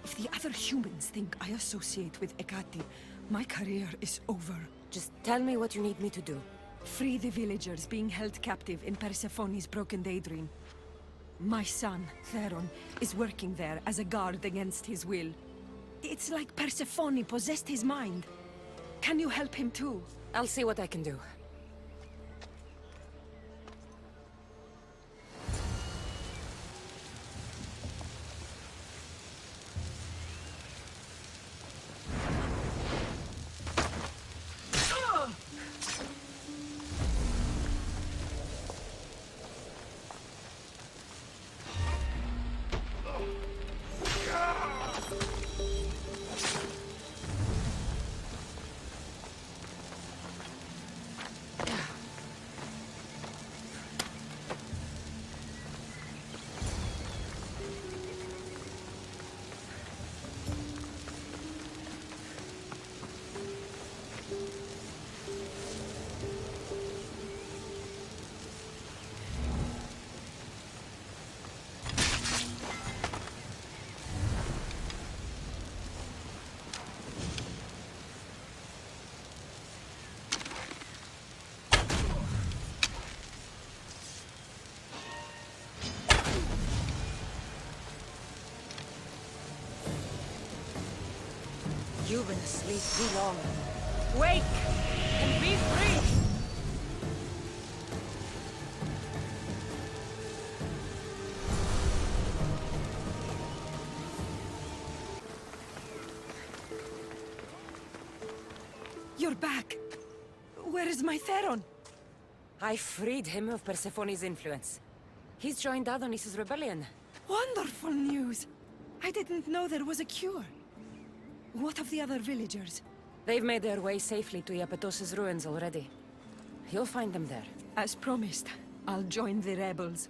If the other humans think I associate with Ekati, my career is over. Just tell me what you need me to do. Free the villagers being held captive in Persephone's broken daydream. My son, Theron, is working there as a guard against his will. It's like Persephone possessed his mind. Can you help him too? I'll see what I can do. You've been asleep too long. Wake and be free! You're back. Where is my Theron? I freed him of Persephone's influence. He's joined Adonis's rebellion. Wonderful news! I didn't know there was a cure. What of the other villagers? They've made their way safely to Iapetos' ruins already. You'll find them there. As promised, I'll join the rebels.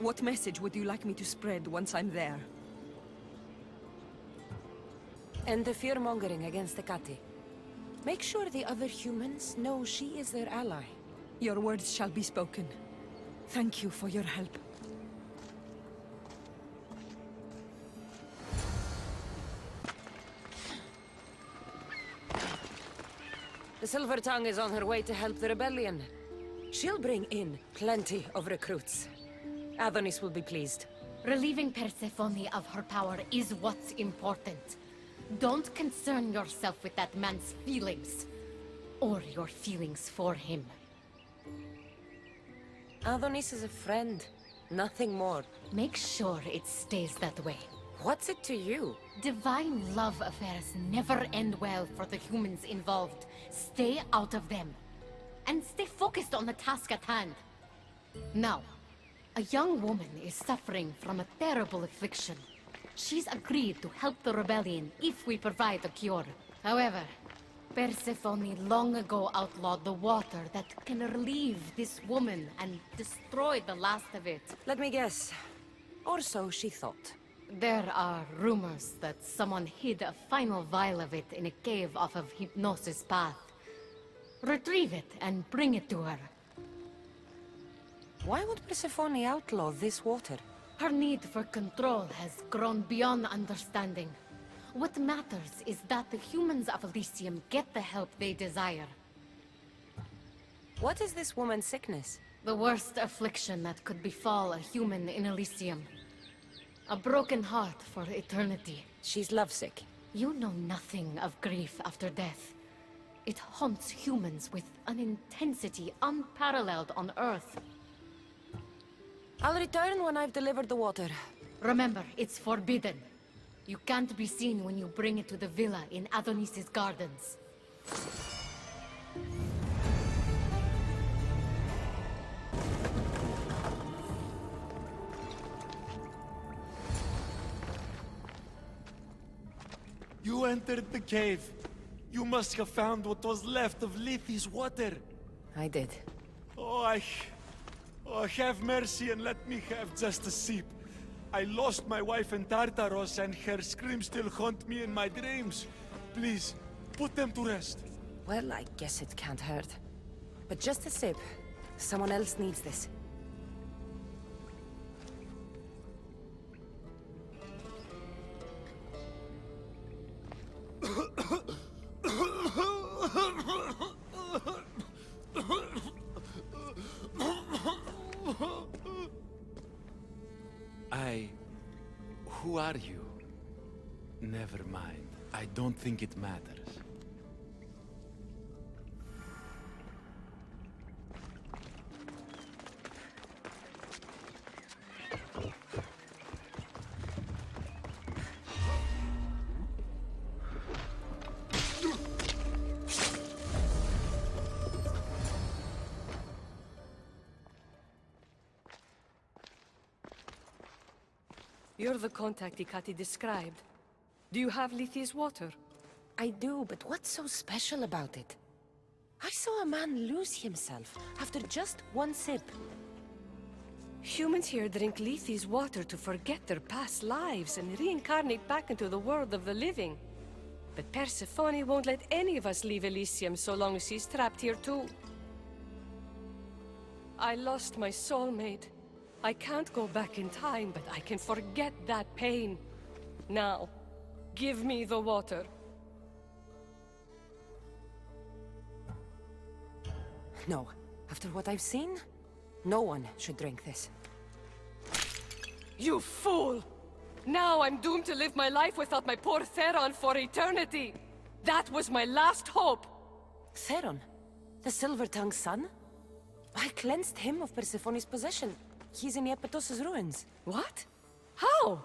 What message would you like me to spread once I'm there? End the fear-mongering against Ekati. Make sure the other humans know she is their ally. Your words shall be spoken. Thank you for your help. The Silver Tongue is on her way to help the rebellion. She'll bring in plenty of recruits. Adonis will be pleased. Relieving Persephone of her power is what's important. Don't concern yourself with that man's feelings. Or your feelings for him. Adonis is a friend, nothing more. Make sure it stays that way. What's it to you? Divine love affairs never end well for the humans involved. Stay out of them. And stay focused on the task at hand. Now, a young woman is suffering from a terrible affliction. She's agreed to help the rebellion if we provide a cure. However, Persephone long ago outlawed the water that can relieve this woman and destroy the last of it. Let me guess. Or so she thought. There are rumors that someone hid a final vial of it in a cave off of Hypnosis Path. Retrieve it and bring it to her. Why would Persephone outlaw this water? Her need for control has grown beyond understanding. What matters is that the humans of Elysium get the help they desire. What is this woman's sickness? The worst affliction that could befall a human in Elysium. A broken heart for eternity. She's lovesick. You know nothing of grief after death. It haunts humans with an intensity unparalleled on Earth. I'll return when I've delivered the water. Remember, it's forbidden. You can't be seen when you bring it to the villa in Adonis's gardens. You entered the cave. You must have found what was left of Lethe's water. I did. Oh, have mercy and let me have just a sip. I lost my wife in Tartaros and her screams still haunt me in my dreams. Please, put them to rest. Well, I guess it can't hurt. But just a sip. Someone else needs this. Who are you? Never mind. I don't think it matters. You're the contact Ikati described. Do you have Lethe's water? I do, but what's so special about it? I saw a man lose himself after just one sip. Humans here drink Lethe's water to forget their past lives and reincarnate back into the world of the living. But Persephone won't let any of us leave Elysium so long as she's trapped here too. I lost my soulmate. I can't go back in time, but I can forget that pain. Now, give me the water. No. After what I've seen, no one should drink this. You fool! Now I'm doomed to live my life without my poor Theron for eternity! That was my last hope! Theron? The Silver-Tongue's son? I cleansed him of Persephone's possession. He's in Iapetos' ruins. What? How?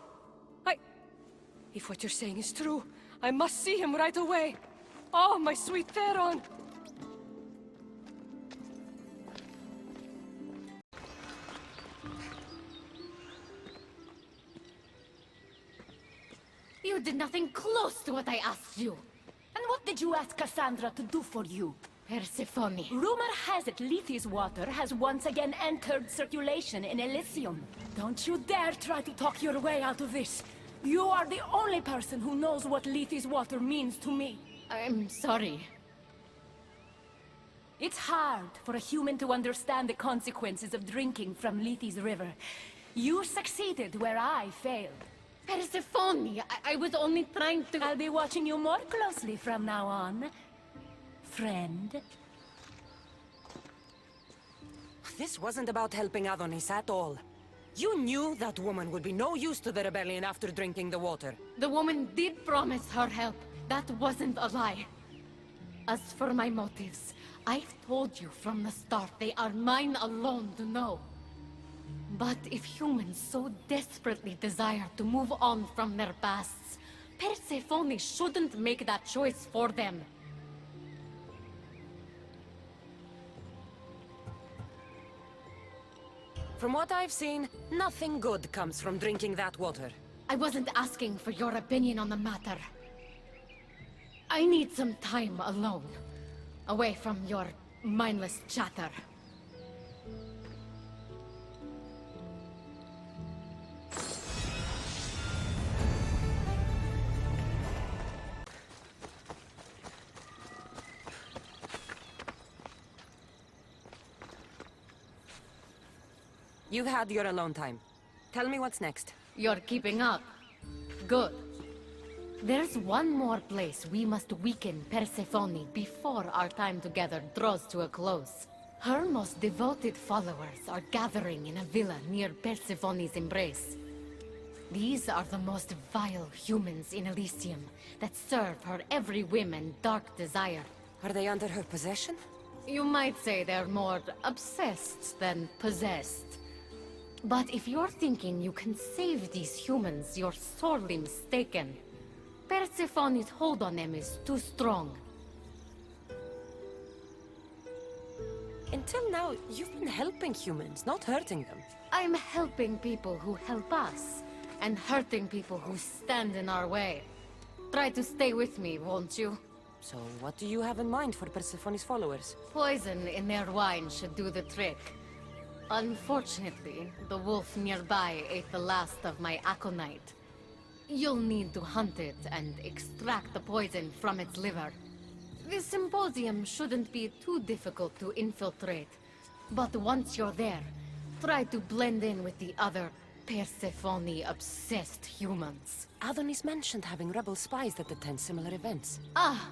If what you're saying is true, I must see him right away. Oh, my sweet Theron! You did nothing close to what I asked you. And what did you ask Cassandra to do for you? Persephone. Rumor has it Lethe's water has once again entered circulation in Elysium. Don't you dare try to talk your way out of this. You are the only person who knows what Lethe's water means to me. I'm sorry. It's hard for a human to understand the consequences of drinking from Lethe's river. You succeeded where I failed. Persephone, I was only trying to... I'll be watching you more closely from now on, friend. This wasn't about helping Adonis at all. You knew that woman would be no use to the rebellion after drinking the water. The woman did promise her help. That wasn't a lie. As for my motives, I've told you from the start they are mine alone to know. But if humans so desperately desire to move on from their pasts, Persephone shouldn't make that choice for them. From what I've seen, nothing good comes from drinking that water. I wasn't asking for your opinion on the matter. I need some time alone, away from your mindless chatter. You've had your alone time. Tell me what's next. You're keeping up. Good. There's one more place we must weaken Persephone before our time together draws to a close. Her most devoted followers are gathering in a villa near Persephone's embrace. These are the most vile humans in Elysium that serve her every whim and dark desire. Are they under her possession? You might say they're more obsessed than possessed. But if you're thinking you can save these humans, you're sorely mistaken. Persephone's hold on them is too strong. Until now, you've been helping humans, not hurting them. I'm helping people who help us, and hurting people who stand in our way. Try to stay with me, won't you? So, what do you have in mind for Persephone's followers? Poison in their wine should do the trick. Unfortunately, the wolf nearby ate the last of my aconite. You'll need to hunt it and extract the poison from its liver. This symposium shouldn't be too difficult to infiltrate. But once you're there, try to blend in with the other Persephone-obsessed humans. Adonis mentioned having rebel spies that attend similar events. Ah,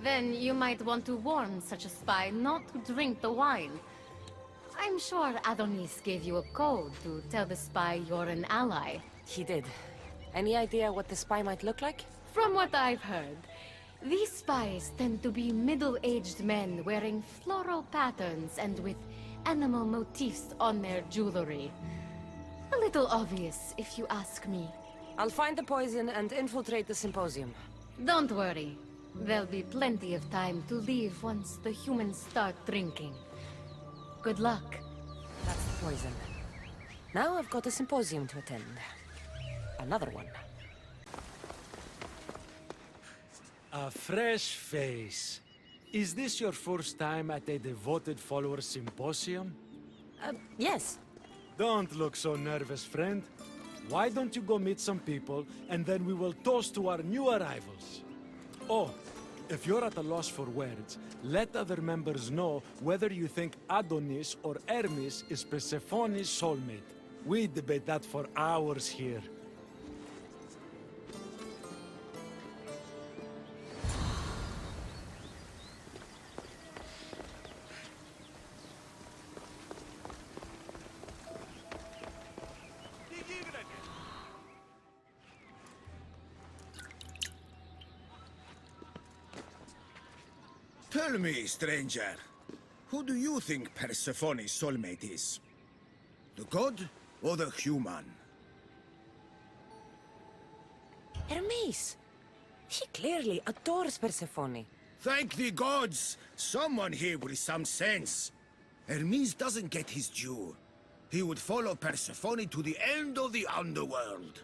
then you might want to warn such a spy not to drink the wine. I'm sure Adonis gave you a code to tell the spy you're an ally. He did. Any idea what the spy might look like? From what I've heard, these spies tend to be middle-aged men wearing floral patterns and with animal motifs on their jewelry. A little obvious, if you ask me. I'll find the poison and infiltrate the symposium. Don't worry. There'll be plenty of time to leave once the humans start drinking. Good luck. That's the poison. Now I've got a symposium to attend. Another one. A fresh face. Is this your first time at a devoted follower symposium? Yes. Don't look so nervous, friend. Why don't you go meet some people, and then we will toast to our new arrivals. Oh, if you're at a loss for words, let other members know whether you think Adonis or Hermes is Persephone's soulmate. We debate that for hours here. Tell me, stranger, who do you think Persephone's soulmate is? The god or the human? Hermes! He clearly adores Persephone. Thank the gods! Someone here with some sense. Hermes doesn't get his due. He would follow Persephone to the end of the underworld.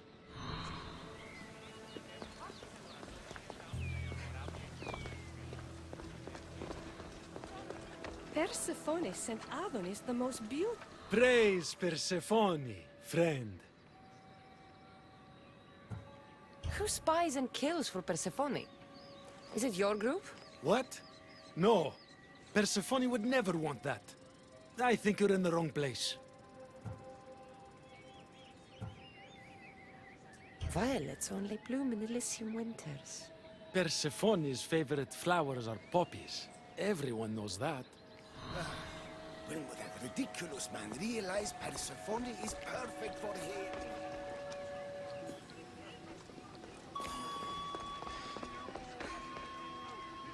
Persephone sent Adonis the most beautiful. Praise Persephone, friend. Who spies and kills for Persephone? Is it your group? What? No. Persephone would never want that. I think you're in the wrong place. Violets only bloom in Elysium winters. Persephone's favorite flowers are poppies. Everyone knows that. When will that ridiculous man realize Persephone is perfect for him?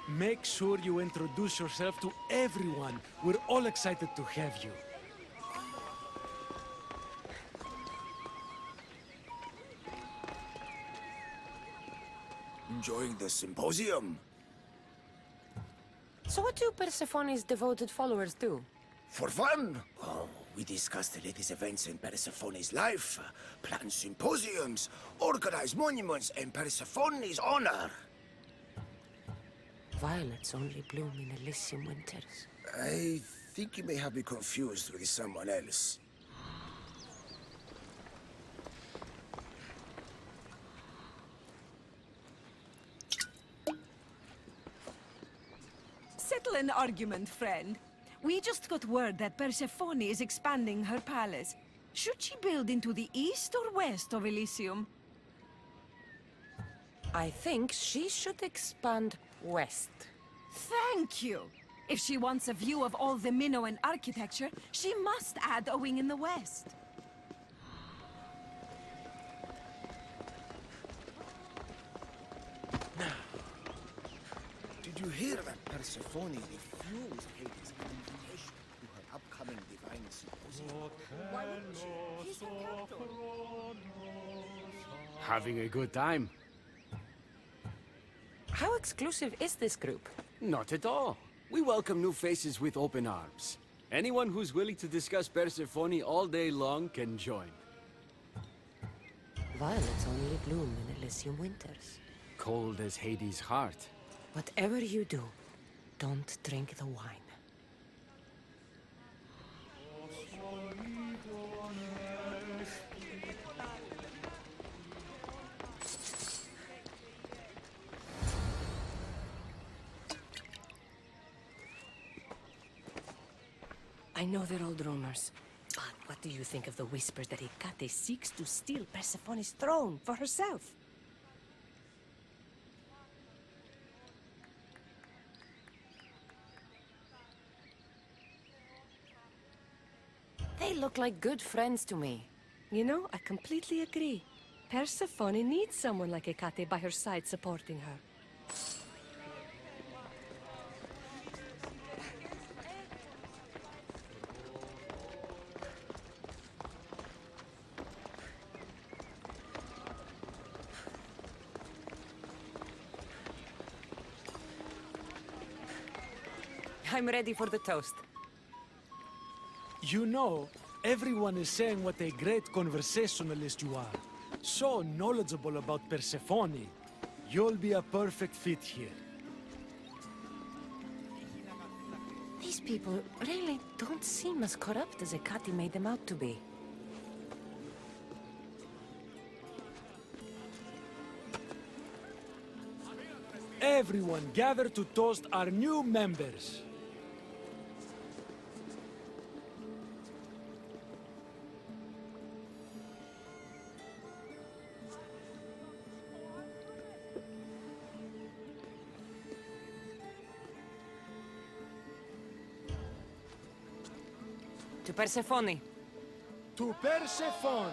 Make sure you introduce yourself to everyone. We're all excited to have you. enjoying the symposium? So what do Persephone's devoted followers do? For fun? Oh, we discuss the latest events in Persephone's life, plan symposiums, organize monuments in Persephone's honor. Violets only bloom in Elysium winters. I think you may have me confused with someone else. Settle an argument, friend. We just got word that Persephone is expanding her palace. Should she build into the east or west of Elysium? I think she should expand west. Thank you! If she wants a view of all the Minoan architecture, she must add a wing in the west. Did you hear that Persephone refused Hades' invitation to her upcoming divine symposium? Why wouldn't she? He's her captor. Having a good time? How exclusive is this group? Not at all. We welcome new faces with open arms. Anyone who's willing to discuss Persephone all day long can join. Violets only bloom in Elysium winters. Cold as Hades' heart. Whatever you do, don't drink the wine. I know they're old rumors, but what do you think of the whispers that Hecate seeks to steal Persephone's throne for herself? They look like good friends to me. You know, I completely agree. Persephone needs someone like Hecate by her side supporting her. I'm ready for the toast. You know, everyone is saying what a great conversationalist you are. So knowledgeable about Persephone. You'll be a perfect fit here. These people really don't seem as corrupt as Hecate made them out to be. Everyone gather to toast our new members. To Persephone. To Persephone.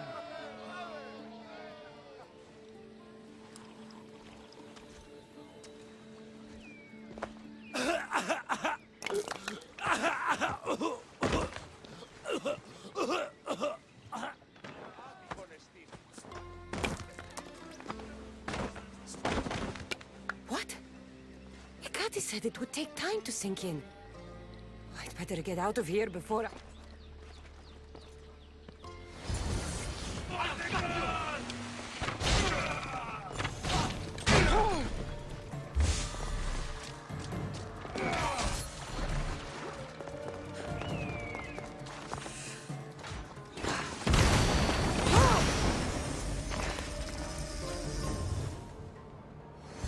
What? Hecate said it would take time to sink in. I'd better get out of here before I...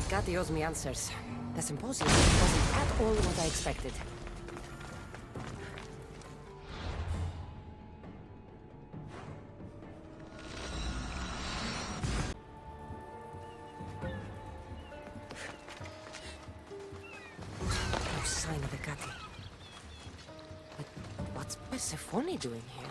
Hecate owes me answers. The symposium wasn't at all what I expected. No sign of Hecate. But what's Persephone doing here?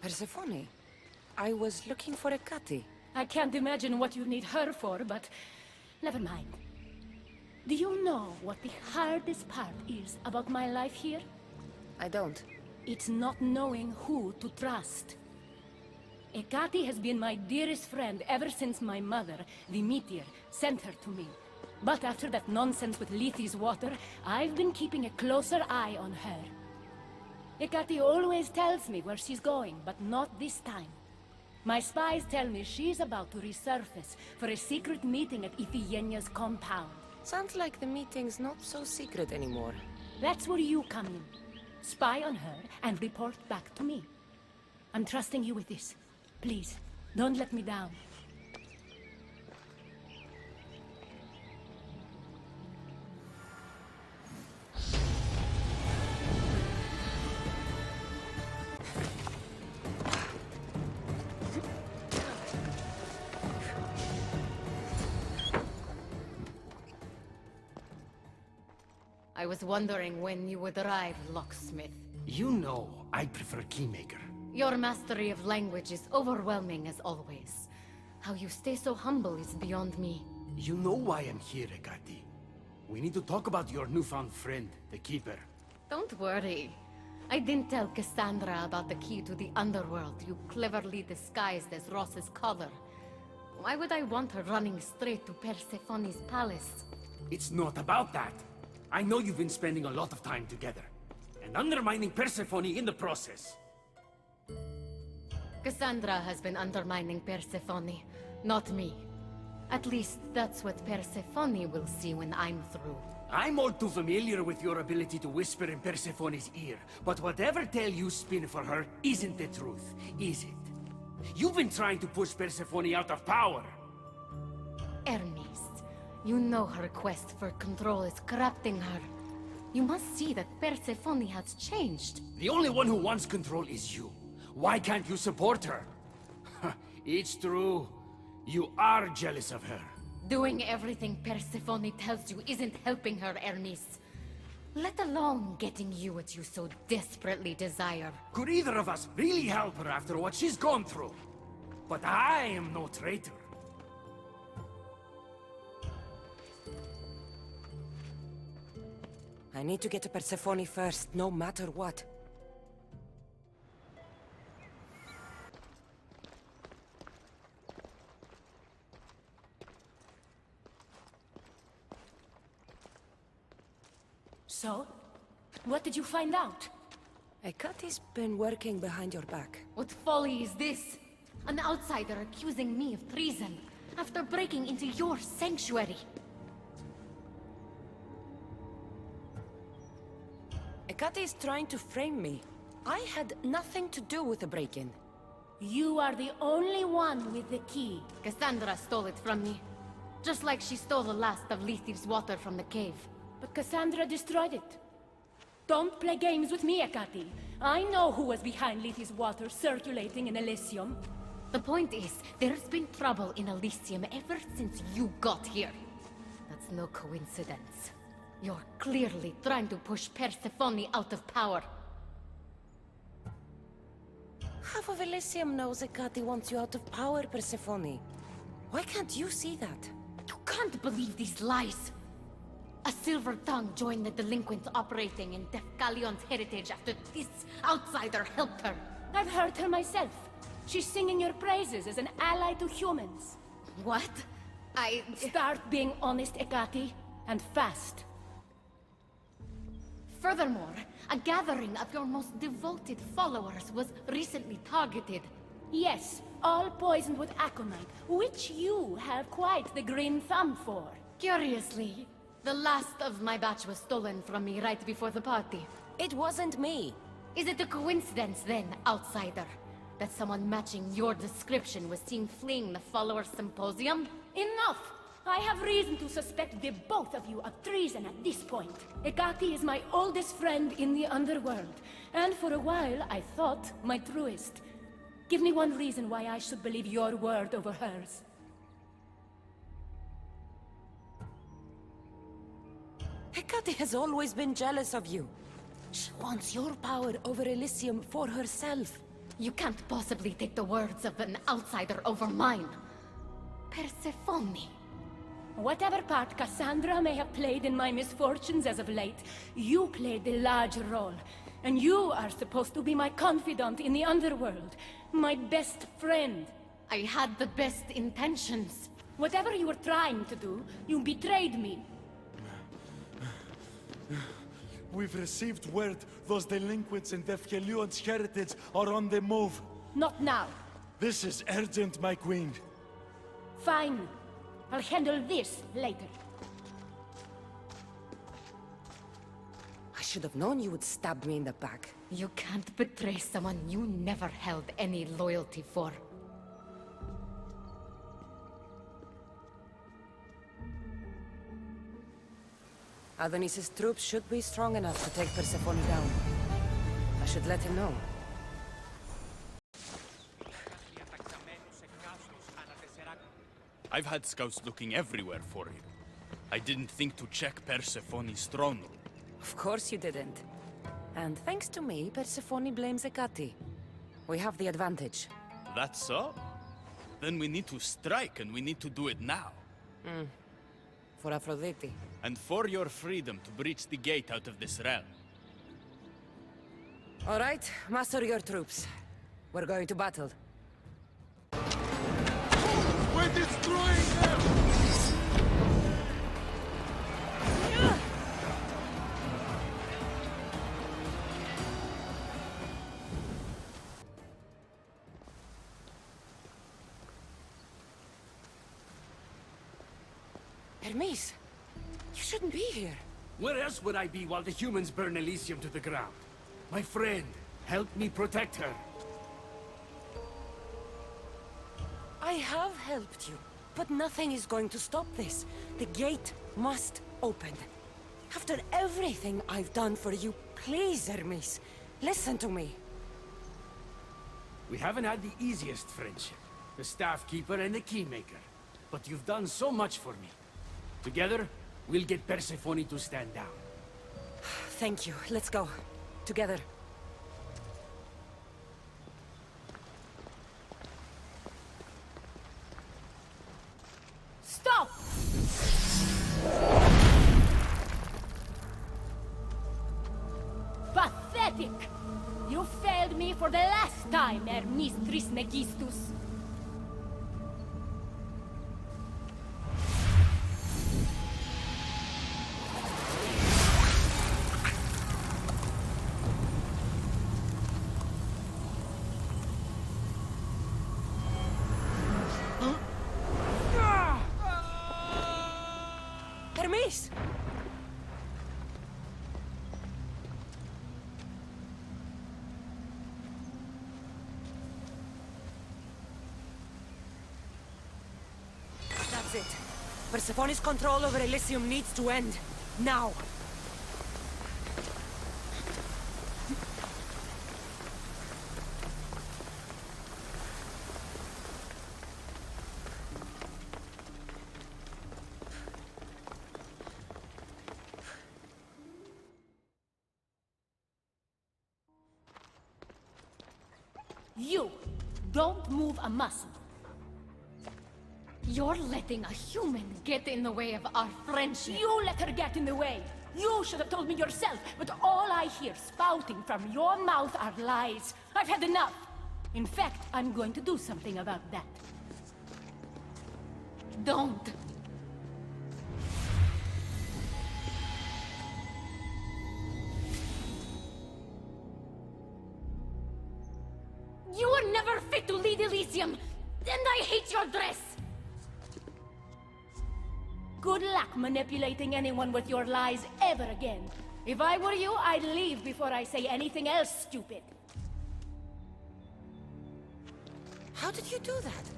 Persephone, I was looking for Hecate. I can't imagine what you need her for, but never mind. Do you know what the hardest part is about my life here? I don't. It's not knowing who to trust. Ekati has been my dearest friend ever since my mother, the meteor, sent her to me. But after that nonsense with Lethe's water, I've been keeping a closer eye on her. Ekati always tells me where she's going, but not this time. My spies tell me she's about to resurface for a secret meeting at Iphigenia's compound. Sounds like the meeting's not so secret anymore. That's where you come in. Spy on her and report back to me. I'm trusting you with this. Please, don't let me down. I was wondering when you would arrive, locksmith. You know I prefer Keymaker. Your mastery of language is overwhelming as always. How you stay so humble is beyond me. You know why I'm here, Ekati. We need to talk about your newfound friend, the Keeper. Don't worry. I didn't tell Cassandra about the key to the underworld you cleverly disguised as Ross's collar. Why would I want her running straight to Persephone's palace? It's not about that. I know you've been spending a lot of time together, and undermining Persephone in the process. Cassandra has been undermining Persephone, not me. At least that's what Persephone will see when I'm through. I'm all too familiar with your ability to whisper in Persephone's ear, but whatever tale you spin for her isn't the truth, is it? You've been trying to push Persephone out of power. Hermes, you know her quest for control is corrupting her. You must see that Persephone has changed. The only one who wants control is you. Why can't you support her? It's true. You are jealous of her. Doing everything Persephone tells you isn't helping her, Hermes. Let alone getting you what you so desperately desire. Could either of us really help her after what she's gone through? But I am no traitor. I need to get to Persephone first, no matter what. So? What did you find out? Ekati's been working behind your back. What folly is this? An outsider accusing me of treason after breaking into your sanctuary. Ekati is trying to frame me. I had nothing to do with the break-in. You are the only one with the key. Cassandra stole it from me. Just like she stole the last of Lethe's water from the cave. But Cassandra destroyed it. Don't play games with me, Ekati. I know who was behind Lethe's water circulating in Elysium. The point is, there's been trouble in Elysium ever since you got here. That's no coincidence. You're clearly trying to push Persephone out of power. Half of Elysium knows Ekati wants you out of power, Persephone. Why can't you see that? You can't believe these lies! A silver tongue joined the delinquents operating in Defcalion's heritage after this outsider helped her. I've heard her myself. She's singing your praises as an ally to humans. What? Start being honest, Ekati, and fast. Furthermore, a gathering of your most devoted followers was recently targeted. Yes, all poisoned with aconite, which you have quite the green thumb for. Curiously, the last of my batch was stolen from me right before the party. It wasn't me. Is it a coincidence then, outsider, that someone matching your description was seen fleeing the followers' symposium? Enough! I have reason to suspect the both of you of treason at this point. Ekati is my oldest friend in the underworld, and for a while I thought my truest. Give me one reason why I should believe your word over hers. Ekati has always been jealous of you. She wants your power over Elysium for herself. You can't possibly take the words of an outsider over mine. Persephone. Whatever part Cassandra may have played in my misfortunes as of late, you played the larger role. And you are supposed to be my confidant in the underworld. My best friend. I had the best intentions. Whatever you were trying to do, you betrayed me. We've received word those delinquents in Defkelion's heritage are on the move. Not now. This is urgent, my queen. Fine. I'll handle this later. I should have known you would stab me in the back. You can't betray someone you never held any loyalty for. Adonis's troops should be strong enough to take Persephone down. I should let him know. I've had scouts looking everywhere for you. I didn't think to check Persephone's throne room. Of course you didn't. And thanks to me, Persephone blames Hecate. We have the advantage. That's so? Then we need to strike, and we need to do it now. For Aphrodite. And for your freedom to breach the gate out of this realm. All right, muster your troops. We're going to battle. We're destroying them! Hermes, you shouldn't be here. Where else would I be while the humans burn Elysium to the ground? My friend, help me protect her. I have helped you, but nothing is going to stop this. The gate must open. After everything I've done for you, please, Hermes, listen to me. We haven't had the easiest friendship. The staff keeper and the keymaker. But you've done so much for me. Together, we'll get Persephone to stand down. Thank you. Let's go. Together. Stop! Pathetic! You failed me for the last time, Hermes Trismegistus. Hermes! That's it. Persephone's control over Elysium needs to end. Now! You! Don't move a muscle. You're letting a human get in the way of our friendship. You let her get in the way. You should have told me yourself, but all I hear spouting from your mouth are lies. I've had enough. In fact, I'm going to do something about that. Don't. You were never fit to lead Elysium, and I hate your dress! Good luck manipulating anyone with your lies ever again. If I were you, I'd leave before I say anything else stupid. How did you do that?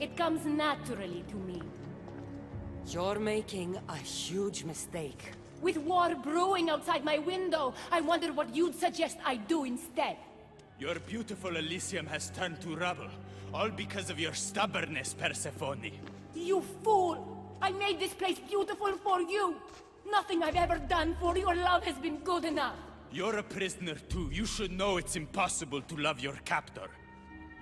It comes naturally to me. You're making a huge mistake. With war brewing outside my window, I wonder what you'd suggest I do instead. Your beautiful Elysium has turned to rubble, all because of your stubbornness, Persephone. You fool! I made this place beautiful for you! Nothing I've ever done for your love has been good enough! You're a prisoner too. You should know it's impossible to love your captor.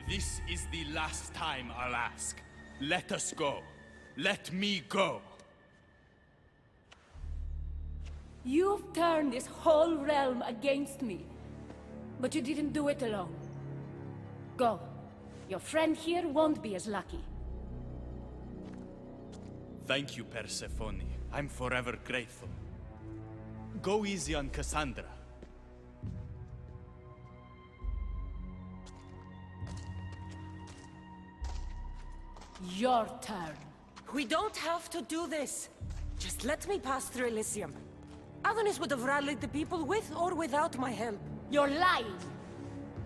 This is the last time I'll ask. Let us go. Let me go. You've turned this whole realm against me. But you didn't do it alone. Go. Your friend here won't be as lucky. Thank you, Persephone. I'm forever grateful. Go easy on Cassandra. Your turn. We don't have to do this. Just let me pass through Elysium. Adonis would have rallied the people with or without my help. You're lying!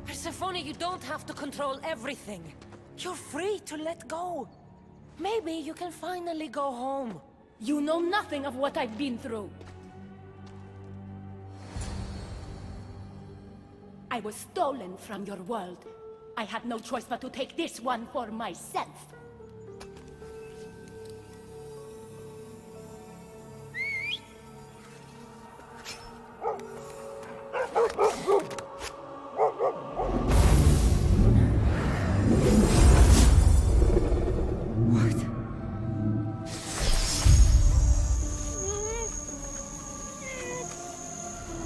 Persephone, you don't have to control everything. You're free to let go. Maybe you can finally go home. You know nothing of what I've been through. I was stolen from your world. I had no choice but to take this one for myself.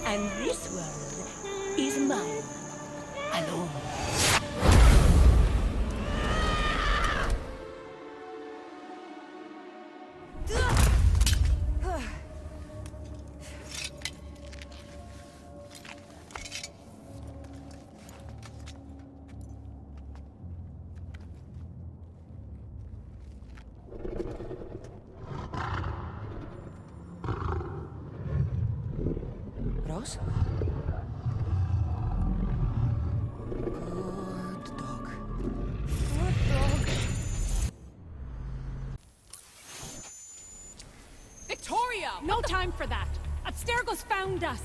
And this world is mine, alone. Rose? Good dog. Good dog. Victoria! No time for that! Abstergo's found us!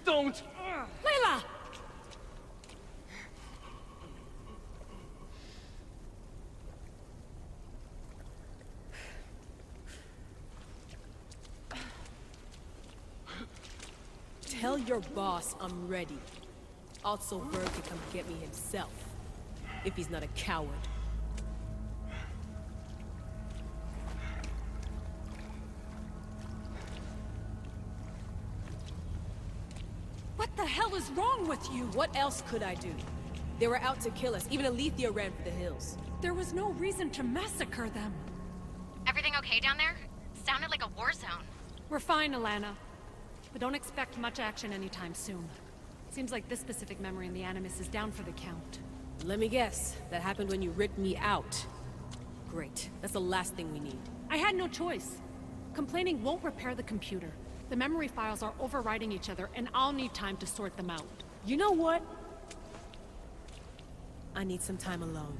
Don't! Layla! Tell your boss I'm ready. Also, Bird can come get me himself. If he's not a coward. What the hell is wrong with you? What else could I do? They were out to kill us. Even Alethea ran for the hills. There was no reason to massacre them. Everything okay down there? Sounded like a war zone. We're fine, Alana. But don't expect much action anytime soon. Seems like this specific memory in the Animus is down for the count. Let me guess. That happened when you ripped me out. Great. That's the last thing we need. I had no choice. Complaining won't repair the computer. The memory files are overriding each other, and I'll need time to sort them out. You know what? I need some time alone.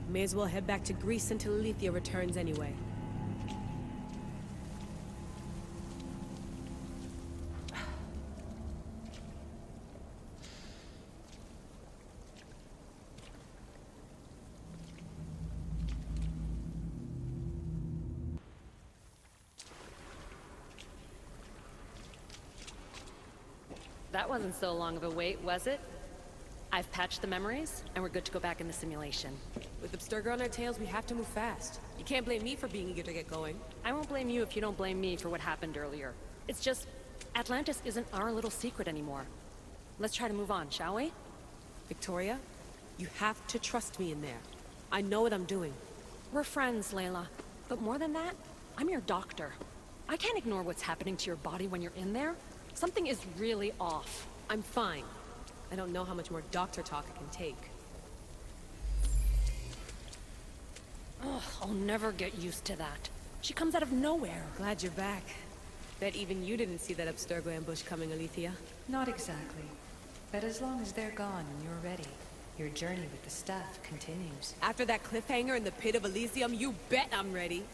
May as well head back to Greece until Alethea returns anyway. That wasn't so long of a wait, was it? I've patched the memories, and we're good to go back in the simulation. With Abstergo on our tails, we have to move fast. You can't blame me for being eager to get going. I won't blame you if you don't blame me for what happened earlier. It's just, Atlantis isn't our little secret anymore. Let's try to move on, shall we? Victoria, you have to trust me in there. I know what I'm doing. We're friends, Layla. But more than that, I'm your doctor. I can't ignore what's happening to your body when you're in there. Something is really off. I'm fine. I don't know how much more doctor talk I can take. Ugh, I'll never get used to that. She comes out of nowhere. Glad you're back. Bet even you didn't see that Abstergo ambush coming, Alethea. Not exactly. But as long as they're gone and you're ready, Your journey with the staff continues. After that cliffhanger in the pit of Elysium, you bet I'm ready.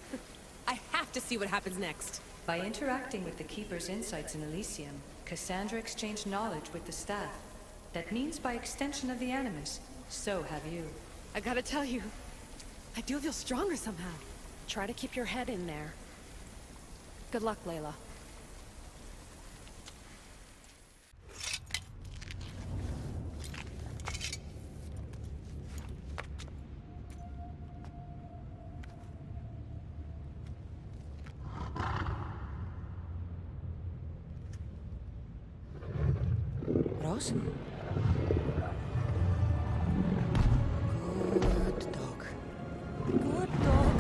I have to see what happens next. By interacting with the Keeper's insights in Elysium, Cassandra exchanged knowledge with the staff. That means by extension of the Animus, so have you. I gotta tell you, I do feel stronger somehow. Try to keep your head in there. Good luck, Layla. Ross? Good dog. Good dog.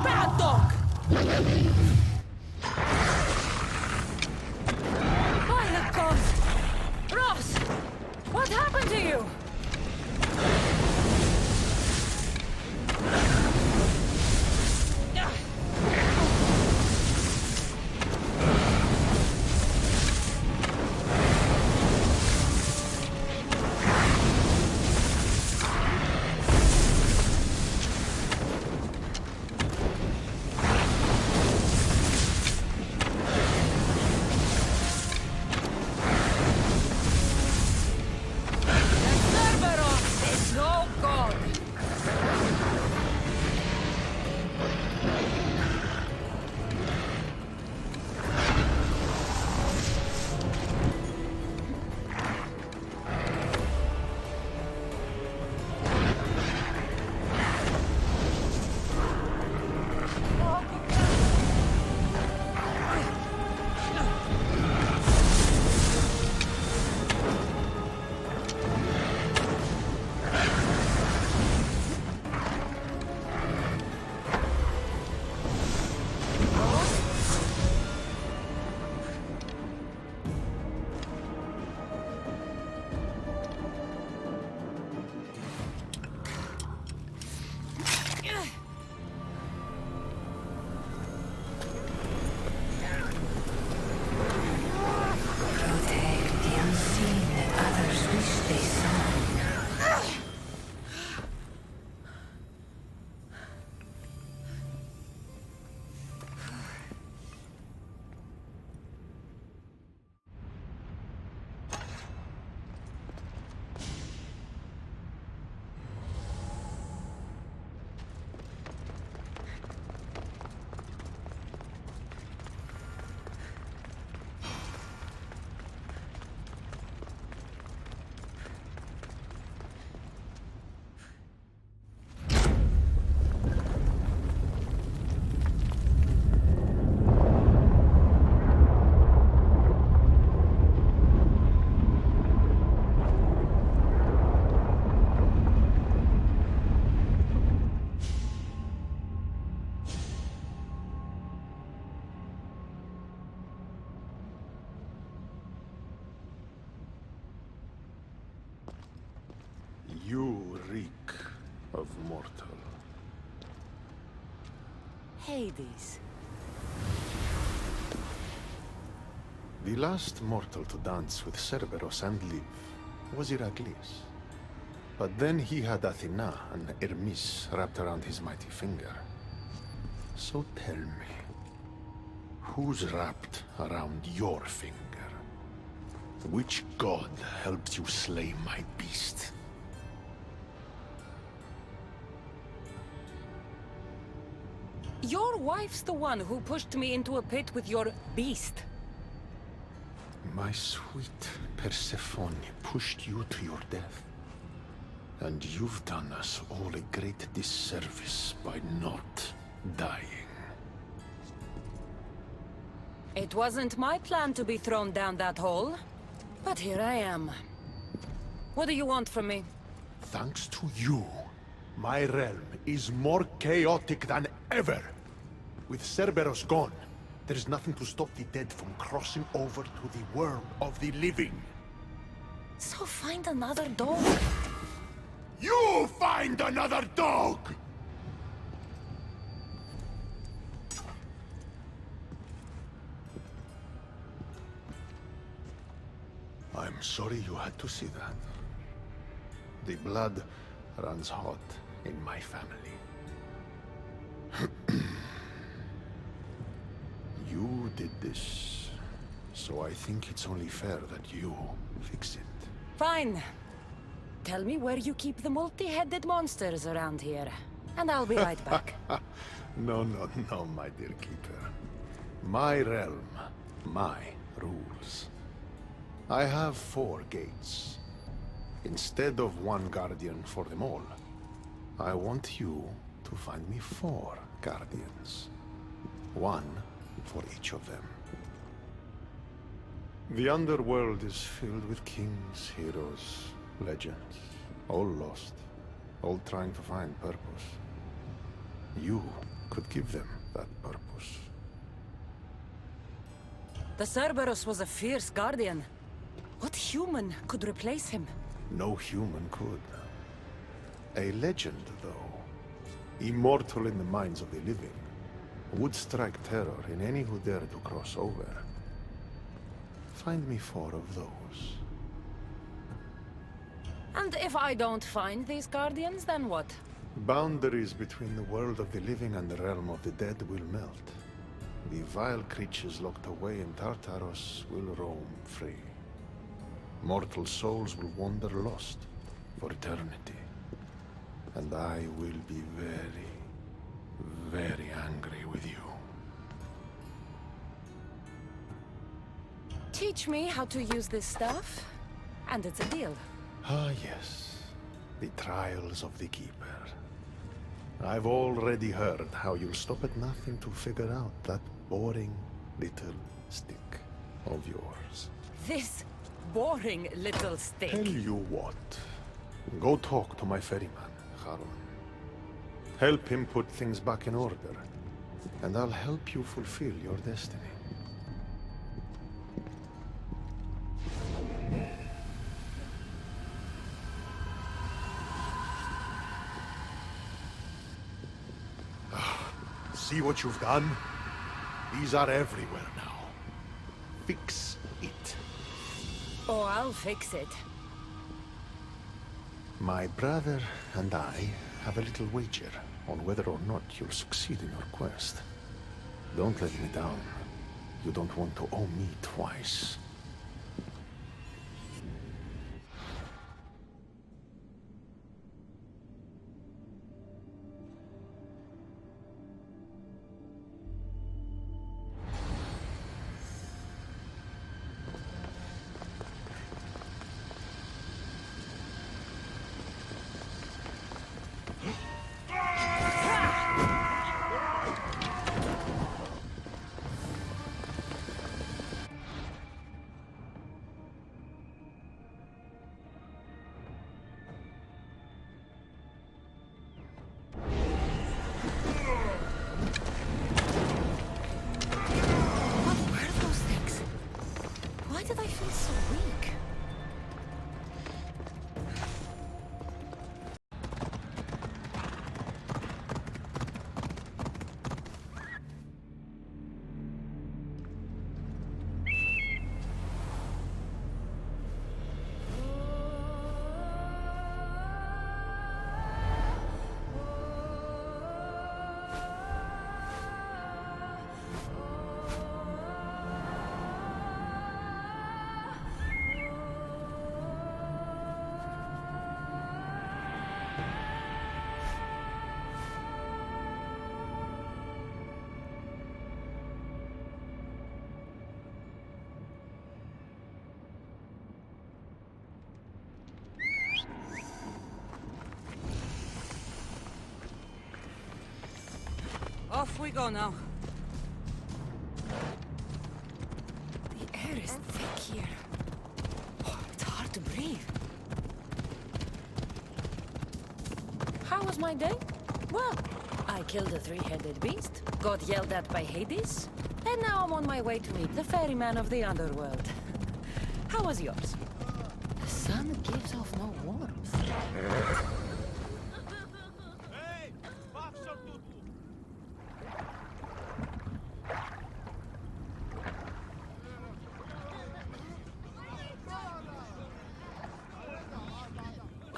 Bad dog! By the gods! Ross! What happened to you? You reek of mortal. Hades. The last mortal to dance with Cerberus and live was Heracles. But then he had Athena and Hermes wrapped around his mighty finger. So tell me, who's wrapped around your finger? Which god helped you slay my beast? Your wife's the one who pushed me into a pit with your beast. My sweet Persephone pushed you to your death. And you've done us all a great disservice by not dying. It wasn't my plan to be thrown down that hole. But here I am. What do you want from me? Thanks to you, my realm is more chaotic than ever. With Cerberus gone, there is nothing to stop the dead from crossing over to the world of the living. So find another dog. You find another dog! I'm sorry you had to see that. The blood runs hot in my family. You did this, so I think it's only fair that you fix it. Fine. Tell me where you keep the multi-headed monsters around here, and I'll be right back. No, my dear keeper. My realm, my rules. I have 4 gates. Instead of 1 guardian for them all, I want you to find me 4 guardians. 1 for each of them. The underworld is filled with kings, heroes, legends, all lost, all trying to find purpose. You could give them that purpose. The Cerberus was a fierce guardian. What human could replace him? No human could. A legend, though, immortal in the minds of the living, would strike terror in any who dare to cross over. Find me 4 of those. And if I don't find these guardians, then what? Boundaries between the world of the living and the realm of the dead will melt. The vile creatures locked away in Tartaros will roam free. Mortal souls will wander lost for eternity. And I will be very, very angry with you. Teach me how to use this stuff, and it's a deal. Ah, yes. The trials of the Keeper. I've already heard how you'll stop at nothing to figure out that boring little stick of yours. This boring little stick. Tell you what. Go talk to my ferryman, Harun. Help him put things back in order, and I'll help you fulfill your destiny. See what you've done? These are everywhere now. Fix it. Oh, I'll fix it. My brother and I have a little wager on whether or not you'll succeed in your quest. Don't let me down. You don't want to owe me twice. Off we go now. The air is thick here. Oh, it's hard to breathe. How was my day? Well, I killed a 3-headed beast, got yelled at by Hades, and now I'm on my way to meet the ferryman of the underworld. How was yours? The sun gives off no warmth.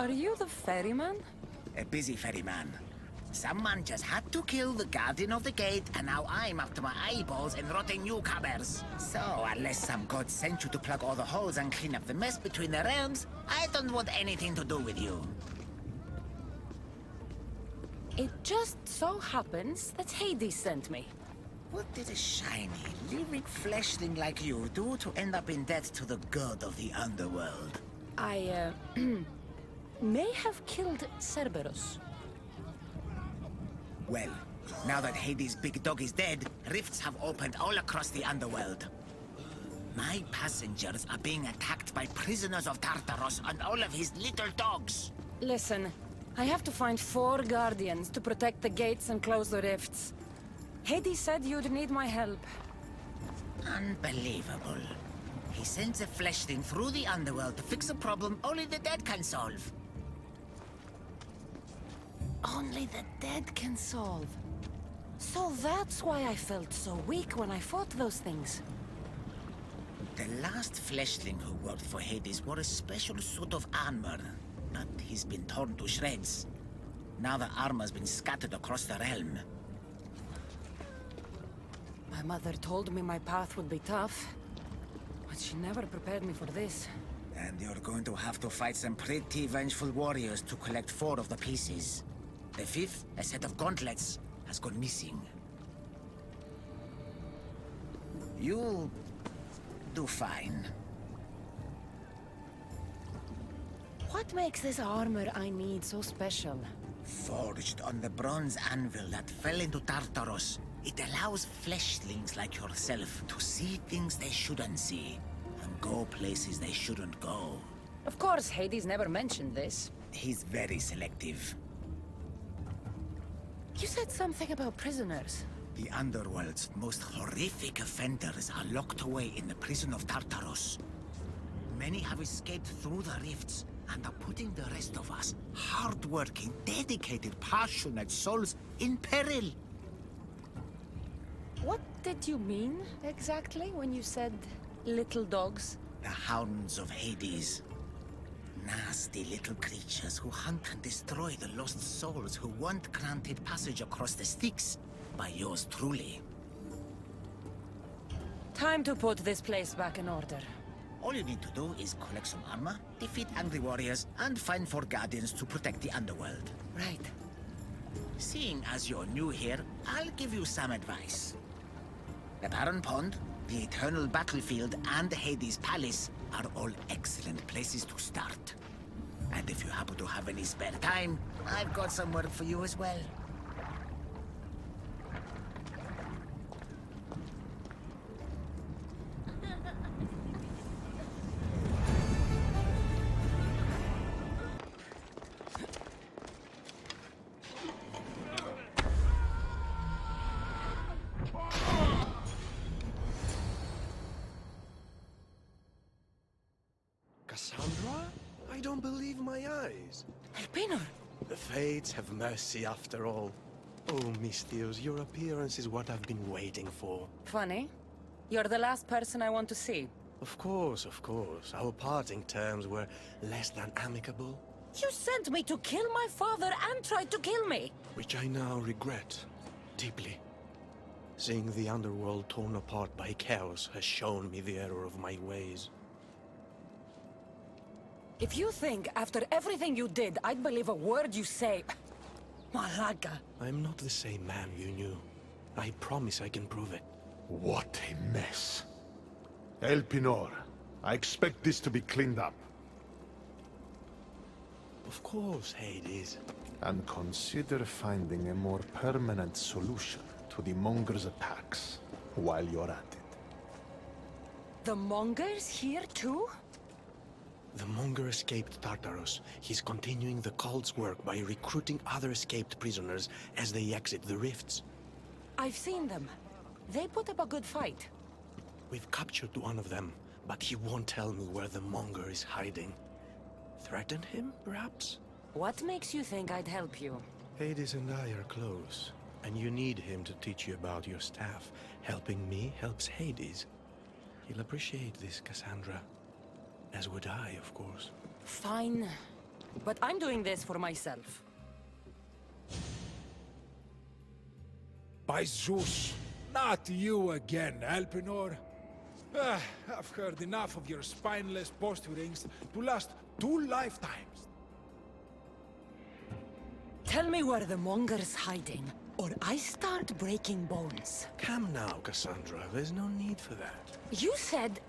Are you the ferryman? A busy ferryman. Someone just had to kill the guardian of the gate, and now I'm up to my eyeballs in rotting newcomers. So, unless some god sent you to plug all the holes and clean up the mess between the realms, I don't want anything to do with you. It just so happens that Hades sent me. What did a shiny, living fleshling like you do to end up in debt to the god of the underworld? I, may have killed Cerberus. Well, now that Hades' big dog is dead, rifts have opened all across the underworld. My passengers are being attacked by prisoners of Tartaros and all of his little dogs. Listen, I have to find 4 guardians to protect the gates and close the rifts. Hades said you'd need my help. Unbelievable. He sends a fleshling through the underworld to fix a problem only the dead can solve. Only the dead can solve. So that's why I felt so weak when I fought those things. The last fleshling who worked for Hades wore a special suit of armor, but he's been torn to shreds. Now the armor's been scattered across the realm. My mother told me my path would be tough, but she never prepared me for this. And you're going to have to fight some pretty vengeful warriors to collect 4 of the pieces. The 5th, a set of gauntlets, has gone missing. You'll do fine. What makes this armor I need so special? Forged on the bronze anvil that fell into Tartaros, it allows fleshlings like yourself to see things they shouldn't see, and go places they shouldn't go. Of course, Hades never mentioned this. He's very selective. You said something about prisoners. The underworld's most horrific offenders are locked away in the prison of Tartaros. Many have escaped through the rifts and are putting the rest of us, hard-working, dedicated, passionate souls, in peril. What did you mean, exactly, when you said little dogs? The hounds of Hades. Nasty little creatures who hunt and destroy the lost souls who weren't granted passage across the Styx by yours truly. Time to put this place back in order. All you need to do is collect some armor, defeat angry warriors, and find 4 guardians to protect the underworld. Right. Seeing as you're new here, I'll give you some advice. The Barren Pond, the Eternal Battlefield, and Hades Palace are all excellent places to start. And if you happen to have any spare time, I've got some work for you as well. Cassandra? I don't believe my eyes. Elpenor! The fates have mercy after all. Oh, Misthios, your appearance is what I've been waiting for. Funny. You're the last person I want to see. Of course, of course. Our parting terms were less than amicable. You sent me to kill my father and tried to kill me! Which I now regret deeply. Seeing the underworld torn apart by chaos has shown me the error of my ways. If you think, after everything you did, I'd believe a word you say... Malaga. I'm not the same man you knew. I promise I can prove it. What a mess. Elpenor, I expect this to be cleaned up. Of course, Hades. And consider finding a more permanent solution to the Monger's attacks while you're at it. The Mongers here too? The Monger escaped Tartaros. He's continuing the cult's work by recruiting other escaped prisoners as they exit the rifts. I've seen them. They put up a good fight. We've captured one of them, but he won't tell me where the Monger is hiding. Threaten him, perhaps? What makes you think I'd help you? Hades and I are close, and you need him to teach you about your staff. Helping me helps Hades. He'll appreciate this, Cassandra. As would I, of course. Fine. But I'm doing this for myself. By Zeus, not you again, Elpenor. I've heard enough of your spineless posturings to last 2 lifetimes. Tell me where the monger's hiding, or I start breaking bones. Come now, Cassandra. There's no need for that. You said...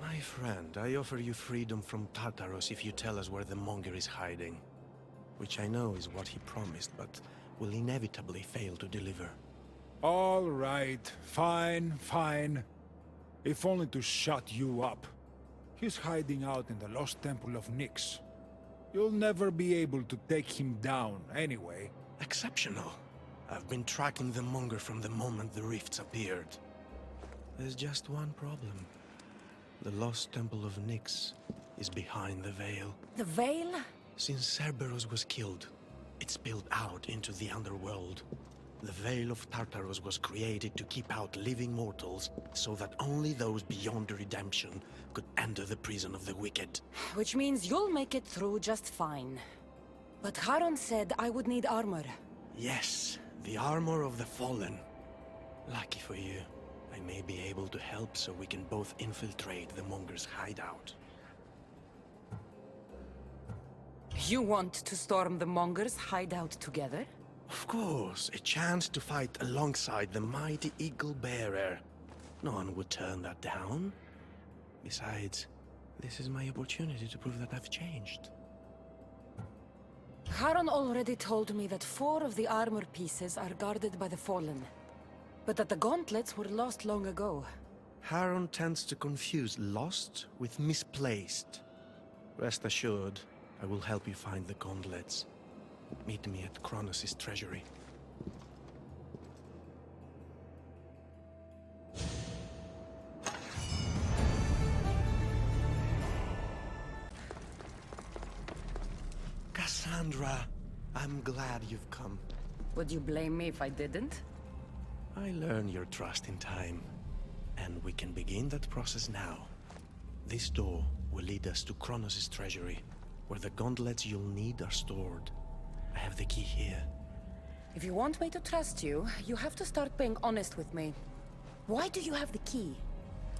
My friend, I offer you freedom from Tartaros if you tell us where the monger is hiding. Which I know is what he promised, but will inevitably fail to deliver. All right, fine. If only to shut you up. He's hiding out in the lost temple of Nyx. You'll never be able to take him down, anyway. Exceptional. I've been tracking the monger from the moment the rifts appeared. There's just one problem. The lost temple of Nyx is behind the veil. The veil? Since Cerberus was killed, it spilled out into the underworld. The Veil of Tartaros was created to keep out living mortals, so that only those beyond redemption could enter the prison of the wicked. Which means you'll make it through just fine. But Charon said I would need armor. Yes, the armor of the fallen. Lucky for you, I may be able to help so we can both infiltrate the monger's hideout. You want to storm the monger's hideout together? Of course, a chance to fight alongside the mighty Eagle Bearer. No one would turn that down. Besides, this is my opportunity to prove that I've changed. Charon already told me that 4 of the armor pieces are guarded by the Fallen. But that the gauntlets were lost long ago. Charon tends to confuse lost with misplaced. Rest assured, I will help you find the gauntlets. Meet me at Kronos' treasury. Cassandra, I'm glad you've come. Would you blame me if I didn't? I learn your trust in time, and we can begin that process now. This door will lead us to Kronos' treasury, where the gauntlets you'll need are stored. I have the key here. If you want me to trust you, you have to start being honest with me. Why do you have the key?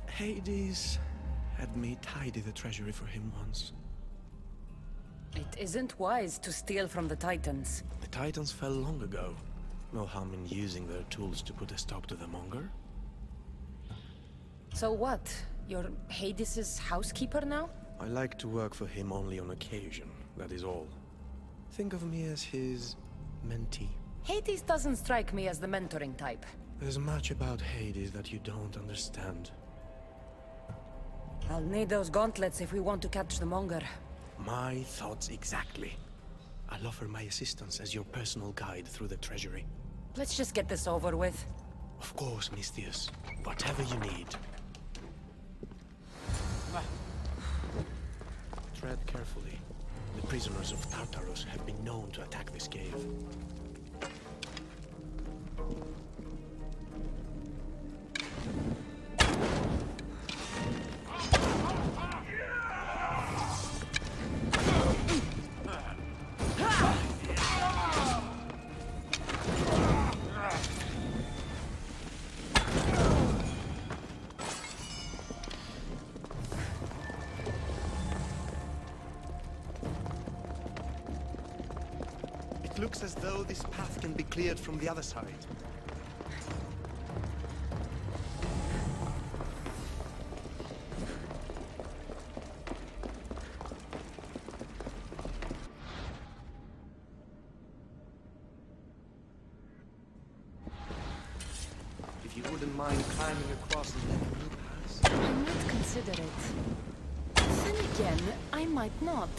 Hades had me tidy the treasury for him once. It isn't wise to steal from the Titans. The Titans fell long ago. No harm in using their tools to put a stop to the monger. So what? You're Hades' housekeeper now? I like to work for him only on occasion, that is all. Think of me as his mentee. Hades doesn't strike me as the mentoring type. There's much about Hades that you don't understand. I'll need those gauntlets if we want to catch the monger. My thoughts exactly. I'll offer my assistance as your personal guide through the treasury. Let's just get this over with. Of course, Misthios. Whatever you need. Tread carefully. The prisoners of Tartaros have been known to attack this cave. Looks as though this path can be cleared from the other side. If you wouldn't mind climbing across and letting me pass. I might consider it. Then again, I might not.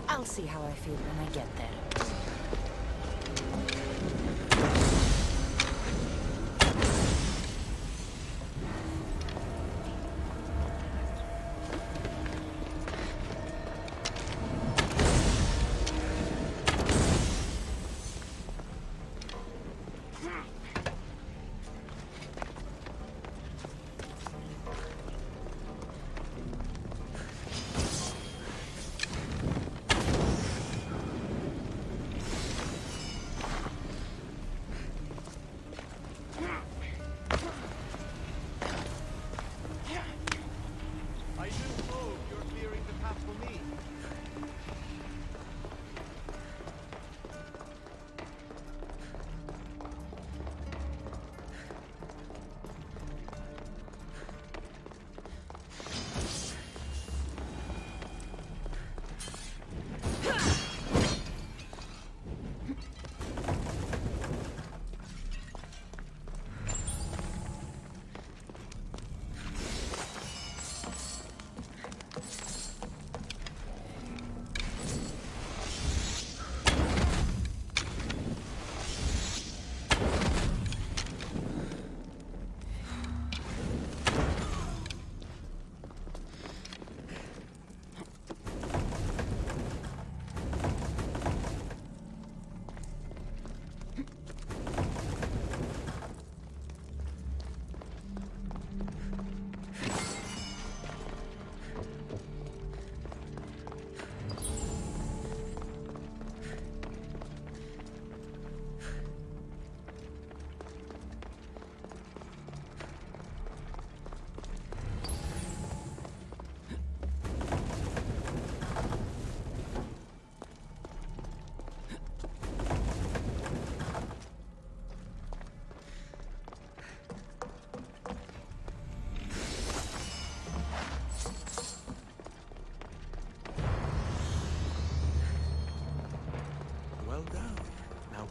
I'll see how I feel when I get there.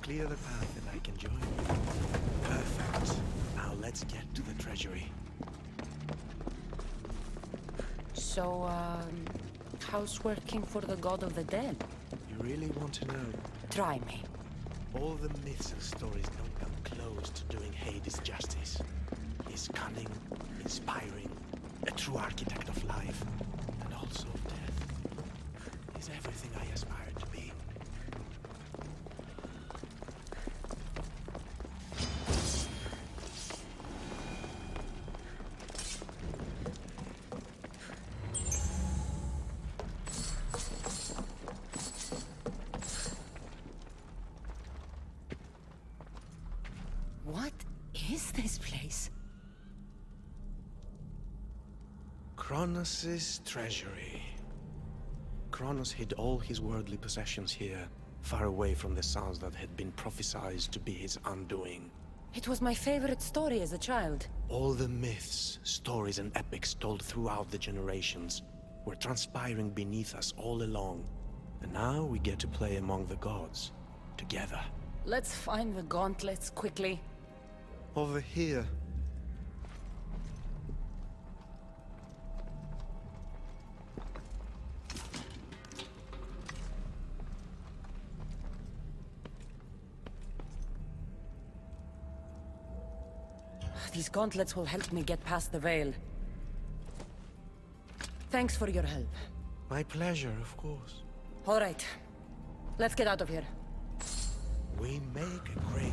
clear the path and I can join you. Perfect. Now let's get to the treasury. So, how's working for the god of the dead? You really want to know? Try me. All the myths and stories don't come close to doing Hades justice. He's cunning, inspiring, a true architect of life, and also of death. He's everything I aspire to be. What is this place? Kronos' treasury. Kronos hid all his worldly possessions here, far away from the sounds that had been prophesied to be his undoing. It was my favorite story as a child. All the myths, stories, and epics told throughout the generations were transpiring beneath us all along. And now we get to play among the gods, together. Let's find the gauntlets quickly. Over here. These gauntlets will help me get past the veil. Thanks for your help. My pleasure, of course. All right. Let's get out of here. We make a great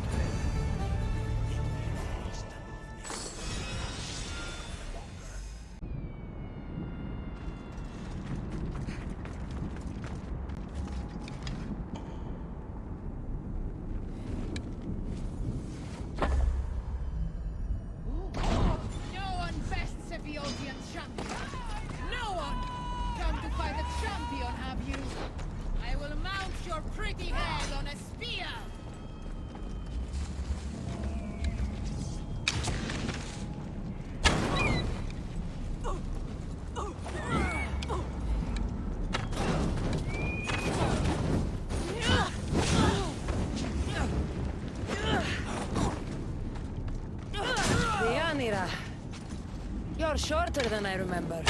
No one bests a Phoenician champion. No one! Come to fight a champion, have you? I will mount your pretty head on a spear! Dianira. You're shorter than I remember.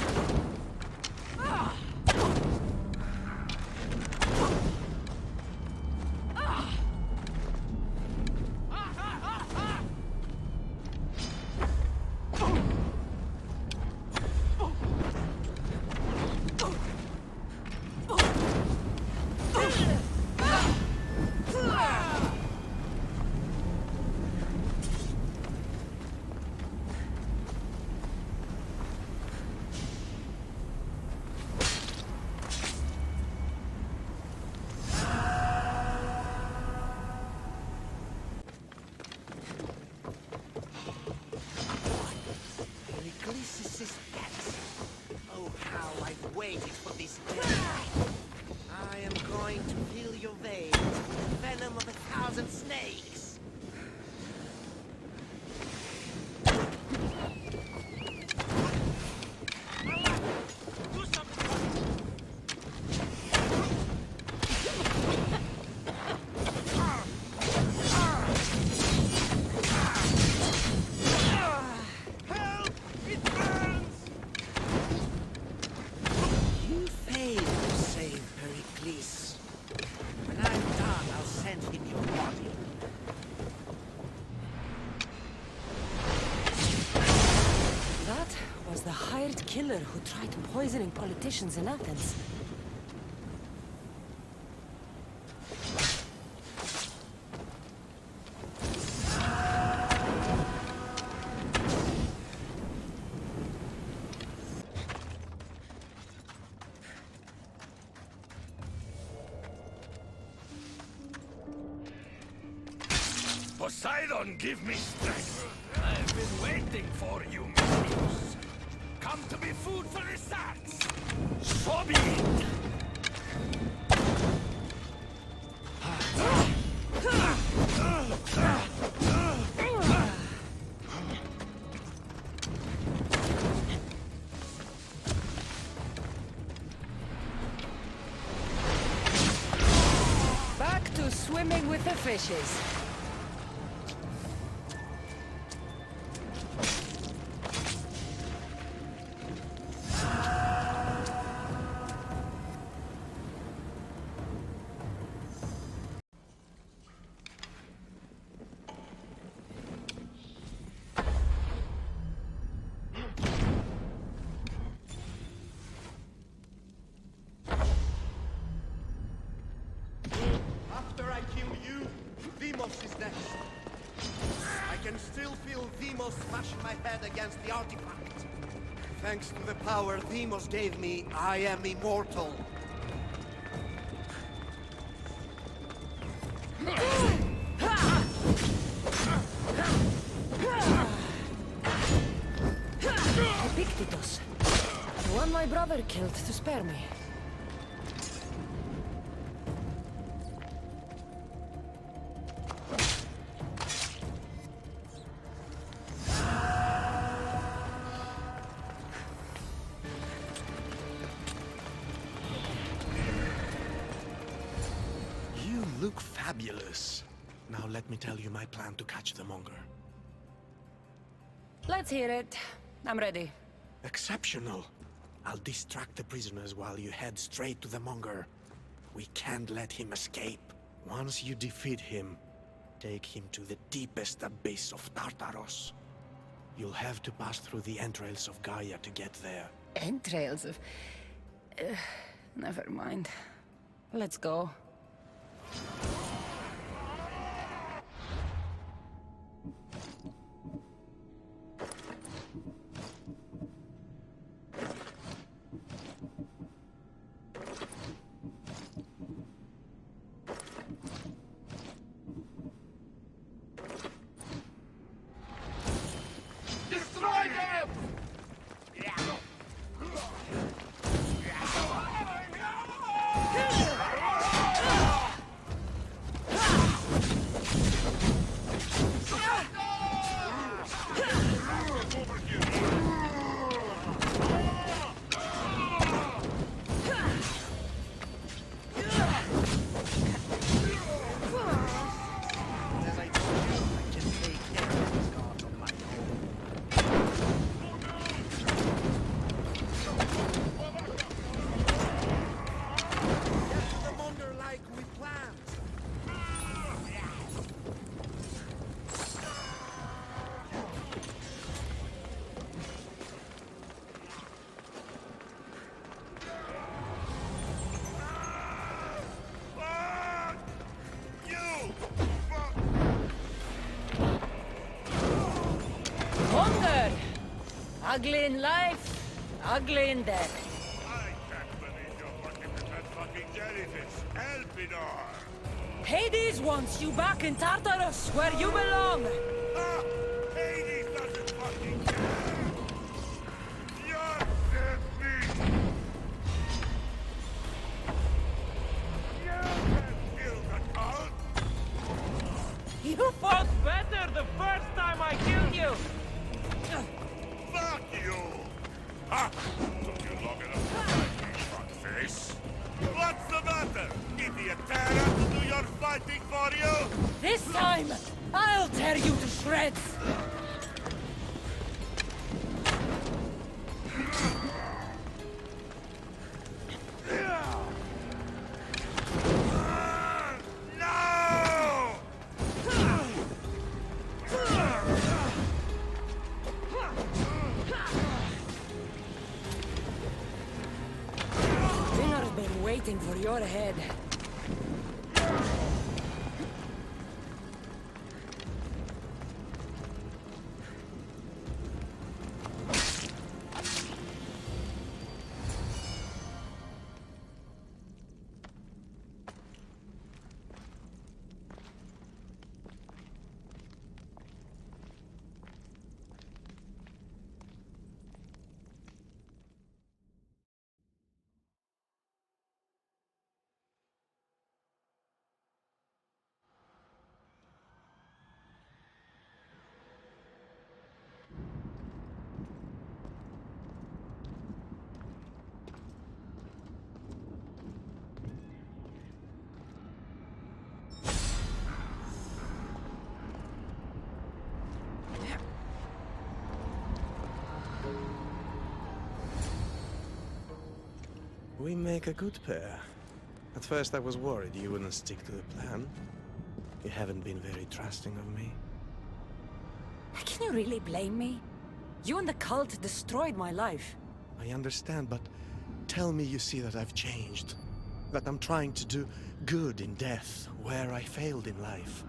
Oh, how I've waited for this day. I am going to fill your veins with the venom of 1,000 snakes. You failed to save Pericles. When I'm done, I'll send him your body. That was the hired killer who tried poisoning politicians in Athens. Poseidon, give me strength. I've been waiting for you, Misthios. Come to be food for the sacks. So be it. Back to swimming with the fishes. After I kill you, Demos is next. I can still feel Demos smash my head against the artifact. Thanks to the power Demos gave me, I am immortal. Epictetus. The one my brother killed to spare me. You look fabulous. Now let me tell you my plan to catch the monger. Let's hear it. I'm ready. Exceptional. I'll distract the prisoners while you head straight to the monger. We can't let him escape. Once you defeat him, take him to the deepest abyss of Tartaros. You'll have to pass through the entrails of Gaia to get there. Entrails of... never mind. Let's go. Destroy them! Hunger! Ugly in life, ugly in death. Fucking jellyfish, Elpidor! Hades wants you back in Tartarus, where you belong! Hades doesn't fucking care! You're dead meat! You can kill the cult! You fought better the first time I killed you! Fuck you! Ha! Took you long enough to fight me, fuckface. What's the matter? Idiot Terra to do your fighting for you? This time, I'll tear you to shreds! No! Dinner's been waiting for your head. We make a good pair. At first I was worried you wouldn't stick to the plan. You haven't been very trusting of me. Can you really blame me? You and the cult destroyed my life. I understand, but tell me you see that I've changed. That I'm trying to do good in death, where I failed in life.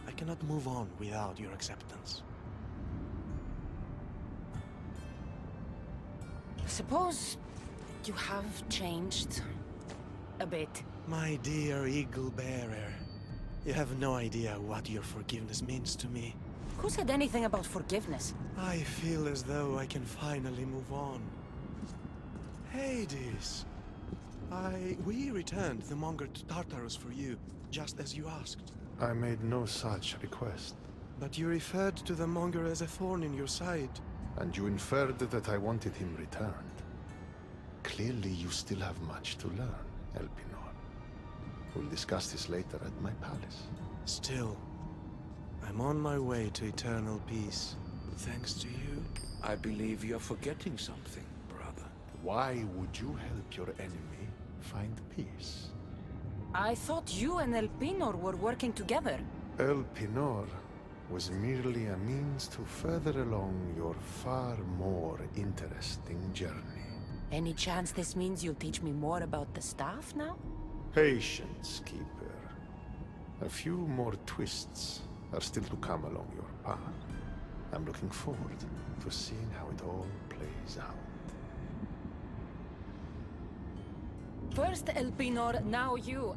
I cannot move on without your acceptance. Suppose you have changed a bit. My dear eagle bearer, you have no idea what your forgiveness means to me. Who said anything about forgiveness? I feel as though I can finally move on. Hades! We returned the monger to Tartarus for you, just as you asked. I made no such request. But you referred to the monger as a thorn in your side. And you inferred that I wanted him returned. Clearly you still have much to learn, Elpinor. We'll discuss this later at my palace. Still, I'm on my way to eternal peace, thanks to you. I believe you're forgetting something, brother. Why would you help your enemy find peace? I thought you and Elpinor were working together. Elpinor was merely a means to further along your far more interesting journey. Any chance this means you'll teach me more about the staff now? Patience, Keeper. A few more twists are still to come along your path. I'm looking forward to seeing how it all plays out. First Elpinor, now you.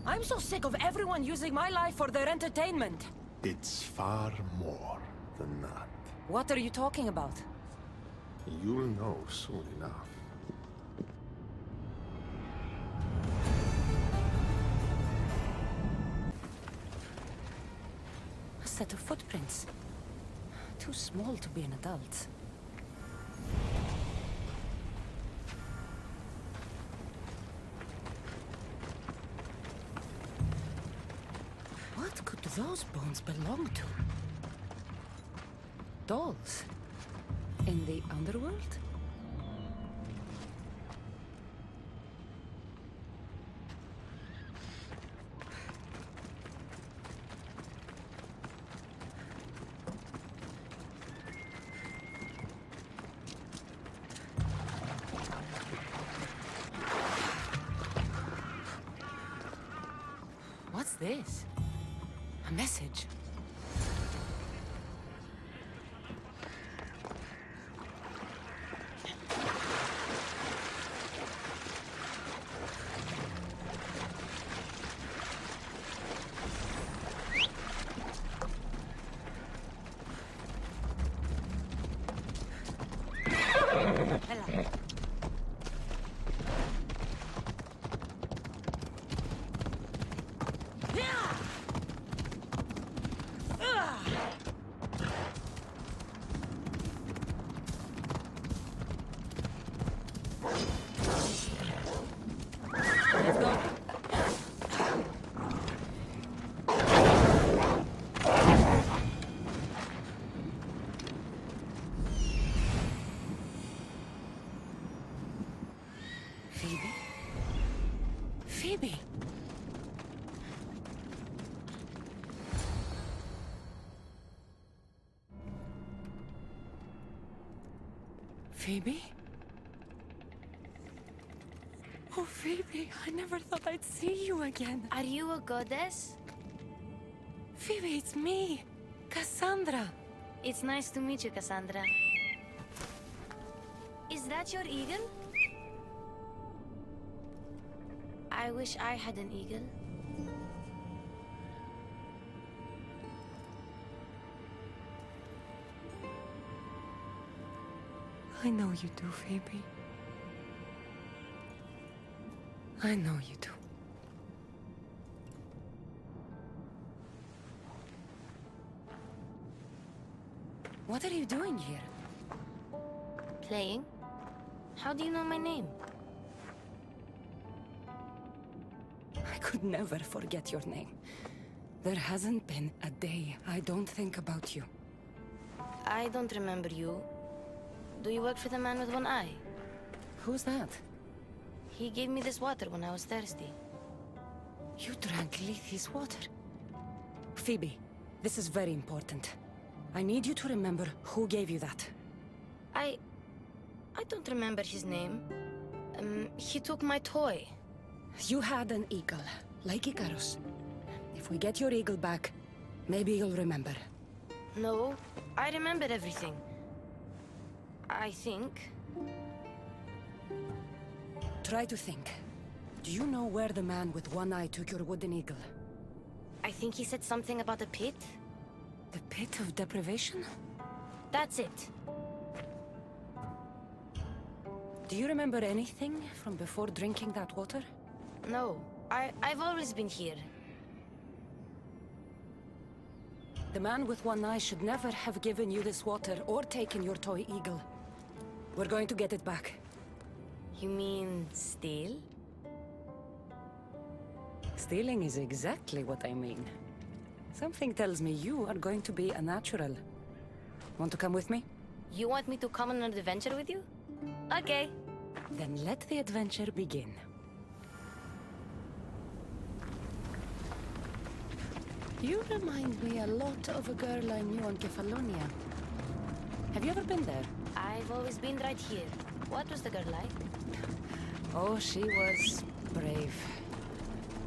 I'm so sick of everyone using my life for their entertainment. It's far more than that. What are you talking about? You'll know soon enough. A set of footprints. Too small to be an adult. What could those bones belong to? Dolls? In the underworld? What's this? A message. Hello. Let's go. Phoebe? Phoebe! Phoebe? Oh, Phoebe, I never thought I'd see you again. Are you a goddess? Phoebe, it's me, Cassandra. It's nice to meet you, Cassandra. Is that your eagle? I wish I had an eagle. I know you do, Phoebe. I know you do. What are you doing here? Playing? How do you know my name? I could never forget your name. There hasn't been a day I don't think about you. I don't remember you. Do you work for the man with one eye? Who's that? He gave me this water when I was thirsty. You drank Lethe's water. Phoebe, this is very important. I need you to remember who gave you that. I don't remember his name. He took my toy. You had an eagle, like Icarus. If we get your eagle back, maybe you'll remember. No, I remember everything. I think. Try to think. Do you know where the man with one eye took your wooden eagle? I think he said something about a pit. The pit of deprivation? That's it. Do you remember anything from before drinking that water? No, I've always been here. The man with one eye should never have given you this water or taken your toy eagle. We're going to get it back. You mean steal? Stealing is exactly what I mean. Something tells me you are going to be a natural. Want to come with me? You want me to come on an adventure with you? Okay. Then let the adventure begin. You remind me a lot of a girl I knew on Kefalonia. Have you ever been there? I've always been right here. What was the girl like? Oh, she was brave.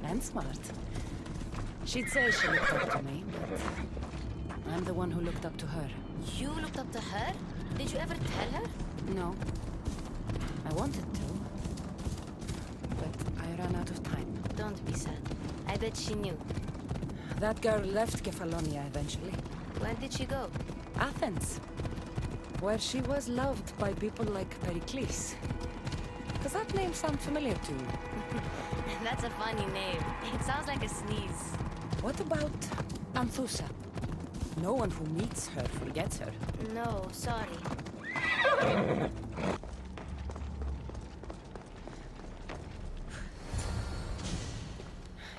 And smart. She'd say she looked up to me, but I'm the one who looked up to her. You looked up to her? Did you ever tell her? No. I wanted to, but I ran out of time. Don't be sad. I bet she knew. That girl left Kefalonia eventually. Where did she go? Athens, where she was loved by people like Pericles. Does that name sound familiar to you? That's a funny name. It sounds like a sneeze. What about Anthusa? No one who meets her forgets her. No, sorry.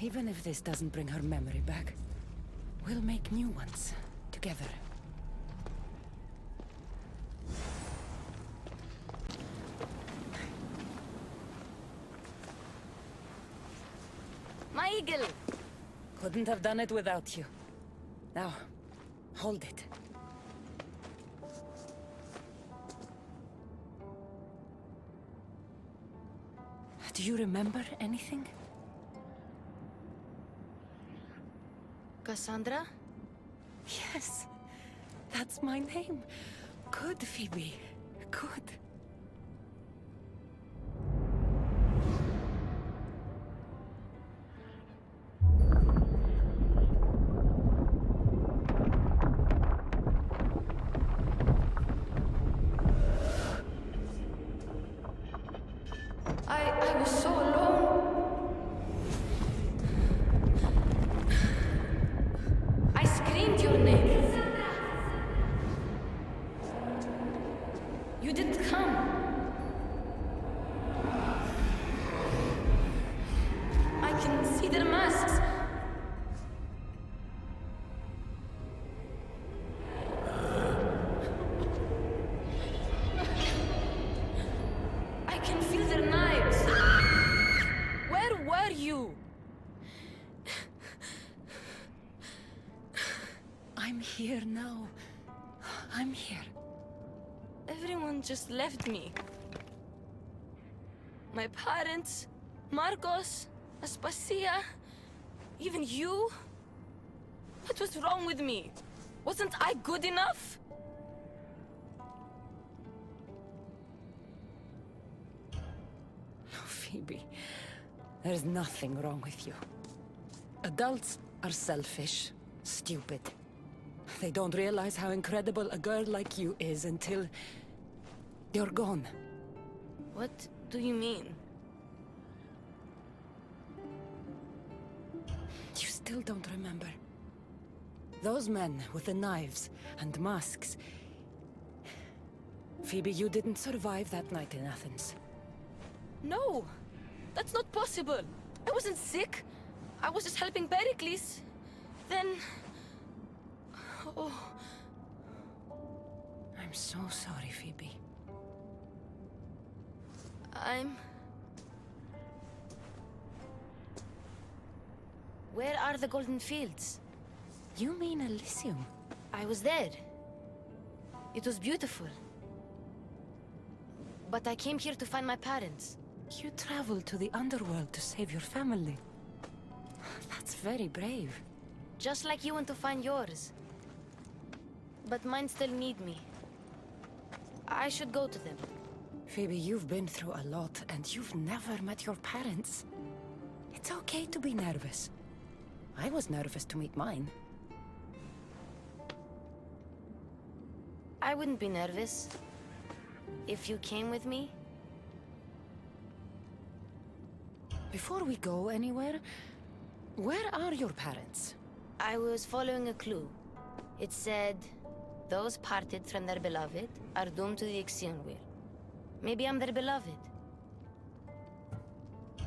Even if this doesn't bring her memory back, we'll make new ones, together. My eagle! Couldn't have done it without you. Now, hold it. Do you remember anything? Cassandra? Yes, that's my name. Good, Phoebe. Good. I was so alone. I screamed your name. You didn't come. I can see their masks. I can feel their knives. Where were you? I'm here now. I'm here. Everyone just left me. My parents, Marcos, Aspasia, even you. What was wrong with me? Wasn't I good enough? No, Phoebe. There's nothing wrong with you. Adults are selfish, stupid. They don't realize how incredible a girl like you is until you're gone. What do you mean? You still don't remember. Those men with the knives and masks. Phoebe, you didn't survive that night in Athens. No! That's not possible! I wasn't sick! I was just helping Pericles. Then... Oh... I'm so sorry, Phoebe. I'm Where are the Golden Fields? You mean Elysium? I was there. It was beautiful. But I came here to find my parents. You traveled to the underworld to save your family. That's very brave. Just like you went to find yours. But mine still need me. I should go to them. Phoebe, you've been through a lot, and you've never met your parents. It's okay to be nervous. I was nervous to meet mine. I wouldn't be nervous. If you came with me. Before we go anywhere, where are your parents? I was following a clue. It said, those parted from their beloved are doomed to the Ixion Wheel. Maybe I'm their beloved.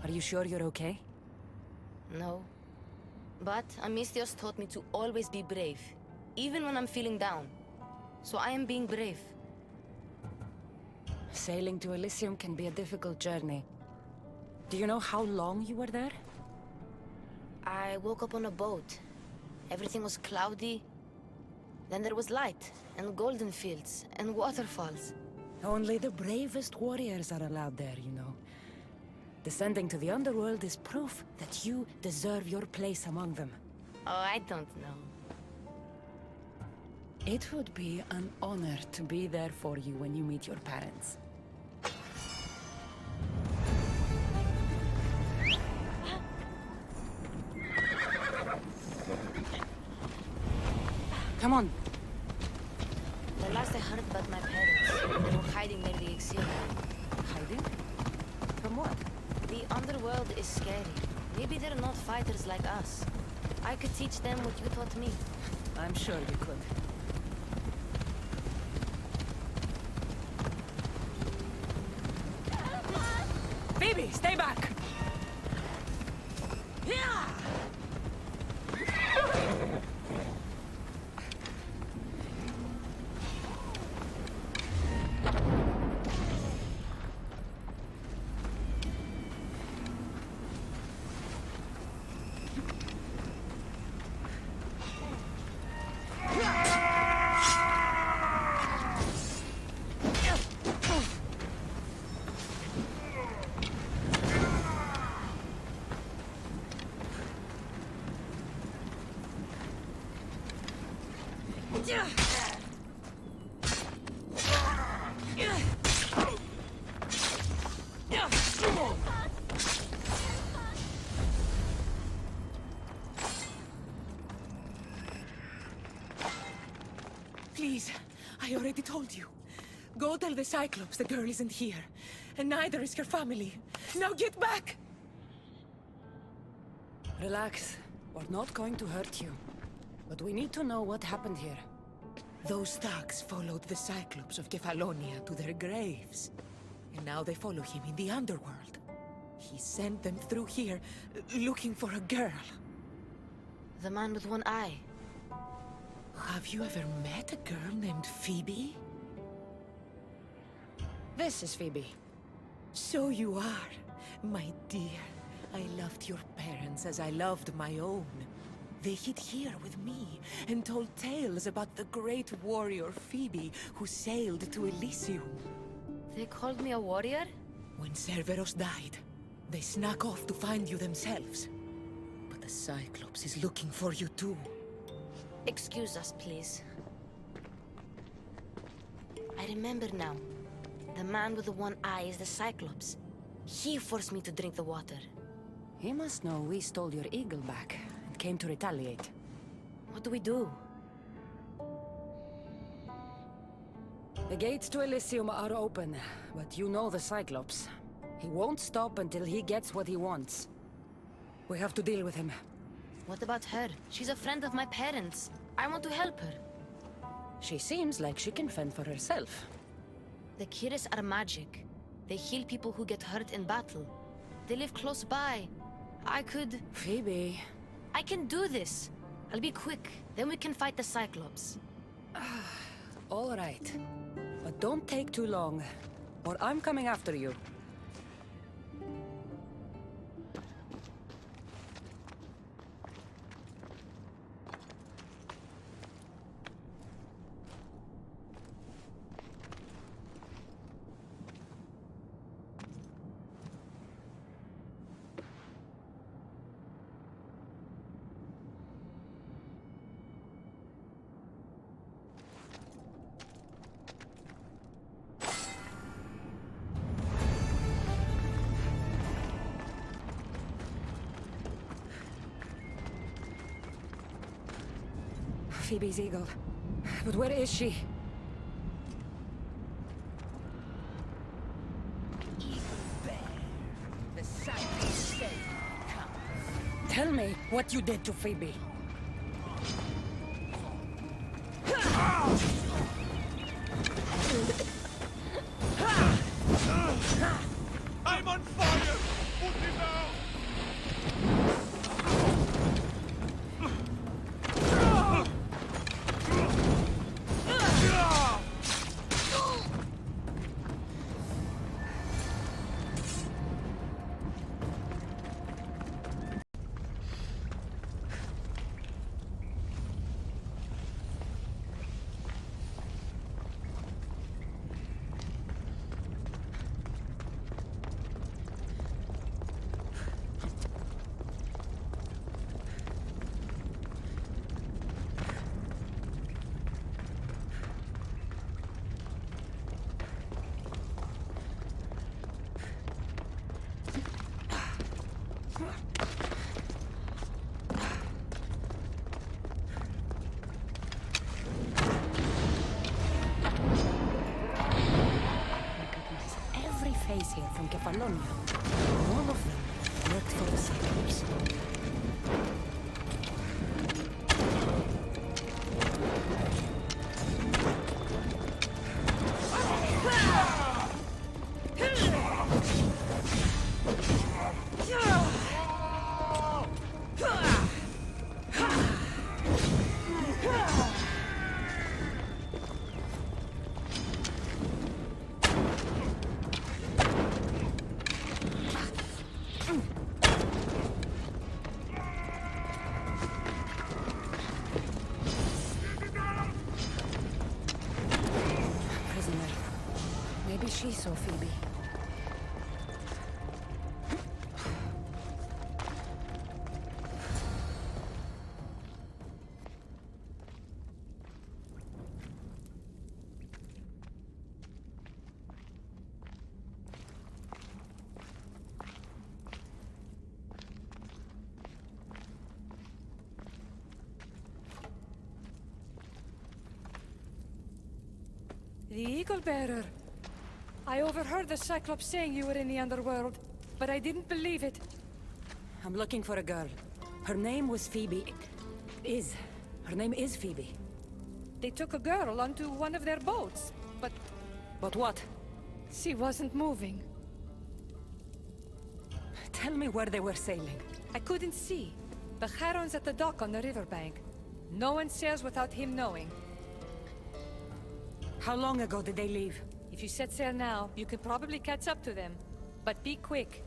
Are you sure you're okay? No. But Amistios taught me to always be brave, even when I'm feeling down. So I am being brave. Sailing to Elysium can be a difficult journey. Do you know how long you were there? I woke up on a boat. Everything was cloudy. Then there was light, and golden fields, and waterfalls. Only the bravest warriors are allowed there, you know. Descending to the underworld is proof that you deserve your place among them. Oh, I don't know. It would be an honor to be there for you when you meet your parents. Come on. The last I heard about my parents, they were hiding near the Ixion. Hiding? From what? The underworld is scary. Maybe they're not fighters like us. I could teach them what you taught me. I'm sure you could. Phoebe, stay back! Yeah! Please, I already told you. Go tell the Cyclops the girl isn't here. And neither is her family. Now get back! Relax. We're not going to hurt you. But we need to know what happened here. Those thugs followed the Cyclops of Kefalonia to their graves. And now they follow him in the underworld. He sent them through here, looking for a girl. The man with one eye. Have you ever met a girl named Phoebe? This is Phoebe. So you are, my dear. I loved your parents as I loved my own. They hid here with me and told tales about the great warrior Phoebe who sailed to Elysium. They called me a warrior? When Cerberus died, they snuck off to find you themselves. But the Cyclops is looking for you too. Excuse us, please. I remember now. The man with the one eye is the Cyclops. He forced me to drink the water. He must know we stole your eagle back and came to retaliate. What do we do? The gates to Elysium are open, but you know the Cyclops. He won't stop until he gets what he wants. We have to deal with him. What about her? She's a friend of my parents. I want to help her. She seems like she can fend for herself. The Kiris are magic. They heal people who get hurt in battle. They live close by. I could... Phoebe... I can do this. I'll be quick. Then we can fight the Cyclops. All right. But don't take too long, or I'm coming after you. Phoebe's eagle. But where is she? The silent state. Tell me what you did to Phoebe. I'm on fire! Put him out! Every face here from Kefalonia. All of them worked for the Cyclops. Maybe she saw Phoebe. The Eagle Bearer. I overheard the Cyclops saying you were in the underworld, but I didn't believe it. I'm looking for a girl. Her name was Phoebe. Her name is Phoebe. They took a girl onto one of their boats, but... But what? She wasn't moving. Tell me where they were sailing. I couldn't see. The Charon's at the dock on the riverbank. No one sails without him knowing. How long ago did they leave? If you set sail now, you could probably catch up to them. But be quick.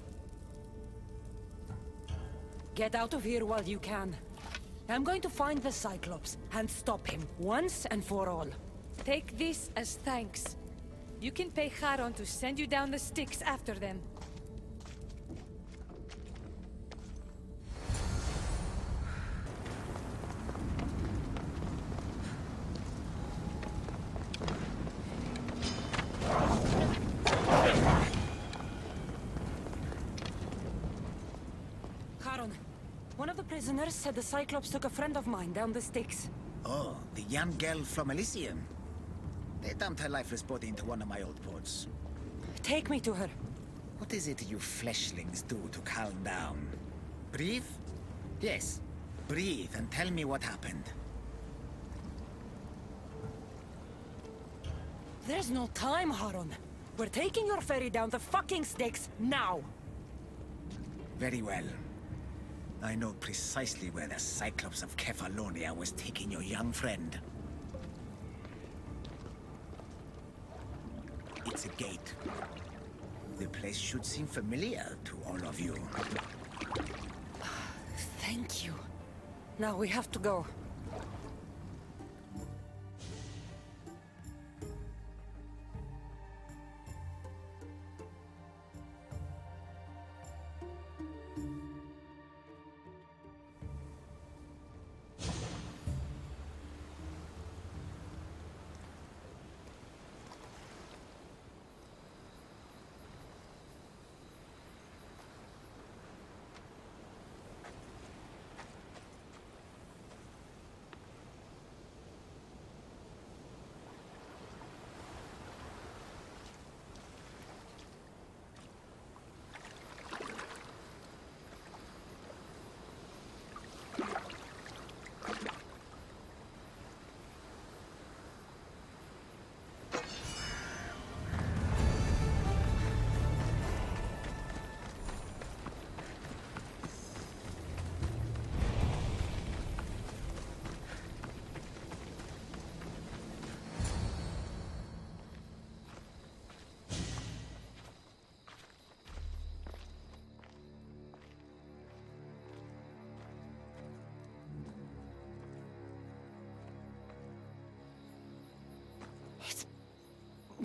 Get out of here while you can. I'm going to find the Cyclops and stop him once and for all. Take this as thanks. You can pay Charon to send you down the Styx after them. One of the prisoners said the Cyclops took a friend of mine down the Styx. Oh, the young girl from Elysium. They dumped her lifeless body into one of my old ports. Take me to her. What is it you fleshlings do to calm down? Breathe? Yes, breathe and tell me what happened. There's no time, Haron. We're taking your ferry down the fucking Styx now. Very well. I know precisely where the Cyclops of Kefalonia was taking your young friend. It's a gate. The place should seem familiar to all of you. Thank you. Now we have to go.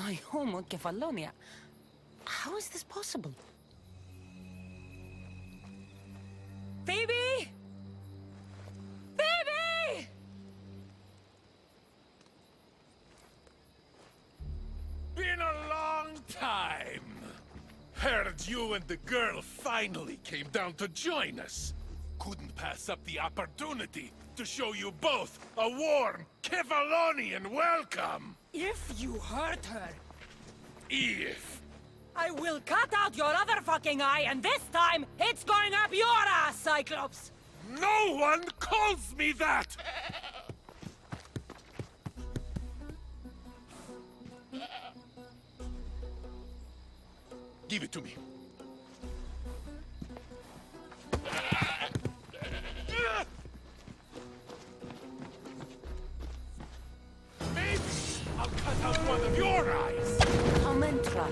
my home on Kefalonia. How is this possible? Phoebe! Phoebe! Been a long time. Heard you and the girl finally came down to join us. Couldn't pass up the opportunity to show you both a warm Kefalonian welcome. If you hurt her, If. I will cut out your other fucking eye, and this time, it's going up your ass, Cyclops! No one calls me that! Give it to me. Maybe I'll cut out one of your eyes. Come and try.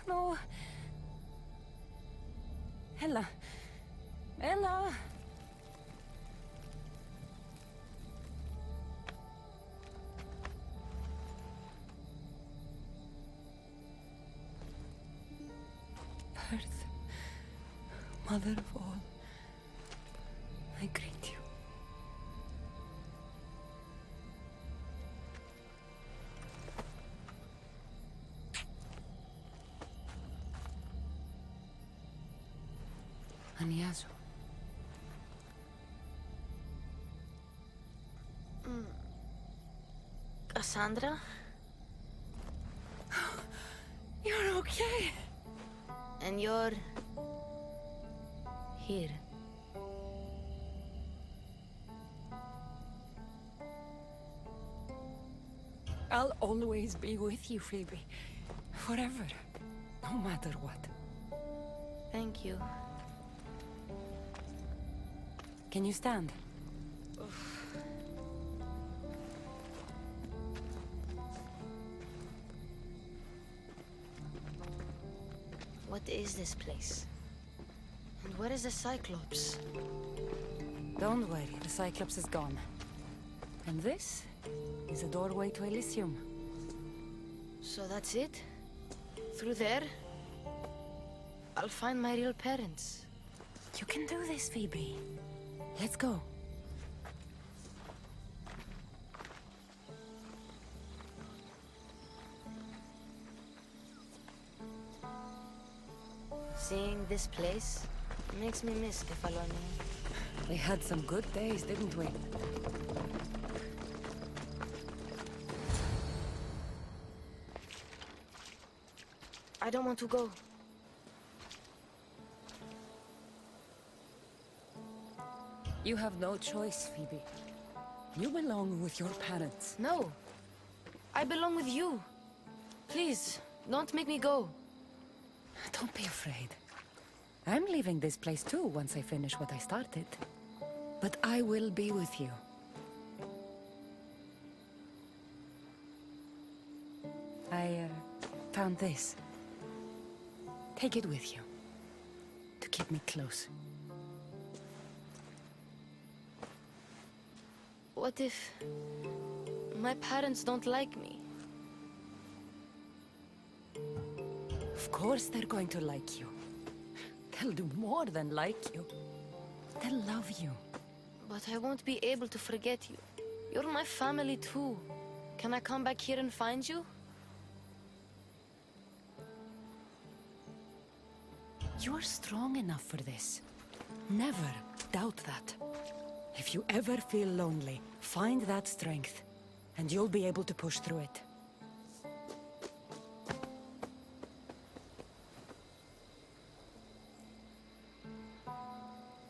No. Ella. Ella. Earth, mother of all, I greet you. Aniazo. Cassandra? You're okay. And you're... here. I'll always be with you, Phoebe. Forever. No matter what. Thank you. Can you stand? What is this place? And where is the Cyclops? Don't worry, the Cyclops is gone. And this is a doorway to Elysium. So that's it? Through there? I'll find my real parents. You can do this, Phoebe. Let's go. Seeing this place makes me miss Kefalonia. We had some good days, didn't we? I don't want to go. You have no choice, Phoebe. You belong with your parents. No. I belong with you. Please, don't make me go. Don't be afraid. I'm leaving this place too once I finish what I started. But I will be with you. I found this. Take it with you. To keep me close. What if my parents don't like me? Of course they're going to like you. They'll do more than like you. They'll love you. But I won't be able to forget you. You're my family too. Can I come back here and find you? You're strong enough for this. Never doubt that. If you ever feel lonely, find that strength, and you'll be able to push through it.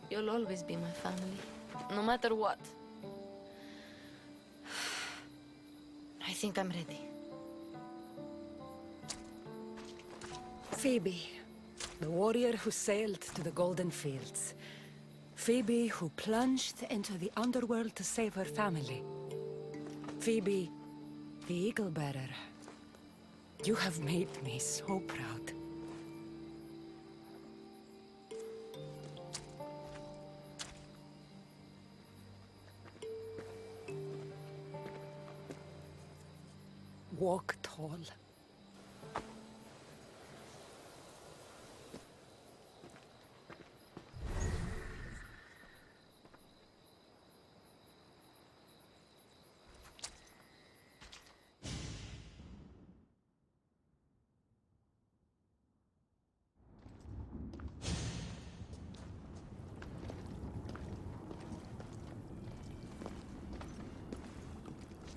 You'll always be my family, no matter what. I think I'm ready. Phoebe, the warrior who sailed to the Golden Fields. Phoebe who plunged into the underworld to save her family. Phoebe, the Eagle Bearer. You have made me so proud. Walk tall.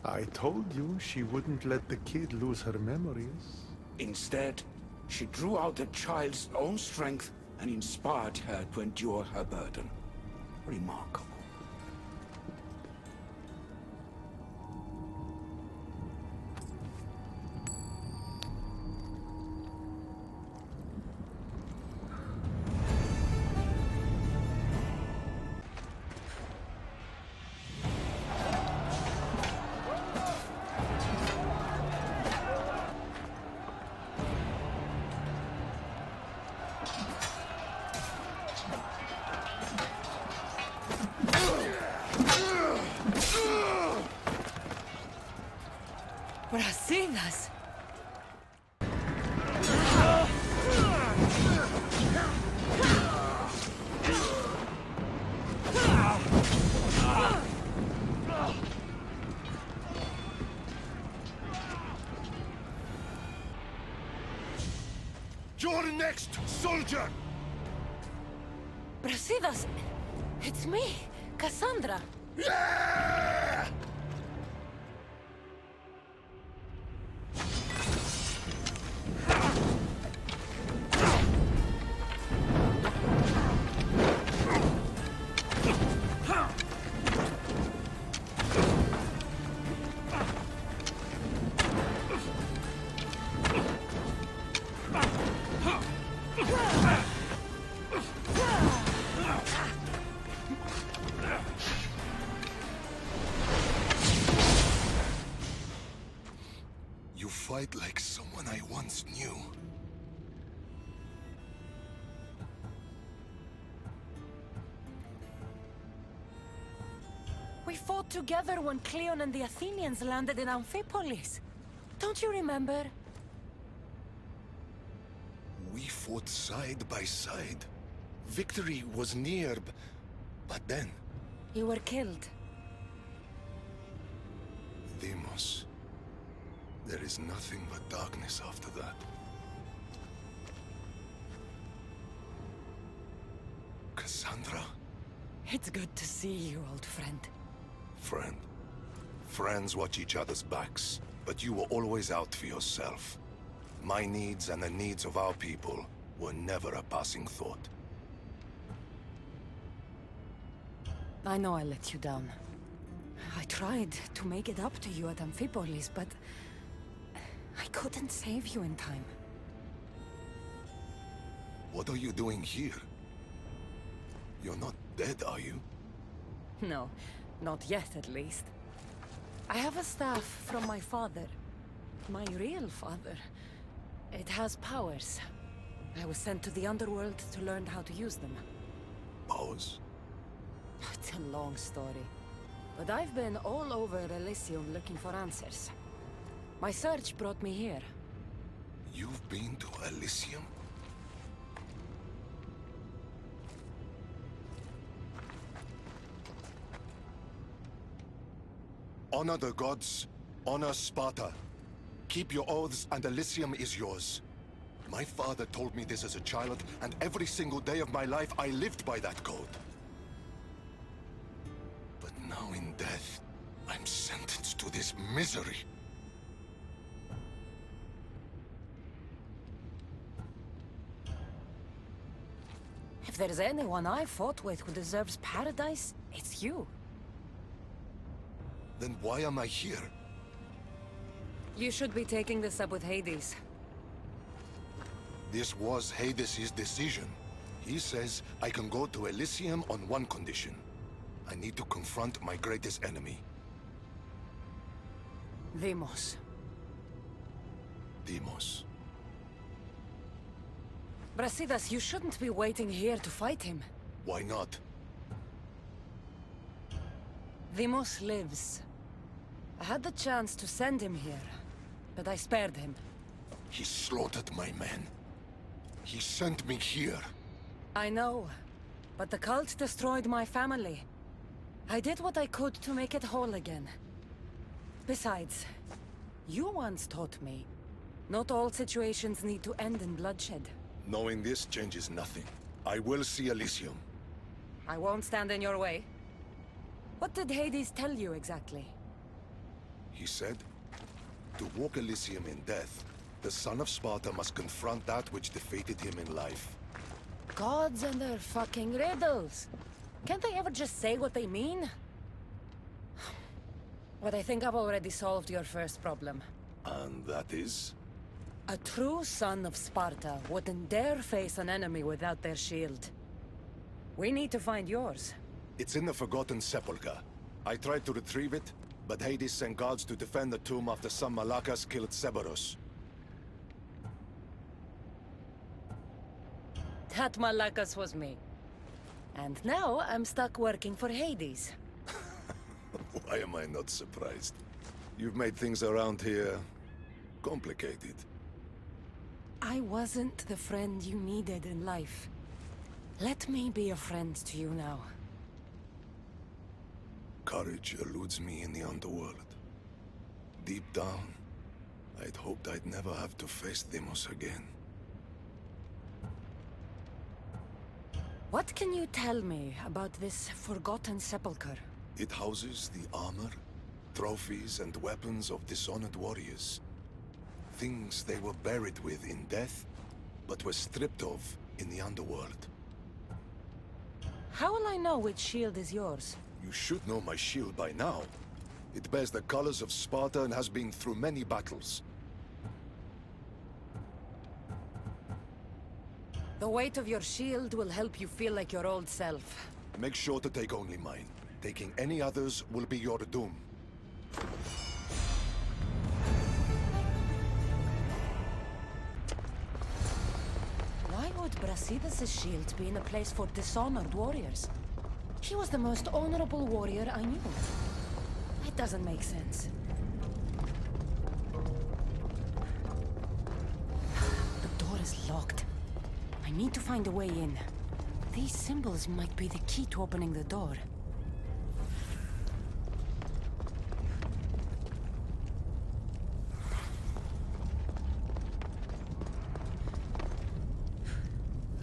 I told you she wouldn't let the kid lose her memories. Instead, she drew out the child's own strength and inspired her to endure her burden. Remarkable. Brasidas! You're next, soldier! Brasidas! It's me, Cassandra! You fight like someone I once knew. We fought together when Cleon and the Athenians landed in Amphipolis. Don't you remember? We fought side by side. Victory was near, but then... You were killed. Deimos. There is nothing but darkness after that. Cassandra? It's good to see you, old friend. Friend. Friends watch each other's backs, but you were always out for yourself. My needs and the needs of our people were never a passing thought. I know I let you down. I tried to make it up to you at Amphipolis, but... I couldn't save you in time. What are you doing here? You're not dead, are you? No, not yet at least. I have a staff from my father. My real father. It has powers. I was sent to the underworld to learn how to use them. Powers? It's a long story. But I've been all over Elysium looking for answers. My search brought me here. You've been to Elysium? Honor the gods. Honor Sparta. Keep your oaths and Elysium is yours. My father told me this as a child, and every single day of my life I lived by that code. But now in death, I'm sentenced to this misery. If there's anyone I fought with who deserves paradise, it's you. Then why am I here? You should be taking this up with Hades. This was Hades' decision. He says I can go to Elysium on one condition. I need to confront my greatest enemy. Deimos. Deimos. Brasidas, you shouldn't be waiting here to fight him. Why not? Deimos lives. I had the chance to send him here, but I spared him. He slaughtered my men. He sent me here. I know, but the cult destroyed my family. I did what I could to make it whole again. Besides, you once taught me, not all situations need to end in bloodshed. Knowing this changes nothing. I will see Elysium. I won't stand in your way. What did Hades tell you exactly? He said, to walk Elysium in death, the son of Sparta must confront that which defeated him in life. Gods and their fucking riddles. Can't they ever just say what they mean? But I think I've already solved your first problem. And that is? A true son of Sparta wouldn't dare face an enemy without their shield. We need to find yours. It's in the Forgotten Sepulchre. I tried to retrieve it, but Hades sent guards to defend the tomb after some Malakas killed Cerberus. That Malakas was me. And now I'm stuck working for Hades. Why am I not surprised? You've made things around here complicated. I wasn't the friend you needed in life. Let me be a friend to you now. Courage eludes me in the underworld. Deep down, I'd hoped I'd never have to face Deimos again. What can you tell me about this Forgotten Sepulchre? It houses the armor, trophies, and weapons of dishonored warriors. Things they were buried with in death, but were stripped of in the underworld. How will I know which shield is yours? You should know my shield by now. It bears the colors of Sparta and has been through many battles. The weight of your shield will help you feel like your old self. Make sure to take only mine. Taking any others will be your doom. Why would Brasidas' shield be in a place for dishonored warriors? He was the most honorable warrior I knew. It doesn't make sense. The door is locked. I need to find a way in. These symbols might be the key to opening the door.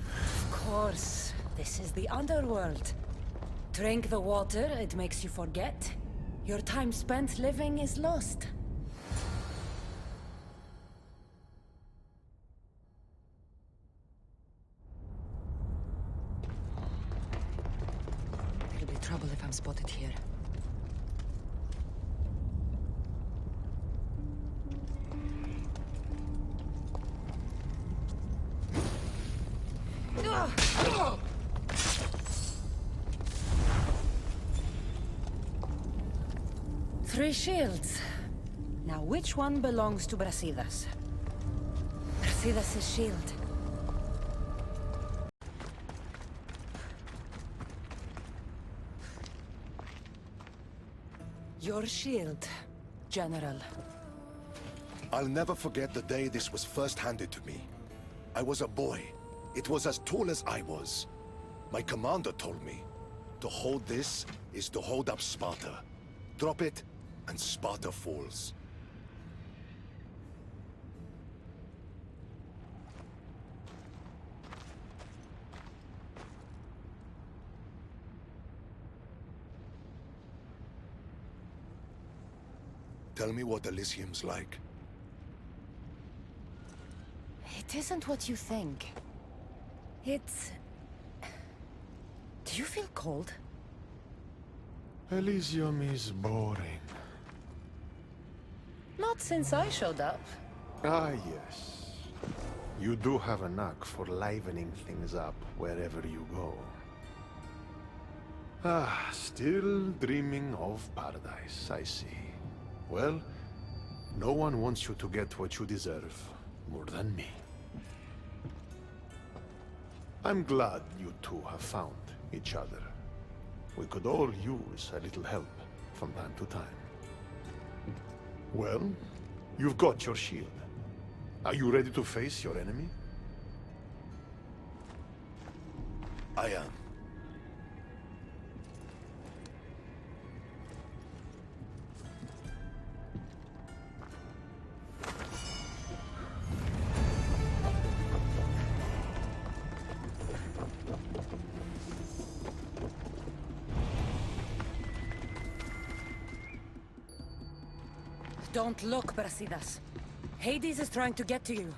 Of course, this is the underworld. Drink the water, it makes you forget. Your time spent living is lost. There'll be trouble if I'm spotted here. Three shields. Now which one belongs to Brasidas? Brasidas' shield. Your shield, General. I'll never forget the day this was first handed to me. I was a boy. It was as tall as I was. My commander told me, to hold this is to hold up Sparta. Drop it, and Sparta falls. Tell me what Elysium's like. It isn't what you think. It's... Do you feel cold? Elysium is boring. Not since I showed up. Ah, yes. You do have a knack for livening things up wherever you go. Ah, still dreaming of paradise, I see. Well, no one wants you to get what you deserve more than me. I'm glad you two have found each other. We could all use a little help from time to time. Well, you've got your shield. Are you ready to face your enemy? I am. Don't look, Brasidas. Hades is trying to get to you.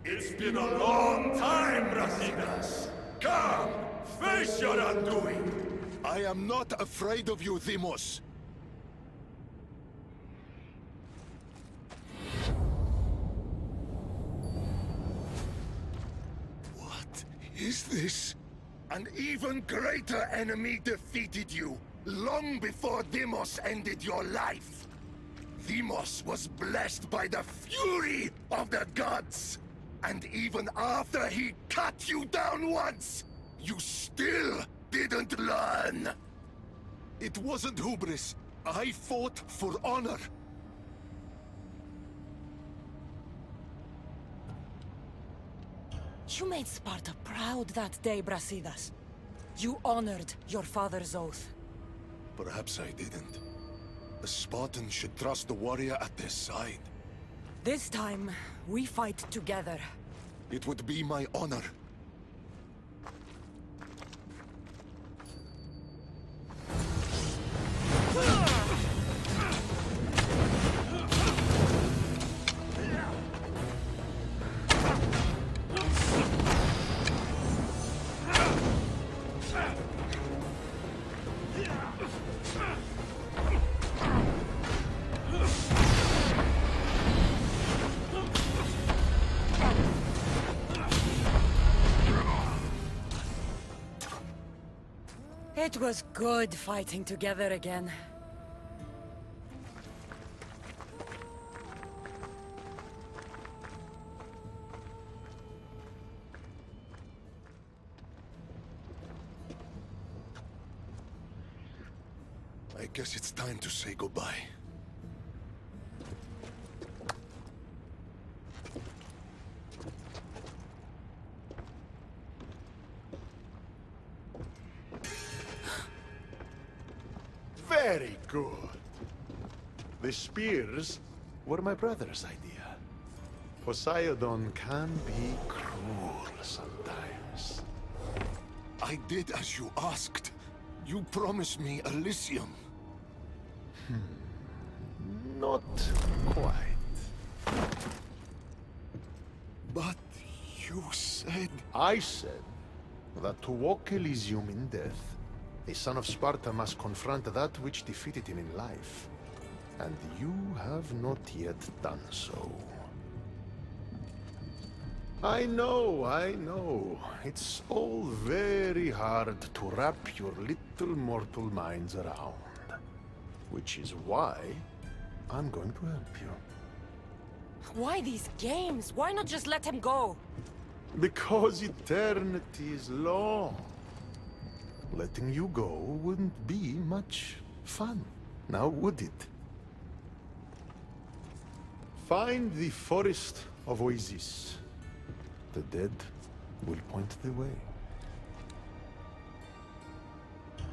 It's been a long time, Brasidas. Come, face your undoing. I am not afraid of you, Deimos. What is this? An even greater enemy defeated you, long before Deimos ended your life. Deimos was blessed by the fury of the gods. And even after he cut you down once, you still didn't learn. It wasn't hubris. I fought for honor. You made Sparta proud that day, Brasidas. You honored your father's oath. Perhaps I didn't. A Spartan should trust the warrior at their side. This time, we fight together. It would be my honor. It was good fighting together again. I guess it's time to say goodbye. Very good. The spears were my brother's idea. Poseidon can be cruel sometimes. I did as you asked. You promised me Elysium. Not quite. But you said... I said that to walk Elysium in death, A son of Sparta must confront that which defeated him in life. And you have not yet done so. I know. It's all very hard to wrap your little mortal minds around. Which is why I'm going to help you. Why these games? Why not just let him go? Because eternity is long. Letting you go wouldn't be much fun, now would it? Find the forest of Oasis. The dead will point the way.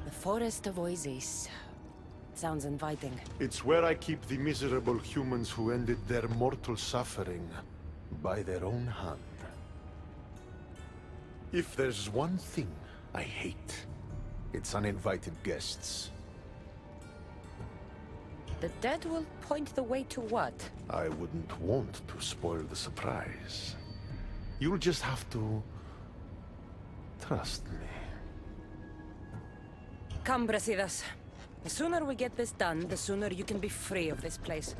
The forest of Oasis. Sounds inviting. It's where I keep the miserable humans who ended their mortal suffering by their own hand. If there's one thing I hate, it's uninvited guests. The dead will point the way to what? I wouldn't want to spoil the surprise. You'll just have to trust me. Come, Brasidas. The sooner we get this done, the sooner you can be free of this place.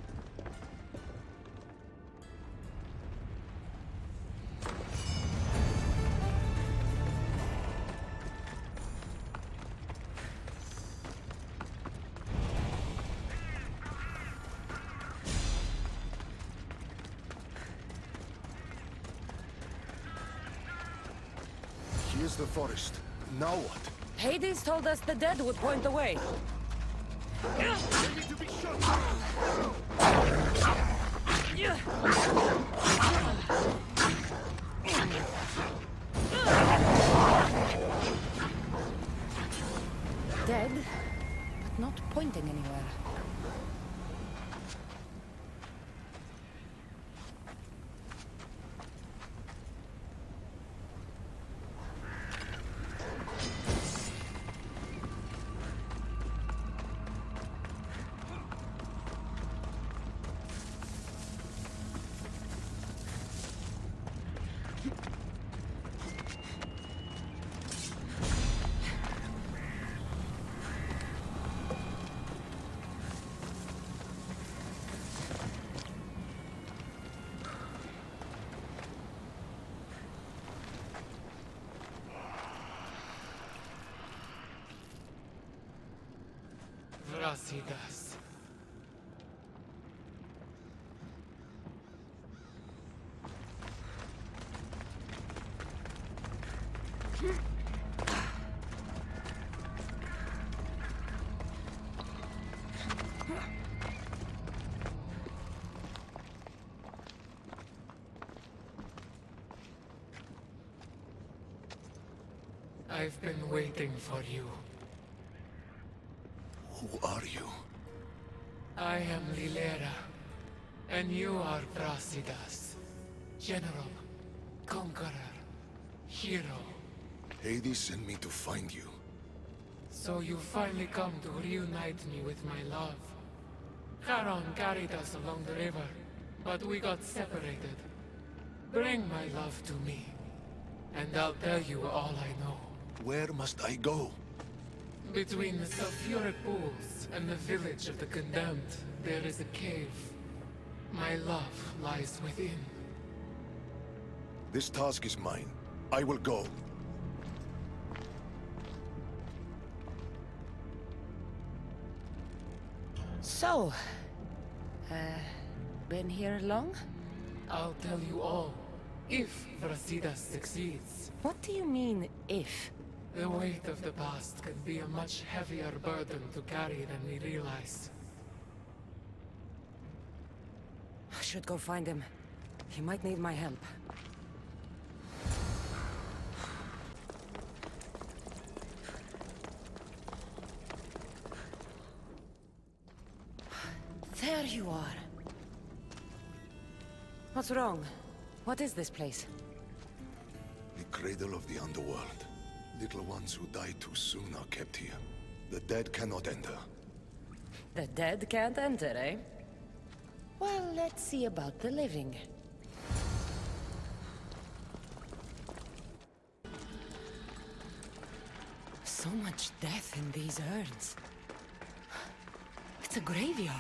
Here's the forest. Now what? Hades told us the dead would point the way. Dead, but not pointing anywhere. Brasidas. I've been waiting for you. Who are you? I am Lilera, and you are Brasidas. General, conqueror, hero. Hades sent me to find you. So you finally come to reunite me with my love. Charon carried us along the river, but we got separated. Bring my love to me, and I'll tell you all I know. Where must I go? Between the sulfuric pools and the village of the condemned, there is a cave. My love lies within. This task is mine. I will go. So, been here long? I'll tell you all, if Brasidas succeeds. What do you mean, if? The weight of the past can be a much heavier burden to carry than we realize. I should go find him. He might need my help. There you are. What's wrong? What is this place? The cradle of the underworld. Little ones who die too soon are kept here. The dead cannot enter. The dead can't enter, eh? Well, let's see about the living. So much death in these urns. It's a graveyard.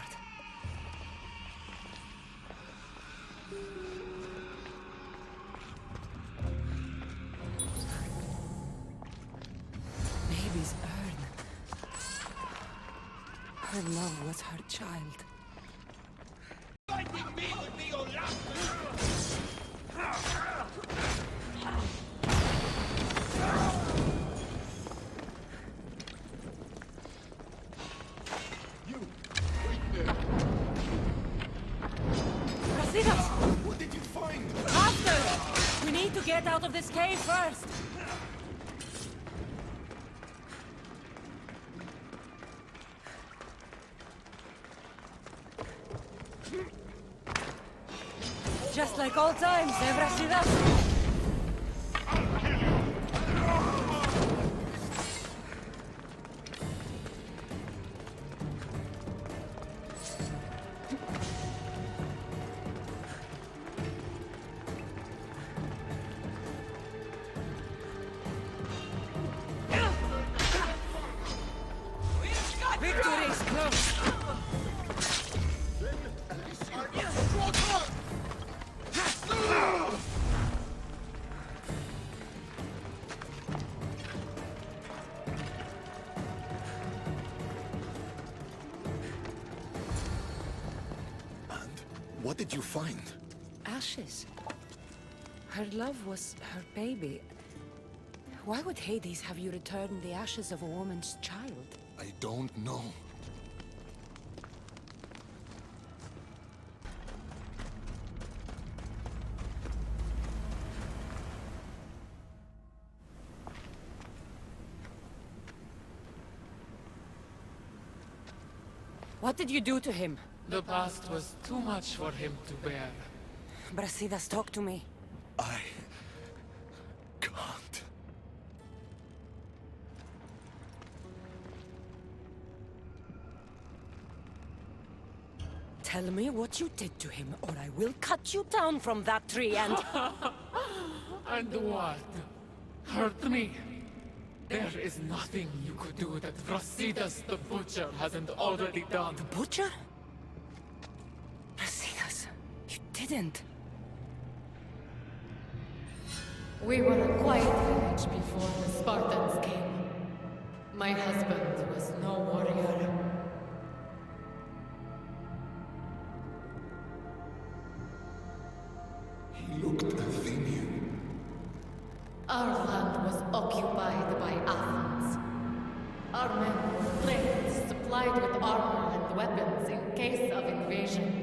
Baby's urn. Her love was her child. Fighting me would be your last. What did you find? Faster! We need to get out of this cave first. Just like old times, eh, Brasidas? Victory is close. What did you find? Ashes. Her love was her baby. Why would Hades have you return the ashes of a woman's child? I don't know. What did you do to him? The past was too much for him to bear. Brasidas, talk to me. I can't. Tell me what you did to him, or I will cut you down from that tree and... And what? Hurt me? There is nothing you could do that Brasidas the Butcher hasn't already done. The Butcher? Brasidas, you didn't. We were a quiet village before the Spartans came. My husband was no warrior. He looked Athenian. Our land was occupied by Athens. Our men were trained, supplied with armor and weapons in case of invasion.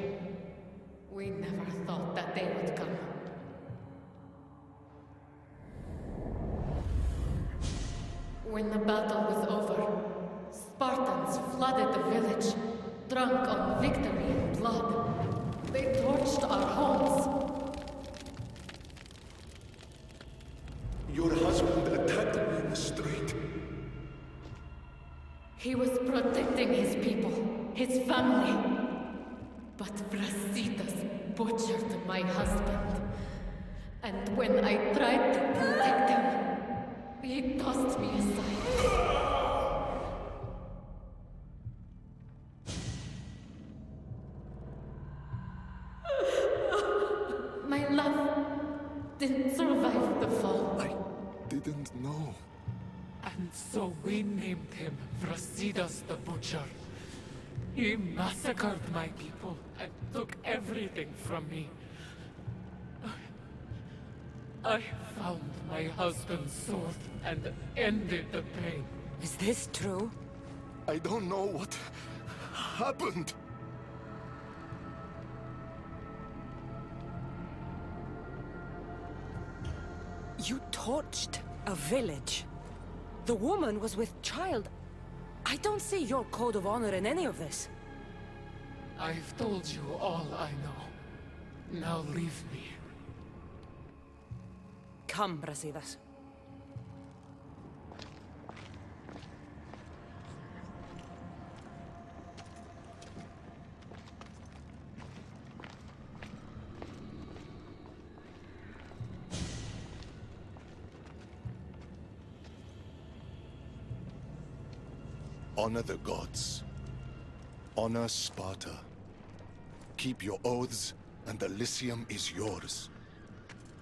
We never thought that they would come. When the battle was over, Spartans flooded the village, drunk on victory and blood. They torched our homes. Your husband attacked me in the street. He was protecting his people, his family. But Brasidas butchered my husband. And when I tried to protect him, he tossed me aside. My love didn't survive the fall. I didn't know. And so we named him Brasidas the Butcher. He massacred my people and took everything from me. I found my husband's sword and ended the pain. Is this true? I don't know what happened. You torched a village. The woman was with child. I don't see your code of honor in any of this. I've told you all I know. Now leave me. Come, Brasidas. Honor the gods. Honor Sparta. Keep your oaths, and Elysium is yours.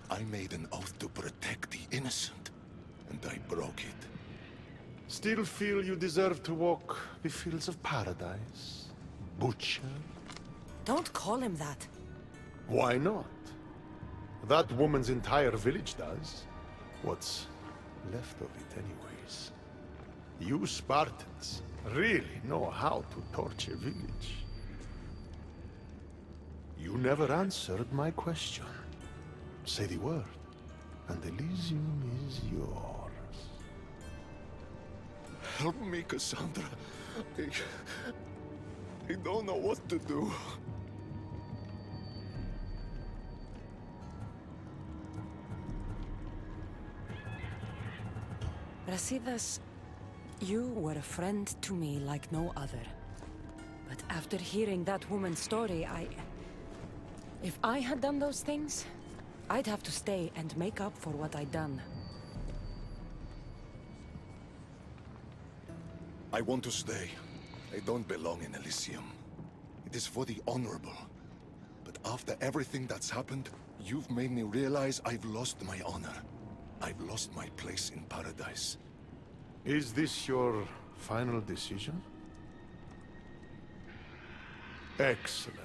I made an oath to protect the innocent, and I broke it. Still feel you deserve to walk the fields of paradise, Butcher? Don't call him that. Why not? That woman's entire village does. What's left of it, anyways. You Spartans really know how to torch a village. You never answered my question. Say the word, and Elysium is yours. Help me, Cassandra. I don't know what to do. Brasidas, you were a friend to me like no other. But after hearing that woman's story, if I had done those things, I'd have to stay and make up for what I'd done. I want to stay. I don't belong in Elysium. It is for the honorable. But after everything that's happened, you've made me realize I've lost my honor. I've lost my place in paradise. Is this your final decision? Excellent.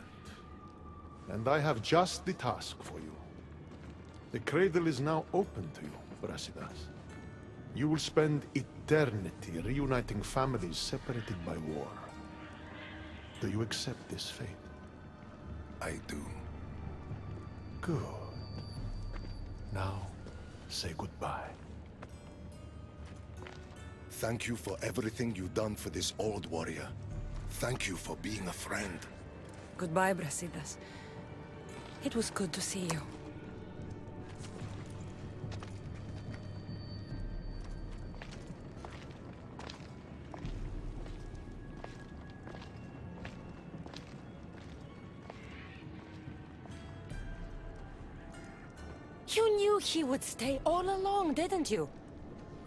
And I have just the task for you. The cradle is now open to you, Brasidas. You will spend eternity reuniting families separated by war. Do you accept this fate? I do. Good. Now, say goodbye. Thank you for everything you've done for this old warrior. Thank you for being a friend. Goodbye, Brasidas. It was good to see you. You knew he would stay all along, didn't you?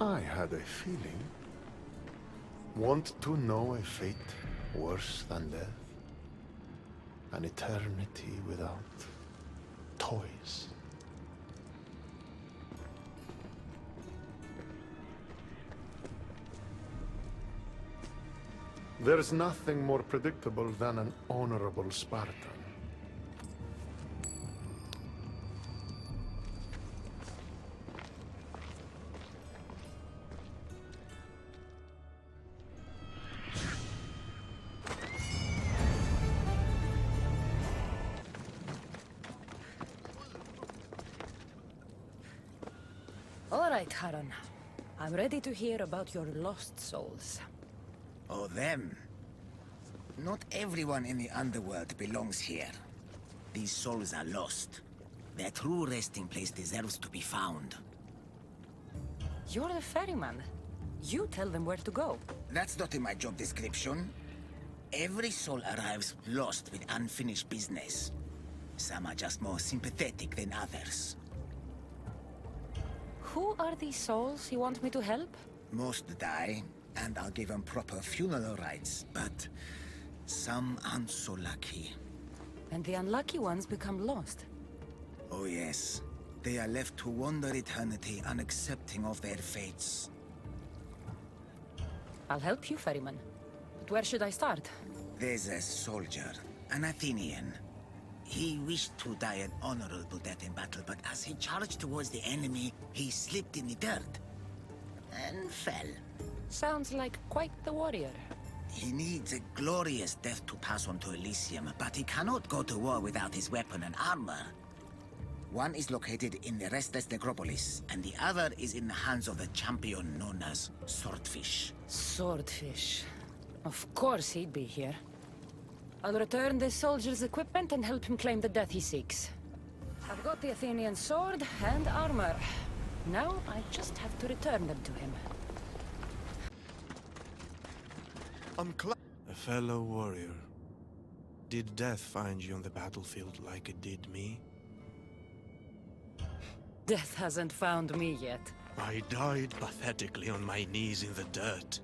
I had a feeling. Want to know a fate worse than death? An eternity without toys. There's nothing more predictable than an honorable Spartan. All right, Haran. I'm ready to hear about your lost souls. Oh, them. Not everyone in the underworld belongs here. These souls are lost. Their true resting place deserves to be found. You're the ferryman. You tell them where to go. That's not in my job description. Every soul arrives lost with unfinished business. Some are just more sympathetic than others. Who are these souls you want me to help? Most die, and I'll give them proper funeral rites, but some aren't so lucky. And the unlucky ones become lost. Oh yes. They are left to wander eternity, unaccepting of their fates. I'll help you, ferryman. But where should I start? There's a soldier, an Athenian. He wished to die an honorable death in battle, but as he charged towards the enemy, he slipped in the dirt and fell. Sounds like quite the warrior. He needs a glorious death to pass on to Elysium, but he cannot go to war without his weapon and armor. One is located in the restless necropolis, and the other is in the hands of the champion known as Swordfish. Swordfish. Of course he'd be here. I'll return the soldier's equipment and help him claim the death he seeks. I've got the Athenian sword and armor. Now I just have to return them to him. A fellow warrior. Did death find you on the battlefield like it did me? Death hasn't found me yet. I died pathetically on my knees in the dirt.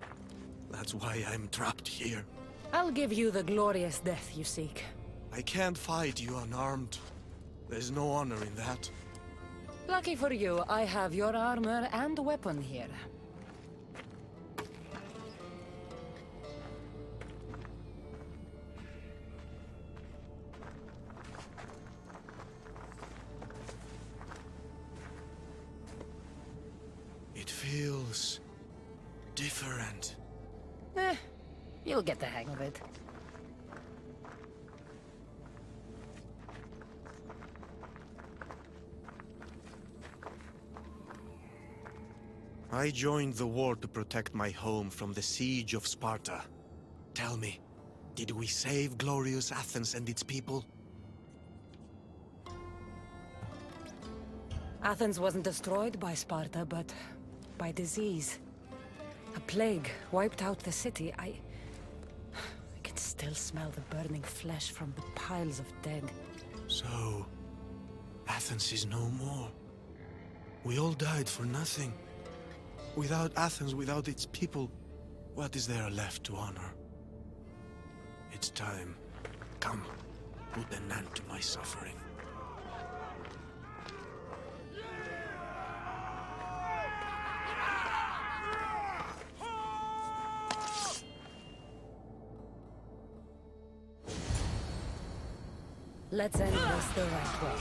That's why I'm trapped here. I'll give you the glorious death you seek. I can't fight you unarmed. There's no honor in that. Lucky for you, I have your armor and weapon here. It feels different. You'll get the hang of it. I joined the war to protect my home from the siege of Sparta. Tell me, did we save glorious Athens and its people? Athens wasn't destroyed by Sparta, but by disease. A plague wiped out the city. I can still smell the burning flesh from the piles of dead. So, Athens is no more. We all died for nothing. Without Athens, without its people, what is there left to honor? It's time. Come, put an end to my suffering. Let's end this the right way.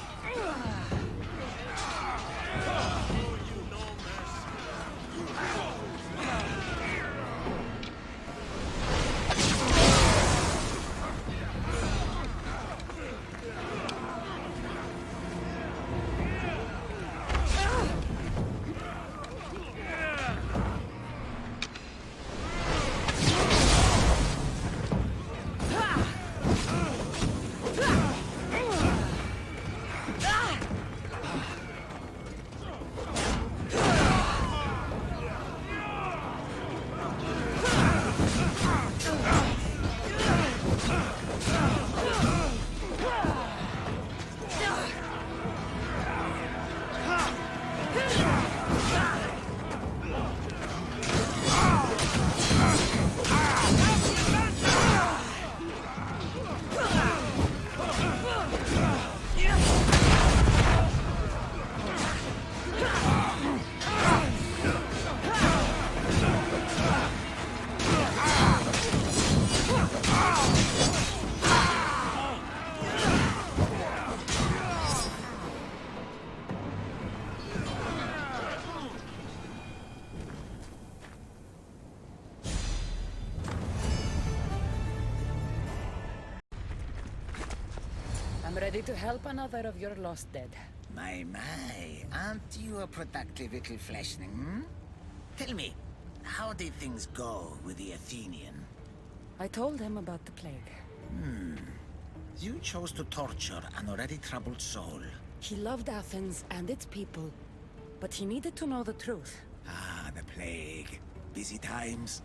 I'm ready to help another of your lost dead. My, aren't you a productive little fleshling, hmm? Tell me, how did things go with the Athenian? I told him about the plague. You chose to torture an already troubled soul. He loved Athens and its people, but he needed to know the truth. Ah, the plague. Busy times.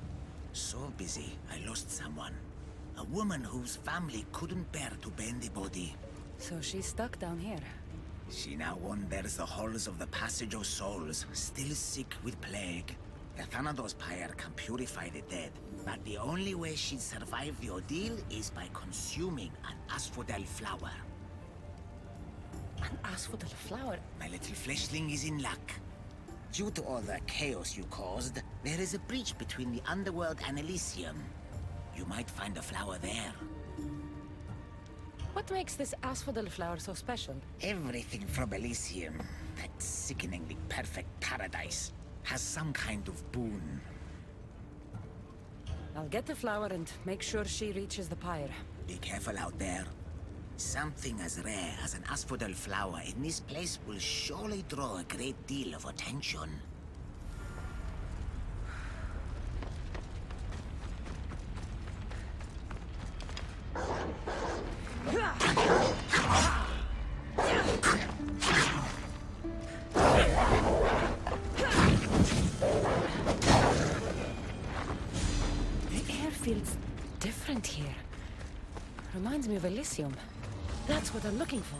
So busy, I lost someone. A woman whose family couldn't bear to bend the body. So she's stuck down here. She now wanders the halls of the Passage of Souls, still sick with plague. The Thanatos pyre can purify the dead, but the only way she'd survive the ordeal is by consuming an asphodel flower. An asphodel flower? My little fleshling is in luck. Due to all the chaos you caused, there is a breach between the underworld and Elysium. You might find a flower there. What makes this asphodel flower so special? Everything from Elysium, that sickeningly perfect paradise, has some kind of boon. I'll get the flower and make sure she reaches the pyre. Be careful out there. Something as rare as an asphodel flower in this place will surely draw a great deal of attention. The air feels different here. Reminds me of Elysium. That's what I'm looking for.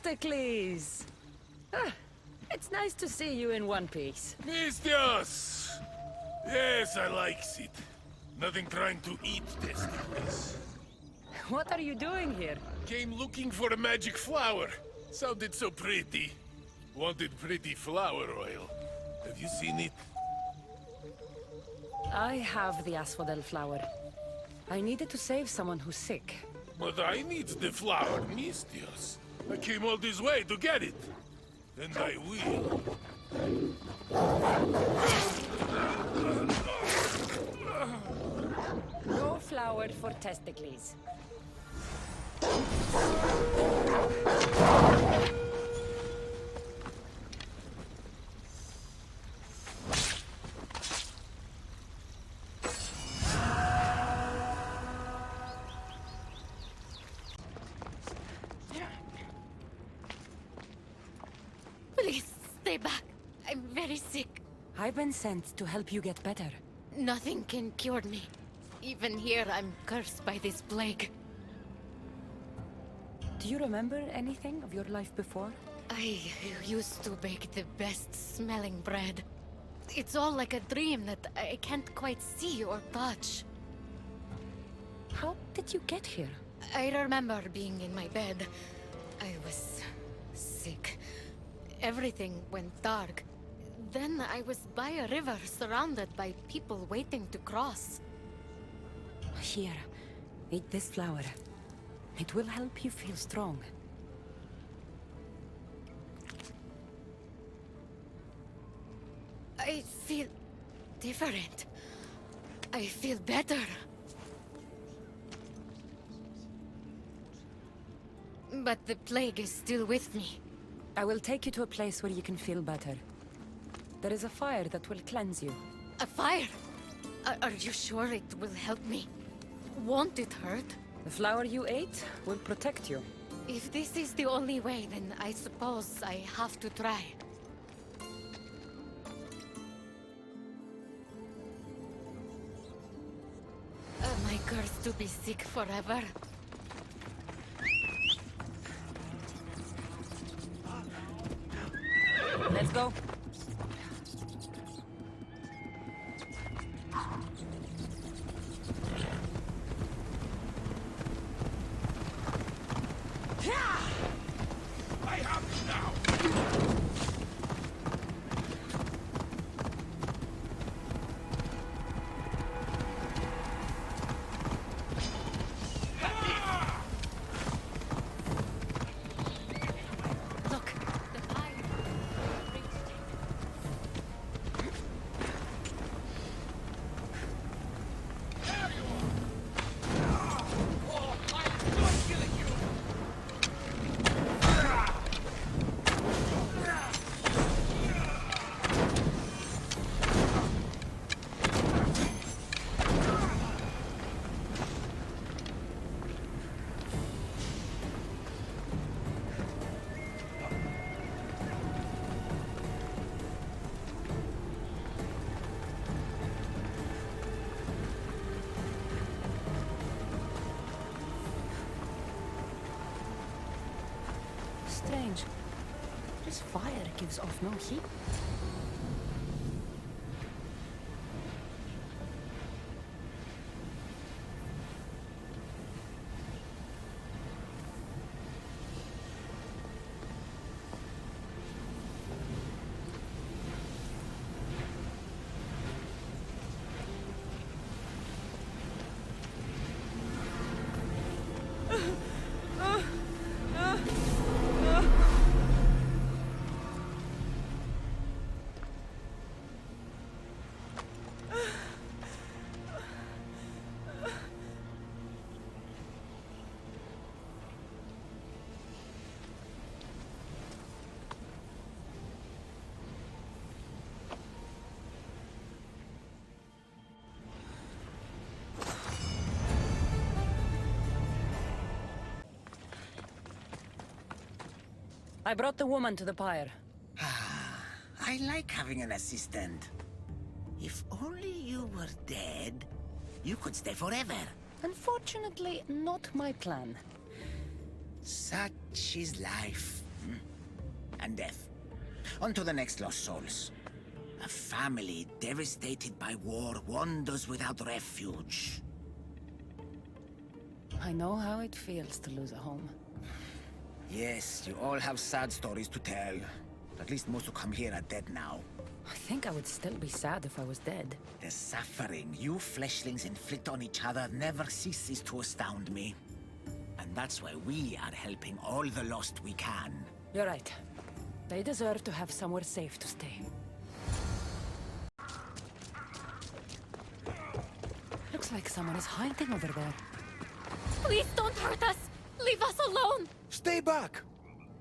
Testicles! Ah, it's nice to see you in one piece. Mistios! Yes, I likes it. Nothing trying to eat testicles. What are you doing here? Came looking for a magic flower. Sounded so pretty. Wanted pretty flower oil. Have you seen it? I have the asphodel flower. I needed to save someone who's sick. But I need the flower, Mistios. I came all this way to get it. And I will. No flower for testicles. Please, stay back. I'm very sick. I've been sent to help you get better. Nothing can cure me. Even here, I'm cursed by this plague. Do you remember anything of your life before? I used to bake the best smelling bread. It's all like a dream that I can't quite see or touch. How did you get here? I remember being in my bed. I was sick. Everything went dark. Then I was by a river surrounded by people waiting to cross. Here, eat this flower. It will help you feel strong. I feel different. I feel better. But the plague is still with me. I will take you to a place where you can feel better. There is a fire that will cleanse you. A fire? Are you sure it will help me? Won't it hurt? The flower you ate will protect you. If this is the only way, then I suppose I have to try. Am I cursed to be sick forever? Let's go. I have you now! Look, the fire. Strange. This fire gives off no heat. I brought the woman to the pyre. I like having an assistant. If only you were dead, you could stay forever. Unfortunately, not my plan. Such is life. And death. On to the next lost souls. A family devastated by war wanders without refuge. I know how it feels to lose a home. Yes, you all have sad stories to tell. At least most who come here are dead now. I think I would still be sad if I was dead. The suffering you fleshlings inflict on each other never ceases to astound me. And that's why we are helping all the lost we can. You're right. They deserve to have somewhere safe to stay. Looks like someone is hiding over there. Please don't hurt us! Leave us alone! Stay back!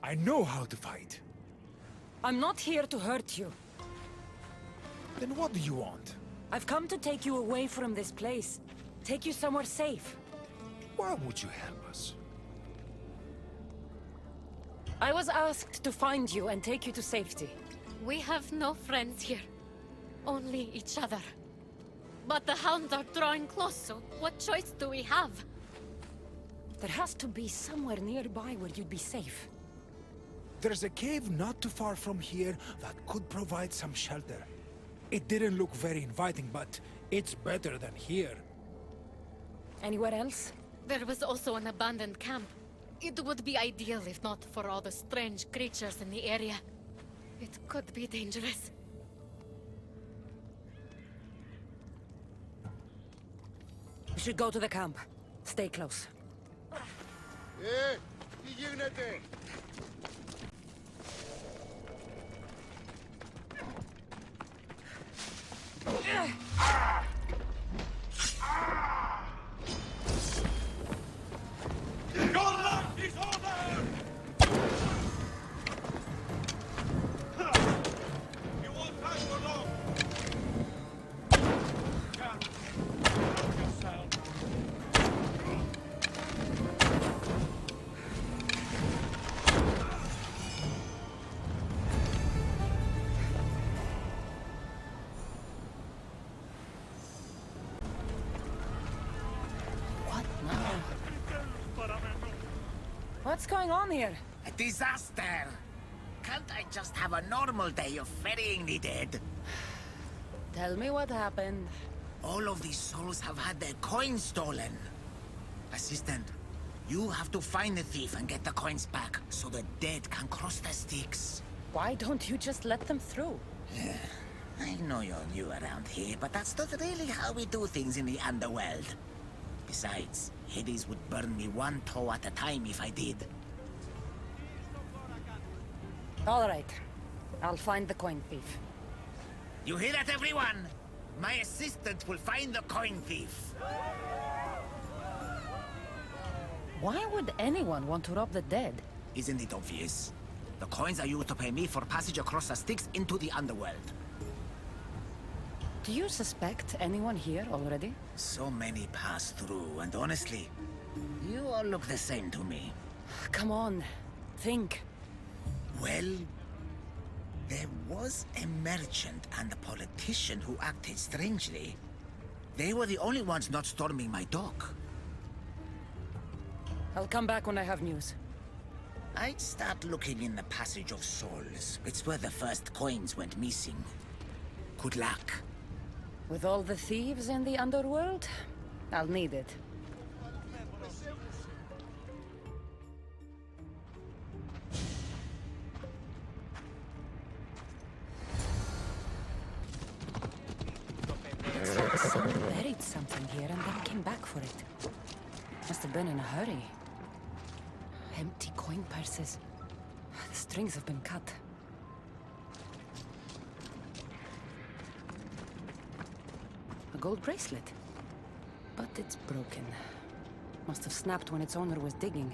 I know how to fight. I'm not here to hurt you. Then what do you want? I've come to take you away from this place. Take you somewhere safe. Why would you help us? I was asked to find you and take you to safety. We have no friends here. Only each other. But the hounds are drawing close, so what choice do we have? There has to be somewhere nearby where you'd be safe. There's a cave not too far from here that could provide some shelter. It didn't look very inviting, but it's better than here. Anywhere else? There was also an abandoned camp. It would be ideal if not for all the strange creatures in the area. It could be dangerous. We should go to the camp. Stay close. Τι γίνεται? Your luck is over! You won't last for long. Help yourself. What now? What's going on here? A disaster! Can't I just have a normal day of ferrying the dead? Tell me what happened. All of these souls have had their coins stolen. Assistant, you have to find the thief and get the coins back so the dead can cross the Styx. Why don't you just let them through? I know you're new around here, but that's not really how we do things in the underworld. Besides, Hades would burn me one toe at a time if I did. All right. I'll find the coin thief. You hear that, everyone? My assistant will find the coin thief. Why would anyone want to rob the dead? Isn't it obvious? The coins are used to pay me for passage across the Styx into the underworld. Do you suspect anyone here already? So many pass through, and honestly, you all look the same to me. Come on. Think. Well, there was a merchant and a politician who acted strangely. They were the only ones not storming my dock. I'll come back when I have news. I'd start looking in the Passage of Souls. It's where the first coins went missing. Good luck. With all the thieves in the underworld, I'll need it. It's like someone buried something here and then came back for it. Must have been in a hurry. Empty coin purses. The strings have been cut. A gold bracelet. But it's broken. Must have snapped when its owner was digging.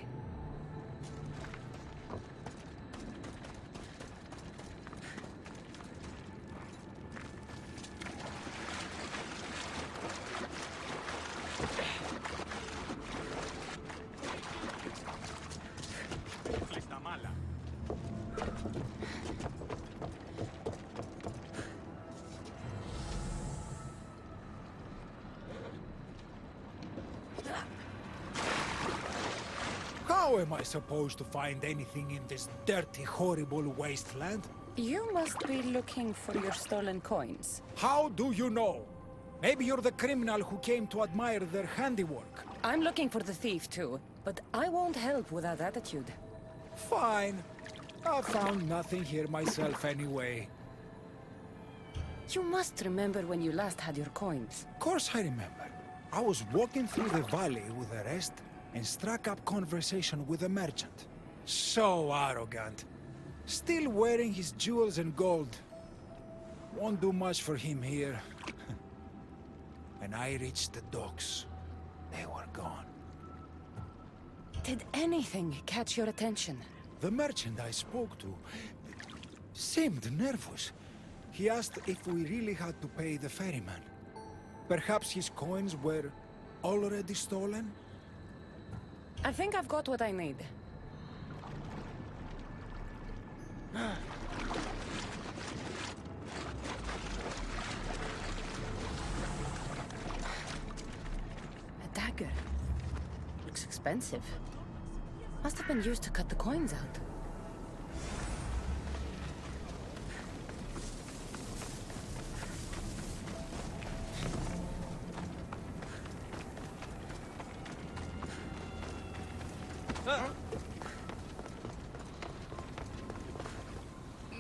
How am I supposed to find anything in this dirty, horrible wasteland? You must be looking for your stolen coins. How do you know? Maybe you're the criminal who came to admire their handiwork. I'm looking for the thief too, but I won't help with that attitude. Fine. I found nothing here myself anyway. You must remember when you last had your coins. Of course I remember. I was walking through the valley with the rest and struck up conversation with a merchant. So arrogant. Still wearing his jewels and gold. Won't do much for him here. When I reached the docks, they were gone. Did anything catch your attention? The merchant I spoke to seemed nervous. He asked if we really had to pay the ferryman. Perhaps his coins were already stolen? I think I've got what I need. A dagger. Looks expensive. Must have been used to cut the coins out.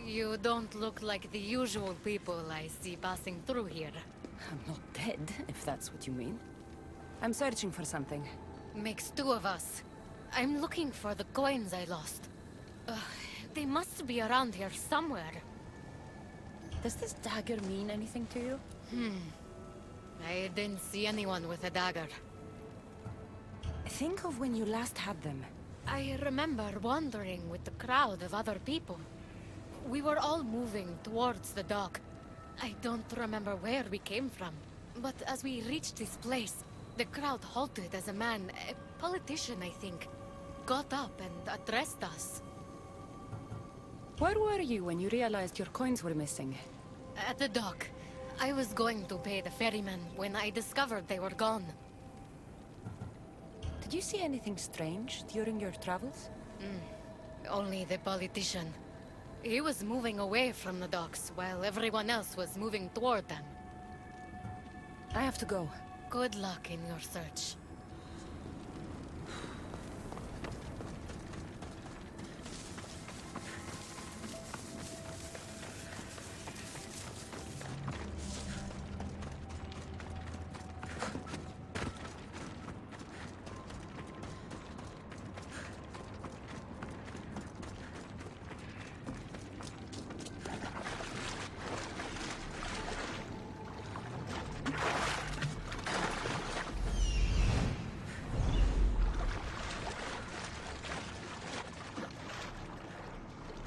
You don't look like the usual people I see passing through here. I'm not dead, if that's what you mean. I'm searching for something. Makes two of us. I'm looking for the coins I lost. They must be around here somewhere. Does this dagger mean anything to you? I didn't see anyone with a dagger. Think of when you last had them. I remember wandering with the crowd of other people. We were all moving towards the dock. I don't remember where we came from. But as we reached this place, the crowd halted as a man, a politician I think, got up and addressed us. Where were you when you realized your coins were missing? At the dock. I was going to pay the ferryman when I discovered they were gone. Did you see anything strange during your travels? Only the politician. He was moving away from the docks while everyone else was moving toward them. I have to go. Good luck in your search.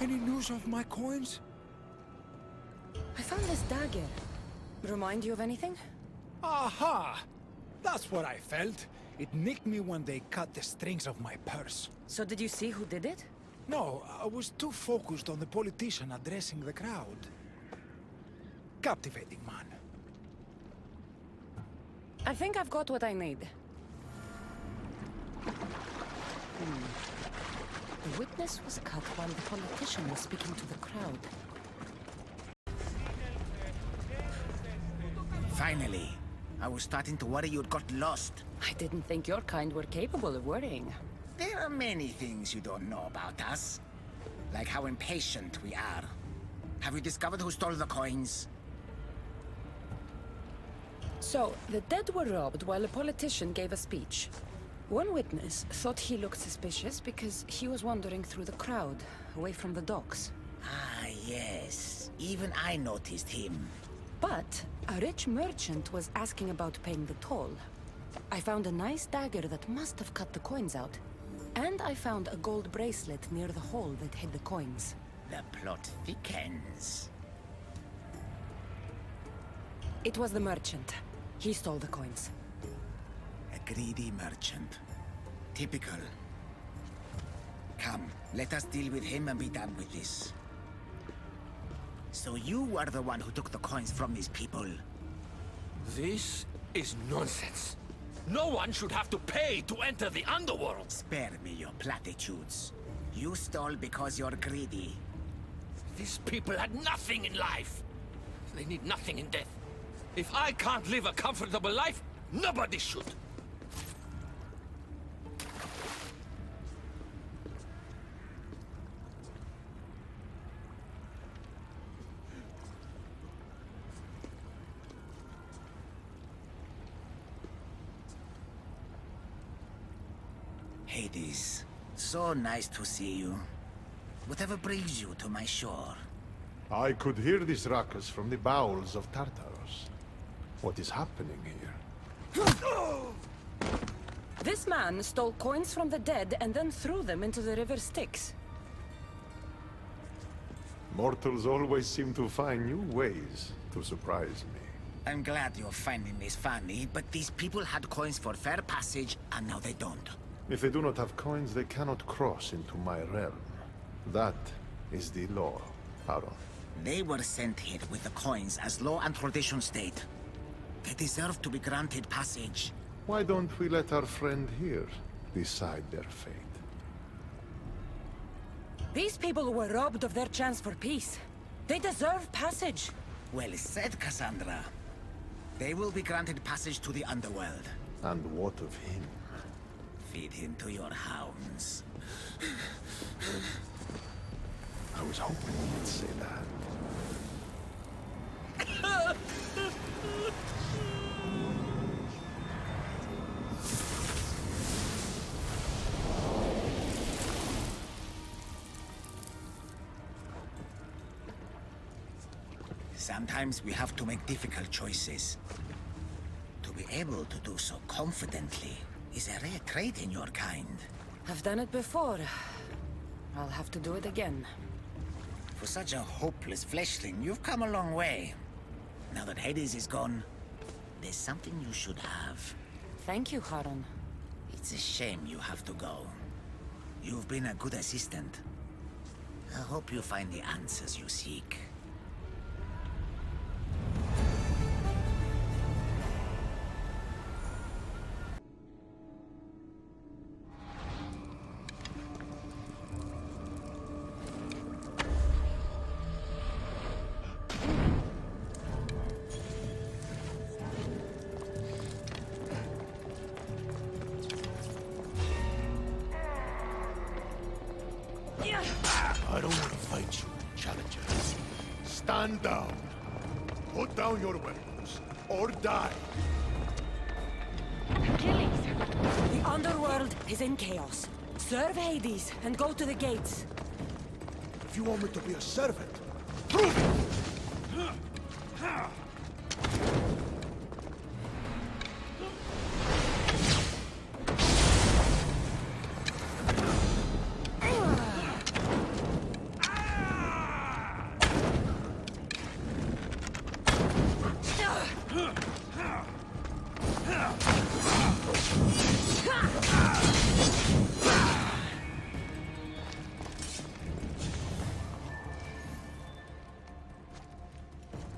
Any news of my coins? I found this dagger. Remind you of anything? Aha! That's what I felt. It nicked me when they cut the strings of my purse. So did you see who did it? No, I was too focused on the politician addressing the crowd. Captivating man. I think I've got what I need. The witness was cut while the politician was speaking to the crowd. Finally. I was starting to worry you'd got lost. I didn't think your kind were capable of worrying. There are many things you don't know about us. Like how impatient we are. Have you discovered who stole the coins? So, the dead were robbed while a politician gave a speech. One witness thought he looked suspicious because he was wandering through the crowd, away from the docks. Ah, yes. Even I noticed him. But a rich merchant was asking about paying the toll. I found a nice dagger that must have cut the coins out. And I found a gold bracelet near the hole that hid the coins. The plot thickens. It was the merchant. He stole the coins. A greedy merchant. Typical. Come, let us deal with him and be done with this. So you are the one who took the coins from these people? This is nonsense. No one should have to pay to enter the underworld. Spare me your platitudes. You stole because you're greedy. These people had nothing in life. They need nothing in death. If I can't live a comfortable life, nobody should. Hades, so nice to see you. Whatever brings you to my shore? I could hear this ruckus from the bowels of Tartarus. What is happening here? This man stole coins from the dead and then threw them into the river Styx. Mortals always seem to find new ways to surprise me. I'm glad you're finding this funny, but these people had coins for fair passage, and now they don't. If they do not have coins, they cannot cross into my realm. That is the law, Aaron. They were sent here with the coins as law and tradition state. They deserve to be granted passage. Why don't we let our friend here decide their fate? These people were robbed of their chance for peace. They deserve passage. Well said, Cassandra. They will be granted passage to the underworld. And what of him? Feed him to your hounds. I was hoping you would say that. Sometimes we have to make difficult choices. To be able to do so confidently is a rare trait in your kind. I've done it before. I'll have to do it again. For such a hopeless fleshling, you've come a long way. Now that Hades is gone, there's something you should have. Thank you, Charon. It's a shame you have to go. You've been a good assistant. I hope you find the answers you seek. I don't want to fight you, Challenger. Stand down. Put down your weapons, or die. Achilles! The underworld is in chaos. Serve Hades and go to the gates. If you want me to be a servant, prove it!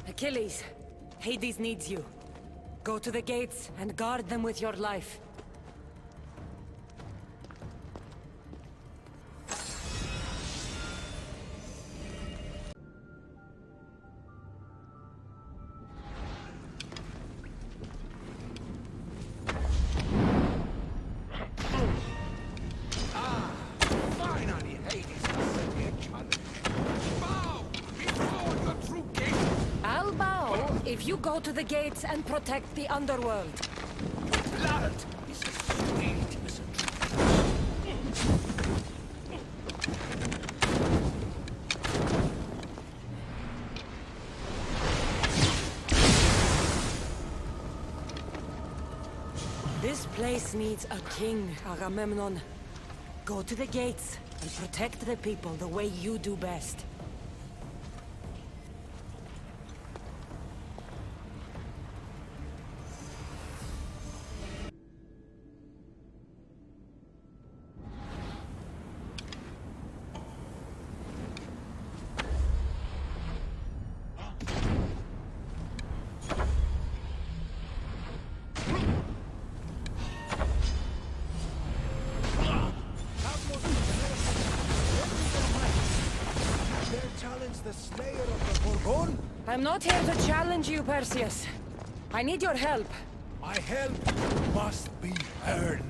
Achilles, Hades needs you. Go to the gates and guard them with your life. Finally, Hades has sent me a challenge. Bow before your true king. I'll bow if you go to the gates and protect the underworld. Blood is a sweet messenger. This place needs a king, Agamemnon. Go to the gates and protect the people the way you do best. I'm not here to challenge you, Perseus. I need your help. My help must be earned.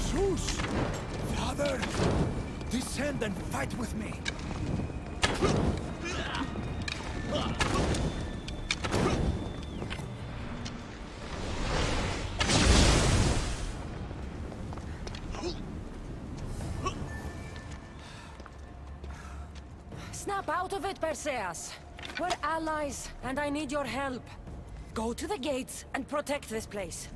Zeus! Father! Descend and fight with me! Snap out of it, Perseus. We're allies, and I need your help. Go to the gates and protect this place.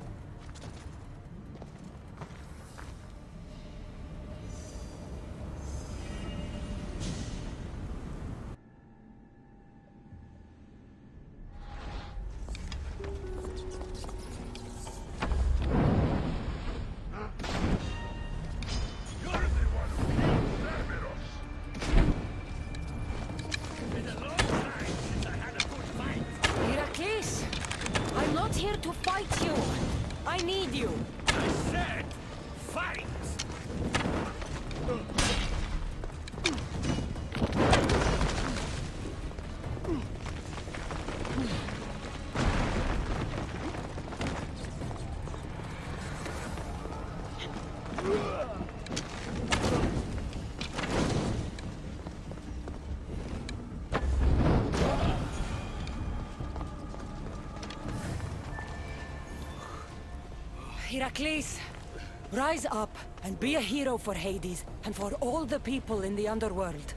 Heracles! I'm not here to fight you. I need you. I said, fight! Heracles, rise up and be a hero for Hades and for all the people in the underworld.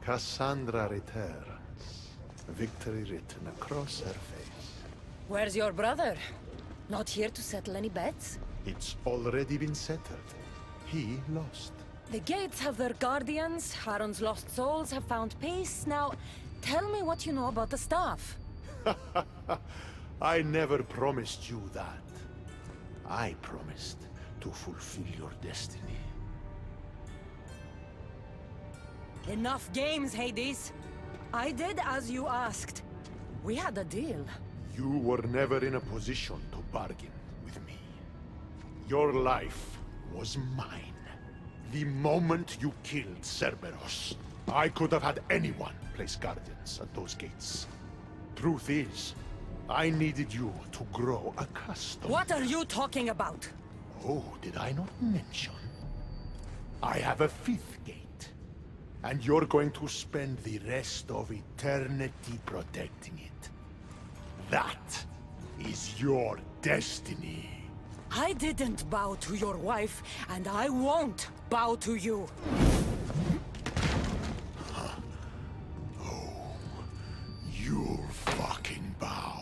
Cassandra returns, victory written across her face. Where's your brother? Not here to settle any bets? It's already been settled. He lost. The gates have their guardians, Charon's lost souls have found peace. Now, tell me what you know about the staff. I never promised you that. I promised to fulfill your destiny. Enough games, Hades. I did as you asked. We had a deal. You were never in a position to bargain with me. Your life was mine. The moment you killed Cerberus, I could have had anyone place guardians at those gates. Truth is, I needed you to grow accustomed. What are you talking about? Oh, did I not mention? I have a fifth gate. And you're going to spend the rest of eternity protecting it. That is your destiny. I didn't bow to your wife, and I won't bow to you. Oh, you'll fucking bow.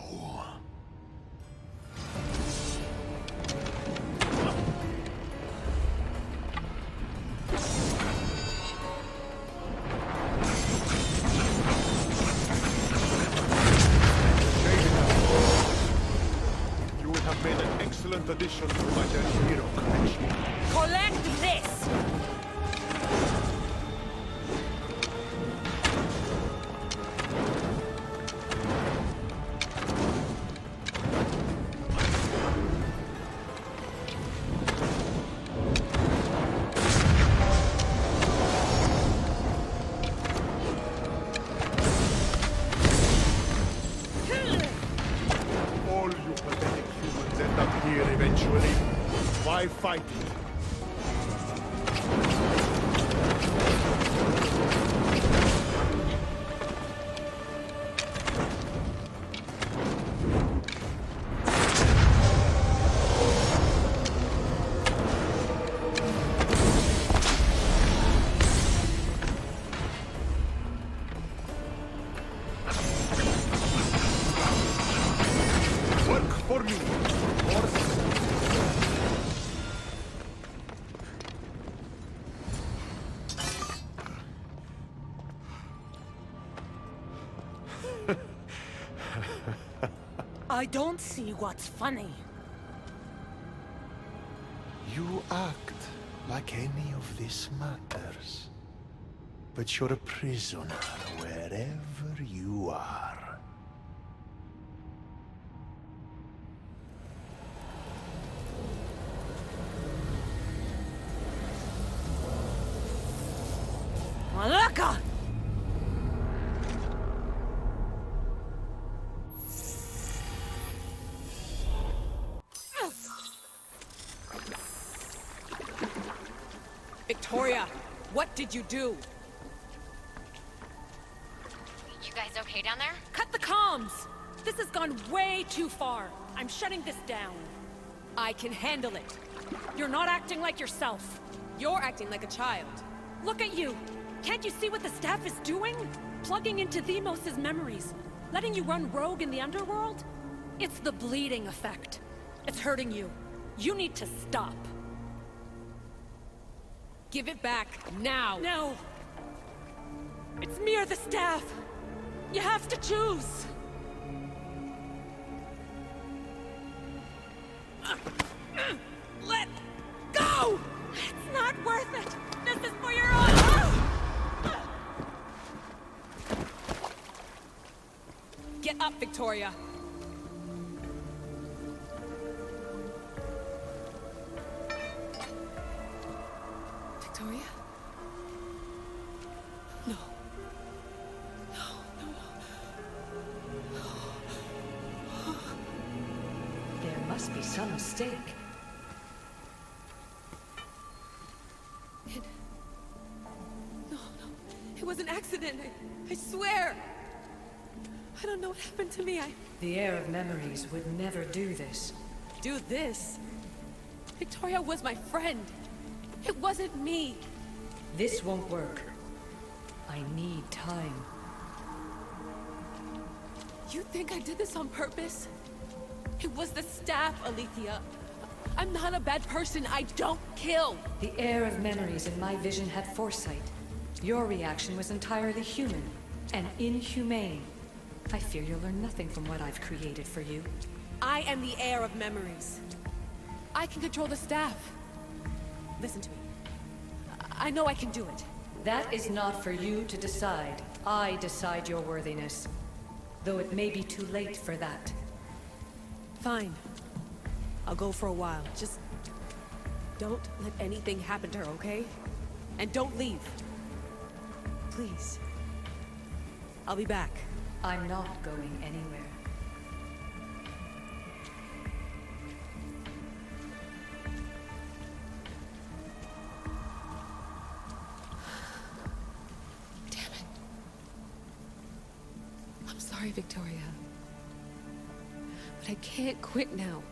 Excellent addition to my hero collection. Collect this! All you pathetic humans end up here eventually. Why fight? I don't see what's funny. You act like any of this matters. But you're a prisoner wherever you are. Malaka! Victoria, what did you do? You guys okay down there? Cut the comms! This has gone way too far. I'm shutting this down. I can handle it. You're not acting like yourself. You're acting like a child. Look at you! Can't you see what the staff is doing? Plugging into Deimos' memories. Letting you run rogue in the underworld? It's the bleeding effect. It's hurting you. You need to stop. Give it back, now! No! It's me or the staff! You have to choose! Let go! It's not worth it! This is for your own... Get up, Victoria! Victoria? No. There must be some mistake. No. It was an accident. I swear. I don't know what happened to me. The heir of memories would never do this. Do this? Victoria was my friend. It wasn't me. This won't work. I need time. You think I did this on purpose? It was the staff, Alethea. I'm not a bad person. I don't kill. The heir of memories in my vision had foresight. Your reaction was entirely human and inhumane. I fear you'll learn nothing from what I've created for you. I am the heir of memories. I can control the staff. Listen to me. I know I can do it. That is not for you to decide. I decide your worthiness. Though it may be too late for that. Fine. I'll go for a while. Just... don't let anything happen to her, okay? And don't leave. Please. I'll be back. I'm not going anywhere. Sorry, Victoria. But I can't quit now.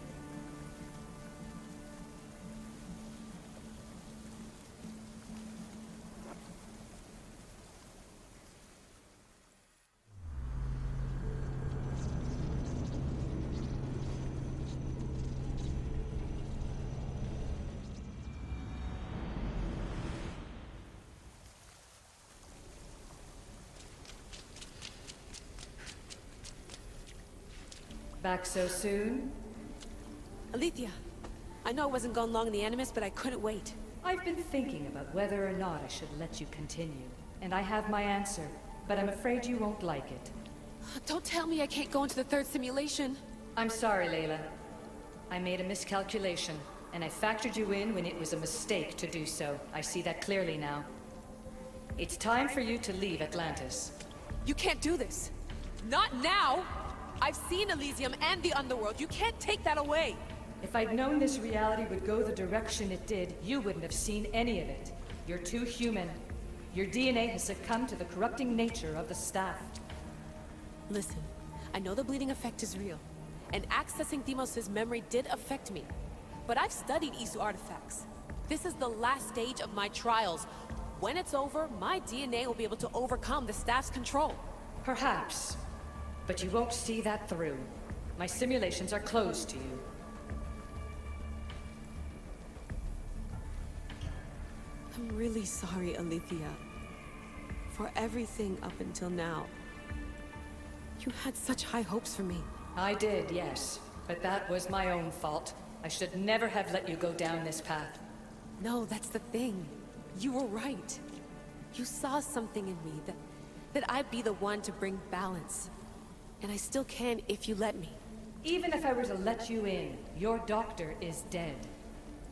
Back so soon? Alethea, I know I wasn't gone long in the Animus, but I couldn't wait. I've been thinking about whether or not I should let you continue. And I have my answer, but I'm afraid you won't like it. Don't tell me I can't go into the third simulation. I'm sorry, Layla. I made a miscalculation, and I factored you in when it was a mistake to do so. I see that clearly now. It's time for you to leave Atlantis. You can't do this. Not now! I've seen Elysium and the Underworld. You can't take that away! If I'd known this reality would go the direction it did, you wouldn't have seen any of it. You're too human. Your DNA has succumbed to the corrupting nature of the staff. Listen, I know the bleeding effect is real, and accessing Deimos' memory did affect me. But I've studied Isu artifacts. This is the last stage of my trials. When it's over, my DNA will be able to overcome the staff's control. Perhaps. But you won't see that through. My simulations are closed to you. I'm really sorry, Alethea. For everything up until now. You had such high hopes for me. I did, yes. But that was my own fault. I should never have let you go down this path. No, that's the thing. You were right. You saw something in me that I'd be the one to bring balance. And I still can if you let me. Even if I were to let you in, your doctor is dead.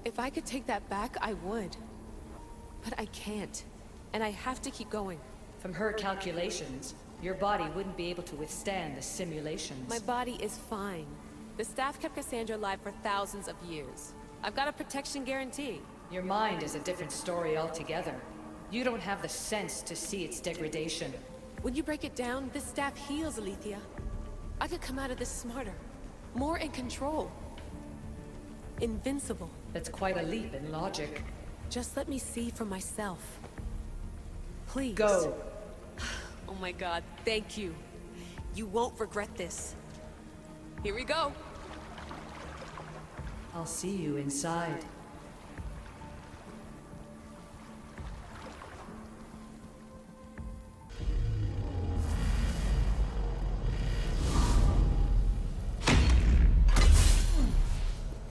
If I could take that back, I would. But I can't. And I have to keep going. From her calculations, your body wouldn't be able to withstand the simulations. My body is fine. The staff kept Cassandra alive for thousands of years. I've got a protection guarantee. Your mind is a different story altogether. You don't have the sense to see its degradation. When you break it down, this staff heals, Alethea. I could come out of this smarter, more in control. Invincible. That's quite a leap in logic. Just let me see for myself. Please. Go. Oh my god, thank you. You won't regret this. Here we go. I'll see you inside.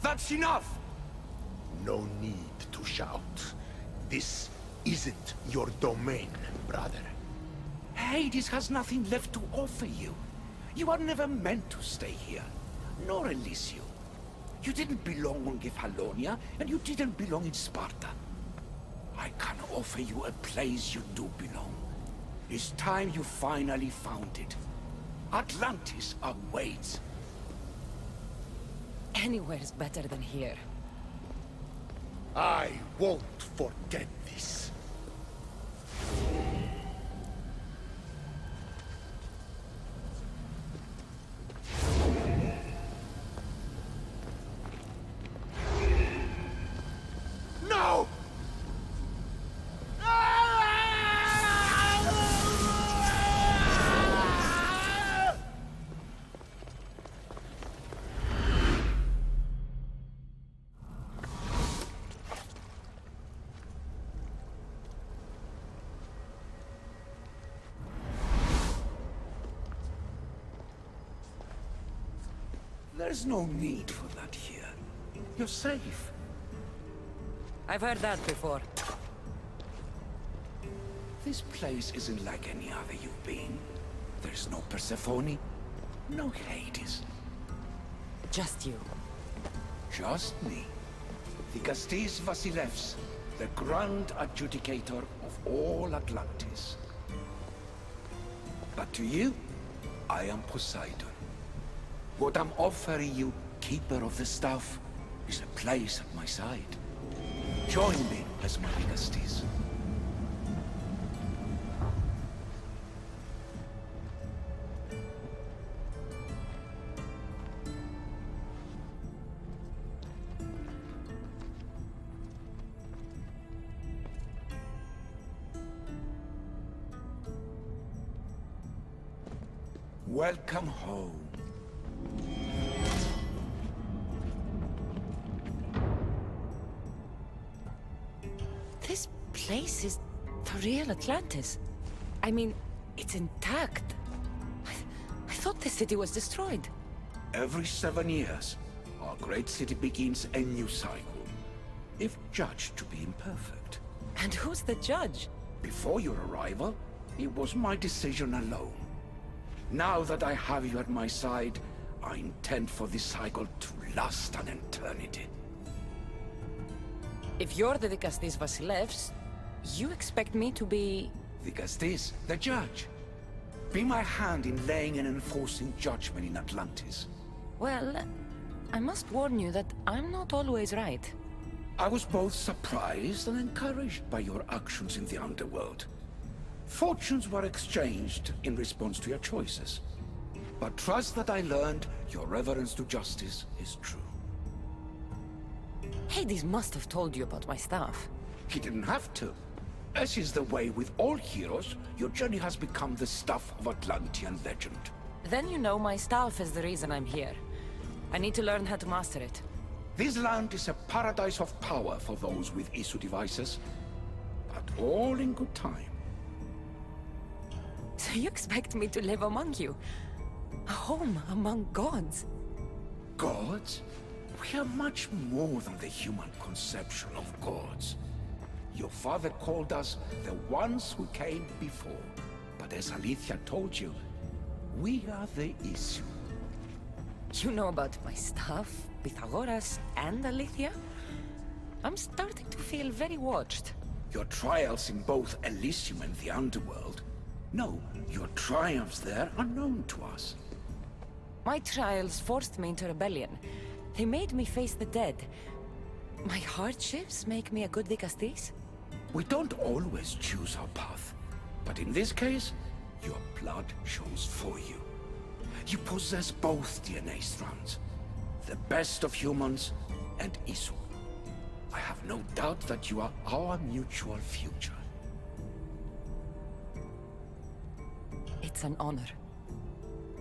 That's enough! No need to shout. This isn't your domain, brother. Hades has nothing left to offer you. You are never meant to stay here, nor Elysium. You didn't belong on Kefalonia, and you didn't belong in Sparta. I can offer you a place you do belong. It's time you finally found it. Atlantis awaits. Anywhere's better than here. I won't forget this. No! There's no need for that here. You're safe. I've heard that before. This place isn't like any other you've been. There's no Persephone, no Hades. Just you. Just me. Dikastis Vasilevs, the grand adjudicator of all Atlantis. But to you, I am Poseidon. What I'm offering you, Keeper of the Staff, is a place at my side. Join me as my Dikastis. Welcome home. This place is the real Atlantis. I mean, it's intact. I thought the city was destroyed. Every 7 years, our great city begins a new cycle, if judged to be imperfect. And who's the judge? Before your arrival, it was my decision alone. Now that I have you at my side, I intend for this cycle to last an eternity. If you're the Dikastis Vasilevs, you expect me to be... Dikastis, the judge. Be my hand in laying and enforcing judgment in Atlantis. Well, I must warn you that I'm not always right. I was both surprised and encouraged by your actions in the underworld. Fortunes were exchanged in response to your choices. But trust that I learned your reverence to justice is true. Hades must have told you about my staff. He didn't have to. As is the way with all heroes, your journey has become the stuff of Atlantean legend. Then you know my staff is the reason I'm here. I need to learn how to master it. This land is a paradise of power for those with issue devices, but all in good time. So you expect me to live among you? A home among gods. Gods? We are much more than the human conception of gods. Your father called us the ones who came before. But as Alethea told you, we are the issue. You know about my stuff, Pythagoras and Alethea? I'm starting to feel very watched. Your trials in both Elysium and the Underworld? No, your triumphs there are known to us. My trials forced me into rebellion. They made me face the dead. My hardships make me a good dicastis. We don't always choose our path, but in this case, your blood shows for you. You possess both DNA strands, the best of humans and Isu. I have no doubt that you are our mutual future. It's an honor.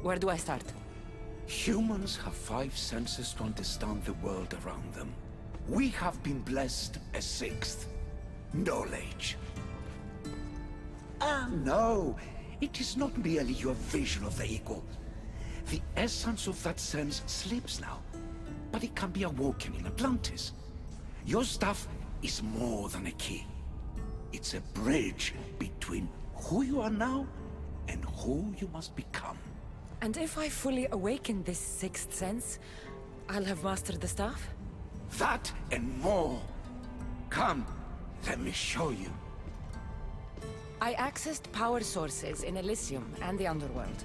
Where do I start? Humans have 5 senses to understand the world around them. We have been blessed a 6th. Knowledge. No. It is not merely your vision of the eagle. The essence of that sense slips now, but it can be awoken in Atlantis. Your stuff is more than a key. It's a bridge between who you are now and who you must become. And if I fully awaken this 6th sense, I'll have mastered the staff? That and more. Come, let me show you. I accessed power sources in Elysium and the Underworld.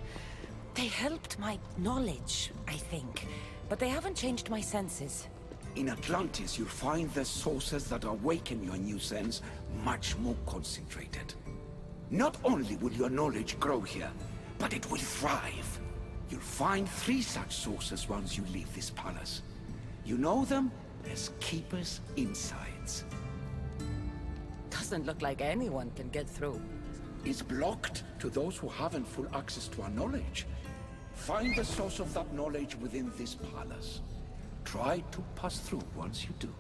They helped my knowledge, I think, but they haven't changed my senses. In Atlantis, you'll find the sources that awaken your new sense much more concentrated. Not only will your knowledge grow here, but it will thrive. You'll find 3 such sources once you leave this palace. You know them as Keeper's Insights. Doesn't look like anyone can get through. It's blocked to those who haven't full access to our knowledge. Find the source of that knowledge within this palace. Try to pass through once you do.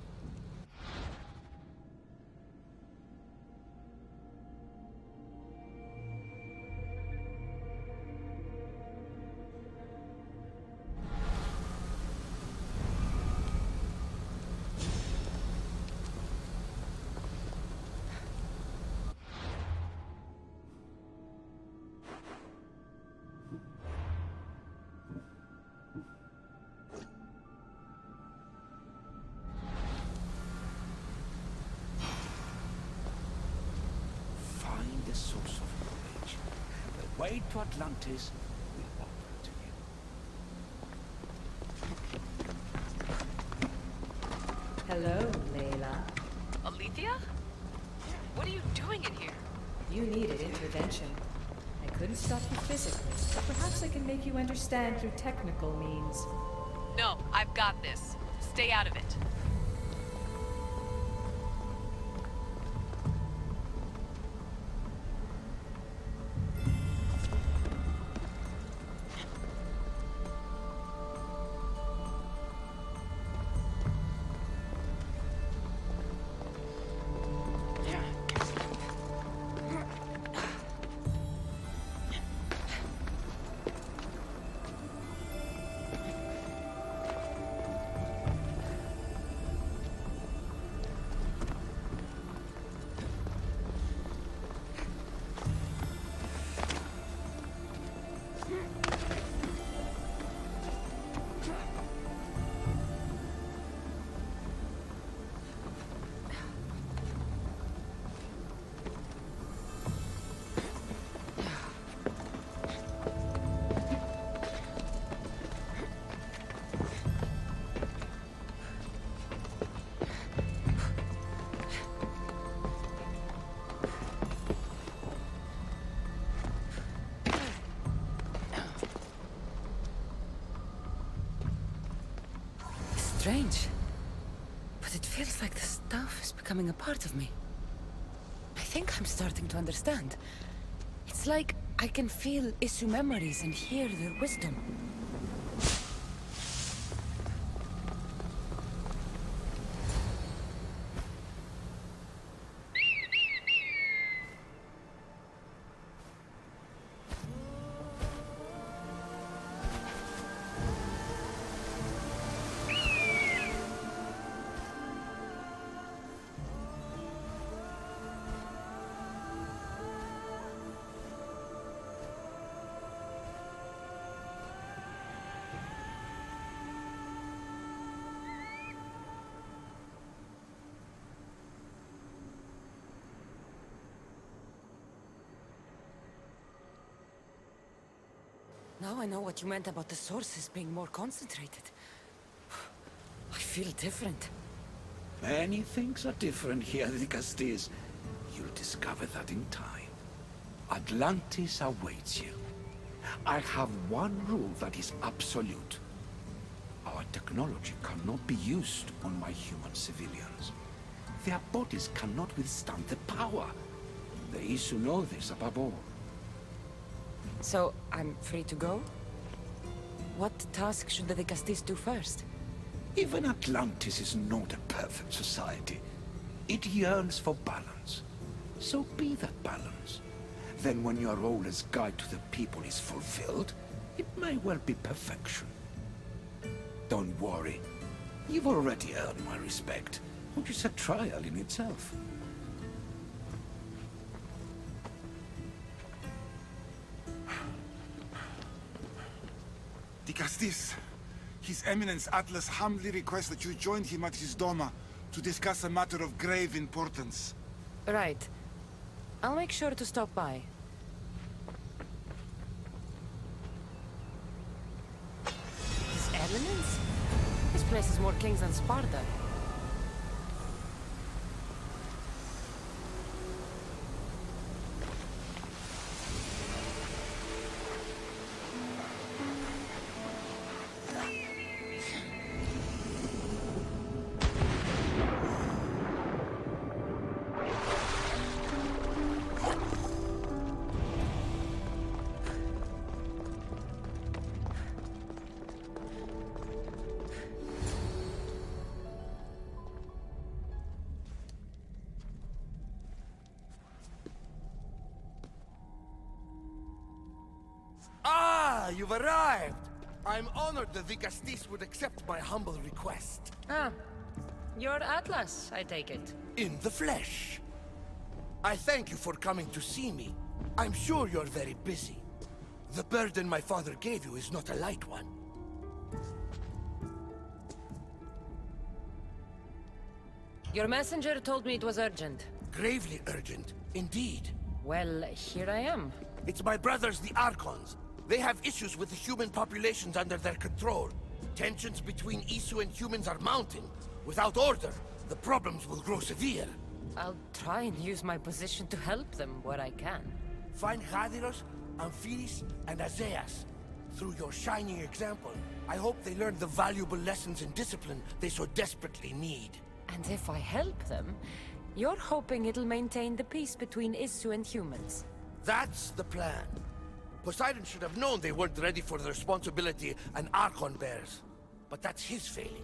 The source of knowledge. The way to Atlantis will open to you. Hello, Layla. Alethea? What are you doing in here? You needed intervention. I couldn't stop you physically, but perhaps I can make you understand through technical means. No, I've got this. Stay out of it. Strange. But it feels like the stuff is becoming a part of me. I think I'm starting to understand. It's like I can feel Isu memories and hear their wisdom. Now I know what you meant about the sources being more concentrated. I feel different. Many things are different here, Dicastes. You'll discover that in time. Atlantis awaits you. I have one rule that is absolute. Our technology cannot be used on my human civilians. Their bodies cannot withstand the power. The Isu know this above all. So, I'm free to go? What task should the Dicastis do first? Even Atlantis is not a perfect society. It yearns for balance. So be that balance. Then when your role as guide to the people is fulfilled, it may well be perfection. Don't worry. You've already earned my respect, which is a trial in itself. Dicastis, His Eminence Atlas humbly requests that you join him at his Doma to discuss a matter of grave importance. Right. I'll make sure to stop by. His Eminence? This place has more kings than Sparta. Ah, you've arrived! I'm honored the Dicastis would accept my humble request. Ah, you're Atlas, I take it. In the flesh. I thank you for coming to see me. I'm sure you're very busy. The burden my father gave you is not a light one. Your messenger told me it was urgent. Gravely urgent, indeed. Well, here I am. It's my brothers, the Archons. They have issues with the human populations under their control. Tensions between Isu and humans are mounting. Without order, the problems will grow severe. I'll try and use my position to help them where I can. Find Hadiros, Amphiris, and Azeas. Through your shining example, I hope they learn the valuable lessons in discipline they so desperately need. And if I help them, you're hoping it'll maintain the peace between Isu and humans. That's the plan. Poseidon should have known they weren't ready for the responsibility an Archon bears. But that's his failing.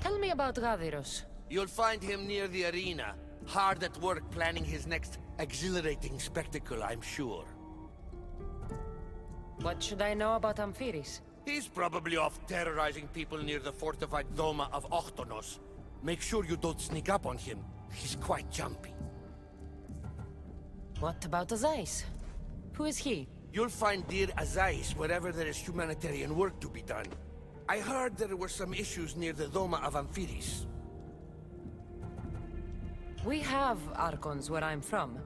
Tell me about Gaviros. You'll find him near the arena, hard at work planning his next exhilarating spectacle, I'm sure. What should I know about Amphiris? He's probably off terrorizing people near the fortified Doma of Ochtonos. Make sure you don't sneak up on him. He's quite jumpy. What about Azais? Who is he? You'll find dear Azais wherever there is humanitarian work to be done. I heard there were some issues near the Doma of Amphiris. We have Archons where I'm from.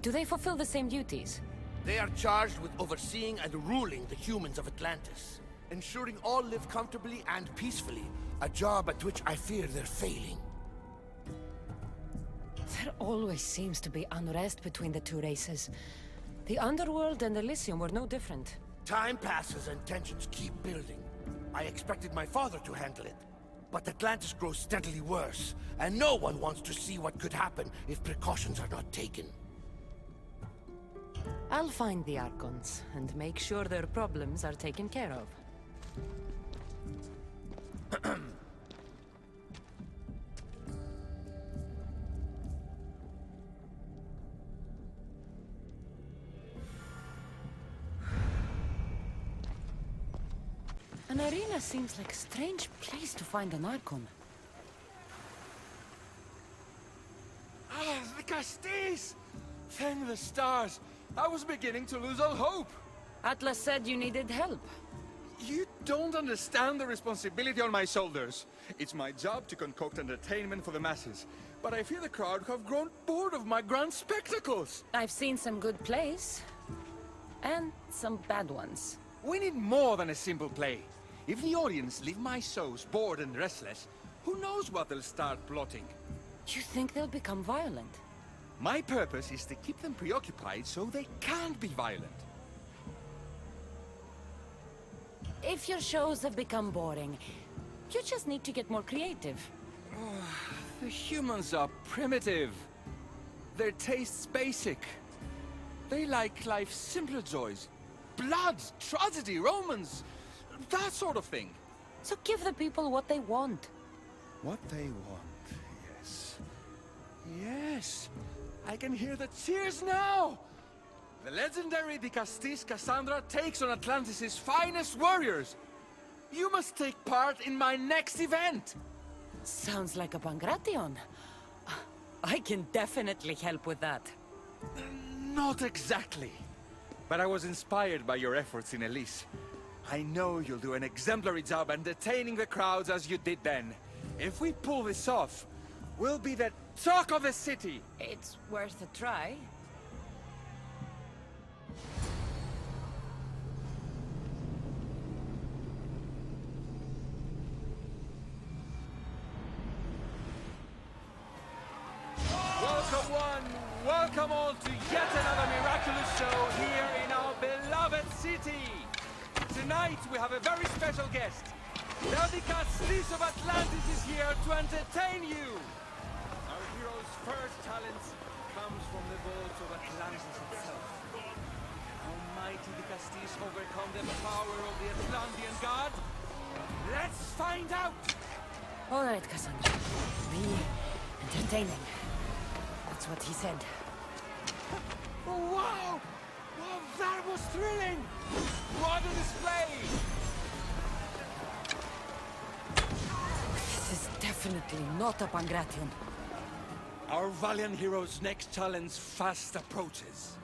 Do they fulfill the same duties? They are charged with overseeing and ruling the humans of Atlantis. Ensuring all live comfortably and peacefully. A job at which I fear they're failing. There always seems to be unrest between the two races. The Underworld and Elysium were no different. Time passes and tensions keep building. I expected my father to handle it. But Atlantis grows steadily worse, and no one wants to see what could happen if precautions are not taken. I'll find the Archons, and make sure their problems are taken care of. An arena seems like a strange place to find an Archon. Ah, the Castis! Thank the stars! I was beginning to lose all hope! Atlas said you needed help. You don't understand the responsibility on my shoulders. It's my job to concoct entertainment for the masses. but I fear the crowd have grown bored of my grand spectacles. I've seen some good plays. And some bad ones. We need more than a simple play. If the audience leave my shows bored and restless, who knows what they'll start plotting? You think they'll become violent? My purpose is to keep them preoccupied so they can't be violent. If your shows have become boring, you just need to get more creative. The humans are primitive. Their tastes basic. They like life's simpler joys. Blood, tragedy, romance, that sort of thing. So give the people what they want. What they want, yes. Yes, I can hear the cheers now! The legendary Dicastis Cassandra takes on Atlantis' finest warriors. You must take part in my next event. Sounds like a Pangration. I can definitely help with that. Not exactly. But I was inspired by your efforts in Elise. I know you'll do an exemplary job entertaining the crowds as you did then. If we pull this off, we'll be the talk of the city. It's worth a try. Welcome one, welcome all to yet another miraculous show here in our beloved city. Tonight we have a very special guest. The Dicastis of Atlantis is here to entertain you. Our hero's first talent comes from the vault of Atlantis itself. How mighty Dicastis overcome the power of the Atlantean god? Let's find out! All right, Cassandra. Be entertaining. That's what he said. Wow! Wow, that was thrilling! What a display! This is definitely not a Pangration. Our valiant hero's next challenge fast approaches.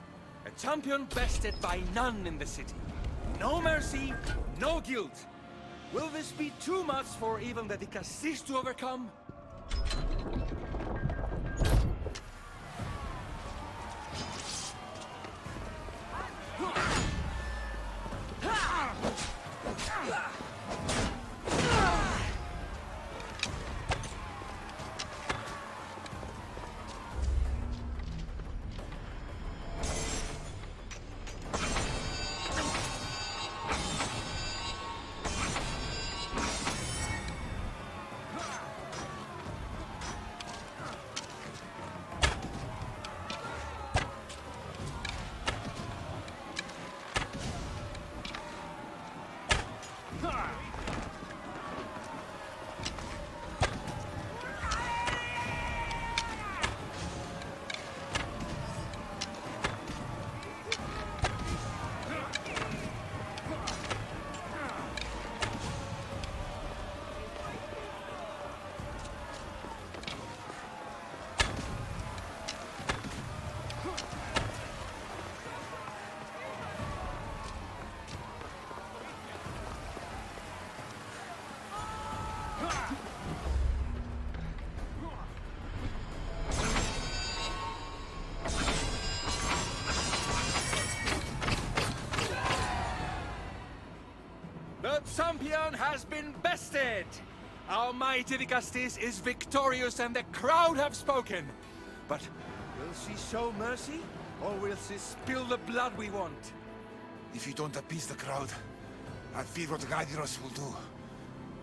A champion bested by none in the city. No mercy, no guilt. Will this be too much for even the Dicastis to overcome? The champion has been bested! Our mighty Dicastis is victorious and the crowd have spoken. But will she show mercy? Or will she spill the blood we want? If you don't appease the crowd, I fear what Gyros will do.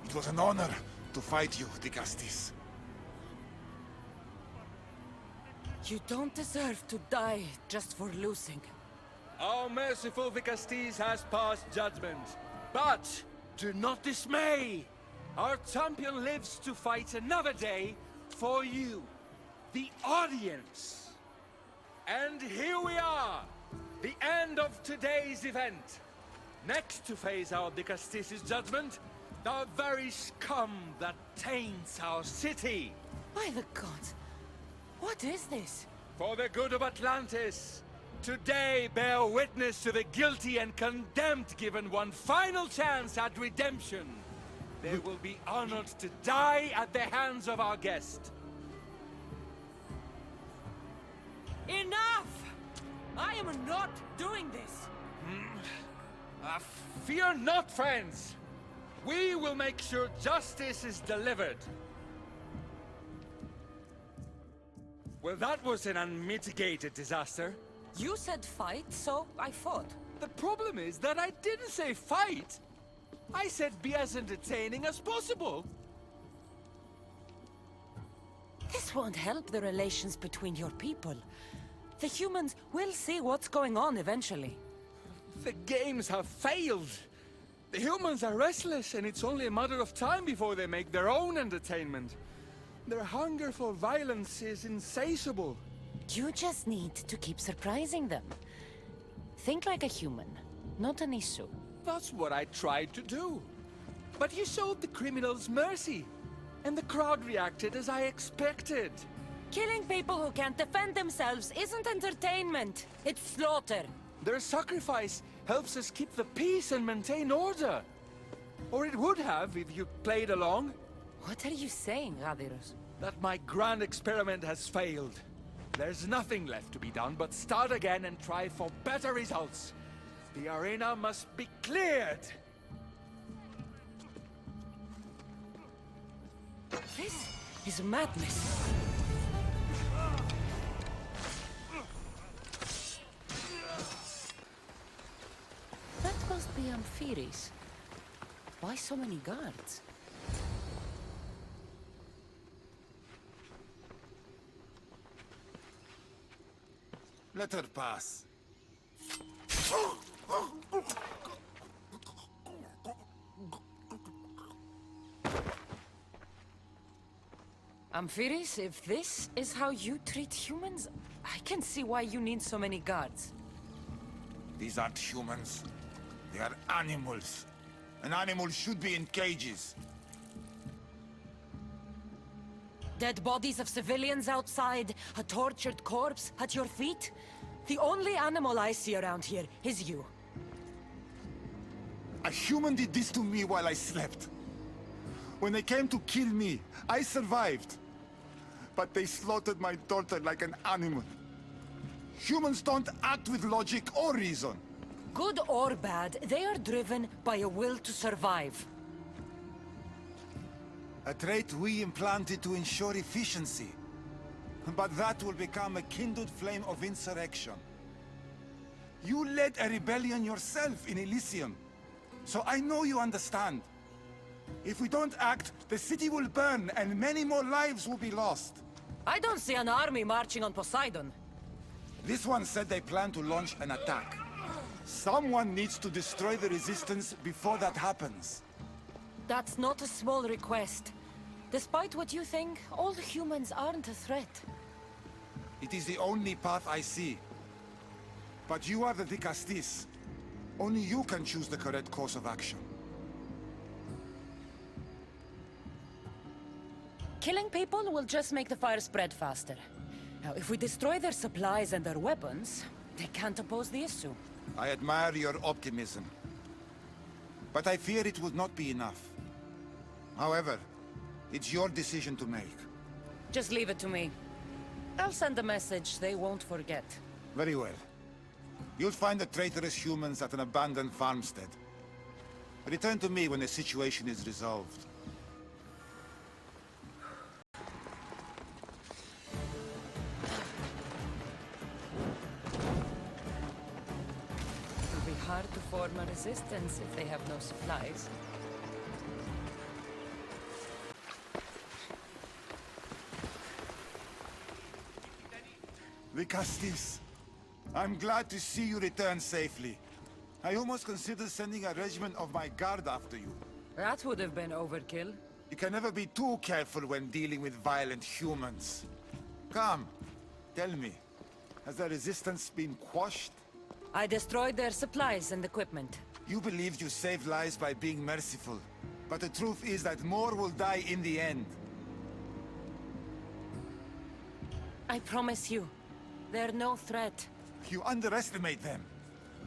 It was an honor to fight you, Dicastis. You don't deserve to die just for losing. Our merciful Dicastis has passed judgment. But do not dismay! Our champion lives to fight another day for you, the audience. And here we are, the end of today's event. Next to face our Dicastis' judgment, the very scum that taints our city. By the gods, what is this? For the good of Atlantis, today bear witness to the guilty and condemned given one final chance at redemption. They will be honored to die at the hands of our guest. Enough! I am not doing this! Fear not, friends! We will make sure justice is delivered. Well, that was an unmitigated disaster. You said fight, so I fought. The problem is that I didn't say fight. I said be as entertaining as possible. This won't help the relations between your people. The humans will see what's going on eventually. The games have failed. The humans are restless, and it's only a matter of time before they make their own entertainment. Their hunger for violence is insatiable. You just need to keep surprising them. Think like a human, not an issue. That's what I tried to do. But you showed the criminals mercy, and the crowd reacted as I expected. Killing people who can't defend themselves isn't entertainment. It's slaughter. Their sacrifice helps us keep the peace and maintain order. Or it would have if you played along. What are you saying, Radiros? That my grand experiment has failed. There's nothing left to be done but start again and try for better results. The arena must be cleared. This is madness. That must be Amphiris. Why so many guards? Let her pass. Amphiris, if this is how you treat humans, I can see why you need so many guards. These aren't humans. They are animals. An animal should be in cages. Dead bodies of civilians outside, a tortured corpse at your feet. The only animal I see around here is you. A human did this to me while I slept. When they came to kill me, I survived. But they slaughtered my daughter like an animal. Humans don't act with logic or reason. Good or bad, they are driven by a will to survive. A trait we implanted to ensure efficiency. But that will become a kindled flame of insurrection. You led a rebellion yourself in Elysium. So I know you understand. If we don't act, the city will burn and many more lives will be lost. I don't see an army marching on Poseidon. This one said they plan to launch an attack. Someone needs to destroy the resistance before that happens. That's not a small request. Despite what you think, all humans aren't a threat. It is the only path I see. But you are the Dicastis. Only you can choose the correct course of action. Killing people will just make the fire spread faster. Now, if we destroy their supplies and their weapons, they can't oppose the issue. I admire your optimism. But I fear it will not be enough. However, it's your decision to make. Just leave it to me. I'll send a message they won't forget. Very well. You'll find the traitorous humans at an abandoned farmstead. Return to me when the situation is resolved. It'll be hard to form a resistance if they have no supplies. Dicastis, I'm glad to see you return safely. I almost considered sending a regiment of my guard after you. That would have been overkill. You can never be too careful when dealing with violent humans. Come, tell me, has the resistance been quashed? I destroyed their supplies and equipment. You believed you saved lives by being merciful, but the truth is that more will die in the end. I promise you, they're no threat. You underestimate them.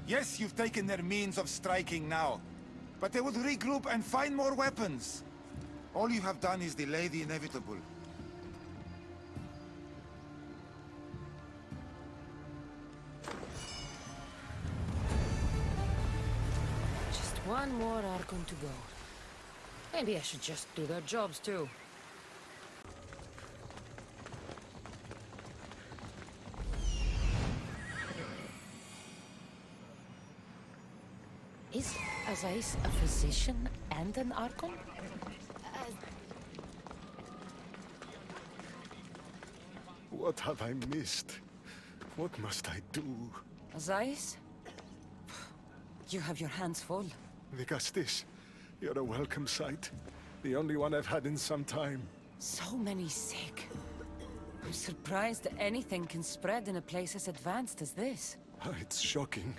Yes, you've taken their means of striking now, but they would regroup and find more weapons. All you have done is delay the inevitable. One more Archon to go. Maybe I should just do their jobs too. Is Azais a physician and an Archon? What have I missed? What must I do? Azais? You have your hands full. Vigastis, you're a welcome sight. The only one I've had in some time. So many sick. I'm surprised that anything can spread in a place as advanced as this. It's shocking.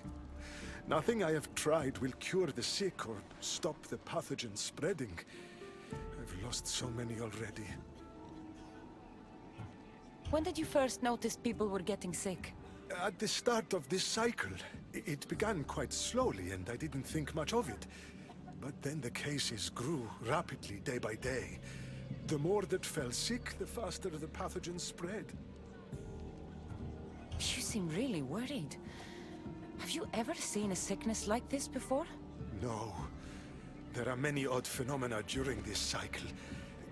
Nothing I have tried will cure the sick or stop the pathogen spreading. I've lost so many already. When did you first notice people were getting sick? At the start of this cycle. It began quite slowly and I didn't think much of it. But then the cases grew rapidly day by day. The more that fell sick, the faster the pathogen spread. You seem really worried. Have you ever seen a sickness like this before? No. There are many odd phenomena during this cycle.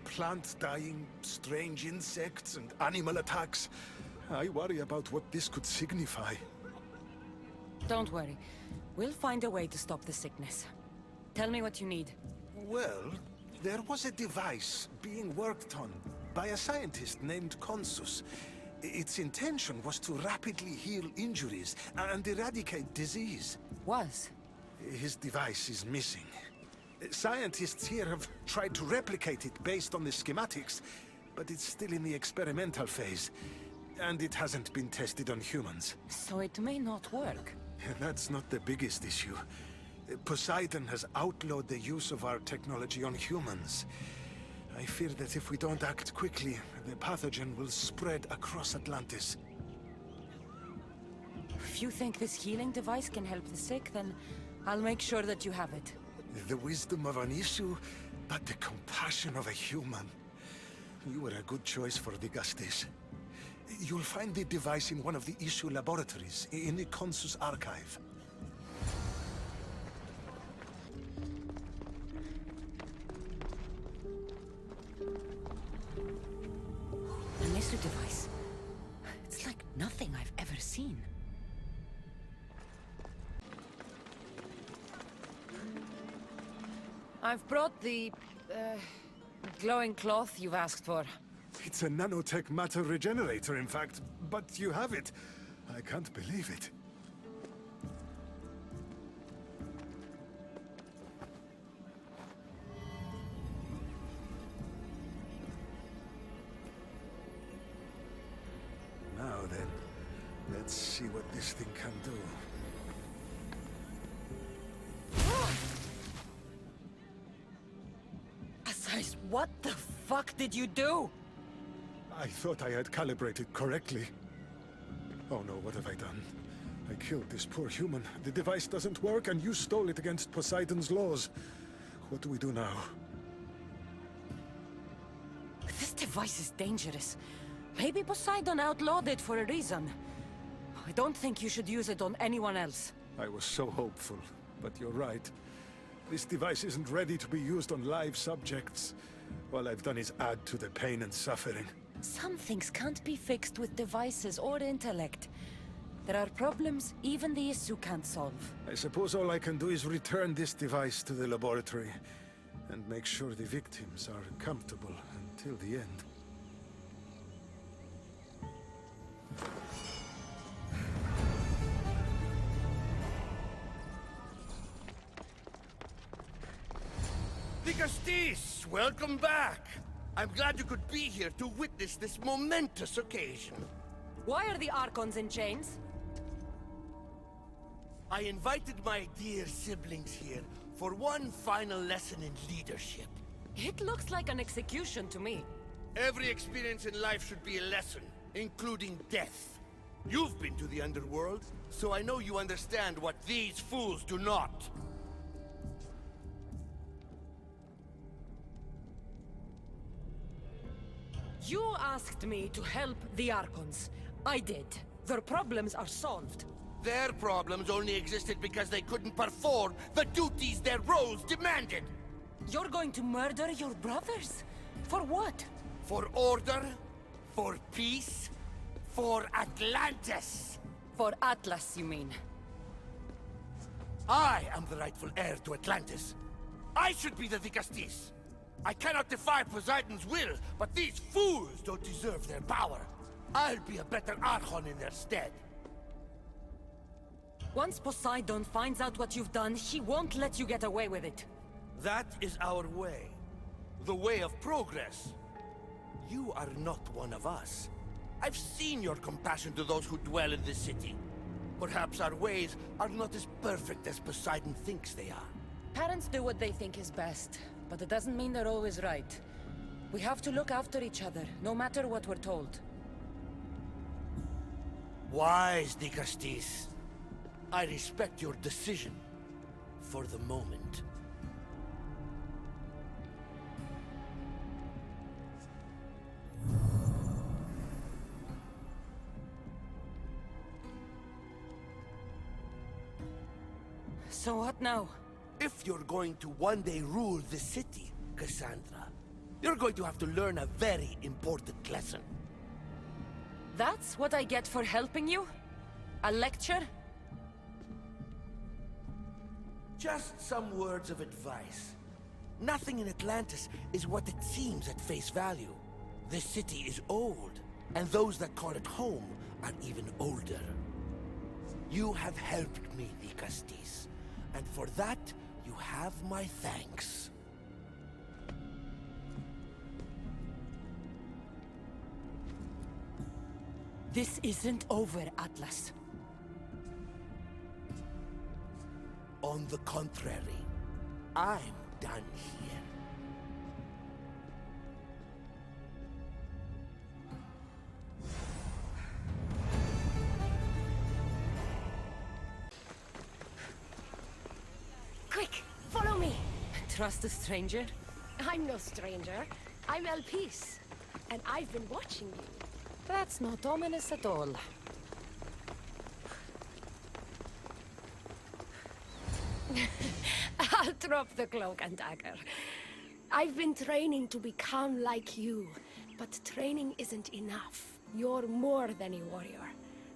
Plants dying, strange insects, and animal attacks. I worry about what this could signify. Don't worry. We'll find a way to stop the sickness. Tell me what you need. Well, there was a device being worked on by a scientist named Consus. Its intention was to rapidly heal injuries and eradicate disease. Was? His device is missing. Scientists here have tried to replicate it based on the schematics, but it's still in the experimental phase. And it hasn't been tested on humans. So it may not work. That's not the biggest issue. Poseidon has outlawed the use of our technology on humans. I fear that if we don't act quickly, the pathogen will spread across Atlantis. If you think this healing device can help the sick, then I'll make sure that you have it. The wisdom of an issue, but the compassion of a human. You were a good choice for Vigastis. You'll find the device in one of the issue laboratories, in the Consus archive. An issue device. It's like nothing I've ever seen. I've brought the glowing cloth you've asked for. It's a nanotech matter regenerator, in fact, but you have it. I can't believe it. Now then, let's see what this thing can do. Azais, what the fuck did you do? I thought I had calibrated correctly. Oh no, what have I done? I killed this poor human. The device doesn't work, and you stole it against Poseidon's laws. What do we do now? This device is dangerous. Maybe Poseidon outlawed it for a reason. I don't think you should use it on anyone else. I was so hopeful, but you're right. This device isn't ready to be used on live subjects. All I've done is add to the pain and suffering. Some things can't be fixed with devices or intellect. There are problems even the issue can't solve. I suppose all I can do is return this device to the laboratory and make sure the victims are comfortable until the end. Vigastis, welcome back. I'm glad you could be here to witness this momentous occasion. Why are the Archons in chains? I invited my dear siblings here for one final lesson in leadership. It looks like an execution to me. Every experience in life should be a lesson, including death. You've been to the underworld, so I know you understand what these fools do not. You asked me to help the Archons. I did. Their problems are solved. Their problems only existed because they couldn't perform the duties their roles demanded. You're going to murder your brothers? For what? For order, for peace, for Atlantis. For Atlas, you mean? I am the rightful heir to Atlantis. I should be the Dicastis. I cannot defy Poseidon's will, but these fools don't deserve their power. I'll be a better Archon in their stead. Once Poseidon finds out what you've done, he won't let you get away with it. That is our way. The way of progress. You are not one of us. I've seen your compassion to those who dwell in this city. Perhaps our ways are not as perfect as Poseidon thinks they are. Parents do what they think is best, but it doesn't mean they're always right. We have to look after each other, no matter what we're told. Wise, Dicastis. I respect your decision. For the moment. So what now? If you're going to one day rule the city, Cassandra, you're going to have to learn a very important lesson. That's what I get for helping you? A lecture? Just some words of advice. Nothing in Atlantis is what it seems at face value. The city is old, and those that call it home are even older. You have helped me, Dicastis, and for that, you have my thanks. This isn't over, Atlas. On the contrary, I'm done here. Quick, follow me. Trust a stranger? I'm no stranger. I'm Elpis, and I've been watching you. That's not ominous at all. I'll drop the cloak and dagger. I've been training to become like you, but training isn't enough. You're more than a warrior.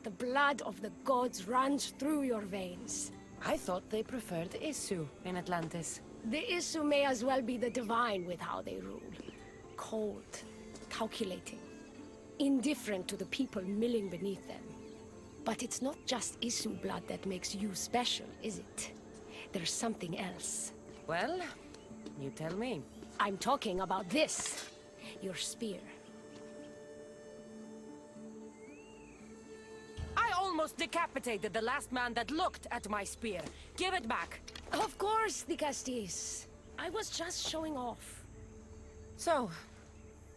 The blood of the gods runs through your veins. I thought they preferred Isu in Atlantis. The Isu may as well be the divine with how they rule. Cold, calculating, indifferent to the people milling beneath them. But it's not just Isu blood that makes you special, is it? There's something else. Well, you tell me. I'm talking about this. Your spear. I almost decapitated the last man that looked at my spear. Give it back. Of course, Dicastis. I was just showing off. So,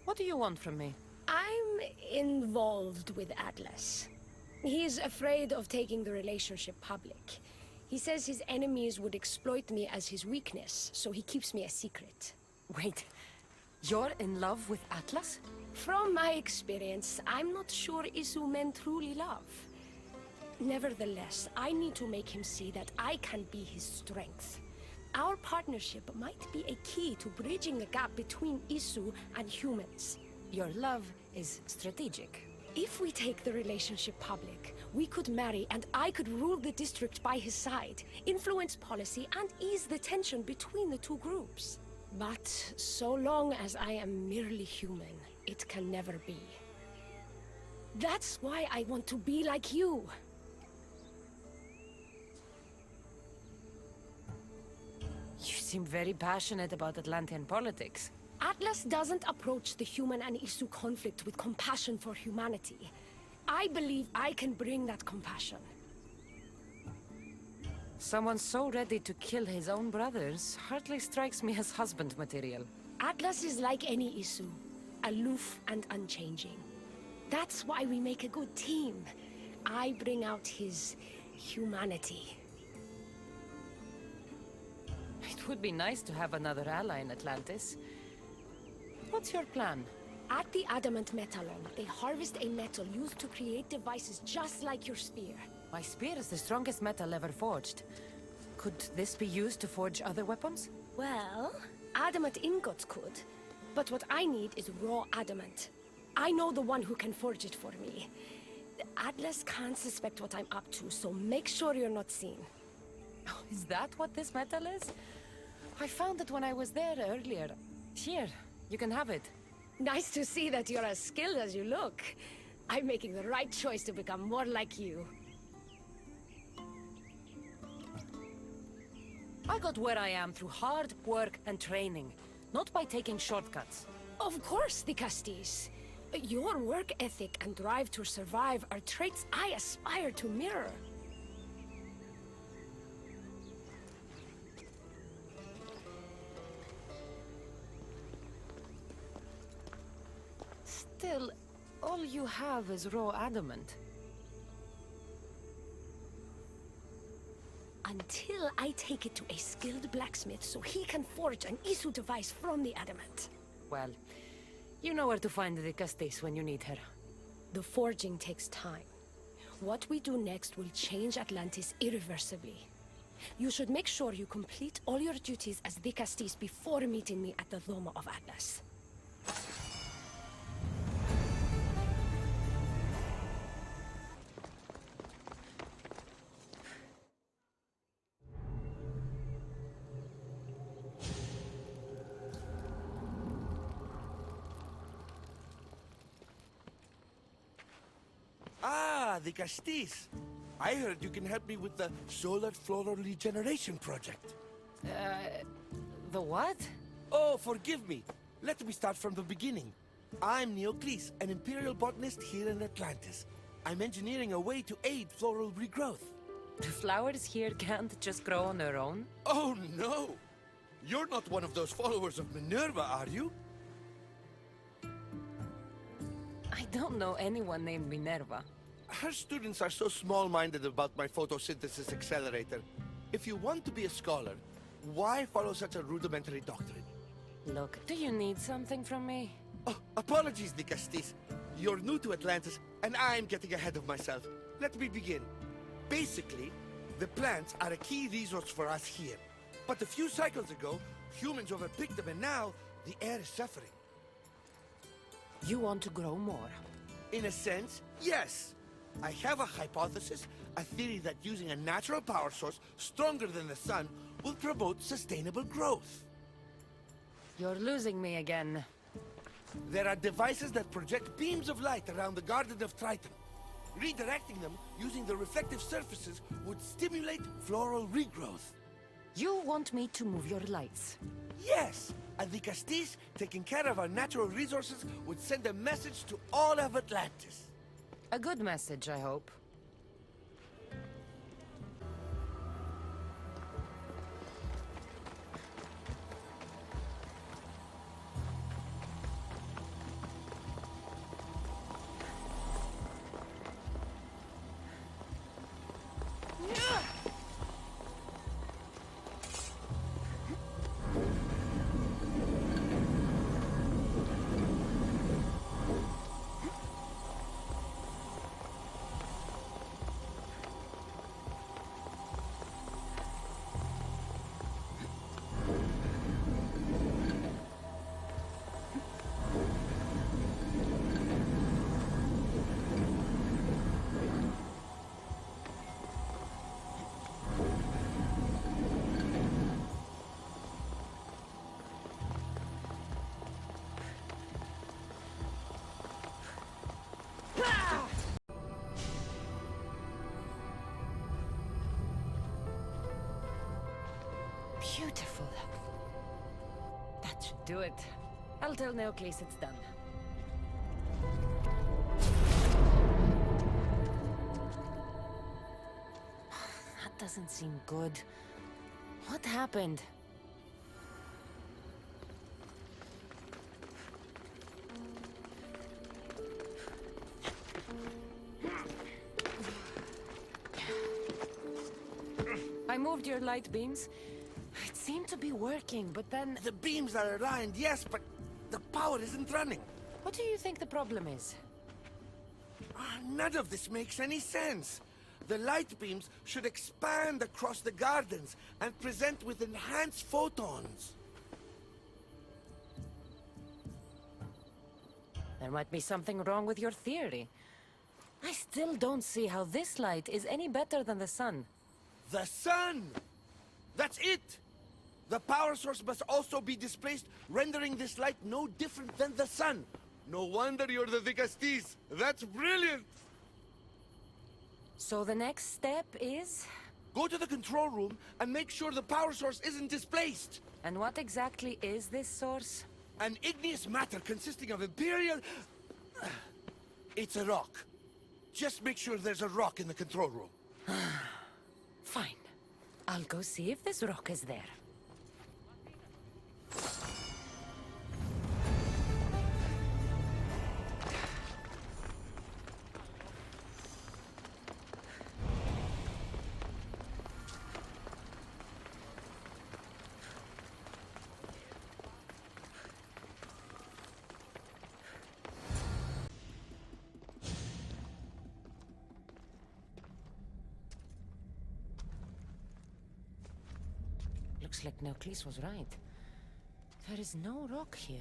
what do you want from me? I'm involved with Atlas. He's afraid of taking the relationship public. He says his enemies would exploit me as his weakness, so he keeps me a secret. Wait, you're in love with Atlas? From my experience, I'm not sure Isu men truly love. Nevertheless, I need to make him see that I can be his strength. Our partnership might be a key to bridging the gap between Isu and humans. Your love is strategic. If we take the relationship public, we could marry and I could rule the district by his side, influence policy and ease the tension between the two groups. But so long as I am merely human, it can never be. That's why I want to be like you. You seem very passionate about Atlantean politics. Atlas doesn't approach the human and Isu conflict with compassion for humanity. I believe I can bring that compassion. Someone so ready to kill his own brothers hardly strikes me as husband material. Atlas is like any Isu, aloof and unchanging. That's why we make a good team. I bring out his humanity. It would be nice to have another ally in Atlantis. What's your plan? At the Adamant Metalon, they harvest a metal used to create devices just like your spear. My spear is the strongest metal ever forged. Could this be used to forge other weapons? Well, adamant ingots could. But what I need is raw adamant. I know the one who can forge it for me. Atlas can't suspect what I'm up to, so make sure you're not seen. Oh, is that what this metal is? I found it when I was there earlier. Here, you can have it. Nice to see that you're as skilled as you look. I'm making the right choice to become more like you. I got where I am through hard work and training, not by taking shortcuts. Of course, the Castis. Your work ethic and drive to survive are traits I aspire to mirror. Still, all you have is raw adamant. Until I take it to a skilled blacksmith so he can forge an Isu device from the adamant. Well, you know where to find the Castis when you need her. The forging takes time. What we do next will change Atlantis irreversibly. You should make sure you complete all your duties as the Castis before meeting me at the Doma of Atlas. Ah, the Castis. I heard you can help me with the Solar Floral Regeneration Project. The what? Oh, forgive me. Let me start from the beginning. I'm Neocles, an Imperial botanist here in Atlantis. I'm engineering a way to aid floral regrowth. The flowers here can't just grow on their own? Oh, no! You're not one of those followers of Minerva, are you? I don't know anyone named Minerva. Her students are so small-minded about my photosynthesis accelerator. If you want to be a scholar, why follow such a rudimentary doctrine? Look, do you need something from me? Oh, apologies, the Castis. You're new to Atlantis, and I'm getting ahead of myself. Let me begin. Basically, the plants are a key resource for us here. But a few cycles ago, humans overpicked them, and now the air is suffering. You want to grow more? In a sense, yes. I have a hypothesis, a theory that using a natural power source stronger than the sun will promote sustainable growth. You're losing me again. There are devices that project beams of light around the Garden of Triton. Redirecting them using the reflective surfaces would stimulate floral regrowth. You want me to move your lights? Yes! And the Castis, taking care of our natural resources, would send a message to all of Atlantis. A good message, I hope. Beautiful. That should do it. I'll tell Neocles it's done. That doesn't seem good. What happened? I moved your light beams. It seemed to be working, but then... The beams are aligned, yes, but the power isn't running. What do you think the problem is? None of this makes any sense. The light beams should expand across the gardens and present with enhanced photons. There might be something wrong with your theory. I still don't see how this light is any better than the sun. The sun! That's it! The power source must also be displaced, rendering this light no different than the sun. No wonder you're the Dicastis. That's brilliant! So the next step is? Go to the control room and make sure the power source isn't displaced. And what exactly is this source? An igneous matter consisting of Imperial... It's a rock. Just make sure there's a rock in the control room. Fine. I'll go see if this rock is there. Looks like Neocles was right. There is no rock here.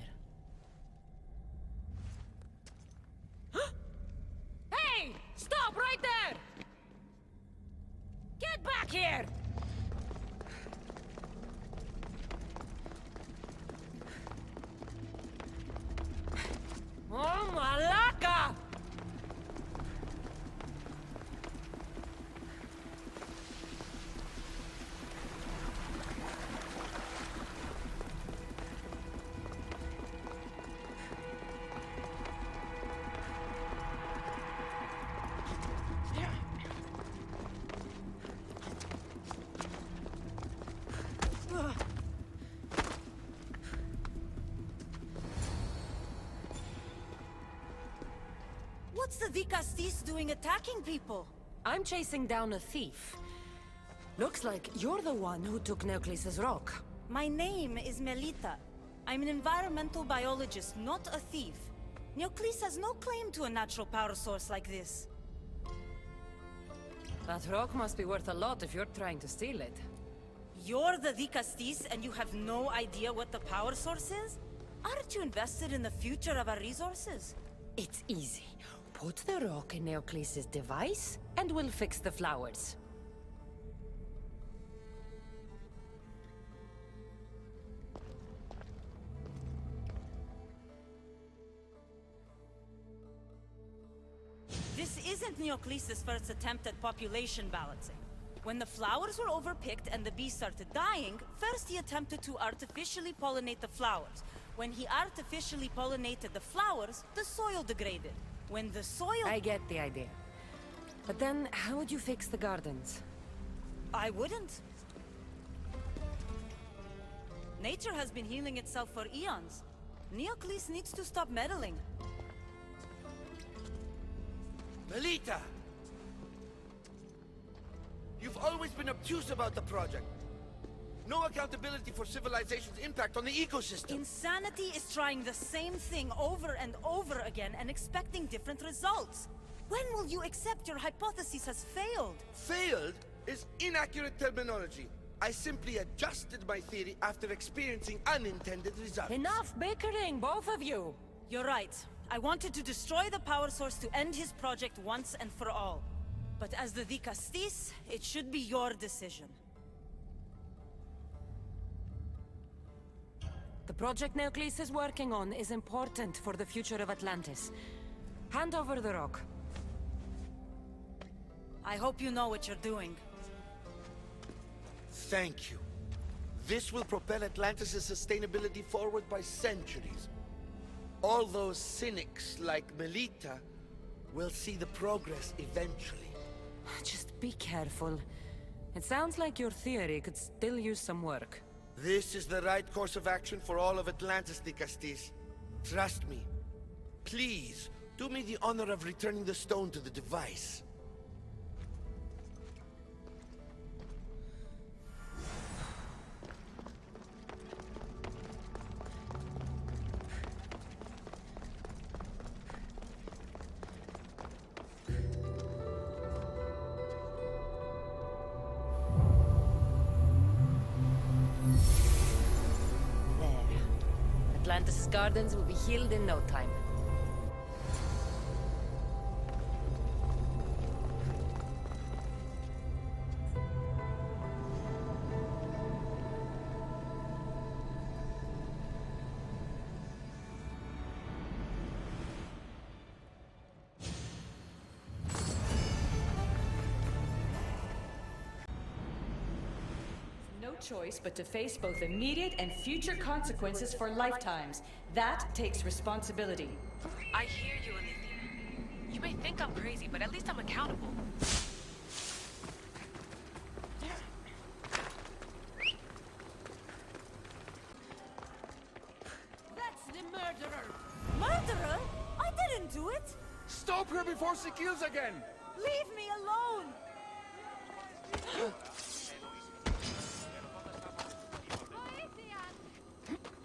Hey! Stop right there! Get back here! Oh, Malaka! What's the Dicastis doing attacking people? I'm chasing down a thief. Looks like you're the one who took Neocles' rock. My name is Melita. I'm an environmental biologist, not a thief. Neocles has no claim to a natural power source like this. That rock must be worth a lot if you're trying to steal it. You're the Dicastis and you have no idea what the power source is? Aren't you invested in the future of our resources? It's easy. Put the rock in Neocles' device, and we'll fix the flowers. This isn't Neocles' first attempt at population balancing. When the flowers were overpicked and the bees started dying, first he attempted to artificially pollinate the flowers. When he artificially pollinated the flowers, the soil degraded. When the soil... I get the idea. But then, how would you fix the gardens? I wouldn't. Nature has been healing itself for eons. Neocles needs to stop meddling. Melita! You've always been obtuse about the project. No accountability for civilization's impact on the ecosystem. Insanity is trying the same thing over and over again and expecting different results. When will you accept your hypothesis has failed? Failed is inaccurate terminology. I simply adjusted my theory after experiencing unintended results. Enough bickering, both of you! You're right. I wanted to destroy the power source to end his project once and for all. But as the Dicastis, it should be your decision. The project Neocles is working on is important for the future of Atlantis. Hand over the rock. I hope you know what you're doing. Thank you. This will propel Atlantis' sustainability forward by centuries. All those cynics like Melita will see the progress eventually. Just be careful. It sounds like your theory could still use some work. This is the right course of action for all of Atlantis, Dicastis. Trust me. Please, do me the honor of returning the stone to the device. Atlantis' gardens will be healed in no time. No choice but to face both immediate and future consequences for lifetimes. That takes responsibility. I hear you, Olivia. You may think I'm crazy, but at least I'm accountable. That's the murderer! Murderer? I didn't do it! Stop her before she kills again! Leave me alone!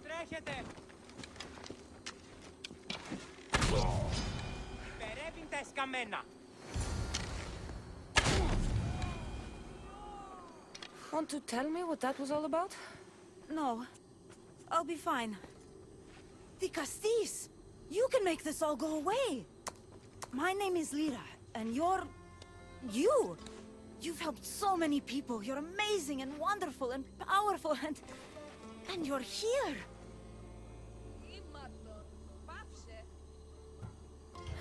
Τρέχετε! Περεύει τα εσκαμμένα! Want to tell me what that was all about? No. I'll be fine. The Castis! You can make this all go away! My name is Lyra, and you're... you! You've helped so many people. You're amazing and wonderful and powerful and... and you're here!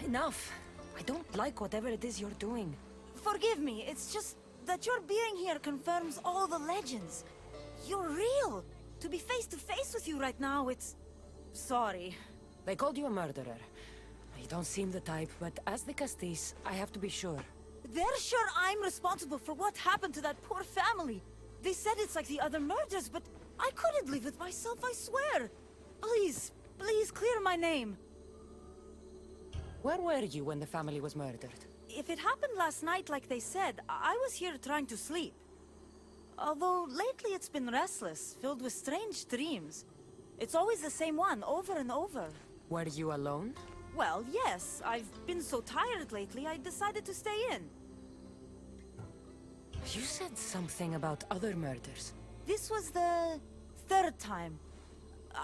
Enough. I don't like whatever it is you're doing. Forgive me, it's just that your being here confirms all the legends. You're real! To be face to face with you right now, it's... sorry. They called you a murderer. You don't seem the type, but as the Castis, I have to be sure. They're sure I'm responsible for what happened to that poor family. They said it's like the other murders, but I couldn't live with myself, I swear. Please, please clear my name. Where were you when the family was murdered? If it happened last night like they said, I was here trying to sleep. Although lately it's been restless, filled with strange dreams. It's always the same one, over and over. Were you alone? Well, yes. I've been so tired lately, I decided to stay in. You said something about other murders. This was the third time.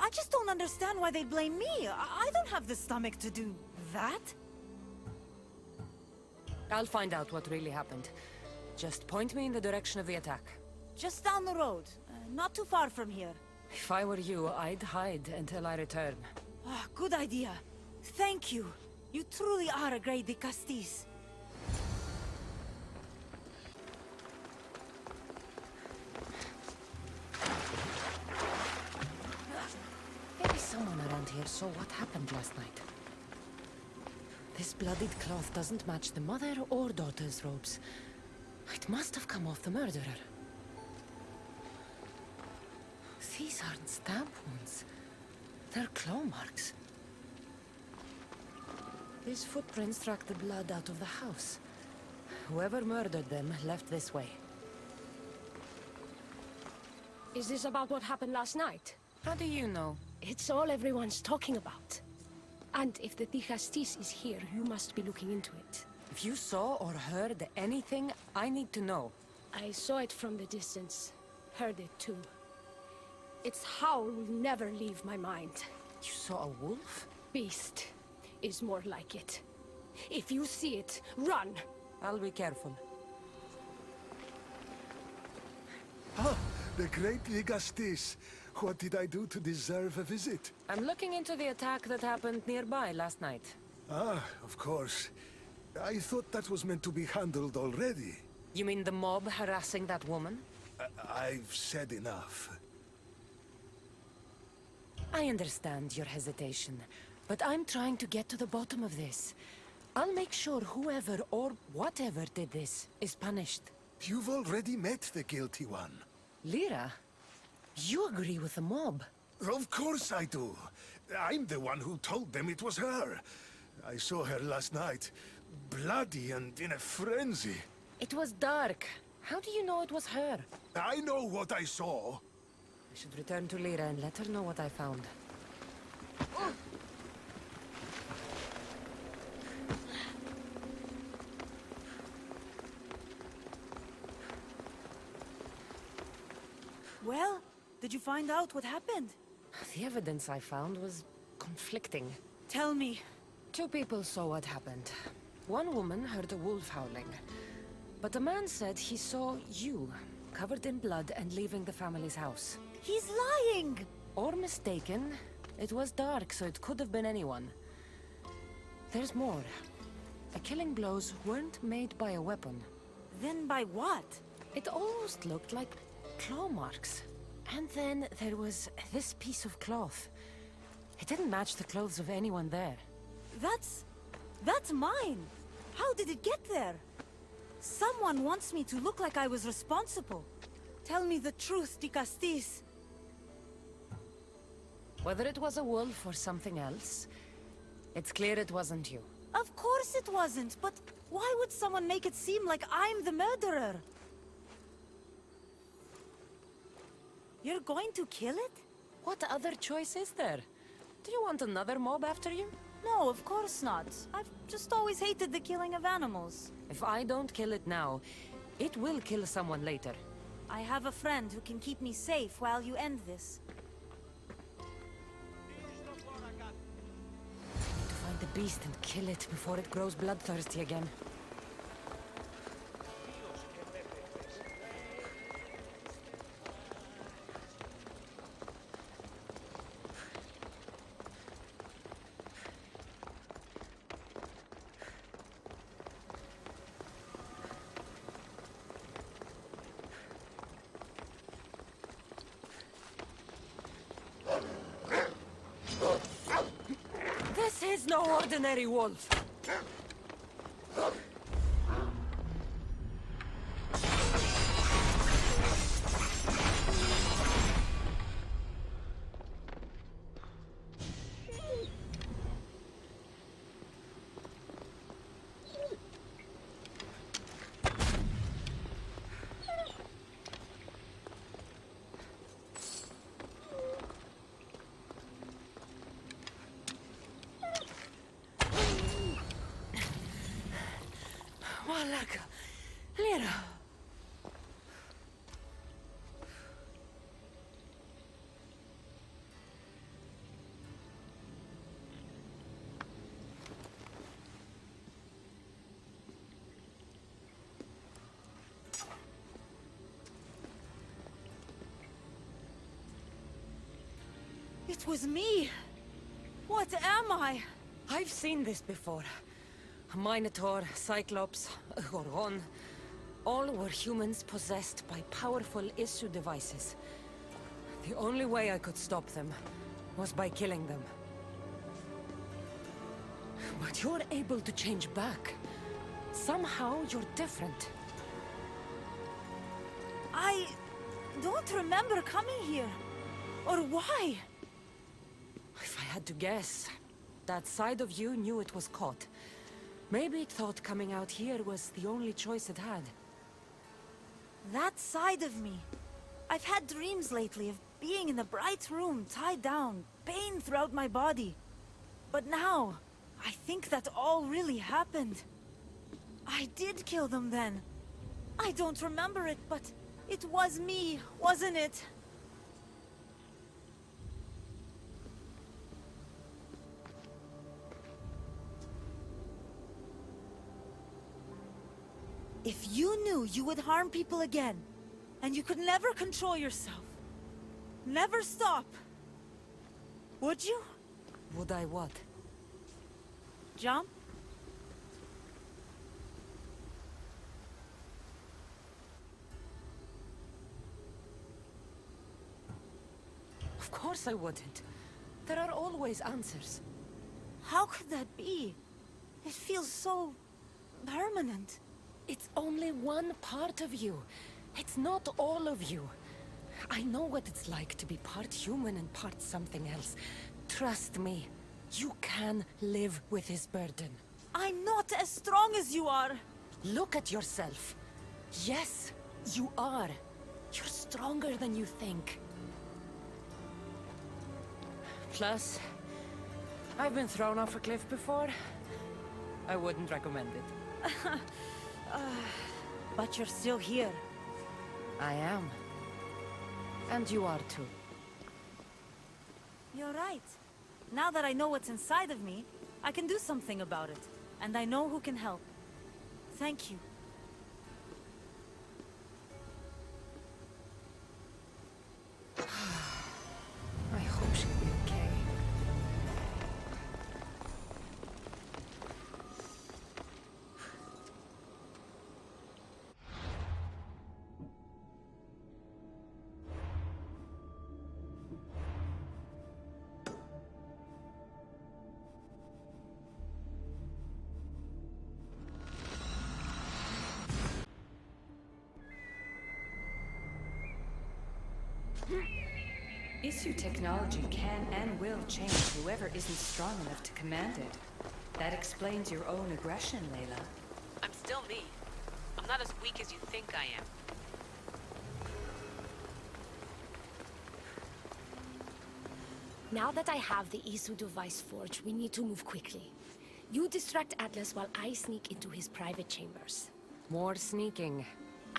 I just don't understand why they blame me. I don't have the stomach to do that. I'll find out what really happened. Just point me in the direction of the attack. Just down the road. Not too far from here. If I were you, I'd hide until I return. Ah, good idea. Thank you. You truly are a great Castis. Maybe someone around here saw what happened last night. This bloodied cloth doesn't match the mother or daughter's robes. It must have come off the murderer. These aren't stab wounds. They're claw marks. These footprints track the blood out of the house. Whoever murdered them left this way. Is this about what happened last night? How do you know? It's all everyone's talking about. And if the Castis is here, you must be looking into it. If you saw or heard anything, I need to know. I saw it from the distance. Heard it too. Its howl will never leave my mind. You saw a wolf? Beast is more like it. If you see it, run! I'll be careful. Ah, the great Ligastis. What did I do to deserve a visit? I'm looking into the attack that happened nearby last night. Ah, of course. I thought that was meant to be handled already. You mean the mob harassing that woman? I've said enough. I understand your hesitation, but I'm trying to get to the bottom of this. I'll make sure whoever or whatever did this is punished. You've already met the guilty one. Lyra, you agree with the mob. Of course I do. I'm the one who told them it was her. I saw her last night, bloody and in a frenzy. It was dark. How do you know it was her? I know what I saw. I should return to Lyra and let her know what I found. Well, did you find out what happened? The evidence I found was conflicting. Tell me. 2 people saw what happened. One woman heard a wolf howling. But a man said he saw you, covered in blood and leaving the family's house. He's lying! Or mistaken. It was dark, so it could have been anyone. There's more. The killing blows weren't made by a weapon. Then by what? It almost looked like claw marks. And then there was this piece of cloth. It didn't match the clothes of anyone there. That's mine! How did it get there? Someone wants me to look like I was responsible. Tell me the truth, Dicastis. Whether it was a wolf or something else, it's clear it wasn't you. Of course it wasn't, but why would someone make it seem like I'm the murderer? You're going to kill it? What other choice is there? Do you want another mob after you? No, of course not. I've just always hated the killing of animals. If I don't kill it now, it will kill someone later. I have a friend who can keep me safe while you end this. To find the beast and kill it before it grows bloodthirsty again. This is no ordinary wolf. Malaka, Lira. It was me! What am I? I've seen this before. A Minotaur, Cyclops, a Gorgon. All were humans possessed by powerful issue devices. The only way I could stop them was by killing them. But you're able to change back. Somehow you're different. I don't remember coming here. Or why? If I had to guess, that side of you knew it was caught. Maybe it thought coming out here was the only choice it had. That side of me. I've had dreams lately of being in a bright room, tied down, pain throughout my body. But now, I think that all really happened. I did kill them then. I don't remember it, but it was me, wasn't it? If you knew you would harm people again, and you could never control yourself, never stop, would you? Would I what? Jump? Of course I wouldn't. There are always answers. How could that be? It feels so permanent. It's only one part of you. It's not all of you. I know what it's like to be part human and part something else. Trust me, you can live with his burden. I'm not as strong as you are. Look at yourself. Yes, you are. You're stronger than you think. Plus, I've been thrown off a cliff before. I wouldn't recommend it. But you're still here. I am. And you are too. You're right. Now that I know what's inside of me, I can do something about it. And I know who can help. Thank you. I hope she'll be okay. Issue technology can and will change whoever isn't strong enough to command it. That explains your own aggression, Layla. I'm still me. I'm not as weak as you think I am. Now that I have the Isu device forged, we need to move quickly. You distract Atlas while I sneak into his private chambers. More sneaking.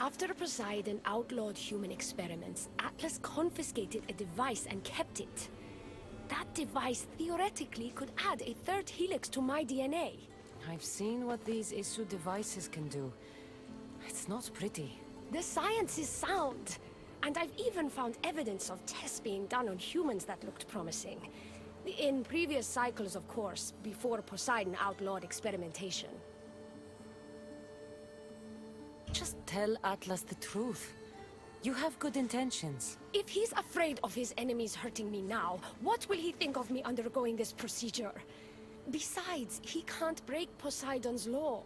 After Poseidon outlawed human experiments, Atlas confiscated a device and kept it. That device theoretically could add a third helix to my DNA. I've seen what these Isu devices can do. It's not pretty. The science is sound. And I've even found evidence of tests being done on humans that looked promising. In previous cycles, of course, before Poseidon outlawed experimentation. Just tell Atlas the truth. You have good intentions. If he's afraid of his enemies hurting me now, what will he think of me undergoing this procedure? Besides, he can't break Poseidon's law.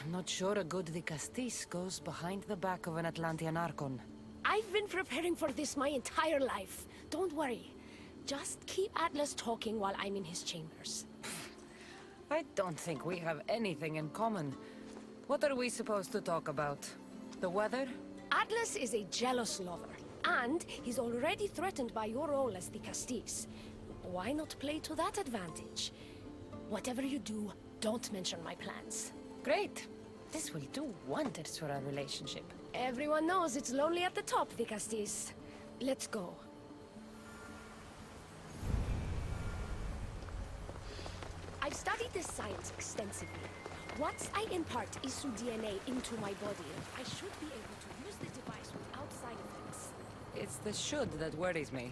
I'm not sure a good Dicastis goes behind the back of an Atlantean Archon. I've been preparing for this my entire life. Don't worry. Just keep Atlas talking while I'm in his chambers. I don't think we have anything in common. What are we supposed to talk about? The weather? Atlas is a jealous lover, and he's already threatened by your role as the Castis. Why not play to that advantage? Whatever you do, don't mention my plans. Great. This will do wonders for our relationship. Everyone knows it's lonely at the top, the Castis. Let's go. I've studied this science extensively. Once I impart Isu DNA into my body, I should be able to use the device without side effects. It's the should that worries me.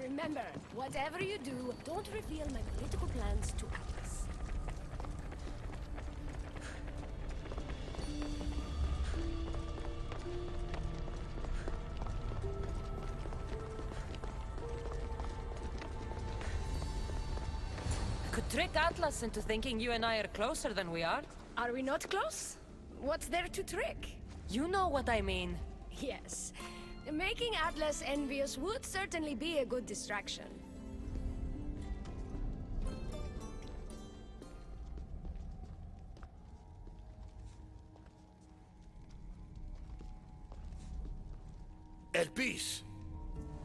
Remember, whatever you do, don't reveal my political plans to Atlas. Could trick Atlas into thinking you and I are closer than we are. Are we not close? What's there to trick? You know what I mean. Yes. Making Atlas envious would certainly be a good distraction. Elpis,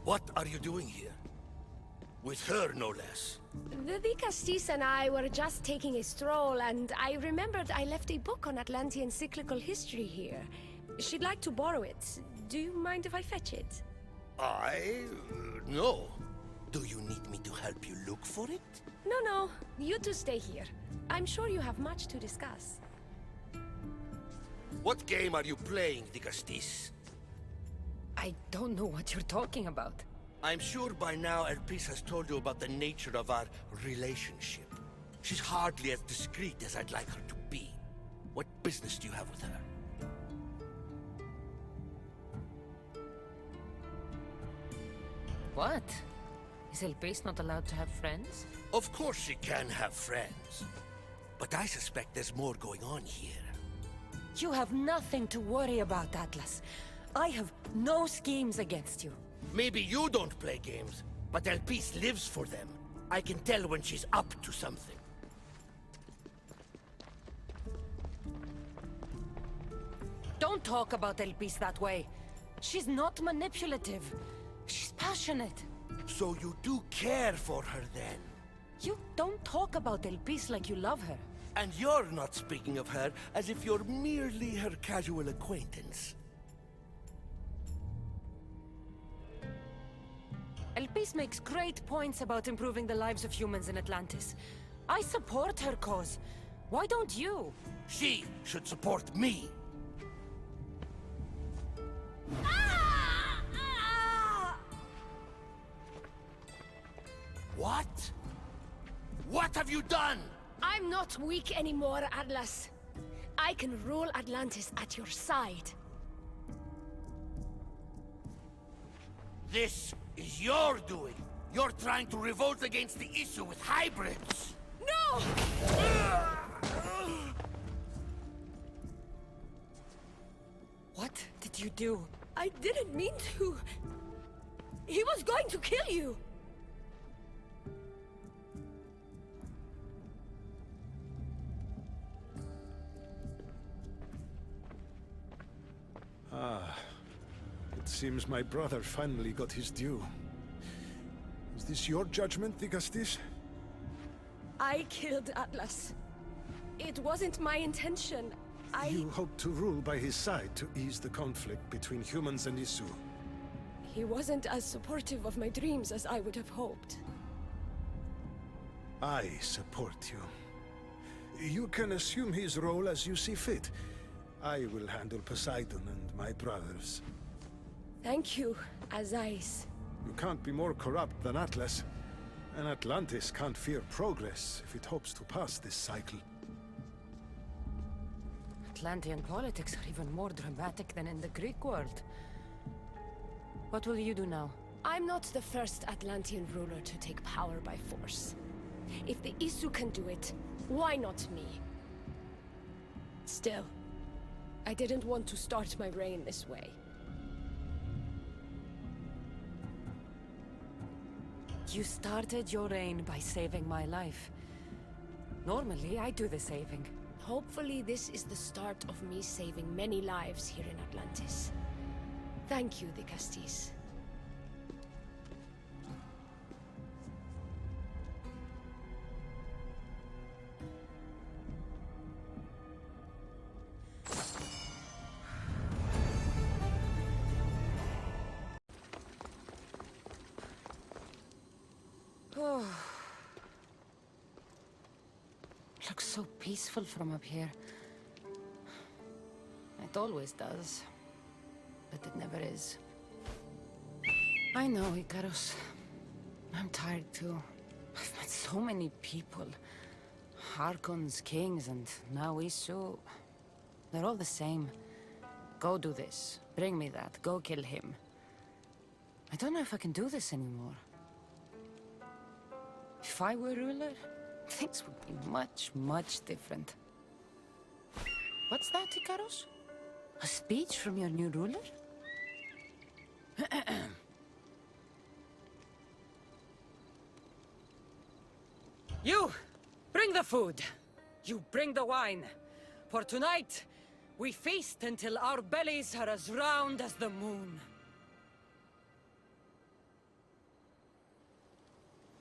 what are you doing here? With her, no less. The Castis and I were just taking a stroll, and I remembered I left a book on Atlantean cyclical history here. She'd like to borrow it. Do you mind if I fetch it? No. Do you need me to help you look for it? No. You two stay here. I'm sure you have much to discuss. What game are you playing, Dicastis? I don't know what you're talking about. I'm sure by now Elpis has told you about the nature of our relationship. She's hardly as discreet as I'd like her to be. What business do you have with her? What? Is Elpis not allowed to have friends? Of course she can have friends. But I suspect there's more going on here. You have nothing to worry about, Atlas. I have no schemes against you. Maybe you don't play games, but Elpis lives for them. I can tell when she's up to something. Don't talk about Elpis that way. She's not manipulative. She's passionate. So you do care for her then? You don't talk about Elpis like you love her. And you're not speaking of her as if you're merely her casual acquaintance. Peace makes great points about improving the lives of humans in Atlantis. I support her cause. Why don't you? She should support me. What? What have you done? I'm not weak anymore, Atlas. I can rule Atlantis at your side. This is your doing. You're trying to revolt against the issue with hybrids. No! What did you do? I didn't mean to. He was going to kill you. Ah, it seems my brother finally got his due. Is this your judgment, Digastis? I killed Atlas. It wasn't my intention. You hoped to rule by his side to ease the conflict between humans and Isu. He wasn't as supportive of my dreams as I would have hoped. I support you. You can assume his role as you see fit. I will handle Poseidon and my brothers. Thank you, Azais. You can't be more corrupt than Atlas. And Atlantis can't fear progress if it hopes to pass this cycle. Atlantean politics are even more dramatic than in the Greek world. What will you do now? I'm not the first Atlantean ruler to take power by force. If the Isu can do it, why not me? Still, I didn't want to start my reign this way. You started your reign by saving my life. Normally, I do the saving. Hopefully, this is the start of me saving many lives here in Atlantis. Thank you, Digastis. Oh. Looks so peaceful from up here. It always does. But it never is. I know, Icarus. I'm tired too. I've met so many people. Archons, kings, and now Isu. They're all the same. Go do this. Bring me that. Go kill him. I don't know if I can do this anymore. If I were ruler, things would be much, much different. What's that, Icarus? A speech from your new ruler? You! Bring the food! You bring the wine! For tonight, we feast until our bellies are as round as the moon.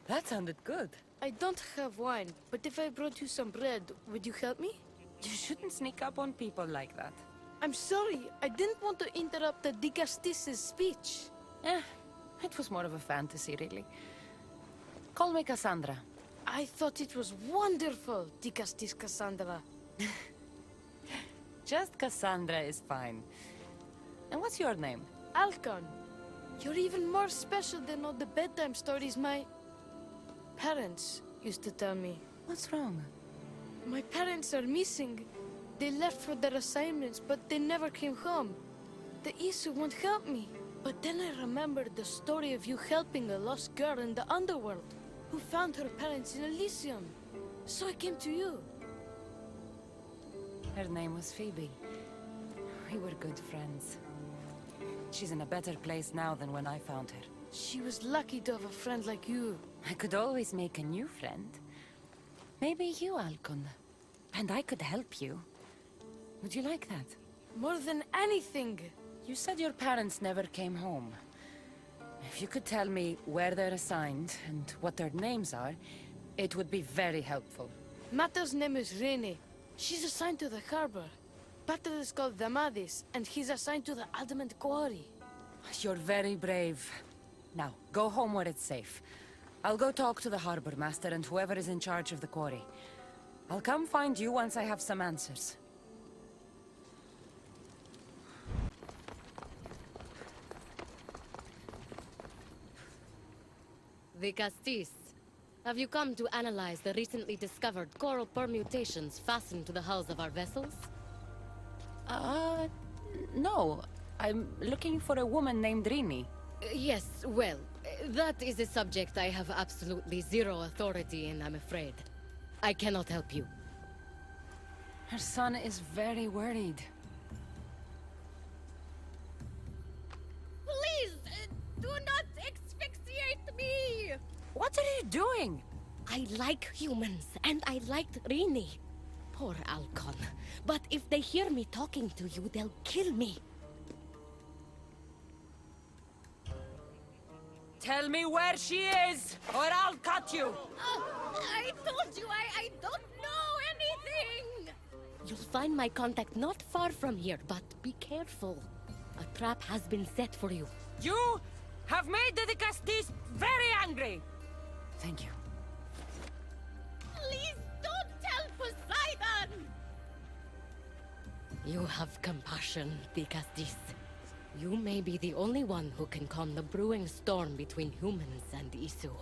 That sounded good. I don't have wine, but if I brought you some bread, would you help me? You shouldn't sneak up on people like that. I'm sorry, I didn't want to interrupt the Digastis' speech. It was more of a fantasy, really. Call me Cassandra. I thought it was wonderful, Digastis Cassandra. Just Cassandra is fine. And what's your name? Alcon. You're even more special than all the bedtime stories my parents used to tell me. What's wrong? My parents are missing. They left for their assignments, but they never came home. The Isu won't help me. But then I remembered the story of you helping a lost girl in the underworld, who found her parents in Elysium. So I came to you. Her name was Phoebe. We were good friends. She's in a better place now than when I found her. She was lucky to have a friend like you. I could always make a new friend. Maybe you, Alcon. And I could help you. Would you like that? More than anything. You said your parents never came home. If you could tell me where they're assigned and what their names are, it would be very helpful. Mata's name is Rene. She's assigned to the harbor. Pater is called Damadis, and he's assigned to the Adamant Quarry. You're very brave. Now, go home where it's safe. I'll go talk to the harbor master and whoever is in charge of the quarry. I'll come find you once I have some answers. The Castis. Have you come to analyze the recently discovered coral permutations fastened to the hulls of our vessels? No. I'm looking for a woman named Rini. Yes, well, that is a subject I have absolutely zero authority in, I'm afraid. I cannot help you. Her son is very worried. Please, do not asphyxiate me! What are you doing? I like humans, and I liked Rini. Poor Alcon. But if they hear me talking to you, they'll kill me. Tell me where she is, or I'll cut you! I told you I don't know anything! You'll find my contact not far from here, but be careful. A trap has been set for you. You have made the Castis very angry! Thank you. Please don't tell Poseidon! You have compassion, Castis. You may be the only one who can calm the brewing storm between humans and Isu.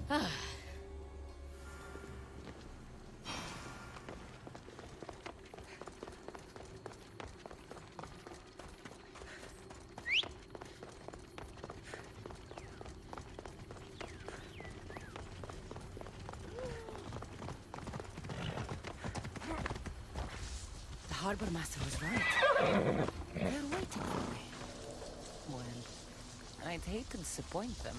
Ah. The harbor master was right. They're waiting for me. Well, I'd hate to disappoint them.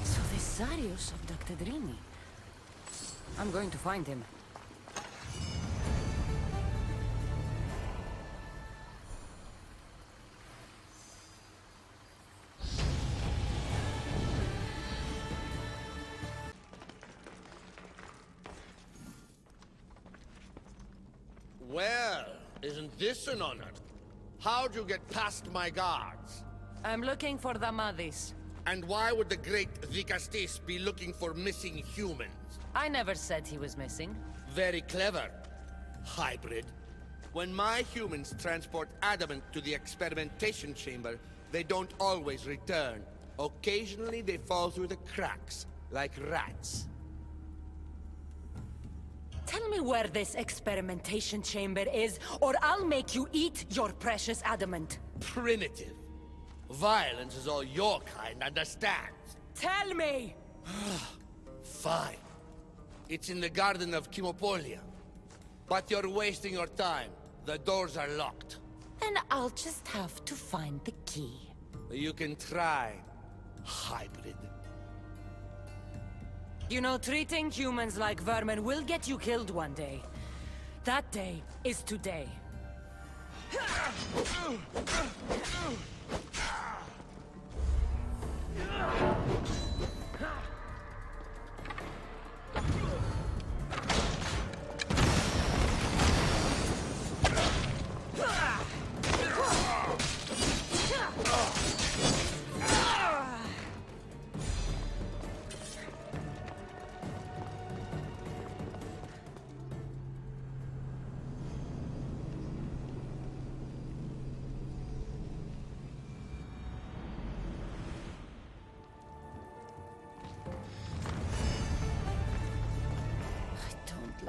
So this Zarius abducted Rini. I'm going to find him. Well, isn't this an honor? How'd you get past my guards? I'm looking for the Madis. And why would the great Vicastis be looking for missing humans? I never said he was missing. Very clever. Hybrid. When my humans transport adamant to the experimentation chamber, they don't always return. Occasionally they fall through the cracks, like rats. Tell me where this experimentation chamber is, or I'll make you eat your precious adamant. Primitive. Violence is all your kind understands. Tell me! Fine. It's in the garden of Kimopolia. But you're wasting your time. The doors are locked. Then I'll just have to find the key. You can try, hybrid. You know, treating humans like vermin will get you killed one day. That day is today.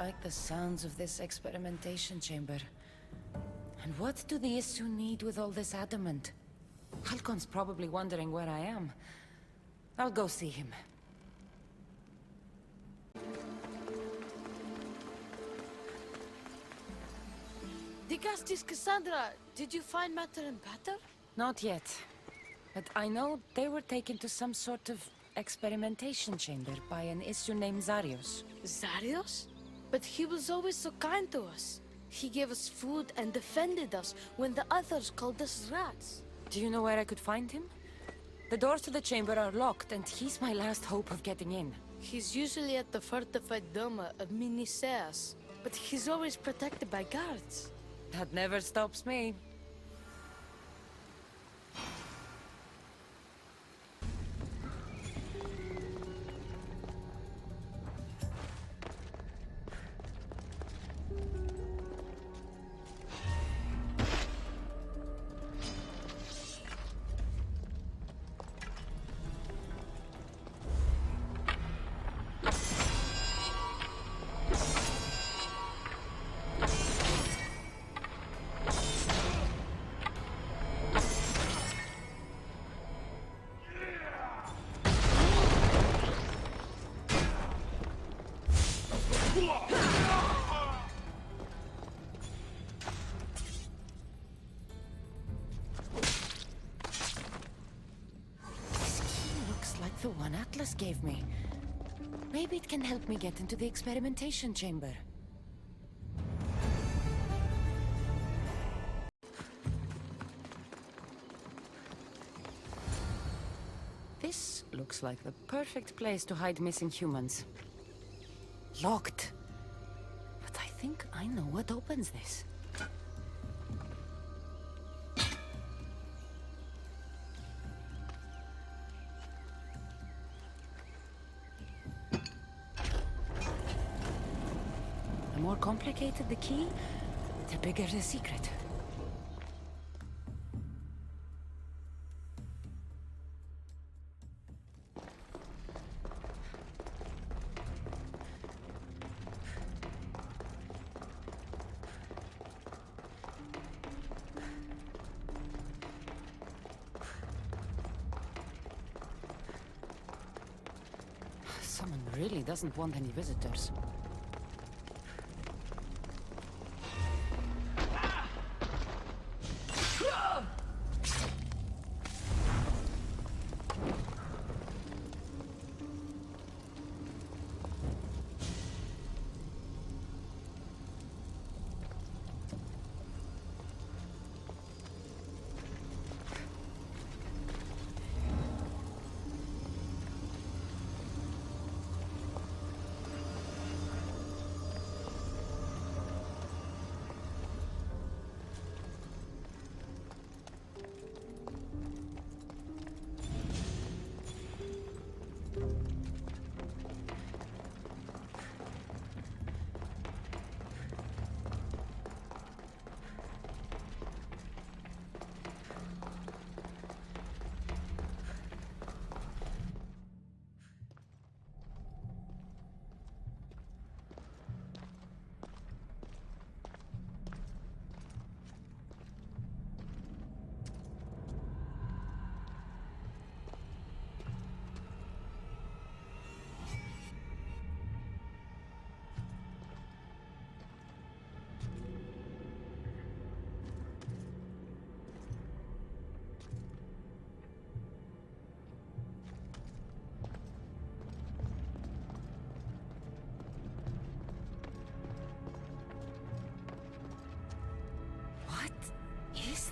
like the sounds of this experimentation chamber. And what do the Issue need with all this adamant? Halcon's probably wondering where I am. I'll go see him. Dicastis Cassandra, did you find Matter and Pater? Not yet. But I know they were taken to some sort of experimentation chamber by an Issue named Zarios. Zarios? But he was always so kind to us. He gave us food and defended us when the others called us rats. Do you know where I could find him? The doors to the chamber are locked, and he's my last hope of getting in. He's usually at the fortified Doma of Miniseas, but he's always protected by guards. That never stops me. The one Atlas gave me. Maybe it can help me get into the experimentation chamber. This looks like the perfect place to hide missing humans. Locked. But I think I know what opens this. The more complicated the key, the bigger the secret. Someone really doesn't want any visitors.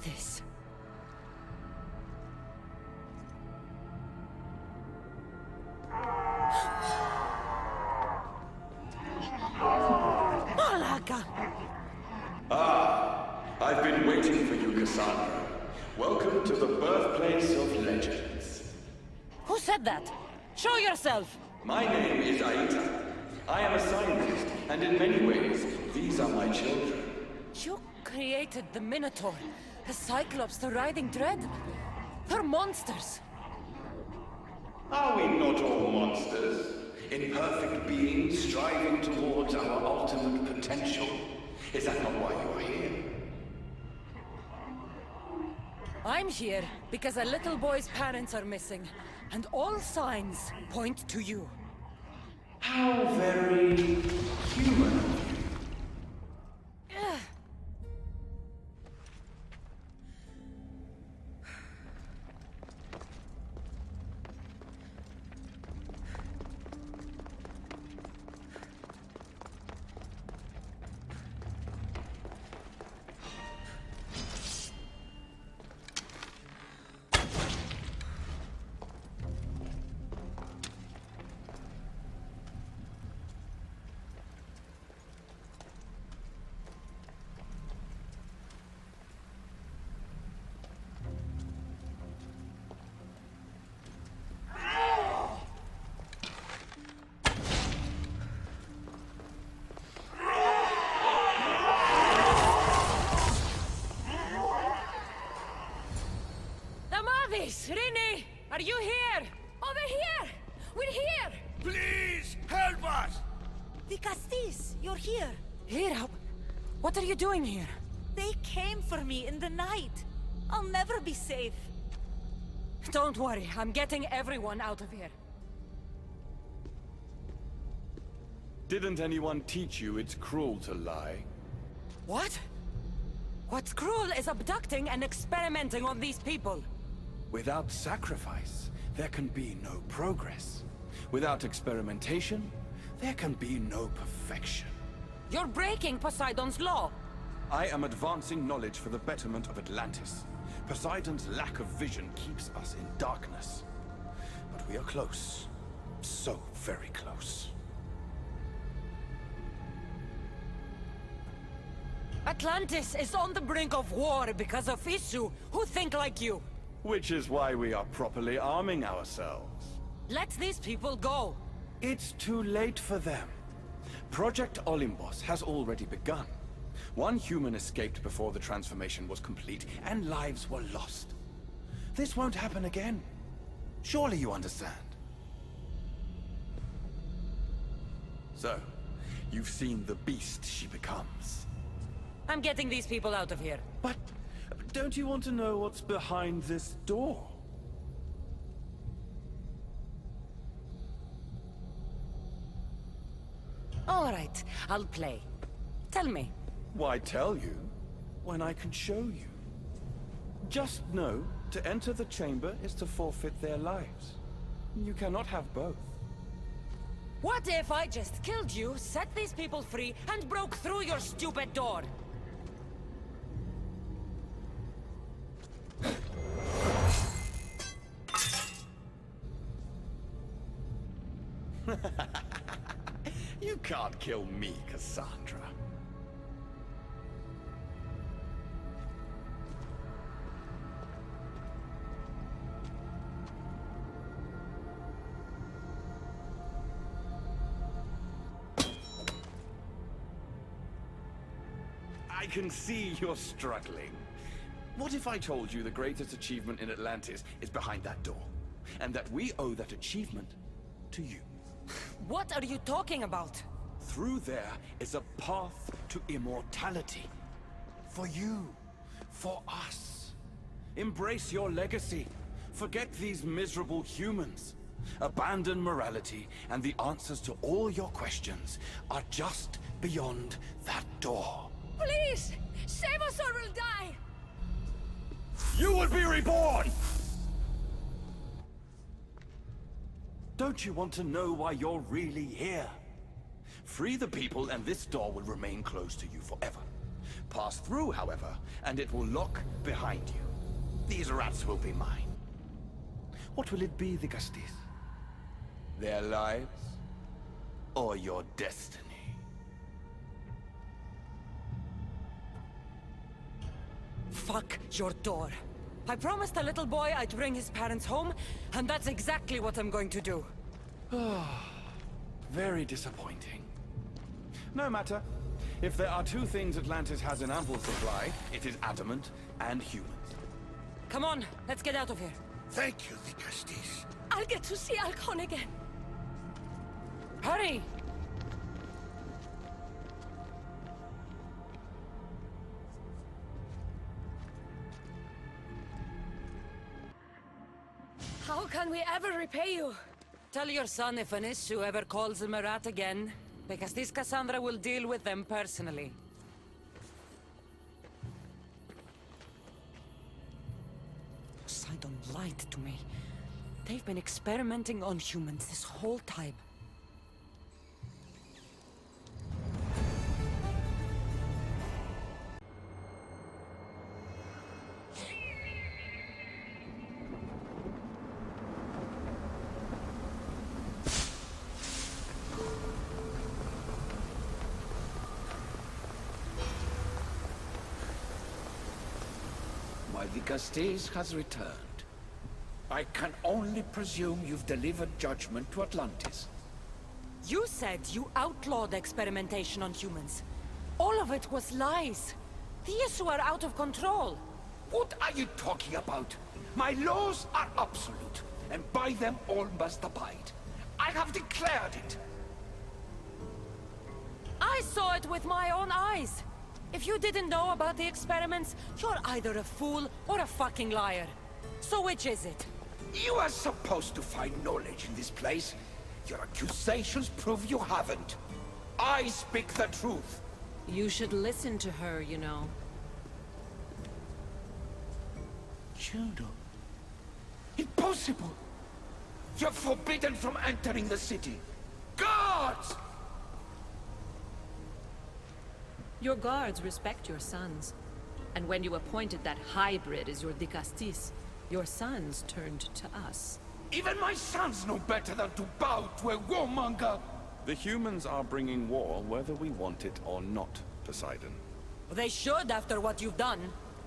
This? Malaga! Ah, I've been waiting for you, Cassandra. Welcome to the birthplace of legends. Who said that? Show yourself! My name is Aita. I am a scientist, and in many ways, these are my children. You created the Minotaur, the Cyclops, the Riding Dread. They're monsters. Are we not all monsters? Imperfect beings striving towards our ultimate potential. Is that not why you're here? I'm here because a little boy's parents are missing, and all signs point to you. How very human. Rini, are you here? Over here! We're here! Please, help us! The Castis, you're here. Here? What are you doing here? They came for me in the night. I'll never be safe. Don't worry, I'm getting everyone out of here. Didn't anyone teach you it's cruel to lie? What? What's cruel is abducting and experimenting on these people. Without sacrifice, there can be no progress. Without experimentation, there can be no perfection. You're breaking Poseidon's law. I am advancing knowledge for the betterment of Atlantis. Poseidon's lack of vision keeps us in darkness. But we are close. So very close. Atlantis is on the brink of war because of Isu, who think like you. Which is why we are properly arming ourselves. Let these people go. It's too late for them. Project Olympus has already begun. One human escaped before the transformation was complete, and lives were lost. This won't happen again. Surely you understand. So, you've seen the beast she becomes. I'm getting these people out of here. But don't you want to know what's behind this door? All right, I'll play. Tell me. Why tell you when I can show you? Just know, to enter the chamber is to forfeit their lives. You cannot have both. What if I just killed you, set these people free, and broke through your stupid door? You can't kill me, Cassandra. I can see you're struggling. What if I told you the greatest achievement in Atlantis is behind that door? And that we owe that achievement to you? What are you talking about? Through there is a path to immortality. For you. For us. Embrace your legacy. Forget these miserable humans. Abandon morality, and the answers to all your questions are just beyond that door. Please! Save us or we'll die! You will be reborn! Don't you want to know why you're really here? Free the people and this door will remain closed to you forever. Pass through, however, and it will lock behind you. These rats will be mine. What will it be, the Castis? Their lives? Or your destiny? Fuck your door. I promised the little boy I'd bring his parents home, and that's exactly what I'm going to do. Very disappointing. No matter. If there are two things Atlantis has in ample supply, it is adamant and humans. Come on, let's get out of here. Thank you, the Castis. I'll get to see Alcon again. Hurry! How can we ever repay you? Tell your son if an issue ever calls him a rat again, because this Cassandra will deal with them personally. Poseidon lied to me. They've been experimenting on humans this whole time. My Dicastes has returned. I can only presume you've delivered judgment to Atlantis. You said you outlawed experimentation on humans. All of it was lies. The issue are out of control. What are you talking about? My laws are absolute, and by them all must abide. I have declared it. I saw it with my own eyes. If you didn't know about the experiments, you're either a fool or a fucking liar. So which is it? You are supposed to find knowledge in this place. Your accusations prove you haven't. I speak the truth. You should listen to her, you know. Juno. Impossible! You're forbidden from entering the city. Guards! Your guards respect your sons. And when you appointed that hybrid as your Dicastis, your sons turned to us. Even my sons know better than to bow to a warmonger! The humans are bringing war whether we want it or not, Poseidon. They should after what you've done.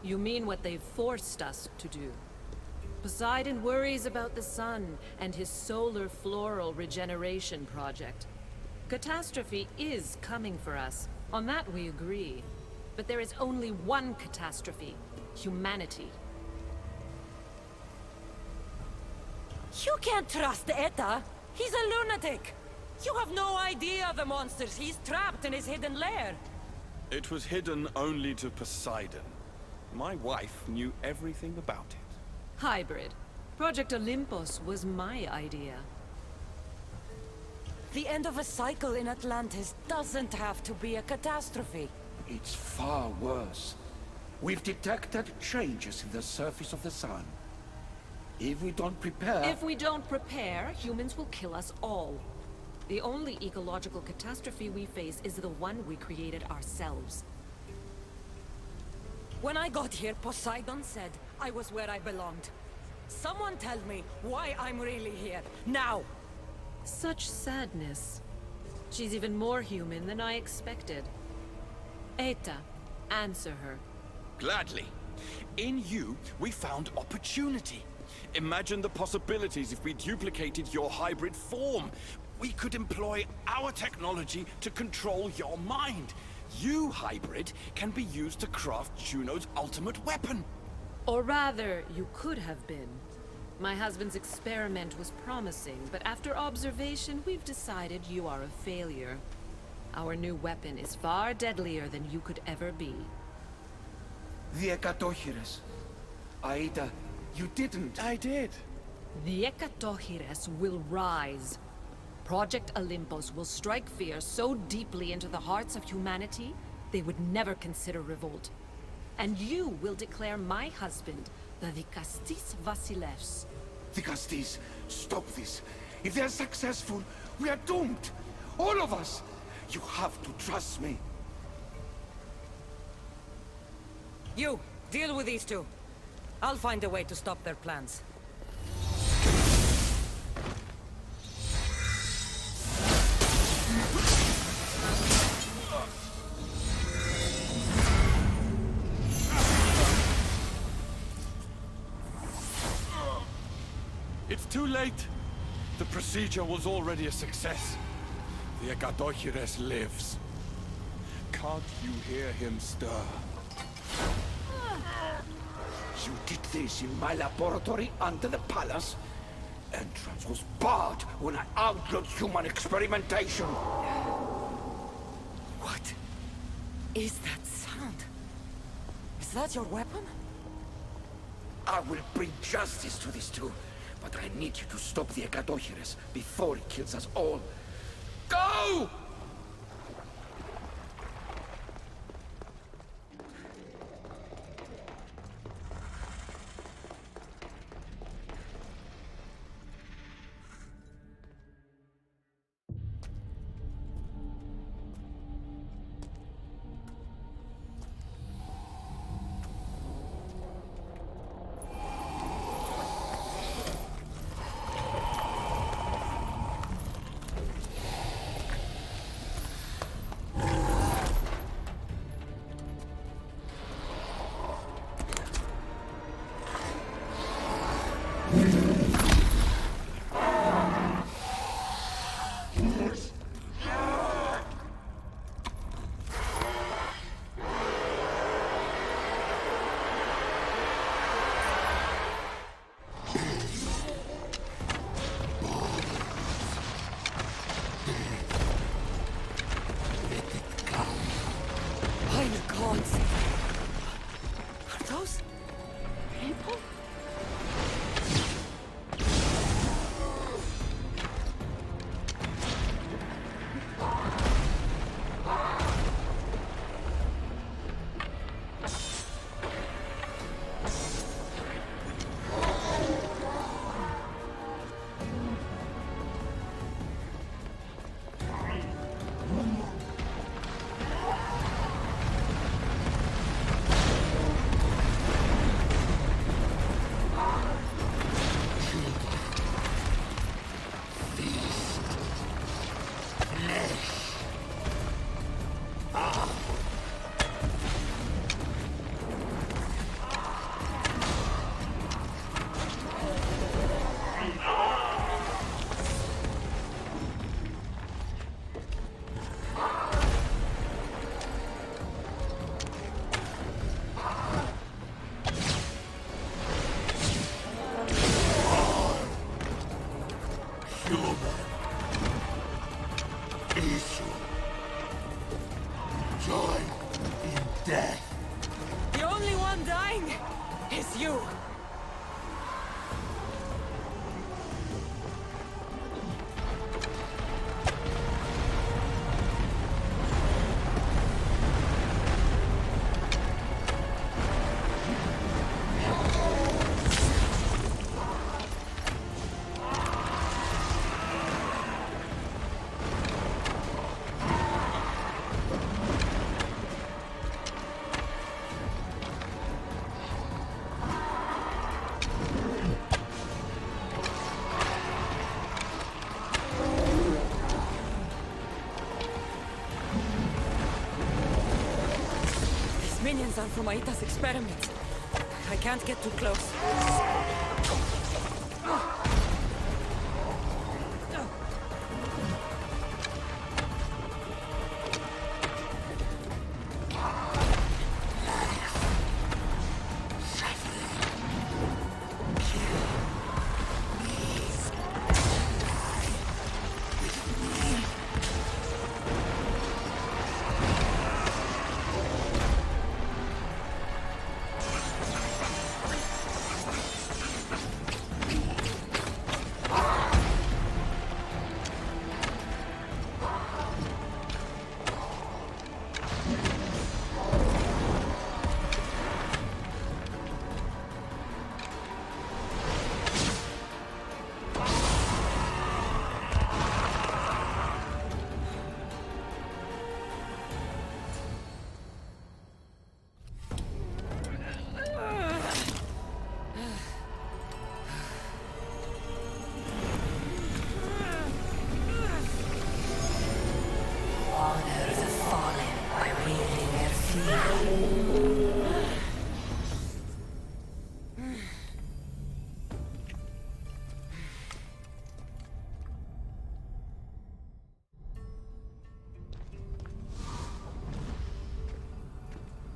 You mean what they've forced us to do. Poseidon worries about the sun and his solar floral regeneration project. Catastrophe is coming for us. On that we agree. But there is only one catastrophe. Humanity. You can't trust Eta. He's a lunatic. You have no idea the monsters he's trapped in his hidden lair. It was hidden only to Poseidon. My wife knew everything about it. Hybrid. Project Olympus was my idea. The end of a cycle in Atlantis doesn't have to be a catastrophe. It's far worse. We've detected changes in the surface of the sun. If we don't prepare... If we don't prepare, humans will kill us all. The only ecological catastrophe we face is the one we created ourselves. When I got here, Poseidon said I was where I belonged. Someone tell me why I'm really here, now! Such sadness. She's even more human than I expected. Eta, answer her. Gladly. In you, we found opportunity. Imagine the possibilities if we duplicated your hybrid form. We could employ our technology to control your mind. You, hybrid, can be used to craft Juno's ultimate weapon. Or rather, you could have been. My husband's experiment was promising, but after observation, we've decided you are a failure. Our new weapon is far deadlier than you could ever be. The Ekatochires. Aida, you didn't. I did. The Ekatochires will rise. Project Olympus will strike fear so deeply into the hearts of humanity, they would never consider revolt. And you will declare my husband the Dicastis Vasilevs. Dicastis, stop this. If they're successful, we are doomed. All of us. You have to trust me. You, deal with these two. I'll find a way to stop their plans. It's too late. The procedure was already a success. The Ekatochires lives. Can't you hear him stir? You did this in my laboratory under the palace? entrance was barred when I outlawed human experimentation. What is that sound? Is that your weapon? I will bring justice to these two, but I need you to stop the Ekadohires before it kills us all. Go! Are those people? The only one dying is you. Minions are from Aita's experiments. I can't get too close.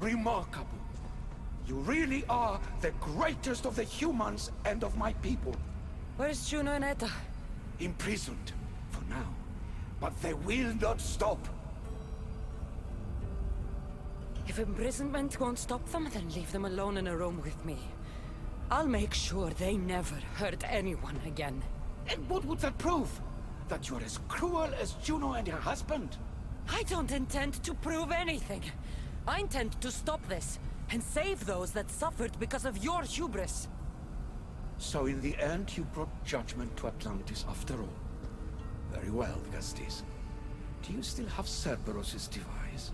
Remarkable. You really are the greatest of the humans and of my people. Where's Juno and Etta? Imprisoned, for now. But they will not stop. If imprisonment won't stop them, then leave them alone in a room with me. I'll make sure they never hurt anyone again. And what would that prove? That you're as cruel as Juno and her husband? I don't intend to prove anything. I intend to stop this, and save those that suffered because of your hubris. So in the end, you brought judgment to Atlantis after all. Very well, Gastis. Do you still have Cerberus' device?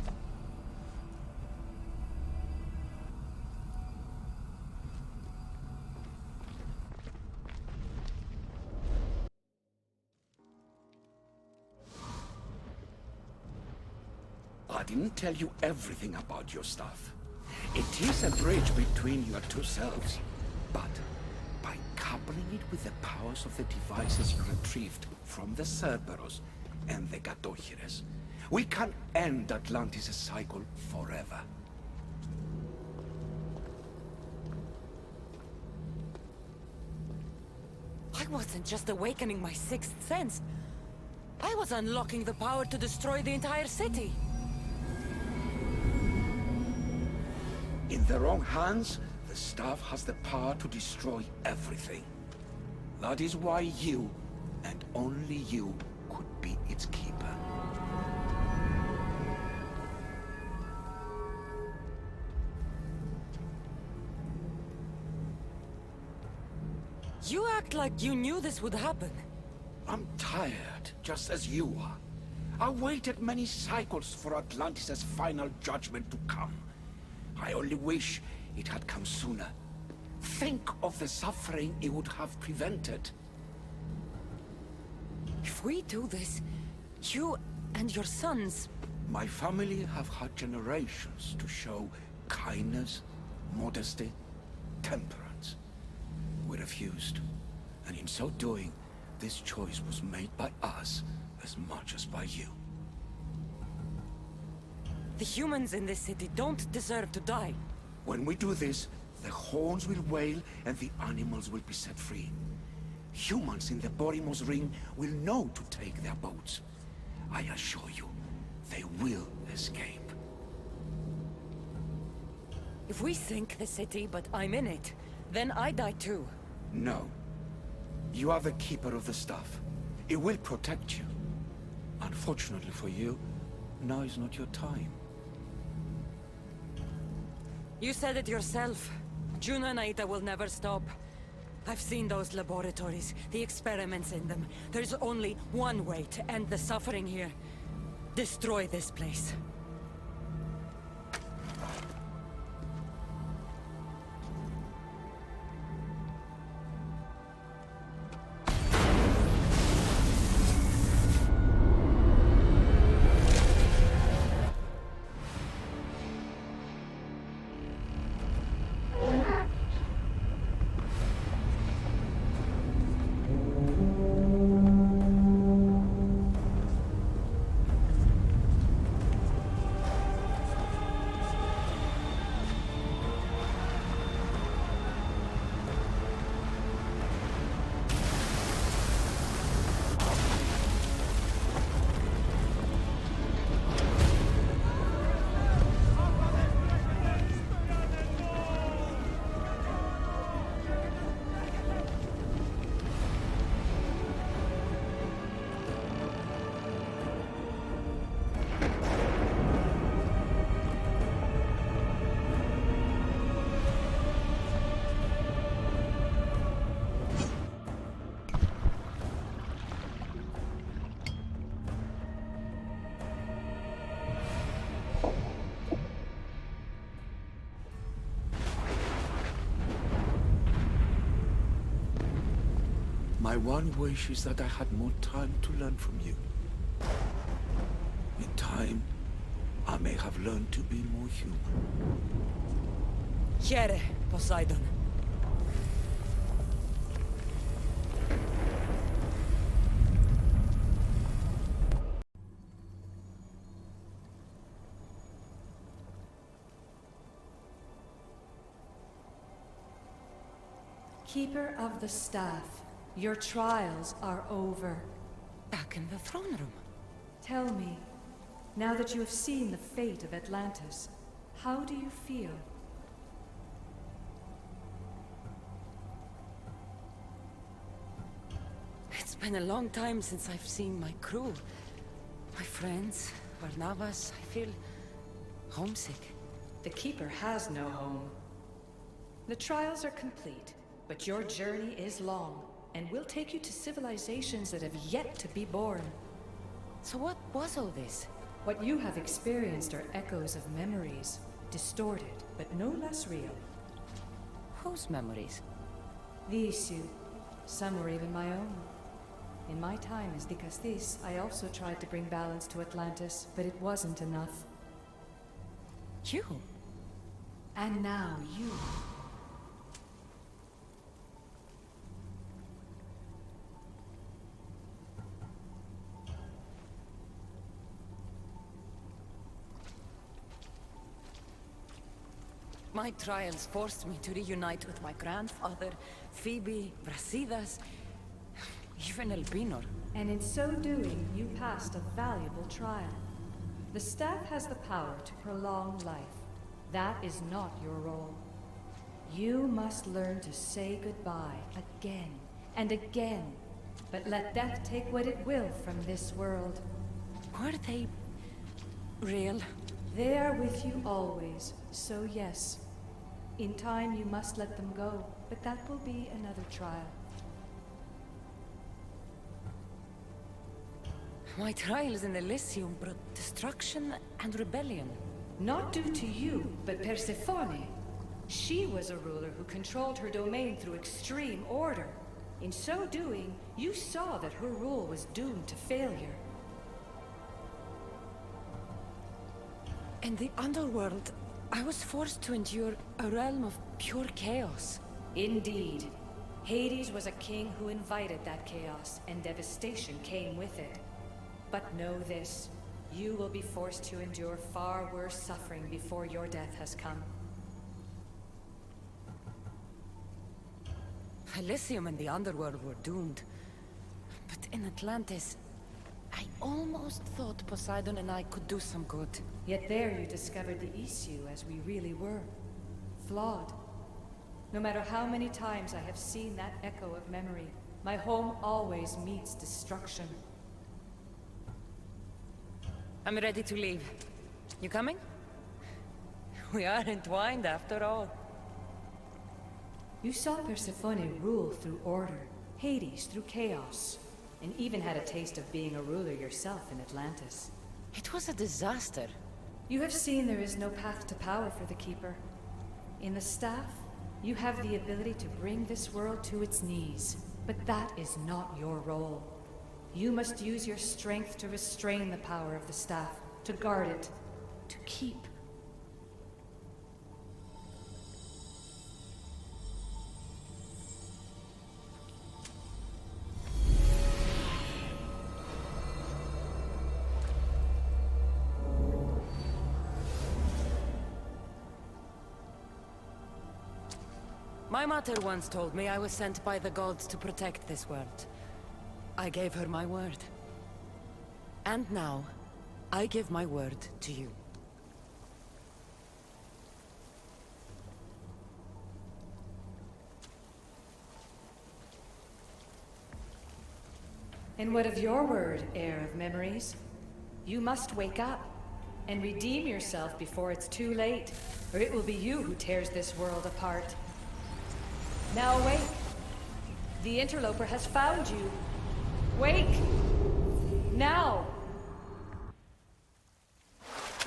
I didn't tell you everything about your stuff. It is a bridge between your two selves, but by coupling it with the powers of the devices you retrieved from the Cerberus and the Gatohires, we can end Atlantis' cycle forever. I wasn't just awakening my sixth sense. I was unlocking the power to destroy the entire city. In the wrong hands, the staff has the power to destroy everything. That is why you, and only you, could be its keeper. You act like you knew this would happen. I'm tired, just as you are. I waited many cycles for Atlantis' final judgment to come. I only wish it had come sooner. Think of the suffering it would have prevented. If we do this, you and your sons... My family have had generations to show kindness, modesty, temperance. We refused, and in so doing, this choice was made by us as much as by you. The humans in this city don't deserve to die. When we do this, the horns will wail and the animals will be set free. Humans in the Borimos Ring will know to take their boats. I assure you, they will escape. If we sink the city, but I'm in it, then I die too. No. You are the keeper of the stuff. It will protect you. Unfortunately for you, now is not your time. You said it yourself. Juno and Aita will never stop. I've seen those laboratories, the experiments in them. There's only one way to end the suffering here. Destroy this place. My one wish is that I had more time to learn from you. In time, I may have learned to be more human. Here, Poseidon. Keeper of the Staff. Your trials are over. Back in the throne room. Tell me, now that you have seen the fate of Atlantis, how do you feel? It's been a long time since I've seen my crew. My friends, Barnabas. I feel homesick. The Keeper has no home. The trials are complete, but your journey is long, and will take you to civilizations that have yet to be born. So what was all this? What you have experienced are echoes of memories, distorted, but no less real. Whose memories? The issue. Some were even my own. In my time as Dicastis, I also tried to bring balance to Atlantis, but it wasn't enough. You? And now you. My trials forced me to reunite with my grandfather, Phoebe, Brasidas, even Elpinor. And in so doing, you passed a valuable trial. The staff has the power to prolong life. That is not your role. You must learn to say goodbye again and again, but let death take what it will from this world. Were they real? They are with you always, so yes. In time you must let them go, but that will be another trial. My trials in Elysium brought destruction and rebellion. Not due to you, but Persephone. She was a ruler who controlled her domain through extreme order. In so doing, you saw that her rule was doomed to failure. In the underworld, I was forced to endure a realm of pure chaos. Indeed. Hades was a king who invited that chaos, and devastation came with it. But know this, you will be forced to endure far worse suffering before your death has come. Elysium and the underworld were doomed. But in Atlantis, I almost thought Poseidon and I could do some good. Yet there you discovered the issue as we really were. Flawed. No matter how many times I have seen that echo of memory, my home always meets destruction. I'm ready to leave. You coming? We are entwined after all. You saw Persephone rule through order, Hades through chaos, and even had a taste of being a ruler yourself in Atlantis. It was a disaster. You have seen there is no path to power for the Keeper. In the staff, you have the ability to bring this world to its knees, but that is not your role. You must use your strength to restrain the power of the staff, to guard it, to keep. My mother once told me I was sent by the gods to protect this world. I gave her my word. And now, I give my word to you. And what of your word, heir of memories? You must wake up and redeem yourself before it's too late, or it will be you who tears this world apart. Now wake! The interloper has found you. Wake! Now!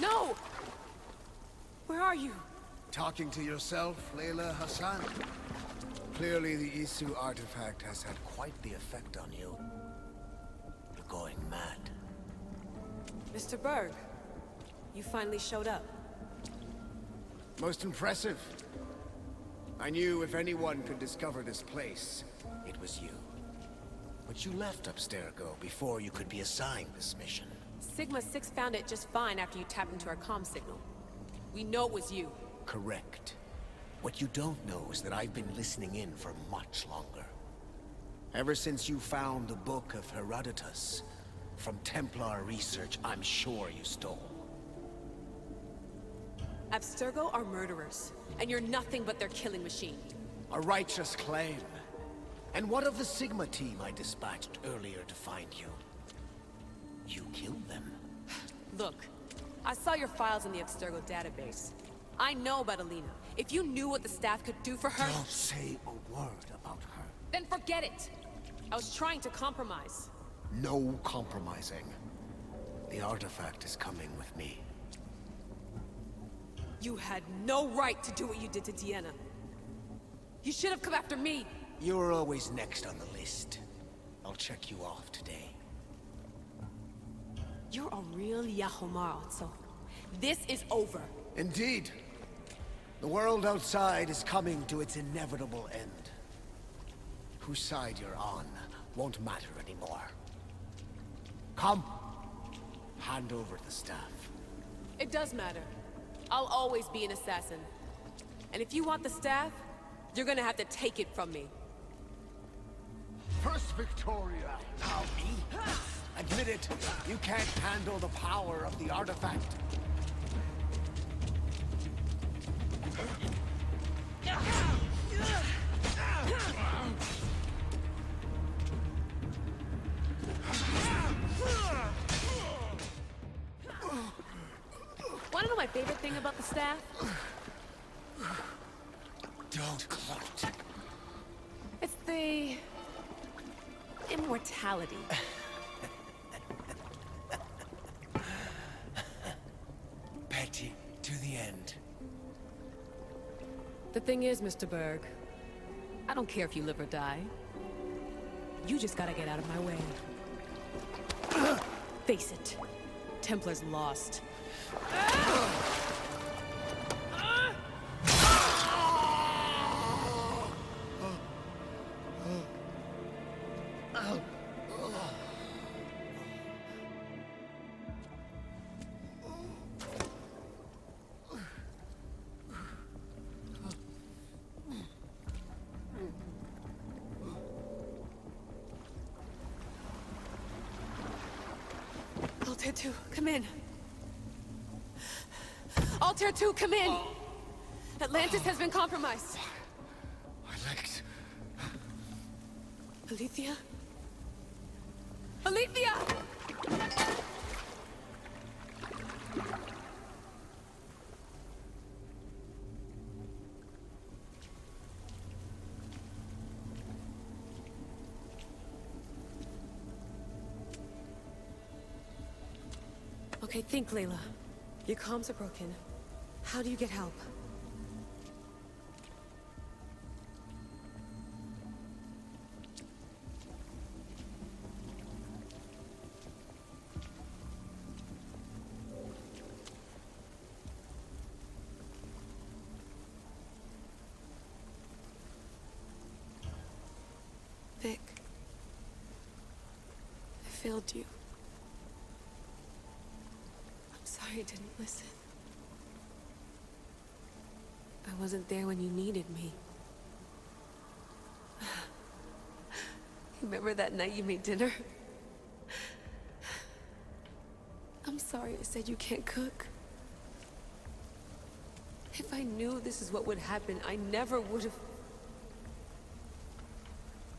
No! Where are you? Talking to yourself, Layla Hassan? Clearly the Isu artifact has had quite the effect on you. You're going mad. Mr. Berg, you finally showed up. Most impressive. I knew if anyone could discover this place, it was you. But you left Abstergo before you could be assigned this mission. Sigma 6 found it just fine after you tapped into our comm signal. We know it was you. Correct. What you don't know is that I've been listening in for much longer. Ever since you found the Book of Herodotus, from Templar research, I'm sure you stole. Abstergo are murderers, and you're nothing but their killing machine. A righteous claim. And what of the Sigma team I dispatched earlier to find you? You killed them. Look, I saw your files in the Abstergo database. I know about Alina. If you knew what the staff could do for her... Don't say a word about her. Then forget it! I was trying to compromise. No compromising. The artifact is coming with me. You had no right to do what you did to Deanna. You should have come after me! You're always next on the list. I'll check you off today. You're a real Yahomar, so this is over. Indeed. The world outside is coming to its inevitable end. Whose side you're on won't matter anymore. Come. Hand over the staff. It does matter. I'll always be an assassin. And if you want the staff, you're gonna have to take it from me. First Victoria, now me. Admit it, you can't handle the power of the artifact. Wanna know my favorite thing about the staff? Don't gloat. It's the... immortality. Petty to the end. The thing is, Mr. Berg, I don't care if you live or die. You just gotta get out of my way. Face it, Templar's lost. Altair 2, come in. Altair 2, come in! Atlantis has been compromised. My legs. Alethea? Alethea! Okay, think, Layla. Your comms are broken. How do you get help? Vic, I failed you. I'm sorry I didn't listen. I wasn't there when you needed me. Remember that night you made dinner? I'm sorry I said you can't cook. If I knew this is what would happen, I never would have...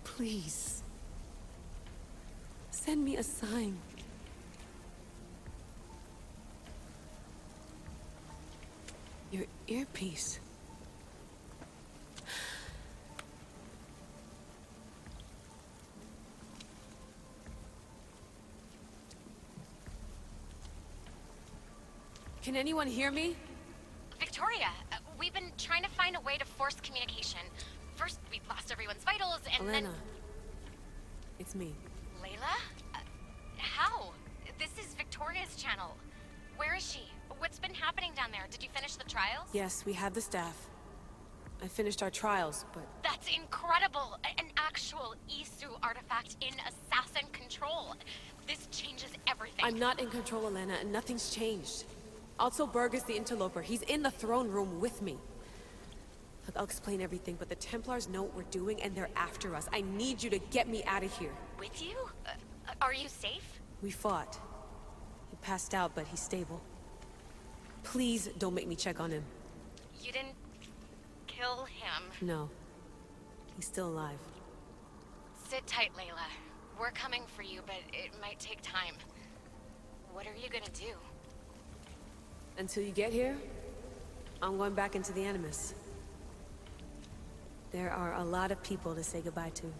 Please. Send me a sign. Your earpiece. Can anyone hear me? Victoria, we've been trying to find a way to force communication. First, we lost everyone's vitals, and Elena. then... It's me. Layla? How? This is Victoria's channel. Where is she? What's been happening down there? Did you finish the trials? Yes, we have the staff. I finished our trials, but... That's incredible! An actual Isu artifact in assassin control. This changes everything. I'm not in control, Elena, and nothing's changed. Also, Berg is the interloper. He's in the throne room with me. Look, I'll explain everything, but the Templars know what we're doing, and they're after us. I need you to get me out of here. With you? Are you safe? We fought. He passed out, but he's stable. Please don't make me check on him. You didn't kill him. No. He's still alive. Sit tight, Layla. We're coming for you, but it might take time. What are you gonna do? Until you get here, I'm going back into the Animus. There are a lot of people to say goodbye to.